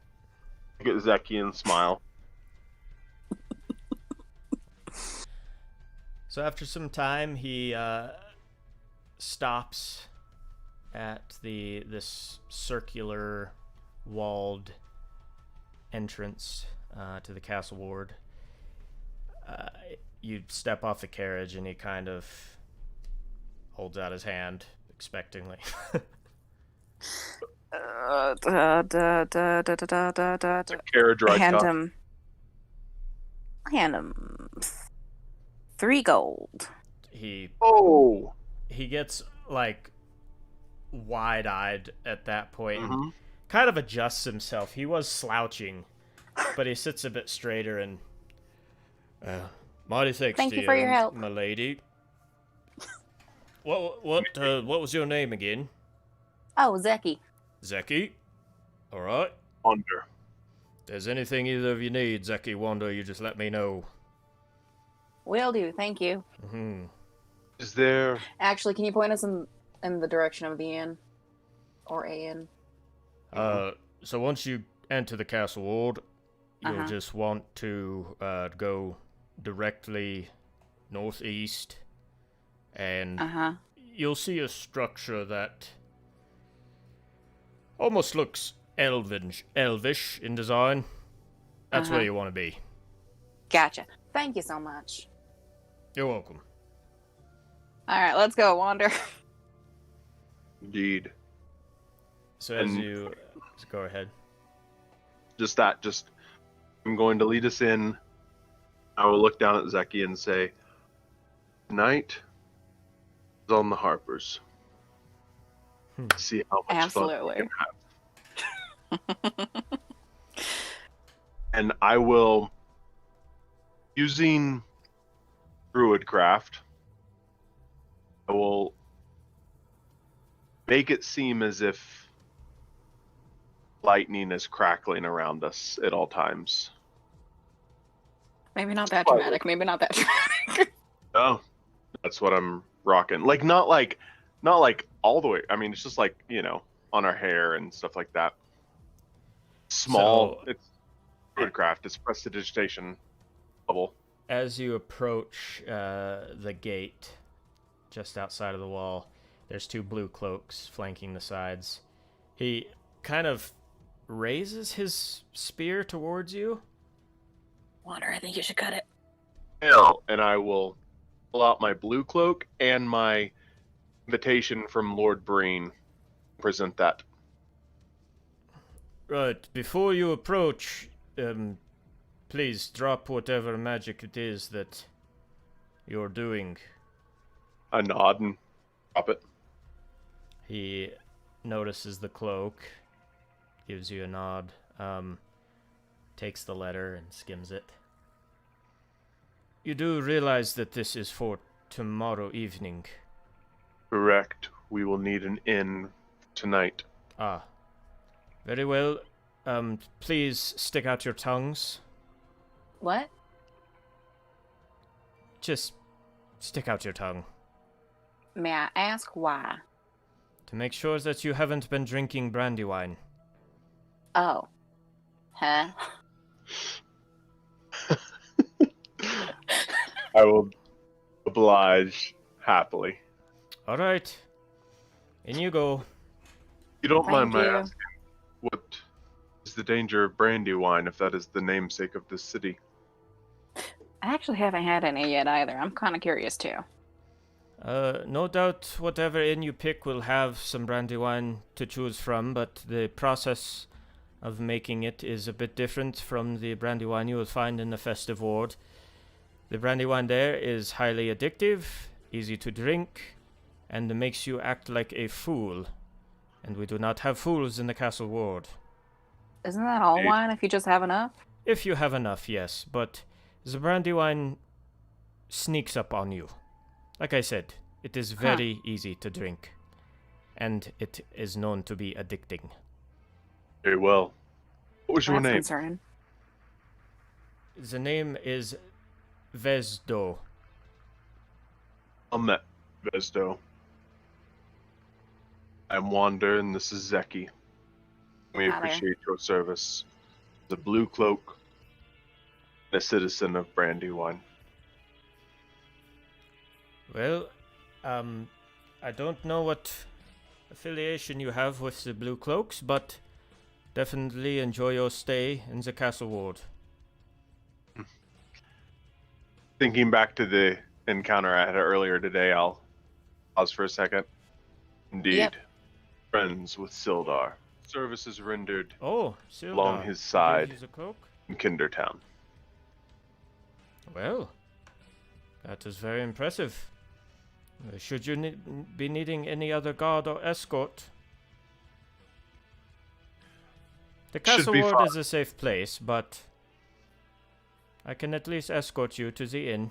Zeki and smile. So after some time, he stops at this circular walled entrance to the castle ward. You step off the carriage, and he kind of holds out his hand expectingly. Carriage ride Hand cost. hand him 3 gold. He Oh! gets like wide-eyed at that point. And Mhm. kind of adjusts himself. He was slouching, but he sits a bit straighter and Mighty thanks Thank to you for your help. my lady. What was your name again? Oh, Zeki. Zeki? Alright. Wonder. If there's anything either of you need, Zeki Wanda, you just let me know. Will do, thank you. Mm-hmm. Is there... Actually, can you point us in the direction of the inn? Or a inn? So once you enter the castle ward, you'll Uh-huh. just want to go directly northeast, and you'll see a structure that almost looks elvish in design. That's where you want to be. Gotcha. Thank you so much. You're welcome. Alright, let's go, Wander. Indeed. So as you... go ahead. I'm going to lead us in. I will look down at Zeki and say, tonight is on the Harpers. See how much Absolutely. fun we can have. And I will, using Druidcraft, I will make it seem as if lightning is crackling around us at all times. Maybe not that dramatic. Maybe not that dramatic. Oh, that's what I'm rocking. Like not like all the way. I mean, it's just like, on our hair and stuff like that. Small. It's Druidcraft. It's prestidigitation level. As you approach the gate just outside of the wall, there's two blue cloaks flanking the sides. He kind of raises his spear towards you. Wander, I think you should cut it. And I will pull out my blue cloak and my invitation from Lord Breen. Present that. Right, before you approach, please drop whatever magic it is that you're doing. I nod and drop it. He notices the cloak, gives you a nod, takes the letter and skims it. You do realize that this is for tomorrow evening? Correct. We will need an inn tonight. Ah. Very well. Please stick out your tongues. What? Just stick out your tongue. May I ask why? To make sure that you haven't been drinking Brandywine. Oh. Huh? I will oblige happily. All right. In you go. You don't mind Thank my you. asking, what is the danger of Brandywine if that is the namesake of this city? I actually haven't had any yet either. I'm kind of curious too. No doubt whatever inn you pick will have some Brandywine to choose from, but the process of making it is a bit different from the Brandywine you will find in the festive ward. The Brandywine there is highly addictive, easy to drink, and makes you act like a fool. And we do not have fools in the castle ward. Isn't that all wine if you just have enough? If you have enough, yes, but the Brandywine sneaks up on you. Like I said, it is very easy to drink, and it is known to be addicting. Very well. What was your That's name? concerning. The name is Vesdo. Amet Vesdo. I'm Wander, and this is Zeki. We Howdy. appreciate your service. The Blue Cloak, a citizen of Brandywine. Well, I don't know what affiliation you have with the Blue Cloaks, but definitely enjoy your stay in the castle ward. Thinking back to the encounter I had earlier today, I'll pause for a second. Indeed. Yep. Friends with Sildar. Services rendered Oh, Sildar. along his side Use a cloak? in Kindertown. Well, that is very impressive. Should you be needing any other guard or escort? The castle be ward fine. is a safe place, but I can at least escort you to the inn.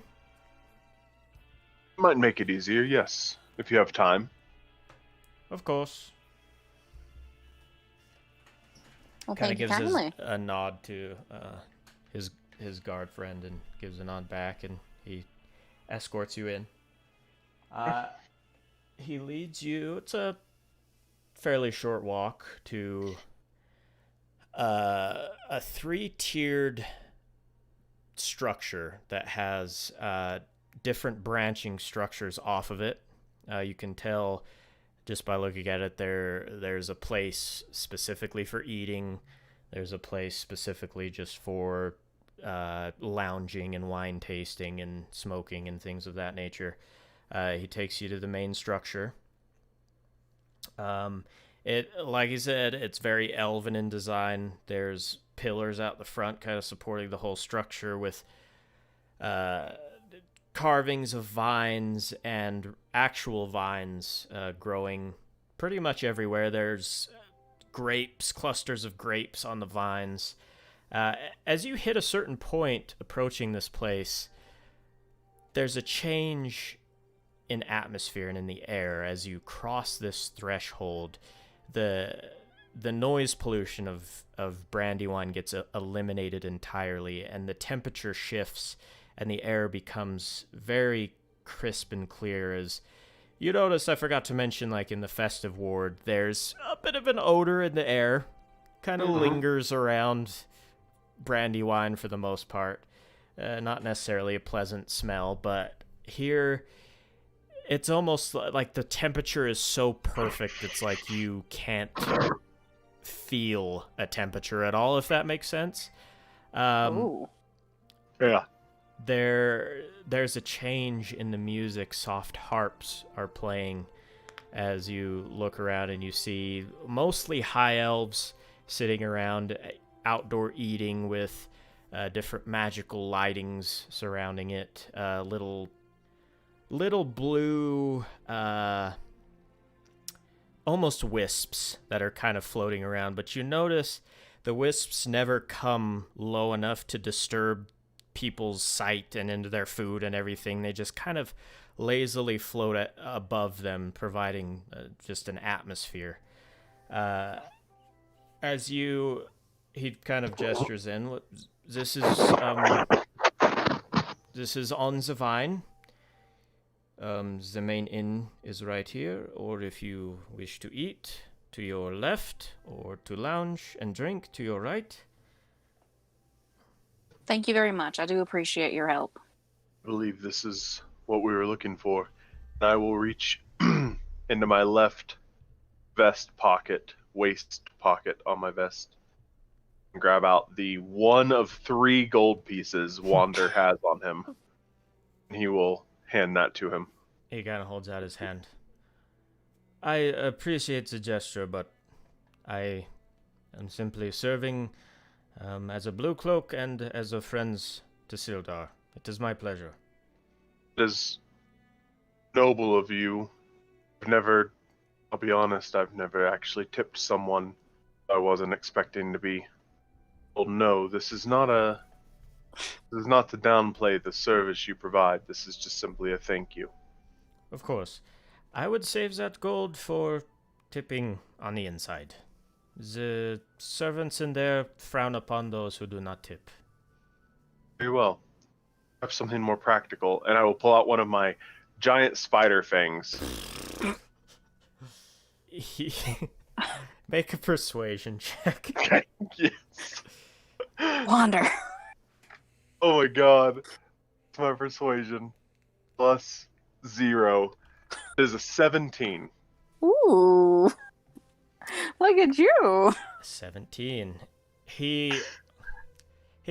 Might make it easier, yes, if you have time. Of course. Well, Kind of thank you gives kindly. a nod to his guard friend and gives a nod back, and he escorts you in. He leads you. It's a fairly short walk to a three-tiered structure that has different branching structures off of it. You can tell just by looking at it, there's a place specifically for eating. There's a place specifically just for lounging and wine tasting and smoking and things of that nature. He takes you to the main structure. It, like he said, it's very elven in design. There's pillars out the front kind of supporting the whole structure with carvings of vines and actual vines growing pretty much everywhere. There's grapes, clusters of grapes on the vines. As you hit a certain point approaching this place, there's a change in atmosphere and in the air as you cross this threshold. The noise pollution of Brandywine gets eliminated entirely, and the temperature shifts, and the air becomes very crisp and clear. As you notice, I forgot to mention, like in the festive ward, there's a bit of an odor in the air, kind of lingers around Brandywine for the most part. Not necessarily a pleasant smell, but here it's almost like the temperature is so perfect, it's like you can't feel a temperature at all, if that makes sense. Ooh. Yeah. There's a change in the music. Soft harps are playing as you look around, and you see mostly high elves sitting around outdoor eating with different magical lightings surrounding it. Little blue almost wisps that are kind of floating around, but you notice the wisps never come low enough to disturb people's sight and into their food and everything. They just kind of lazily float above them, providing just an atmosphere. As he kind of gestures in. This is on the vine. The main inn is right here, or if you wish to eat, to your left, or to lounge and drink to your right. Thank you very much. I do appreciate your help. I believe this is what we were looking for. I will reach into my left waist pocket on my vest, and grab out the one of 3 gold pieces Wander has on him. And he will hand that to him. He kind of holds out his hand. I appreciate the gesture, but I am simply serving as a blue cloak and as a friend to Sildar. It is my pleasure. It is noble of you. I'll be honest, I've never actually tipped someone I wasn't expecting to be. Well, no, this is not to downplay the service you provide. This is just simply a thank you. Of course. I would save that gold for tipping on the inside. The servants in there frown upon those who do not tip. Very well. I have something more practical, and I will pull out one of my giant spider fangs. Make a persuasion check. Yes. Wander. Oh my god. It's my persuasion. Plus 0. It is a 17. Ooh. Look at you. 17. He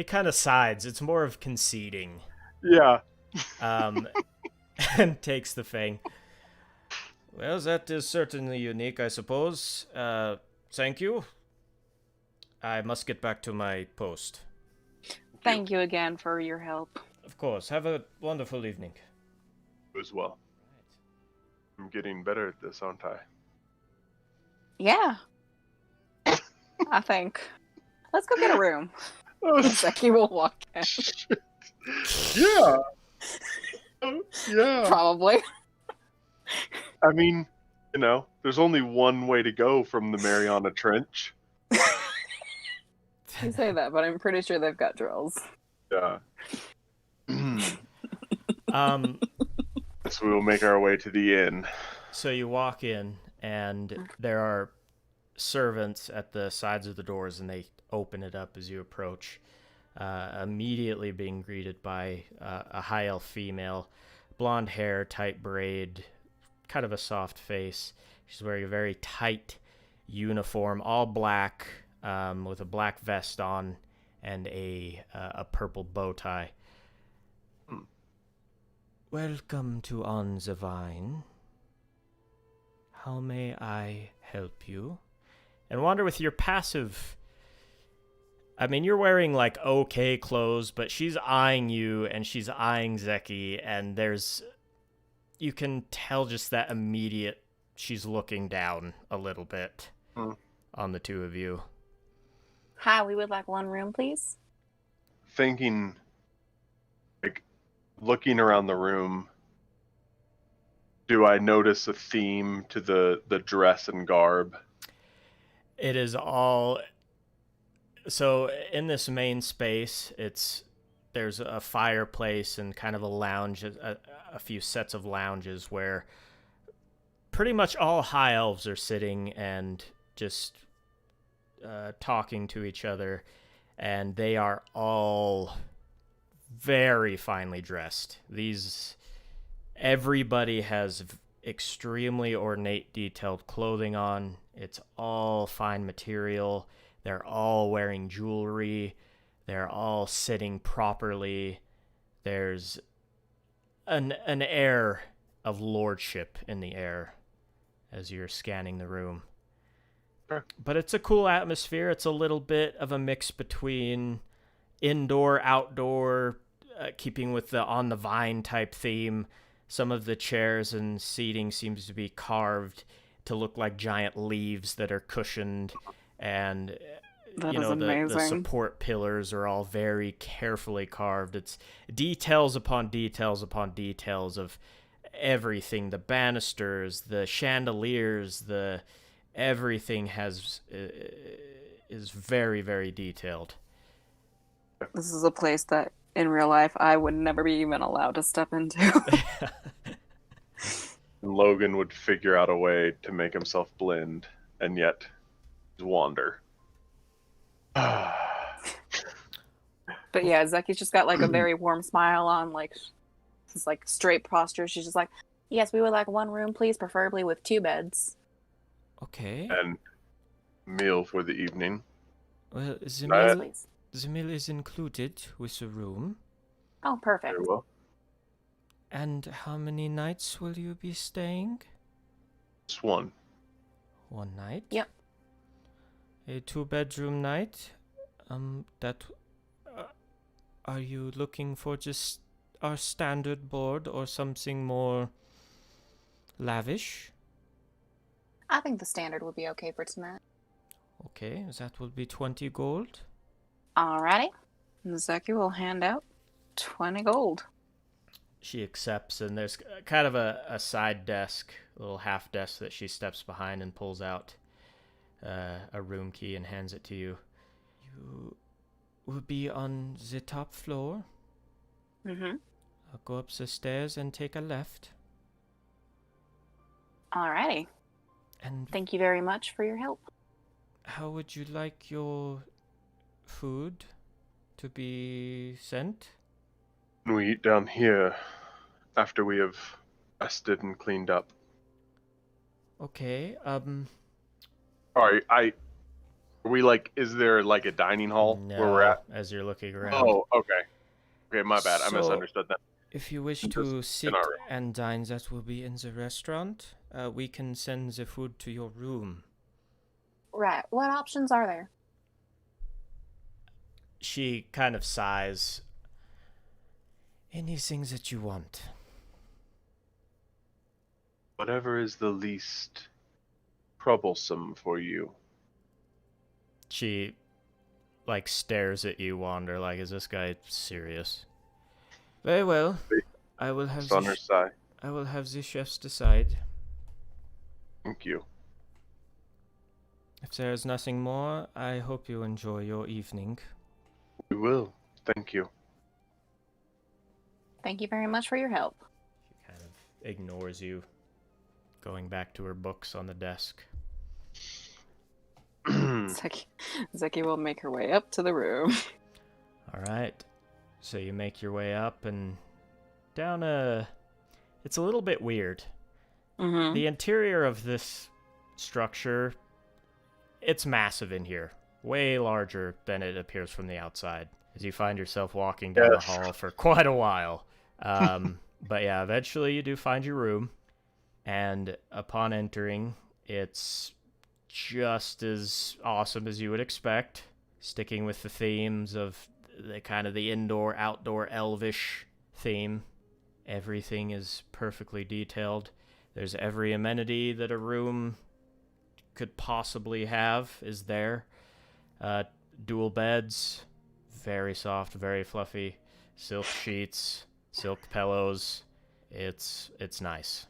kind of sides. It's more of conceding. Yeah. And takes the fang. Well, that is certainly unique, I suppose. Thank you. I must get back to my post. Thank you again for your help. Of course. Have a wonderful evening. You as well. I'm getting better at this, aren't I? Yeah. I think. Let's go get a room. Zeki will walk in. Yeah. Yeah. Probably. I mean, there's only one way to go from the Mariana Trench. You say that, but I'm pretty sure they've got drills. Yeah. Um, So we will make our way to the inn. so you walk in, and there are servants at the sides of the doors, and they open it up as you approach. Immediately being greeted by a high elf female, blonde hair, tight braid, kind of a soft face. She's wearing a very tight uniform, all black, with a black vest on and a purple bow tie. Welcome to On the Vine. How may I help you? And Wander, with your passive, I mean, you're wearing like okay clothes, but she's eyeing you and she's eyeing Zeki, and you can tell just that immediate, she's looking down a little bit on the two of you. Hi, we would like one room, please. Thinking, looking around the room, do I notice a theme to the dress and garb? It is all... So in this main space, there's a fireplace and kind of a lounge, a few sets of lounges where pretty much all high elves are sitting and just talking to each other, and they are all very finely dressed. Everybody has extremely ornate, detailed clothing on. It's all fine material. They're all wearing jewelry. They're all sitting properly. There's an air of lordship in the air as you're scanning the room. Sure. But it's a cool atmosphere. It's a little bit of a mix between indoor, outdoor, keeping with the On the Vine type theme. Some of the chairs and seating seems to be carved to look like giant leaves that are cushioned, and the support pillars are all very carefully carved. It's details upon details upon details of everything. The banisters, the chandeliers, everything is very, very detailed. This is a place that in real life I would never be even allowed to step into. Logan would figure out a way to make himself blend and yet wander. But yeah, Zeki's just got like a very warm smile on, like this like straight posture. She's just like, Yes, we would like one room, please, preferably with 2 beds. Okay. And meal for the evening. Well, Yes, please. the meal is included with the room. Oh, perfect. Very well. And how many nights will you be staying? Just one. One night? Yep. A 2-bedroom night? Are you looking for just our standard board or something more lavish? I think the standard would be okay for tonight. Okay, that will be 20 gold. Alrighty. Zeki will hand out 20 gold. She accepts, and there's kind of a side desk, a little half desk that she steps behind and pulls out a room key and hands it to you. You will be on the top floor. Mm-hmm. Go up the stairs and take a left. Alrighty. And Thank you very much for your help. how would you like your food to be sent? We eat down here after we have rested and cleaned up. Okay, Sorry, are we is there like a dining hall no, where we're at? as you're looking around. Oh, okay. Okay, my bad. I So- misunderstood that. If you wish Just to in sit our room. and dine, that will be in the restaurant. We can send the food to your room. Right. What options are there? She kind of sighs. Anything that you want. Whatever is the least troublesome for you. She, stares at you, Wander, is this guy serious? Very well. I will have Sonnersai. I will have the chefs decide. Thank you. If there is nothing more, I hope you enjoy your evening. We will. Thank you. Thank you very much for your help. She kind of ignores you, going back to her books on the desk. Zeki will make her way up to the room. All right. So you make your way up and down a... It's a little bit weird. Mm-hmm. The interior of this structure, it's massive in here. Way larger than it appears from the outside. As you find yourself walking down the hall for quite a while. But yeah, eventually you do find your room. And upon entering, it's just as awesome as you would expect. Sticking with the themes of the kind of the indoor-outdoor elvish theme. Everything is perfectly detailed. There's every amenity that a room could possibly have is there. Dual beds, very soft, very fluffy, silk sheets, silk pillows. It's nice.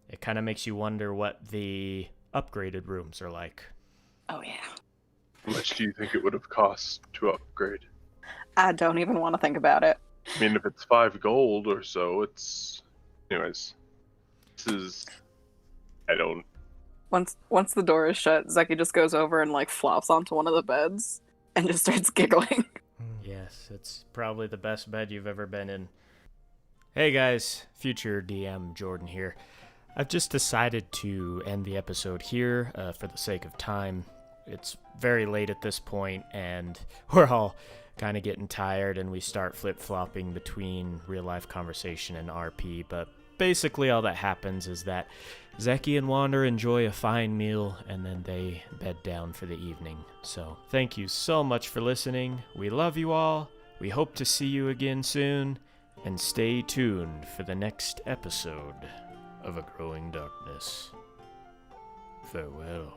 It kind of makes you wonder what the upgraded rooms are like. Oh, yeah. How much do you think it would have cost to upgrade? I don't even want to think about it. I mean, if it's 5 gold or so, it's... Anyways. This is... I don't... Once the door is shut, Zeki just goes over and, flops onto one of the beds and just starts giggling. Yes, it's probably the best bed you've ever been in. Hey guys, future DM Jordan here. I've just decided to end the episode here for the sake of time. It's very late at this point, and we're all kind of getting tired, and we start flip-flopping between real-life conversation and RP, but basically all that happens is that Zeki and Wander enjoy a fine meal, and then they bed down for the evening. So, thank you so much for listening. We love you all. We hope to see you again soon, and stay tuned for the next episode of A Growing Darkness. Farewell.